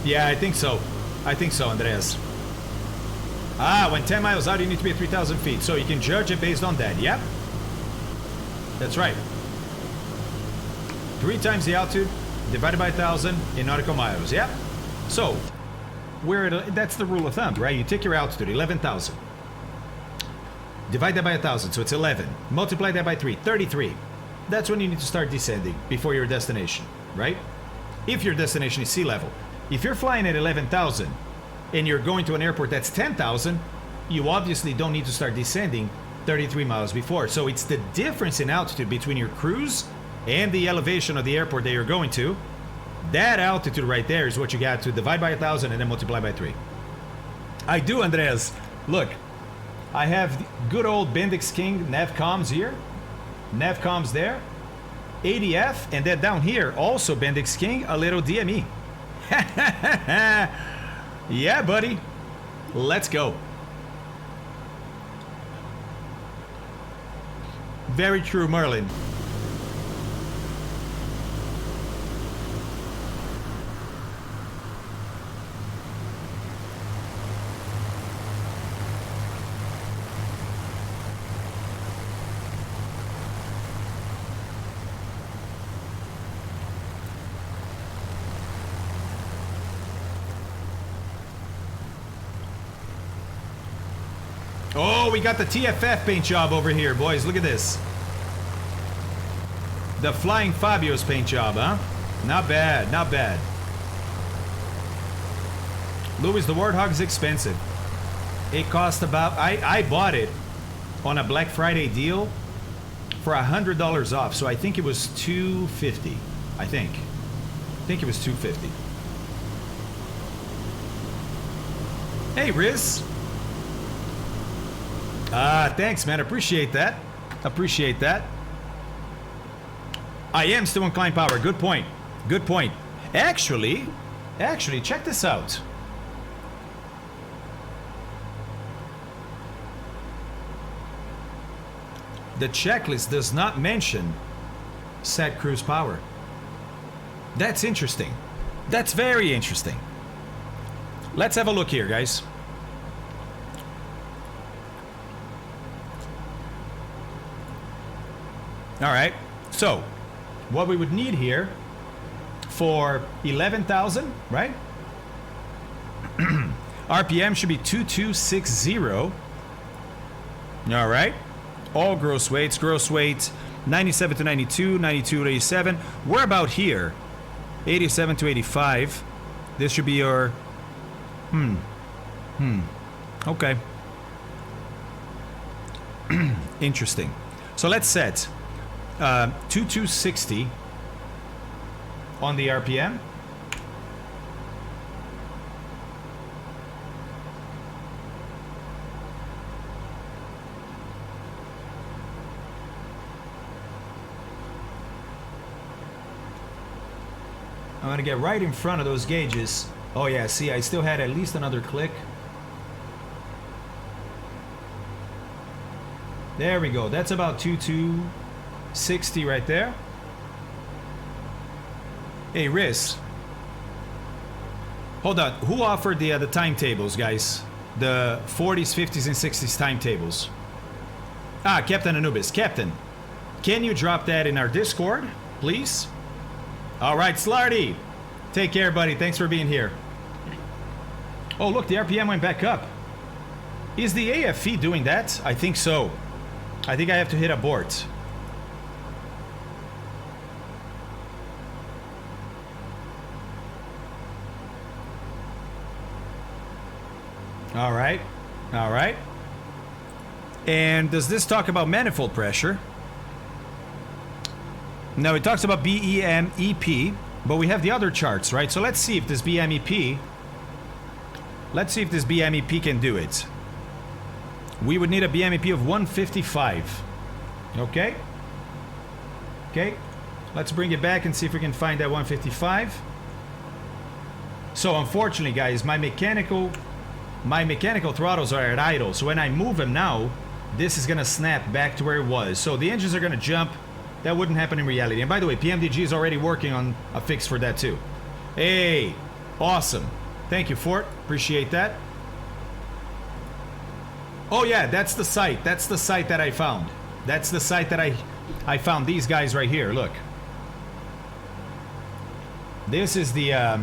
Yeah, I think so. I think so, Andreas. Ah, when 10 miles out, you need to be at 3,000 feet. So you can judge it based on that. Yep. That's right. 3 times the altitude divided by 1,000 in nautical miles. Yep. So, that's the rule of thumb, right? You take your altitude, 11,000. Divide that by 1,000, so it's 11. Multiply that by 3, 33. That's when you need to start descending before your destination, right? If your destination is sea level. If you're flying at 11,000 and you're going to an airport that's 10,000, you obviously don't need to start descending 33 miles before. So it's the difference in altitude between your cruise and the elevation of the airport that you're going to. That altitude right there is what you got to divide by 1,000 and then multiply by 3. I do, Andreas. Look, I have good old Bendix King nav comms here. Nav comms there. ADF, and then down here, also Bendix King, a little DME. Yeah, buddy. Let's go. Very true, Merlin. Oh, we got the TFF paint job over here, boys. Look at this. The Flying Fabio's paint job, huh? Not bad, not bad. Louis, the Warthog is expensive. It cost about... I bought it on a Black Friday deal for $100 off, so I think it was $250. I think it was $250. Hey, Riz. Thanks, man. Appreciate that. Appreciate that. I am still on climb power. Good point. Good point. Actually, check this out. The checklist does not mention set cruise power. That's interesting. That's very interesting. Let's have a look here, guys. All right. So, what we would need here for 11,000, right? RPM should be 2260. All right. All gross weights. Gross weight 97 to 92, 92 to 87. We're about here. 87 to 85. This should be your... Okay. Interesting. So let's set 2260 on the RPM. I'm gonna get right in front of those gauges. Oh yeah, see, I still had at least another click. There we go. That's about 2260 right there. Hey, Riz. Hold on. Who offered the timetables, guys? The 40s, 50s, and 60s timetables. Ah, Captain Anubis. Captain, can you drop that in our Discord, please? All right, Slarty. Take care, buddy. Thanks for being here. Oh, look, the RPM went back up. Is the AFE doing that? I think so. I think I have to hit abort. All right. All right. And does this talk about manifold pressure? No, it talks about BEMEP, but we have the other charts, right? So let's see if this BMEP, can do it. We would need a BMEP of 155. Okay? Okay. Let's bring it back and see if we can find that 155. So unfortunately, guys, my mechanical throttles are at idle. So when I move them now, this is gonna snap back to where it was. So the engines are gonna jump. That wouldn't happen in reality. And by the way, PMDG is already working on a fix for that too. Hey, awesome. Thank you, Fort. Appreciate that. Oh yeah, that's the site. That's the site that I found. That's the site that I found these guys right here. Look. This is the...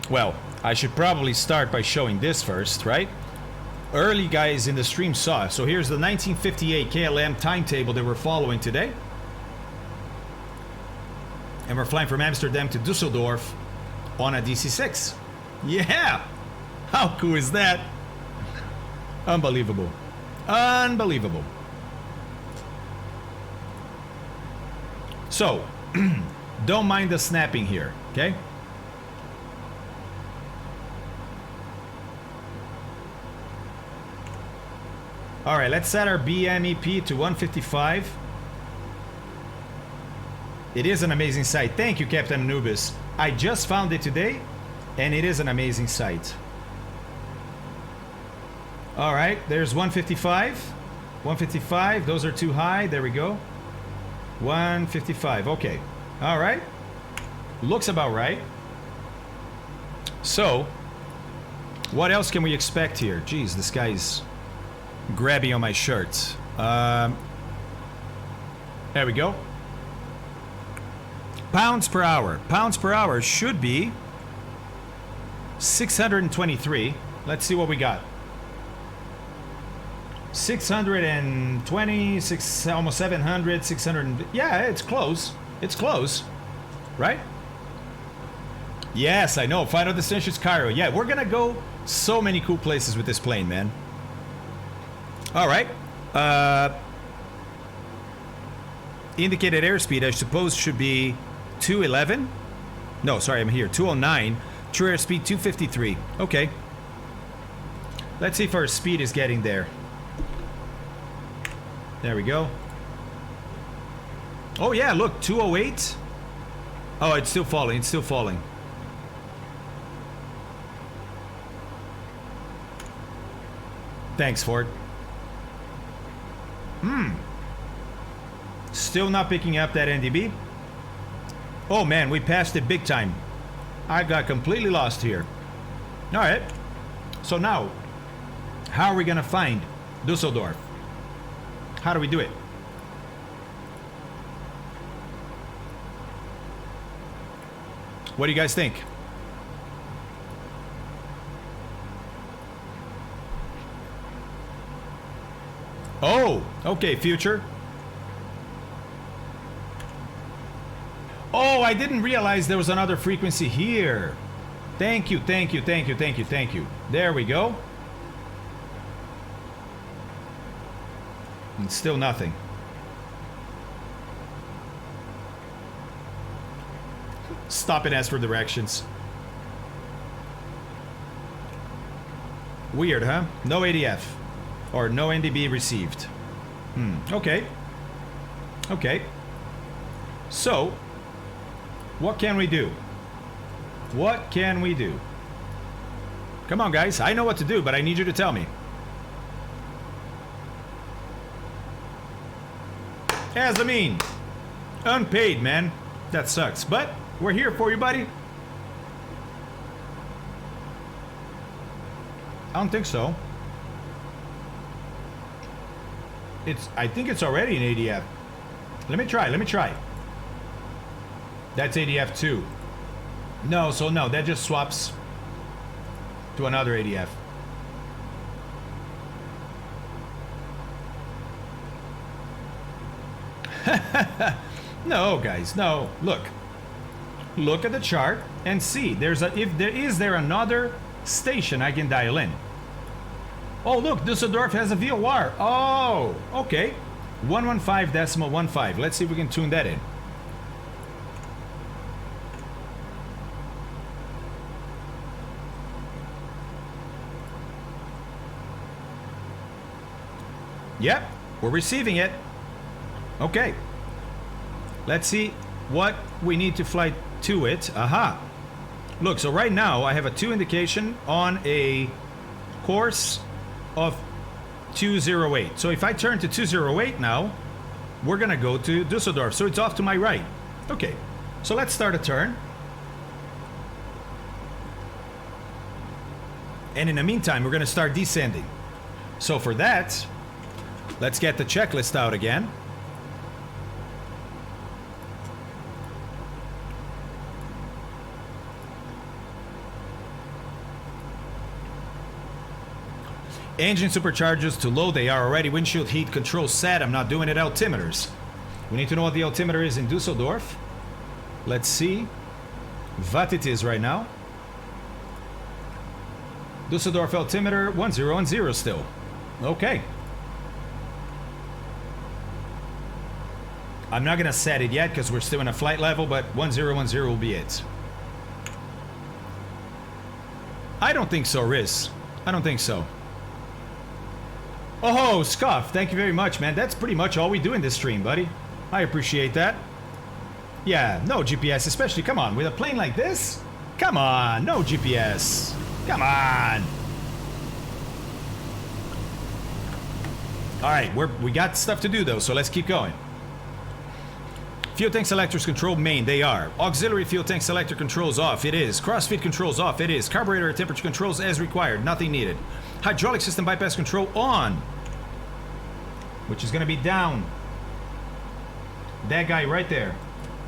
well, I should probably start by showing this first, right? Early guys in the stream saw. So here's the 1958 KLM timetable that we're following today. And we're flying from Amsterdam to Dusseldorf on a DC-6. Yeah! How cool is that? Unbelievable. Unbelievable. So, don't mind the snapping here, okay? All right, let's set our BMEP to 155. It is an amazing site. Thank you, Captain Anubis. I just found it today, and it is an amazing site. All right, there's 155. 155, those are too high. There we go. 155, okay. All right. Looks about right. So, what else can we expect here? Jeez, this guy's grabbing on my shirt. There we go. Pounds per hour. Pounds per hour should be 623. Let's see what we got. 620, almost 700, 600. Yeah, it's close. It's close. Right? Yes, I know. Final destination is Cairo. Yeah, we're gonna go so many cool places with this plane, man. All right. Indicated airspeed, I suppose, should be 211. No, sorry, I'm here. 209. True airspeed 253. Okay. Let's see if our speed is getting there. There we go. Oh yeah, look, 208. Oh, it's still falling, it's still falling. Thanks, Ford. Still not picking up that NDB. Oh man, we passed it big time. I got completely lost here. All right. So now, how are we gonna find Dusseldorf? How do we do it? What do you guys think? Oh, okay, future. Oh, I didn't realize there was another frequency here. Thank you, thank you, thank you, thank you, thank you. There we go. And still nothing. Stop and ask for directions. Weird, huh? No ADF. Or no NDB received. Okay. Okay. So, what can we do? What can we do? Come on, guys. I know what to do, but I need you to tell me. As I mean, unpaid, man. That sucks. But we're here for you, buddy. I don't think so. I think it's already an ADF. Let me try. That's ADF 2. No, so no, that just swaps to another ADF. No, guys, no. Look at the chart and see. Is there another station I can dial in? Oh, look, Dusseldorf has a VOR. Oh, okay. 115.15. Let's see if we can tune that in. Yep, we're receiving it. Okay. Let's see what we need to fly to it. Aha. Look, so right now I have a 2 indication on a course of 208. So if I turn to 208 now, we're gonna go to Dusseldorf. So it's off to my right. Okay, so let's start a turn. And in the meantime, we're gonna start descending. So for that, let's get the checklist out again. Engine superchargers to low, they are already. Windshield heat control set. I'm not doing it. Altimeters. We need to know what the altimeter is in Dusseldorf. Let's see what it is right now. Dusseldorf altimeter 1010 still. Okay. I'm not gonna set it yet because we're still in a flight level, but 1010 will be it. I don't think so, Riz. I don't think so. Oh, Scuff, thank you very much, man. That's pretty much all we do in this stream, buddy. I appreciate that. Yeah, no GPS, especially, come on, with a plane like this? Come on, no GPS. Come on. All right, we got stuff to do, though, so let's keep going. Fuel tank selectors control main, they are. Auxiliary fuel tank selector controls off, it is. Crossfeed controls off, it is. Carburetor temperature controls as required, nothing needed. Hydraulic system bypass control on, which is going to be down. That guy right there.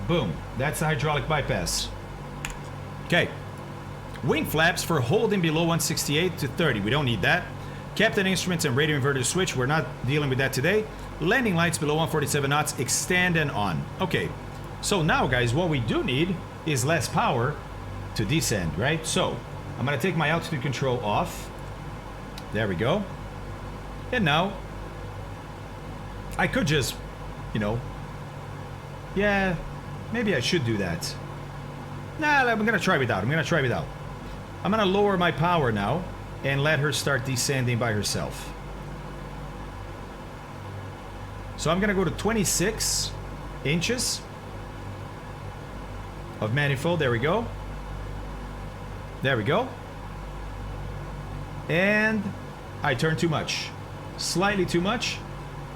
Boom. That's the hydraulic bypass. Okay. Wing flaps for holding below 168 to 30. We don't need that. Captain instruments and radio inverter switch. We're not dealing with that today. Landing lights below 147 knots. Extend and on. Okay. So now, guys, what we do need is less power to descend, right? So I'm going to take my altitude control off. There we go. And now, I could just, yeah, maybe I should do that. Nah, I'm going to try without. I'm going to lower my power now and let her start descending by herself. So I'm gonna go to 26 inches of manifold. There we go. There we go. And I turned too much. Slightly too much.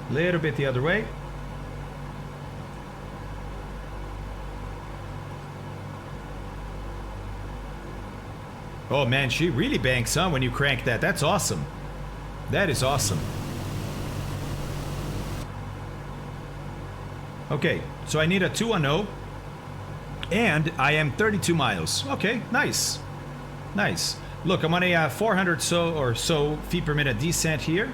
Little bit the other way. Oh man, she really banks on when you crank that. That's awesome. That is awesome. Okay, so I need a 210. And I am 32 miles. Okay, nice. Nice. Look, I'm on a 400 or so feet per minute descent here.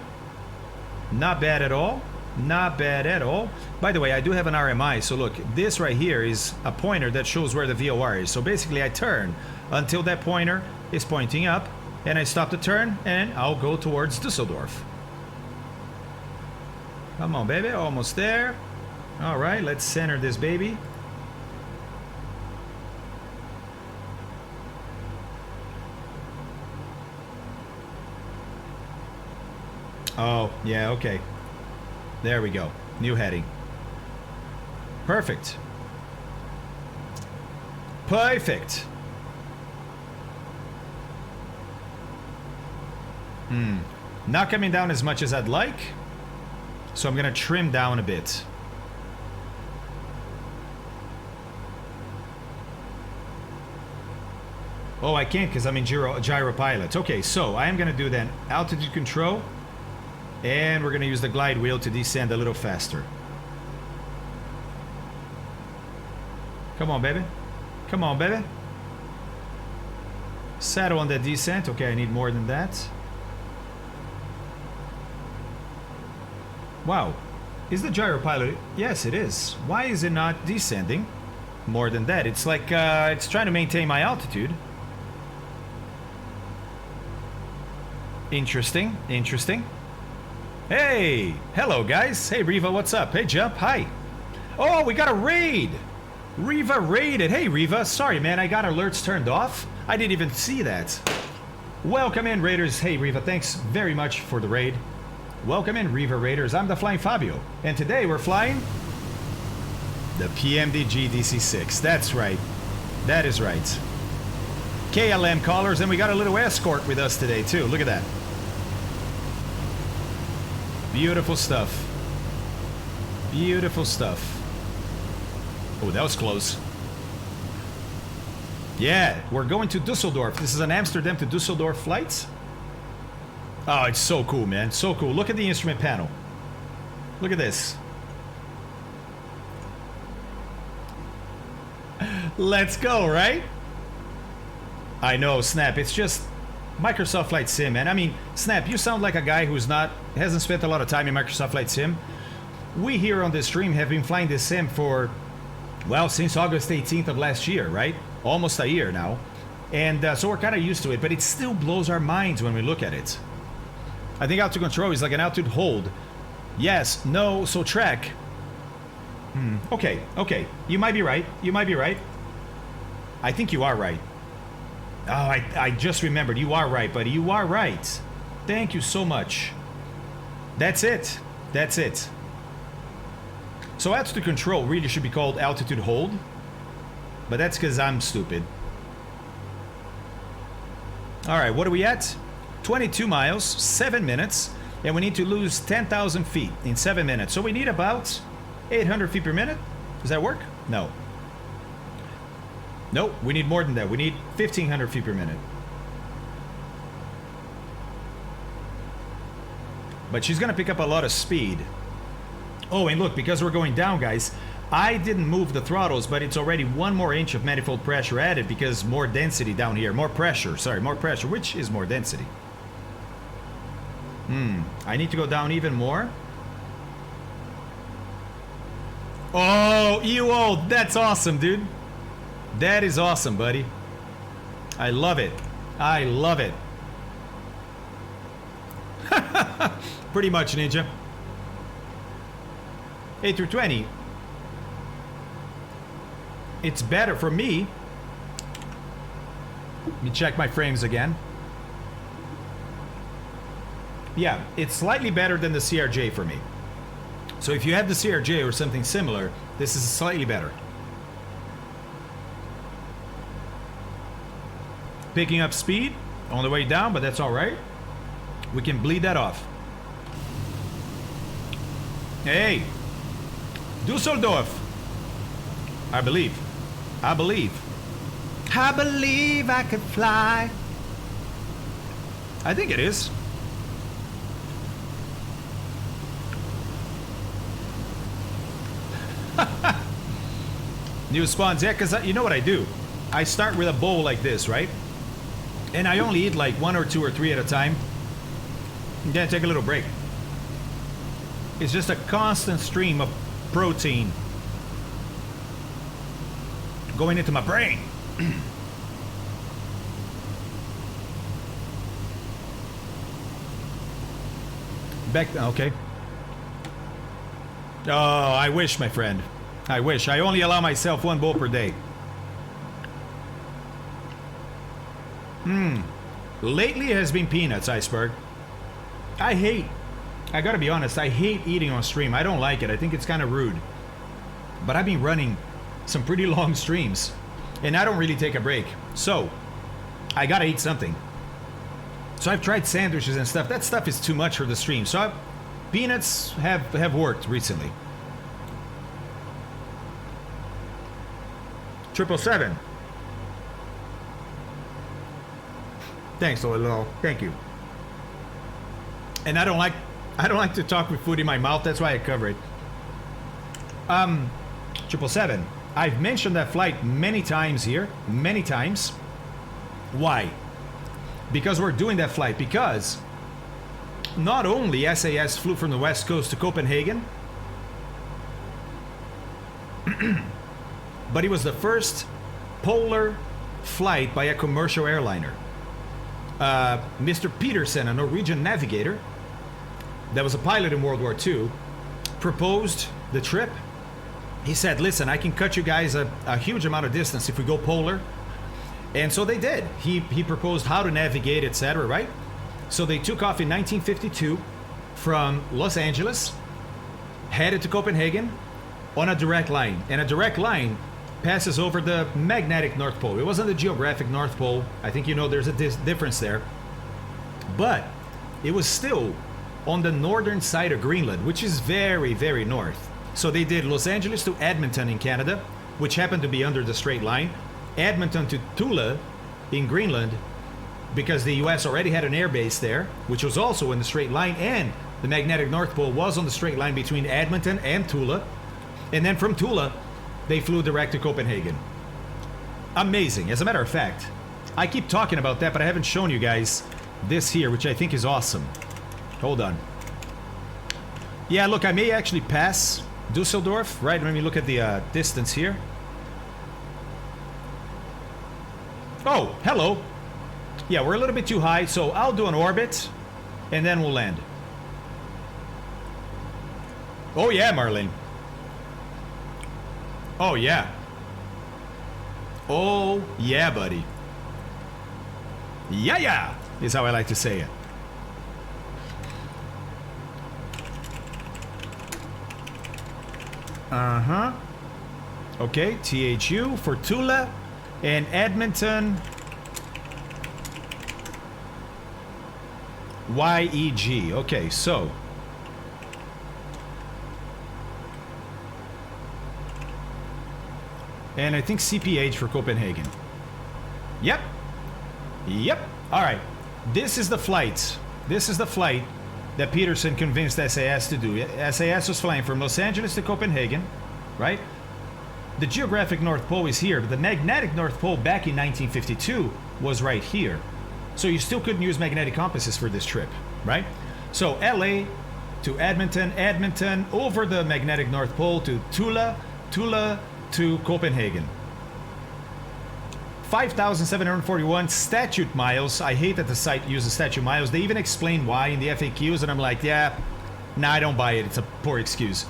Not bad at all. Not bad at all. By the way, I do have an RMI. So look, this right here is a pointer that shows where the VOR is. So basically I turn until that pointer is pointing up. And I stop the turn and I'll go towards Dusseldorf. Come on, baby. Almost there. All right, let's center this baby. Oh, yeah, okay. There we go. New heading. Perfect. Perfect. Not coming down as much as I'd like. So I'm gonna trim down a bit. Oh, I can't because I'm in gyro pilot. Okay, so I am gonna do then altitude control. And we're gonna use the glide wheel to descend a little faster. Come on, baby. Come on, baby. Settle on that descent. Okay, I need more than that. Wow. Is the gyro pilot? Yes, it is. Why is it not descending more than that? It's like it's trying to maintain my altitude. Interesting. Interesting. Hey, hello guys. Hey Riva, what's up? Hey Jump, hi. Oh, we got a raid. Riva raided. Hey Riva, sorry man, I got alerts turned off. I didn't even see that. Welcome in Raiders. Hey Riva, thanks very much for the raid. Welcome in Riva Raiders. I'm the Flying Fabio. And today we're flying the PMDG DC-6. That's right. That is right. KLM callers, and we got a little escort with us today too. Look at that. Beautiful stuff. Beautiful stuff. Oh, that was close. Yeah, we're going to Dusseldorf. This is an Amsterdam to Dusseldorf flight. Oh, it's so cool, man. So cool. Look at the instrument panel. Look at this. Let's go, right? I know, Snap. It's just Microsoft Flight Sim, man. I mean, Snap, you sound like a guy who's hasn't spent a lot of time in Microsoft Flight Sim. We here on this stream have been flying this sim for, well, since August 18th of last year, right? Almost a year now. And so we're kind of used to it, but it still blows our minds when we look at it. I think altitude control is like an altitude hold. Yes, no, so track. Okay, okay. You might be right. You might be right. I think you are right. Oh, I just remembered. You are right, buddy. You are right. Thank you so much. That's it. That's it. So altitude control really should be called altitude hold. But that's because I'm stupid. Alright, what are we at? 22 miles, 7 minutes. And we need to lose 10,000 feet in 7 minutes. So we need about 800 feet per minute. Does that work? No. Nope, we need more than that. We need 1,500 feet per minute. But she's gonna pick up a lot of speed. Oh, and look, because we're going down, guys, I didn't move the throttles, but it's already 1 more inch of manifold pressure added because more density down here. More pressure, sorry, more pressure, which is more density. I need to go down even more. Oh, EO, that's awesome, dude. That is awesome, buddy. I love it. I love it. Pretty much, Ninja. 8 through 20. It's better for me. Let me check my frames again. Yeah, it's slightly better than the CRJ for me. So if you have the CRJ or something similar, this is slightly better. Picking up speed on the way down, but that's all right. We can bleed that off. Hey, Dusseldorf. I believe I could fly. I think it is. New spawns, yeah, because you know what I do? I start with a bowl like this, right? And I only eat like 1 or 2 or 3 at a time. And then take a little break. It's just a constant stream of protein going into my brain. Back, okay. Oh, I wish, my friend. I wish. I only allow myself 1 bowl per day. Lately it has been peanuts, Iceberg. I gotta be honest, I hate eating on stream. I don't like it. I think it's kind of rude. But I've been running some pretty long streams, and I don't really take a break. So, I gotta eat something. So I've tried sandwiches and stuff. That stuff is too much for the stream. So peanuts have worked recently. 777. Thanks, Lolo. Thank you. And I don't like to talk with food in my mouth. That's why I cover it. 777. I've mentioned that flight many times here. Many times. Why? Because we're doing that flight. Because not only SAS flew from the West Coast to Copenhagen, but it was the first polar flight by a commercial airliner. Mr. Peterson, a Norwegian navigator that was a pilot in World War II, proposed the trip. He said, listen, I can cut you guys a huge amount of distance if we go polar. And so they did. He proposed how to navigate, etc., right? So they took off in 1952 from Los Angeles, headed to Copenhagen on a direct line. And a direct line passes over the magnetic North Pole. It wasn't the geographic North Pole. I think you know there's a difference there. But it was still on the northern side of Greenland, which is very, very north. So they did Los Angeles to Edmonton in Canada, which happened to be under the straight line. Edmonton to Tula in Greenland, because the US already had an air base there, which was also in the straight line, and the magnetic North Pole was on the straight line between Edmonton and Tula. And then from Tula, they flew direct to Copenhagen. Amazing. As a matter of fact, I keep talking about that, but I haven't shown you guys this here, which I think is awesome. Hold on. Yeah, look, I may actually pass Dusseldorf, right? Let me look at the distance here. Oh, hello. Yeah, we're a little bit too high, so I'll do an orbit, and then we'll land. Oh yeah, Marlene. Oh yeah. Oh yeah, buddy. Yeah, yeah, is how I like to say it. Uh-huh. Okay, THU for Tula and Edmonton. YEG. Okay, so and I think CPH for Copenhagen. Yep. Yep. All right. This is the flight. This is the flight that Peterson convinced SAS to do. SAS was flying from Los Angeles to Copenhagen, right? The geographic North Pole is here, but the magnetic North Pole back in 1952 was right here. So you still couldn't use magnetic compasses for this trip, right? So LA to Edmonton, Edmonton over the magnetic North Pole to Tula, Tula to Copenhagen. 5,741 statute miles. I hate that the site uses statute miles. They even explain why in the FAQs, and I'm like, yeah, nah, I don't buy it. It's a poor excuse.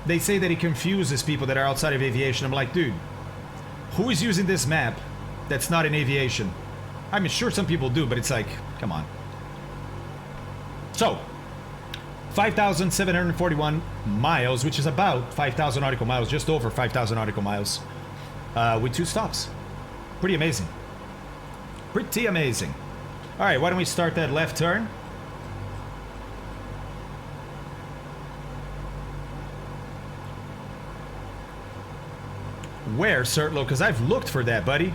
They say that it confuses people that are outside of aviation. I'm like, dude, who is using this map that's not in aviation? I mean, sure, some people do, but it's like, come on. So, 5,741 miles, which is about 5,000 nautical miles, just over 5,000 nautical miles, with 2 stops. Pretty amazing. Pretty amazing. All right, why don't we start that left turn? Where, Sertlo? Because I've looked for that, buddy.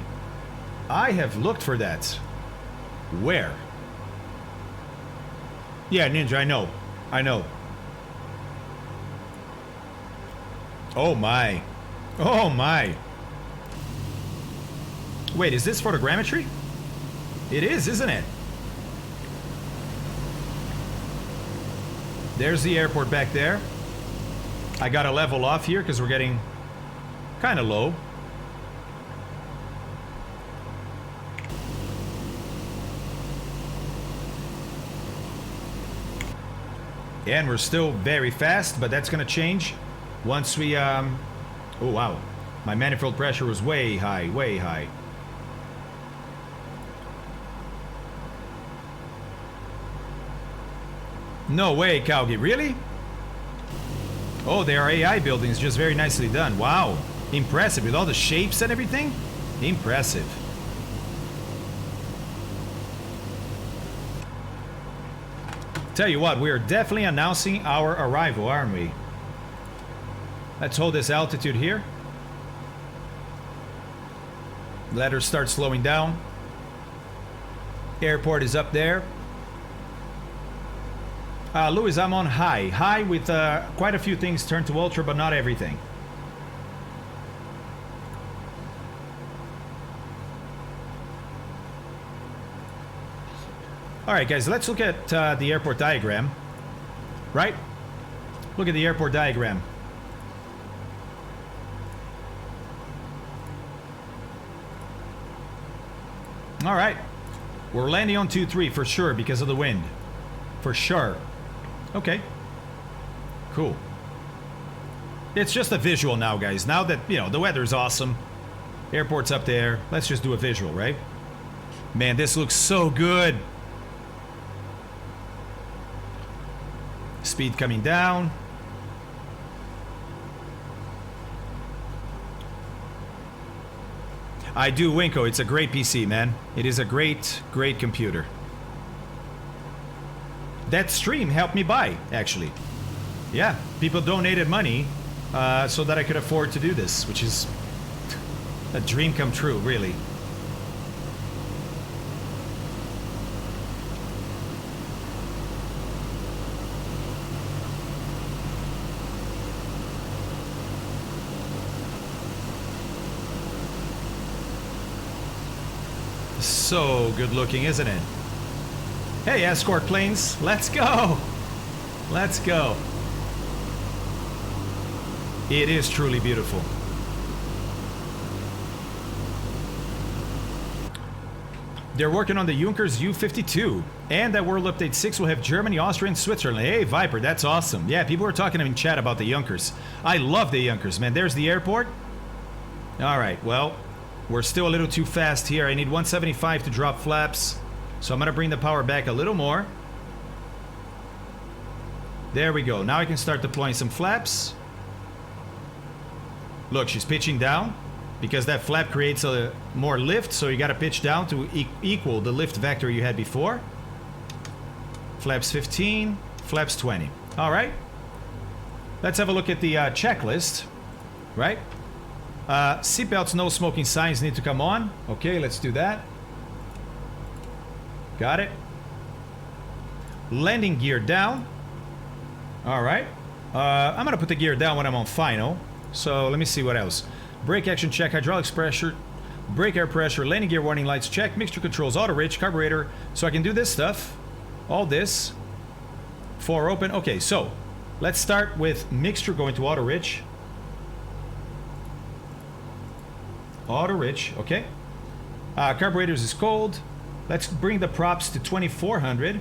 I have looked for that. Where? Yeah, Ninja, I know. I know. Oh my. Oh my. Wait, is this photogrammetry? It is, isn't it? There's the airport back there. I gotta level off here because we're getting kind of low. And we're still very fast, but that's gonna change once we oh wow, my manifold pressure was way high, way high. No way, Kaugi, really? Oh, they are AI buildings, just very nicely done. Wow, impressive, with all the shapes and everything. Impressive. Tell you what, we are definitely announcing our arrival, aren't we? Let's hold this altitude here. Let her start slowing down. Airport is up there. Louis, I'm on high. High with quite a few things turned to ultra, but not everything. Alright guys, let's look at the airport diagram. Right? Look at the airport diagram. Alright. We're landing on 2-3 for sure because of the wind. For sure. Okay. Cool. It's just a visual now, guys. Now that, you know, the weather's awesome. Airport's up there. Let's just do a visual, right? Man, this looks so good. Speed coming down. I do, Winko. It's a great PC, man. It is a great, great computer. That stream helped me buy, actually. Yeah, people donated money so that I could afford to do this, which is a dream come true, really. So good looking, isn't it? Hey, escort planes, let's go! Let's go. It is truly beautiful. They're working on the Junkers U-52, and that World Update 6 will have Germany, Austria, and Switzerland. Hey, Viper, that's awesome. Yeah, people were talking in chat about the Junkers. I love the Junkers, man. There's the airport. All right, well, we're still a little too fast here. I need 175 to drop flaps. So I'm going to bring the power back a little more. There we go. Now I can start deploying some flaps. Look, she's pitching down because that flap creates a more lift. So you got to pitch down to equal the lift vector you had before. Flaps 15, flaps 20. All right. Let's have a look at the checklist. Right? Seatbelts, no smoking signs need to come on. Okay, let's do that. Got it. Landing gear down. All right. I'm gonna put the gear down when I'm on final. So let me see what else. Brake action check, hydraulics pressure, brake air pressure, landing gear warning lights check, mixture controls, auto rich, carburetor. So I can do this stuff. All this. 4 open. Okay, so let's start with mixture going to auto rich. Auto rich, okay. Carburetors is cold. Let's bring the props to 2400.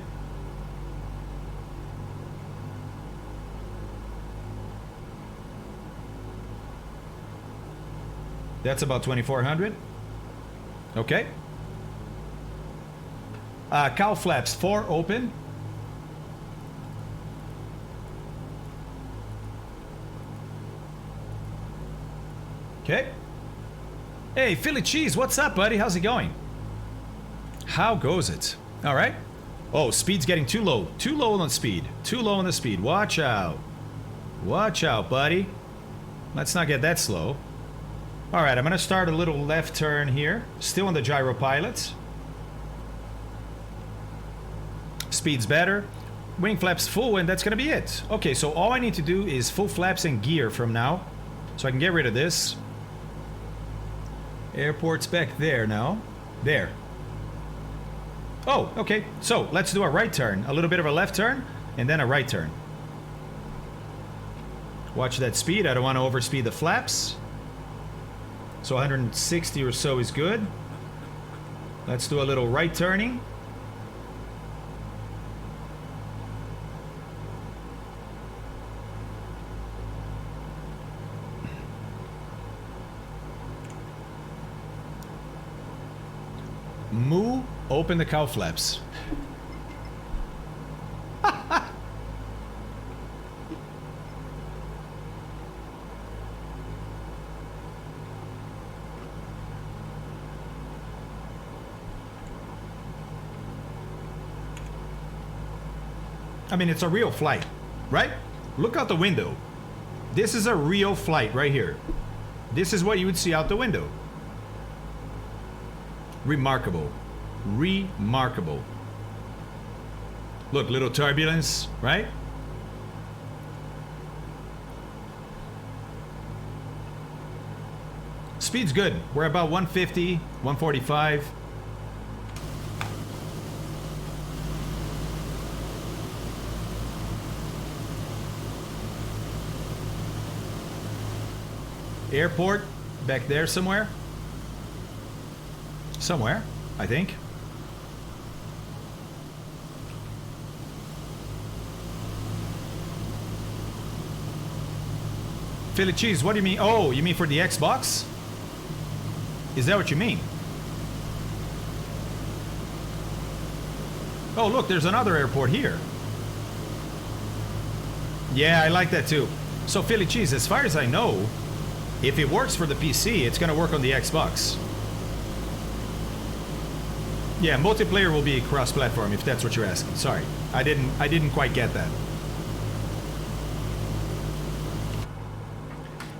That's about 2400. Okay. Cowl flaps 4 open. Okay. Hey, Philly Cheese, what's up, buddy? How's it going? How goes it? All right. Oh, speed's getting too low. Too low on speed. Too low on the speed. Watch out. Watch out, buddy. Let's not get that slow. All right, I'm going to start a little left turn here. Still on the gyro pilot. Speed's better. Wing flaps full, and that's going to be it. Okay, so all I need to do is full flaps and gear from now. So I can get rid of this. Airport's back there now. There. Oh, okay. So let's do a right turn. A little bit of a left turn, and then a right turn. Watch that speed. I don't want to overspeed the flaps. So 160 or so is good. Let's do a little right turning. Moo, open the cow flaps. I mean, it's a real flight, right? Look out the window. This is a real flight right here. This is what you would see out the window. Remarkable. Remarkable. Look, little turbulence, right? Speed's good. We're about 150, 145. Airport, back there somewhere. Somewhere, I think. Philly Cheese, what do you mean? Oh, you mean for the Xbox? Is that what you mean? Oh, look, there's another airport here. Yeah, I like that too. So, Philly Cheese, as far as I know, if it works for the PC, it's going to work on the Xbox. Yeah, multiplayer will be cross-platform if that's what you're asking. Sorry, I didn't quite get that.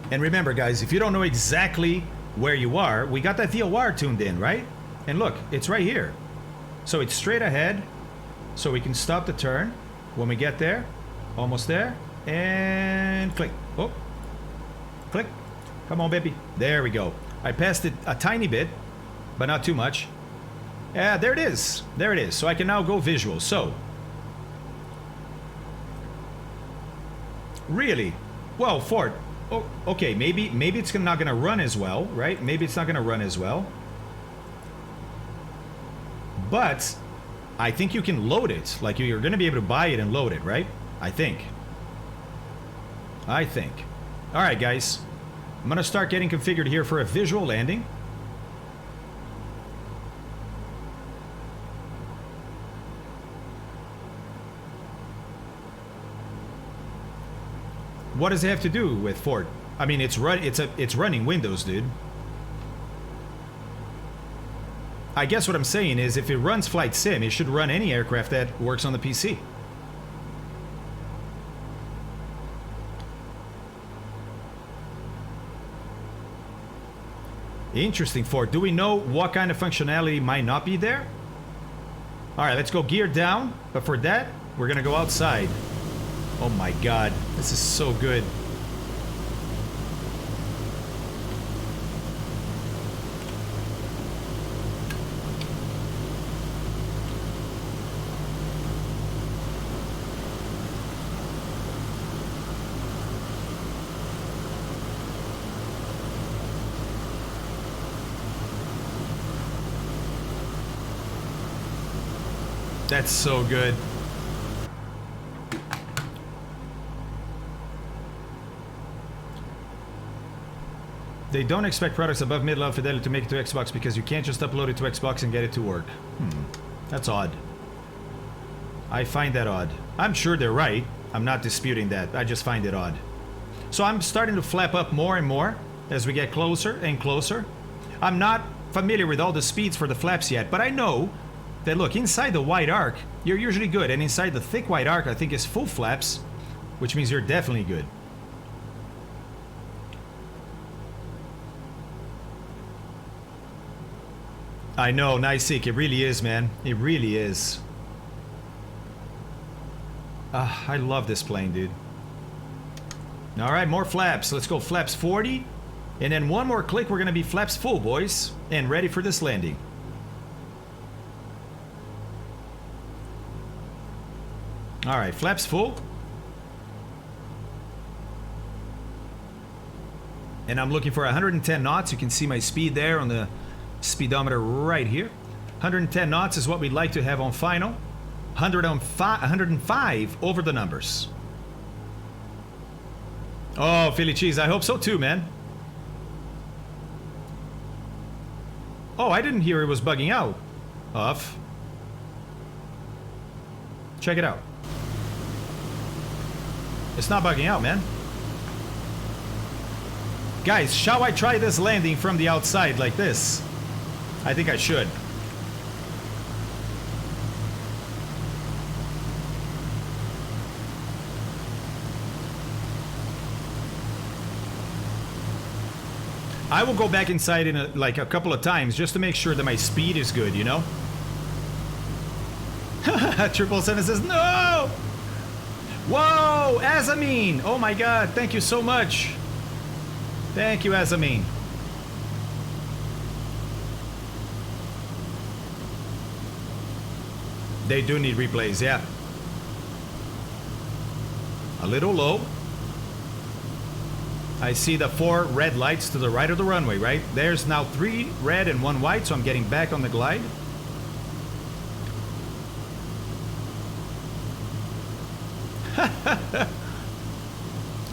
And remember, guys, if you don't know exactly where you are, we got that VOR tuned in, right? And look, it's right here. So it's straight ahead, so we can stop the turn when we get there. Almost there. And click. Oh, click. Come on, baby. There we go. I passed it a tiny bit, but not too much. Yeah, there it is. There it is. So I can now go visual. So, really? Well, Ford. Oh, okay, maybe it's not gonna run as well, right? Maybe it's not gonna run as well. But I think you can load it. Like, you're gonna be able to buy it and load it, right? I think. All right, guys. I'm gonna start getting configured here for a visual landing. What does it have to do with Ford? I mean, it's running Windows, dude. I guess what I'm saying is, if it runs Flight Sim, it should run any aircraft that works on the PC. Interesting, Ford. Do we know what kind of functionality might not be there? All right, let's go gear down. But for that, we're going to go outside. Oh my God, this is so good. That's so good. They don't expect products above mid-level fidelity to make it to Xbox because you can't just upload it to Xbox and get it to work. That's odd. I find that odd. I'm sure they're right. I'm not disputing that. I just find it odd. So I'm starting to flap up more and more as we get closer and closer. I'm not familiar with all the speeds for the flaps yet, but I know that, look, inside the wide arc, you're usually good. And inside the thick wide arc, I think is full flaps, which means you're definitely good. I know, nice seek. It really is, man. It really is. I love this plane, dude. All right, more flaps. Let's go flaps 40. And then one more click, we're going to be flaps full, boys. And ready for this landing. All right, flaps full. And I'm looking for 110 knots. You can see my speed there on the speedometer right here. 110 knots is what we'd like to have on final. 105 over the numbers. Oh, Philly cheese, I hope so too, man. Oh, I didn't hear it was bugging out. Off. Check it out. It's not bugging out, man. Guys, shall I try this landing from the outside like this? I think I should. I will go back inside in like a couple of times just to make sure that my speed is good, you know? 777 says no! Whoa, Azamine! Oh my god, thank you so much. Thank you, Azamine. They do need replays, yeah. A little low. I see the 4 red lights to the right of the runway, right? There's now 3 red and 1 white, so I'm getting back on the glide.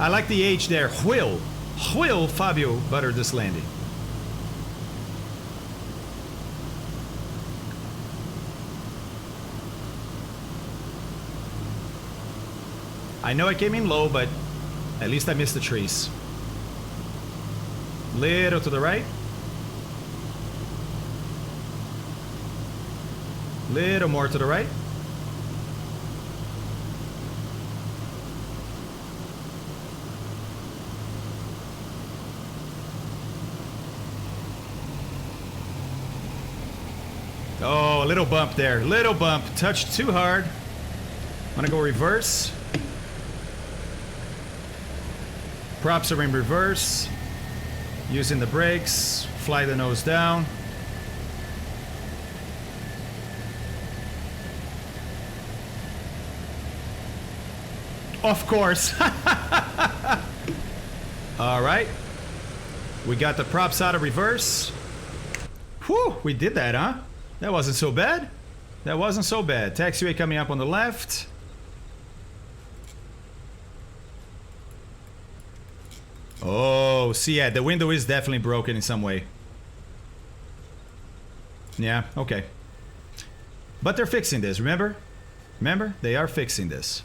I like the H there. Will Fabio butter this landing. I know I came in low, but at least I missed the trees. Little to the right. Little more to the right. Oh, a little bump there. Little bump. Touched too hard. I'm gonna go reverse. Props are in reverse. Using the brakes. Fly the nose down. Of course. All right. We got the props out of reverse. Whew, we did that, huh? That wasn't so bad. That wasn't so bad. Taxiway coming up on the left. Oh, see, yeah, the window is definitely broken in some way. Yeah, okay. But they're fixing this, remember? Remember? They are fixing this.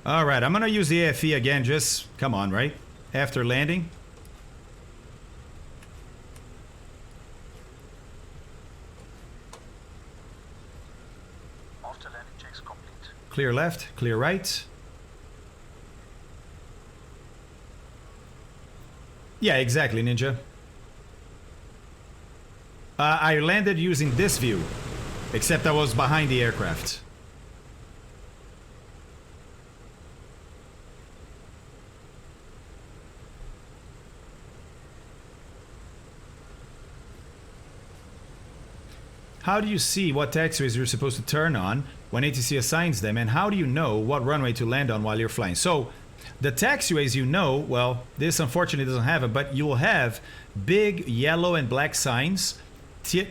All right, I'm gonna use the AFE again, just, come on, right? After landing. After landing checks complete. Clear left, clear right. Yeah, exactly, Ninja. I landed using this view, except I was behind the aircraft. How do you see what taxiways you're supposed to turn on when ATC assigns them, and how do you know what runway to land on while you're flying? So, the taxiways, you know, well, this unfortunately doesn't have it, but you'll have big yellow and black signs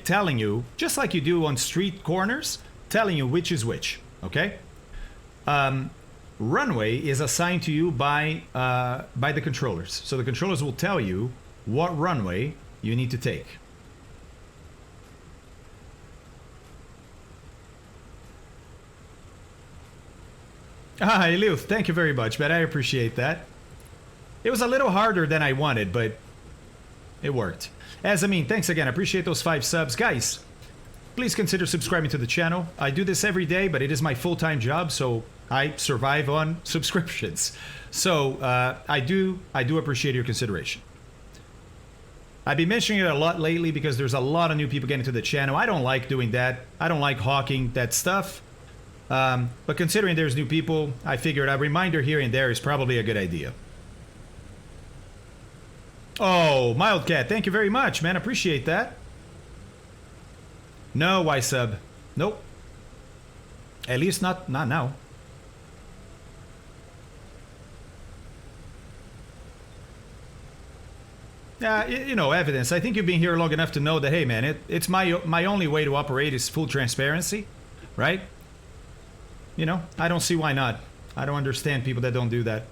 telling you, just like you do on street corners, telling you which is which, okay? Runway is assigned to you by the controllers. So the controllers will tell you what runway you need to take. Ah, Eliuth, thank you very much, man. I appreciate that. It was a little harder than I wanted, but it worked. As I mean, thanks again. I appreciate those 5 subs. Guys, please consider subscribing to the channel. I do this every day, but it is my full-time job, so I survive on subscriptions. So I do appreciate your consideration. I've been mentioning it a lot lately because there's a lot of new people getting to the channel. I don't like doing that. I don't like hawking that stuff. But considering there's new people, I figured a reminder here and there is probably a good idea. Oh, Mildcat, thank you very much, man. Appreciate that. No, why sub? Nope. At least not now. You know, evidence. I think you've been here long enough to know that, hey, man, it's my only way to operate is full transparency, right? You know, I don't see why not. I don't understand people that don't do that.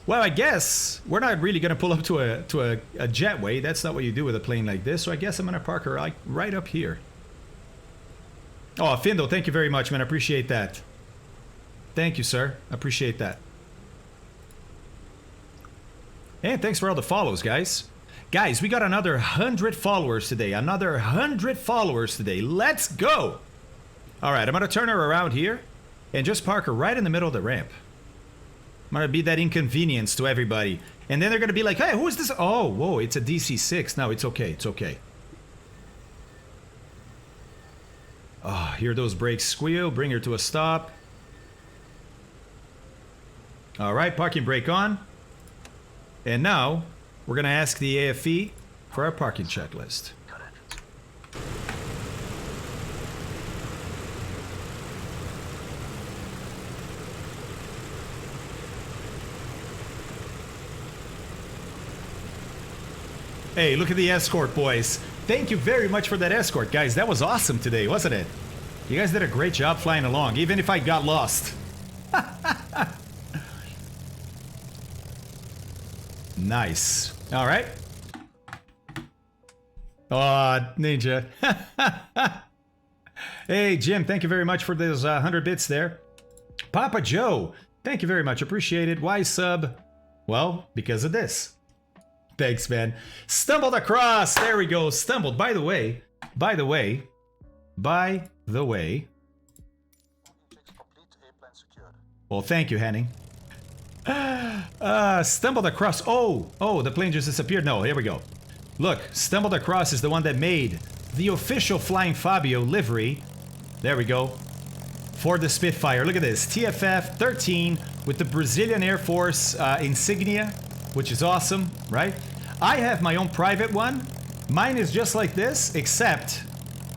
Well, I guess we're not really going to pull up to a jetway. That's not what you do with a plane like this. So I guess I'm going to park her like right up here. Oh, Findo, thank you very much, man. I appreciate that. Thank you, sir. I appreciate that. And thanks for all the follows, guys. Guys, we got another 100 followers today. Another 100 followers today. Let's go. All right, I'm going to turn her around here and just park her right in the middle of the ramp. I'm going to be that inconvenience to everybody. And then they're going to be like, hey, who is this? Oh, whoa, it's a DC-6. No, it's okay. It's okay. Oh, hear those brakes squeal. Bring her to a stop. All right, parking brake on. And now, we're going to ask the AFE for our parking checklist. Hey, look at the escort, boys. Thank you very much for that escort, guys. That was awesome today, wasn't it? You guys did a great job flying along, even if I got lost. Nice. All right. Oh, Ninja. Hey, Jim, thank you very much for those 100 bits there. Papa Joe, thank you very much. Appreciate it. Why sub? Well, because of this. Thanks, man. Stumbled across. There we go. Stumbled. By the way. Well, thank you, Henning. Stumbled across. Oh, the plane just disappeared. No, here we go. Look, stumbled across is the one that made the official Flying Fabio livery. There we go. For the Spitfire. Look at this. TFF 13 with the Brazilian Air Force insignia, which is awesome, right? I have my own private one. Mine is just like this, except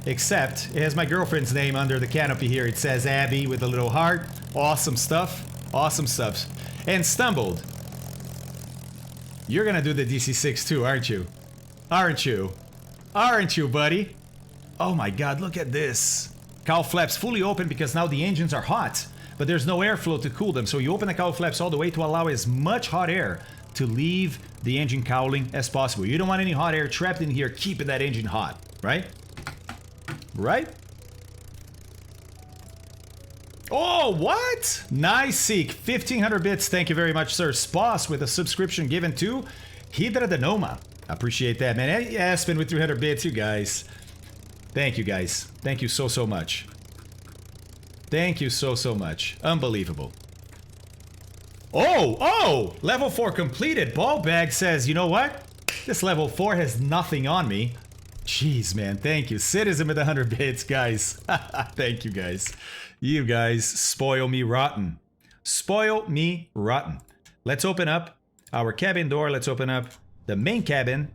it has my girlfriend's name under the canopy here. It says Abby with a little heart. Awesome stuff. Awesome stuff. And Stumbled. You're gonna do the DC-6 too, aren't you? Aren't you? Aren't you, buddy? Oh my god, look at this. Cowl flaps fully open because now the engines are hot, but there's no airflow to cool them. So you open the cowl flaps all the way to allow as much hot air to leave the engine cowling as possible. You don't want any hot air trapped in here keeping that engine hot, right? Right? Oh, what? Nice, Seek. 1,500 bits. Thank you very much, sir. Sposs with a subscription given to Hydra de Noma. Appreciate that, man. Hey, Aspen with 300 bits, you guys. Thank you, guys. Thank you so much. Thank you so much. Unbelievable. Oh! Level 4 completed. Ballbag says, you know what? This level 4 has nothing on me. Jeez, man. Thank you. Citizen with 100 bits, guys. Thank you, guys. You guys spoil me rotten. Spoil me rotten. Let's open up our cabin door. Let's open up the main cabin.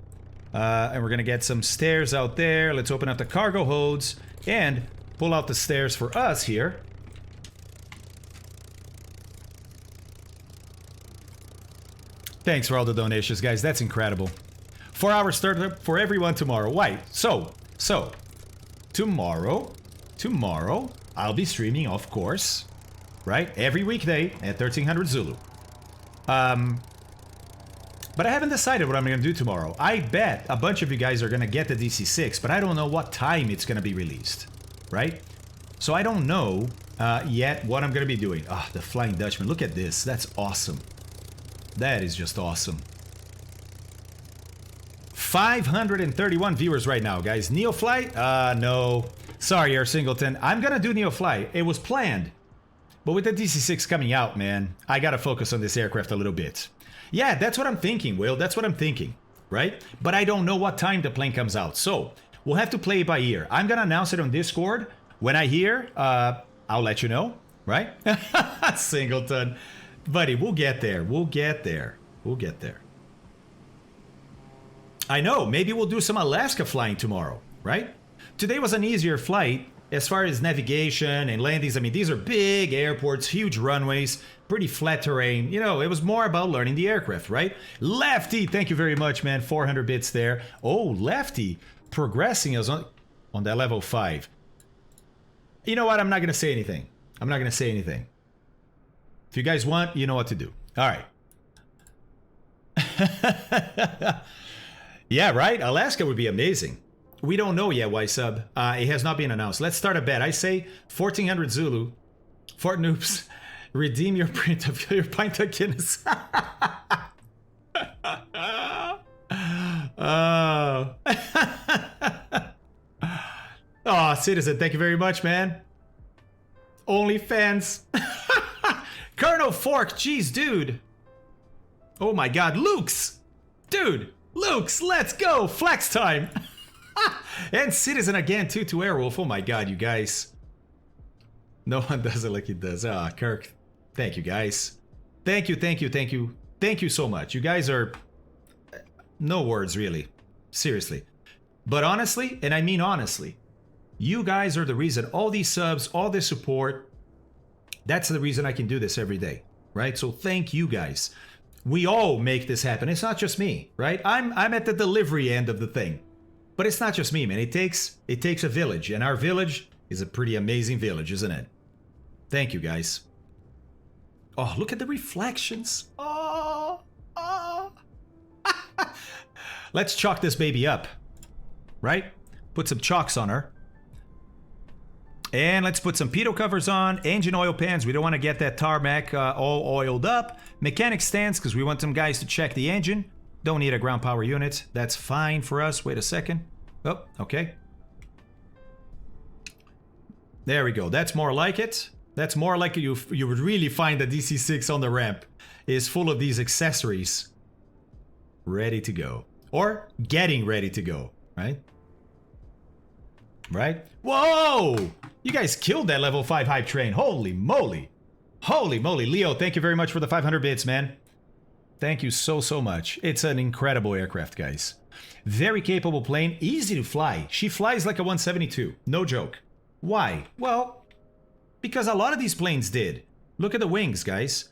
And we're going to get some stairs out there. Let's open up the cargo holds and pull out the stairs for us here. Thanks for all the donations, guys. That's incredible. 4 hours startup for everyone tomorrow. Why? So, tomorrow, I'll be streaming, of course, right? Every weekday at 1300 Zulu. But I haven't decided what I'm going to do tomorrow. I bet a bunch of you guys are going to get the DC-6, but I don't know what time it's going to be released, right? So I don't know yet what I'm going to be doing. Ah, the Flying Dutchman. Look at this. That's awesome. That is just awesome. 531 viewers right now, guys. Neoflight? No. Sorry, Air Singleton. I'm going to do Neoflight. It was planned. But with the DC-6 coming out, man, I got to focus on this aircraft a little bit. Yeah, that's what I'm thinking, Will. That's what I'm thinking, right? But I don't know what time the plane comes out. So we'll have to play it by ear. I'm going to announce it on Discord. When I hear, I'll let you know, right? Singleton. Buddy, we'll get there. We'll get there. We'll get there. I know. Maybe we'll do some Alaska flying tomorrow, right? Today was an easier flight as far as navigation and landings. I mean, these are big airports, huge runways, pretty flat terrain. You know, it was more about learning the aircraft, right? Lefty, thank you very much, man. 400 bits there. Oh, Lefty, progressing us on that level 5. You know what? I'm not going to say anything. I'm not going to say anything. If you guys want, you know what to do. All right. Yeah, right? Alaska would be amazing. We don't know yet, Y-Sub. It has not been announced. Let's start a bet. I say 1400 Zulu. Fort Noobs, redeem your pint of Guinness. Oh, Citizen, thank you very much, man. OnlyFans. Colonel Fork, jeez, dude. Oh my god, Luke's. Dude, Luke's, let's go. Flex time. And Citizen again, too, to Airwolf. Oh my god, you guys. No one does it like he does. Ah, Kirk. Thank you, guys. Thank you, thank you, thank you. Thank you so much. You guys are... no words, really. Seriously. But honestly, and I mean honestly, you guys are the reason, all these subs, all this support, that's the reason I can do this every day, right? So thank you guys. We all make this happen. It's not just me, right? I'm at the delivery end of the thing. But it's not just me, man. It takes a village, and our village is a pretty amazing village, isn't it? Thank you, guys. Oh, look at the reflections. Oh, oh. Let's chalk this baby up, right? Put some chalks on her. And let's put some pitot covers on, engine oil pans. We don't want to get that tarmac all oiled up. Mechanic stands, because we want some guys to check the engine. Don't need a ground power unit. That's fine for us. Wait a second. Oh, okay. There we go. That's more like it. That's more like you would really find the DC-6 on the ramp is full of these accessories. Ready to go. Or getting ready to go, right? Right? Whoa! You guys killed that level 5 hype train. Holy moly. Holy moly. Leo, thank you very much for the 500 bits, man. Thank you so, so much. It's an incredible aircraft, guys. Very capable plane. Easy to fly. She flies like a 172. No joke. Why? Well, because a lot of these planes did. Look at the wings, guys.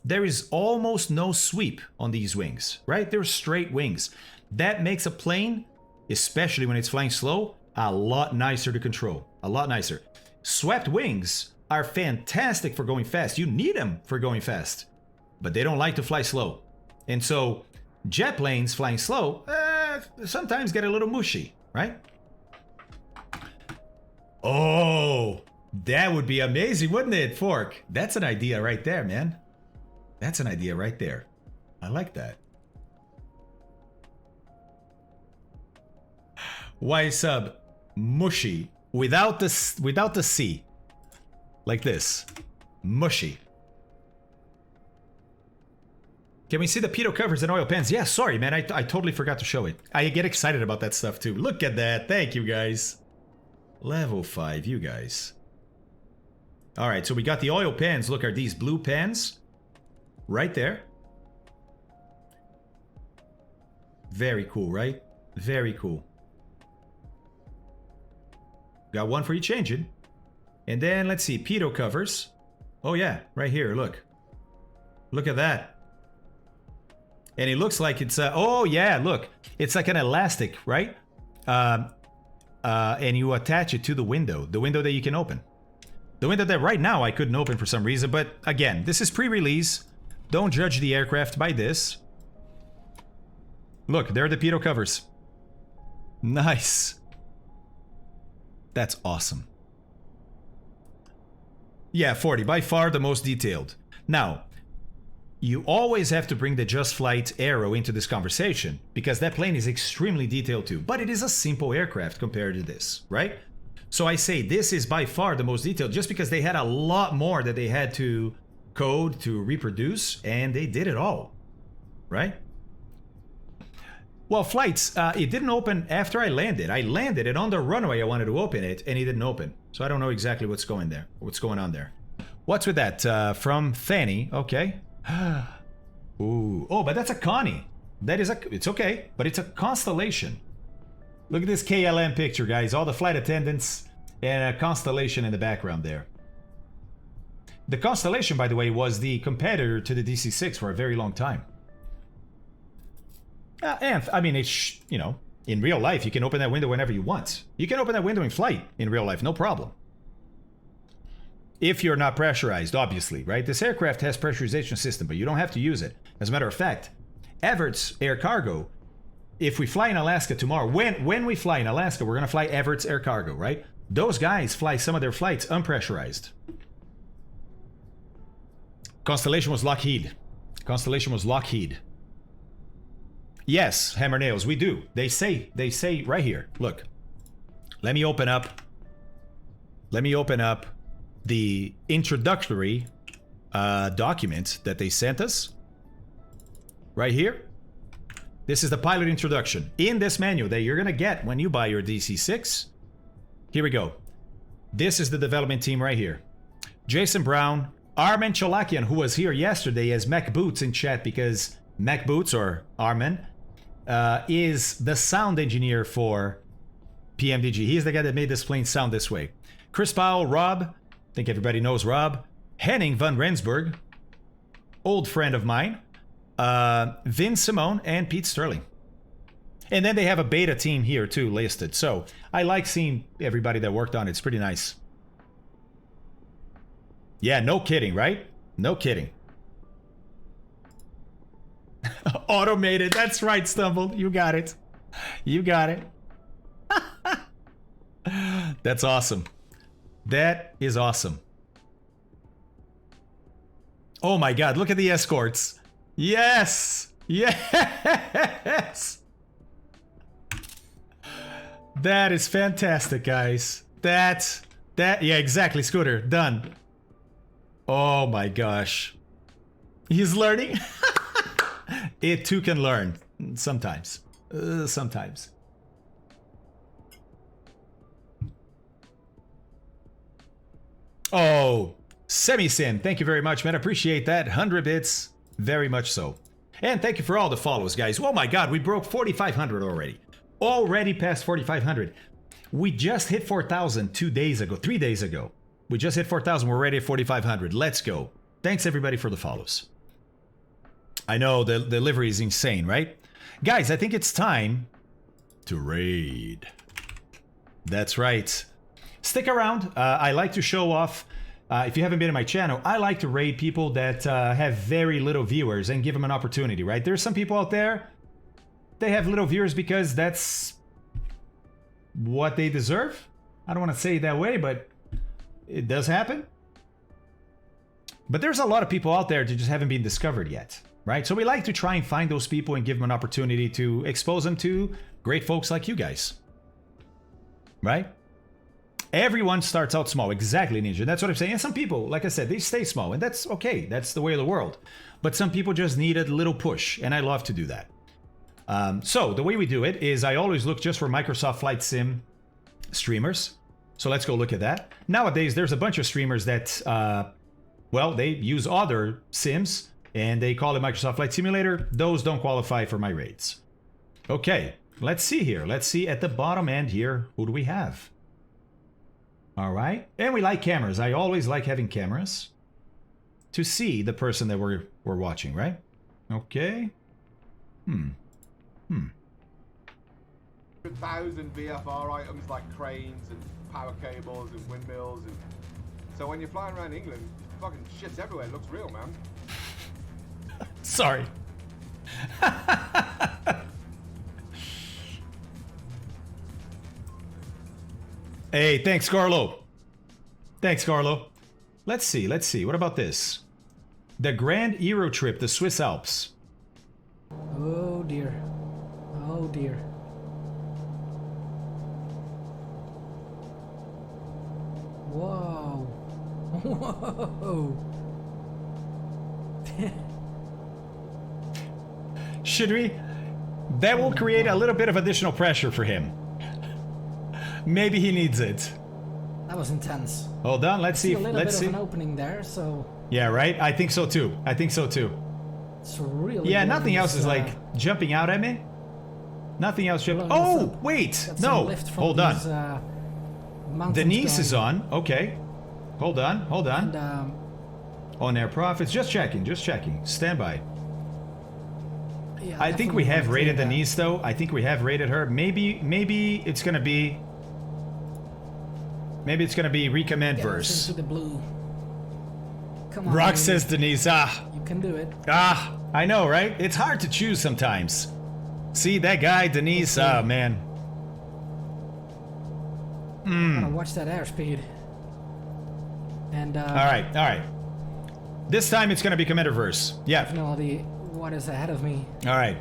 There is almost no sweep on these wings, right? They're straight wings. That makes a plane, especially when it's flying slow, a lot nicer to control. A lot nicer. Swept wings are fantastic for going fast. You need them for going fast. But they don't like to fly slow. And so, jet planes flying slow sometimes get a little mushy, right? Oh, that would be amazing, wouldn't it, Fork? That's an idea right there, man. That's an idea right there. I like that. Why sub mushy without the C, like this, mushy. Can we see the pitot covers and oil pans? Yeah, sorry, man. I totally forgot to show it. I get excited about that stuff, too. Look at that. Thank you, guys. Level 5, you guys. All right, so we got the oil pans. Look, are these blue pans? Right there. Very cool, right? Very cool. Got one for each engine. And then, let's see, pitot covers. Oh, yeah, right here, look. Look at that. And it looks like it's, oh yeah, look. It's like an elastic, right? And you attach it to the window that you can open. The window that right now I couldn't open for some reason, but again, this is pre-release. Don't judge the aircraft by this. Look, there are the pitot covers. Nice. That's awesome. Yeah, 40. By far the most detailed. Now, you always have to bring the Just Flight arrow into this conversation because that plane is extremely detailed too. But it is a simple aircraft compared to this, right? So I say this is by far the most detailed just because they had a lot more that they had to code to reproduce, and they did it all, right? Well, flights, it didn't open after I landed. I landed, and on the runway I wanted to open it, and it didn't open. So I don't know exactly what's going on there. What's with that? From Fanny, okay. Ooh, oh, but that's a Connie. It's okay, but it's a constellation. Look at this KLM picture, guys. All the flight attendants and a constellation in the background there. The Constellation, by the way, was the competitor to the DC-6 for a very long time. And, I mean, it's, you know, in real life, you can open that window whenever you want. You can open that window in flight in real life, no problem. If you're not pressurized, obviously, right? This aircraft has pressurization system, but you don't have to use it. As a matter of fact, Everts Air Cargo, if we fly in Alaska tomorrow, when we fly in Alaska, we're going to fly Everts Air Cargo, right? Those guys fly some of their flights unpressurized. Constellation was Lockheed. Constellation was Lockheed. Yes, Hammer Nails, we do. They say right here. Look. Let me open up the introductory document that they sent us. Right here. This is the pilot introduction. In this manual that you're gonna get when you buy your DC-6. Here we go. This is the development team right here. Jason Brown, Armen Cholakian, who was here yesterday as Mac Boots in chat because Mac Boots, or Armen, is the sound engineer for PMDG. He's the guy that made this plane sound this way. Chris Powell, Rob, I think everybody knows Rob. Henning van Rensburg, old friend of mine. Vin Simone and Pete Sterling. And then they have a beta team here too listed. So I like seeing everybody that worked on it. It's pretty nice. Yeah, no kidding, right? No kidding. Automated. That's right, Stumbled. You got it. You got it. That's awesome. That is awesome. Oh my God, look at the escorts. Yes! Yes! That is fantastic, guys. That, yeah, exactly, Scooter. Done. Oh my gosh. He's learning. It too can learn. Sometimes. Sometimes. Oh, Semi-Sim, thank you very much, man. Appreciate that. 100 bits. Very much so. And thank you for all the follows, guys. Oh my God, we broke 4,500 already. Already past 4,500. We just hit 4,000 3 days ago. We just hit 4,000. We're already at 4,500. Let's go. Thanks everybody for the follows. I know the delivery is insane, right? Guys, I think it's time to raid. That's right. Stick around. I like to show off. If you haven't been to my channel, I like to raid people that have very little viewers and give them an opportunity, right? There's some people out there, they have little viewers because that's what they deserve. I don't want to say it that way, but it does happen. But there's a lot of people out there that just haven't been discovered yet, right? So we like to try and find those people and give them an opportunity to expose them to great folks like you guys, right? Everyone starts out small. Exactly, Ninja. That's what I'm saying. And some people, like I said, they stay small. And that's okay. That's the way of the world. But some people just need a little push. And I love to do that. So the way we do it is I always look just for Microsoft Flight Sim streamers. So let's go look at that. Nowadays, there's a bunch of streamers that, well, they use other sims. And they call it Microsoft Flight Simulator. Those don't qualify for my raids. Okay. Let's see here. Let's see at the bottom end here. Who do we have? All right. And we like cameras. I always like having cameras to see the person that we're watching, right? Okay. 1,000 VFR items like cranes and power cables and windmills. And so when you're flying around England, fucking shit's everywhere. It looks real, man. Sorry. Hey, thanks, Carlo. Thanks, Carlo. Let's see. Let's see. What about this? The Grand Euro Trip, the Swiss Alps. Oh dear. Oh dear. Whoa. Whoa. Should we? That will create a little bit of additional pressure for him. Maybe he needs it. That was intense. Hold on, let's see. A little Let's bit see. of an opening there, so Yeah, right? I think so too. I think so too. it's really. Yeah, blowing nothing else this, is like jumping out at me. Nothing else jumping. blowing this Oh, up. wait. got some No. lift from Hold on. these, mountains Denise is going. on. Okay. Hold on. Hold on. And On air profits. Just checking. Just checking. Stand by. yeah, I think we definitely have wanna rated clear that. Denise though. I think we have rated her. Maybe it's gonna be. Maybe it's gonna be recommend Get us verse. into the blue. Come on. Rock baby. says Denise. Ah. You can do it. Ah. I know, right? It's hard to choose sometimes. See that guy, Denise. Okay. Oh man. Gotta watch that airspeed. And All right. All right. This time it's gonna be commander verse. I Yeah. have no idea what is ahead of me All right.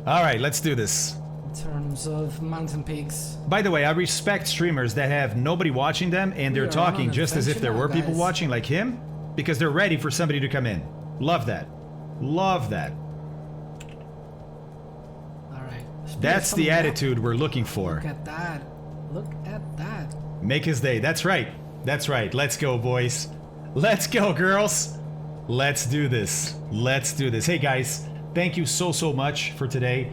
All right. Let's do this. in terms of mountain peaks. By the way, I respect streamers that have nobody watching them and they're We are talking on an just as if there adventure were now, people guys. watching like him because they're ready for somebody to come in. Love that. Love that. All right. Speed That's is the coming up. attitude we're looking for. Look at that. Look at that. Make his day. That's right. That's right. Let's go, boys. Let's go, girls. Let's do this. Let's do this. Hey, guys. Thank you so much for today.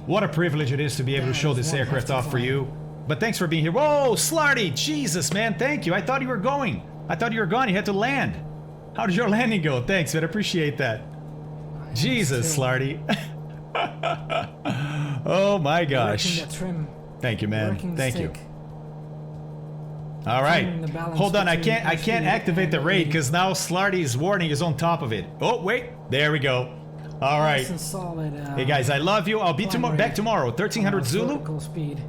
What a privilege it is to be able to That show is this one aircraft hefty off for flight. you. But thanks for being here. Whoa, Slarty. Jesus, man. Thank you. I thought you were going. I thought you were gone. You had to land. How did your landing go? Thanks, man. Appreciate that. I am Jesus, still Slarty. Oh, my working gosh. that trim. Thank you, man. Working the Thank you. stick. All right. Finding the balance Hold on. I between can't speed activate the and raid speed. because now Slarty's warning is on top of it. Oh, wait. There we go. All right. Nice and solid. Hey guys, I love you. I'll be climb back rate. tomorrow. 1300 Zulu. Vertical speed.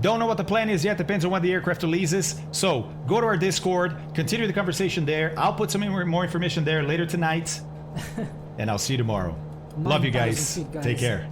Don't know what the plan is yet. Depends on when the aircraft releases. So go to our Discord. Continue the conversation there. I'll put some more information there later tonight. And I'll see you tomorrow. Love you 9,000 guys. feet, guys. Take care.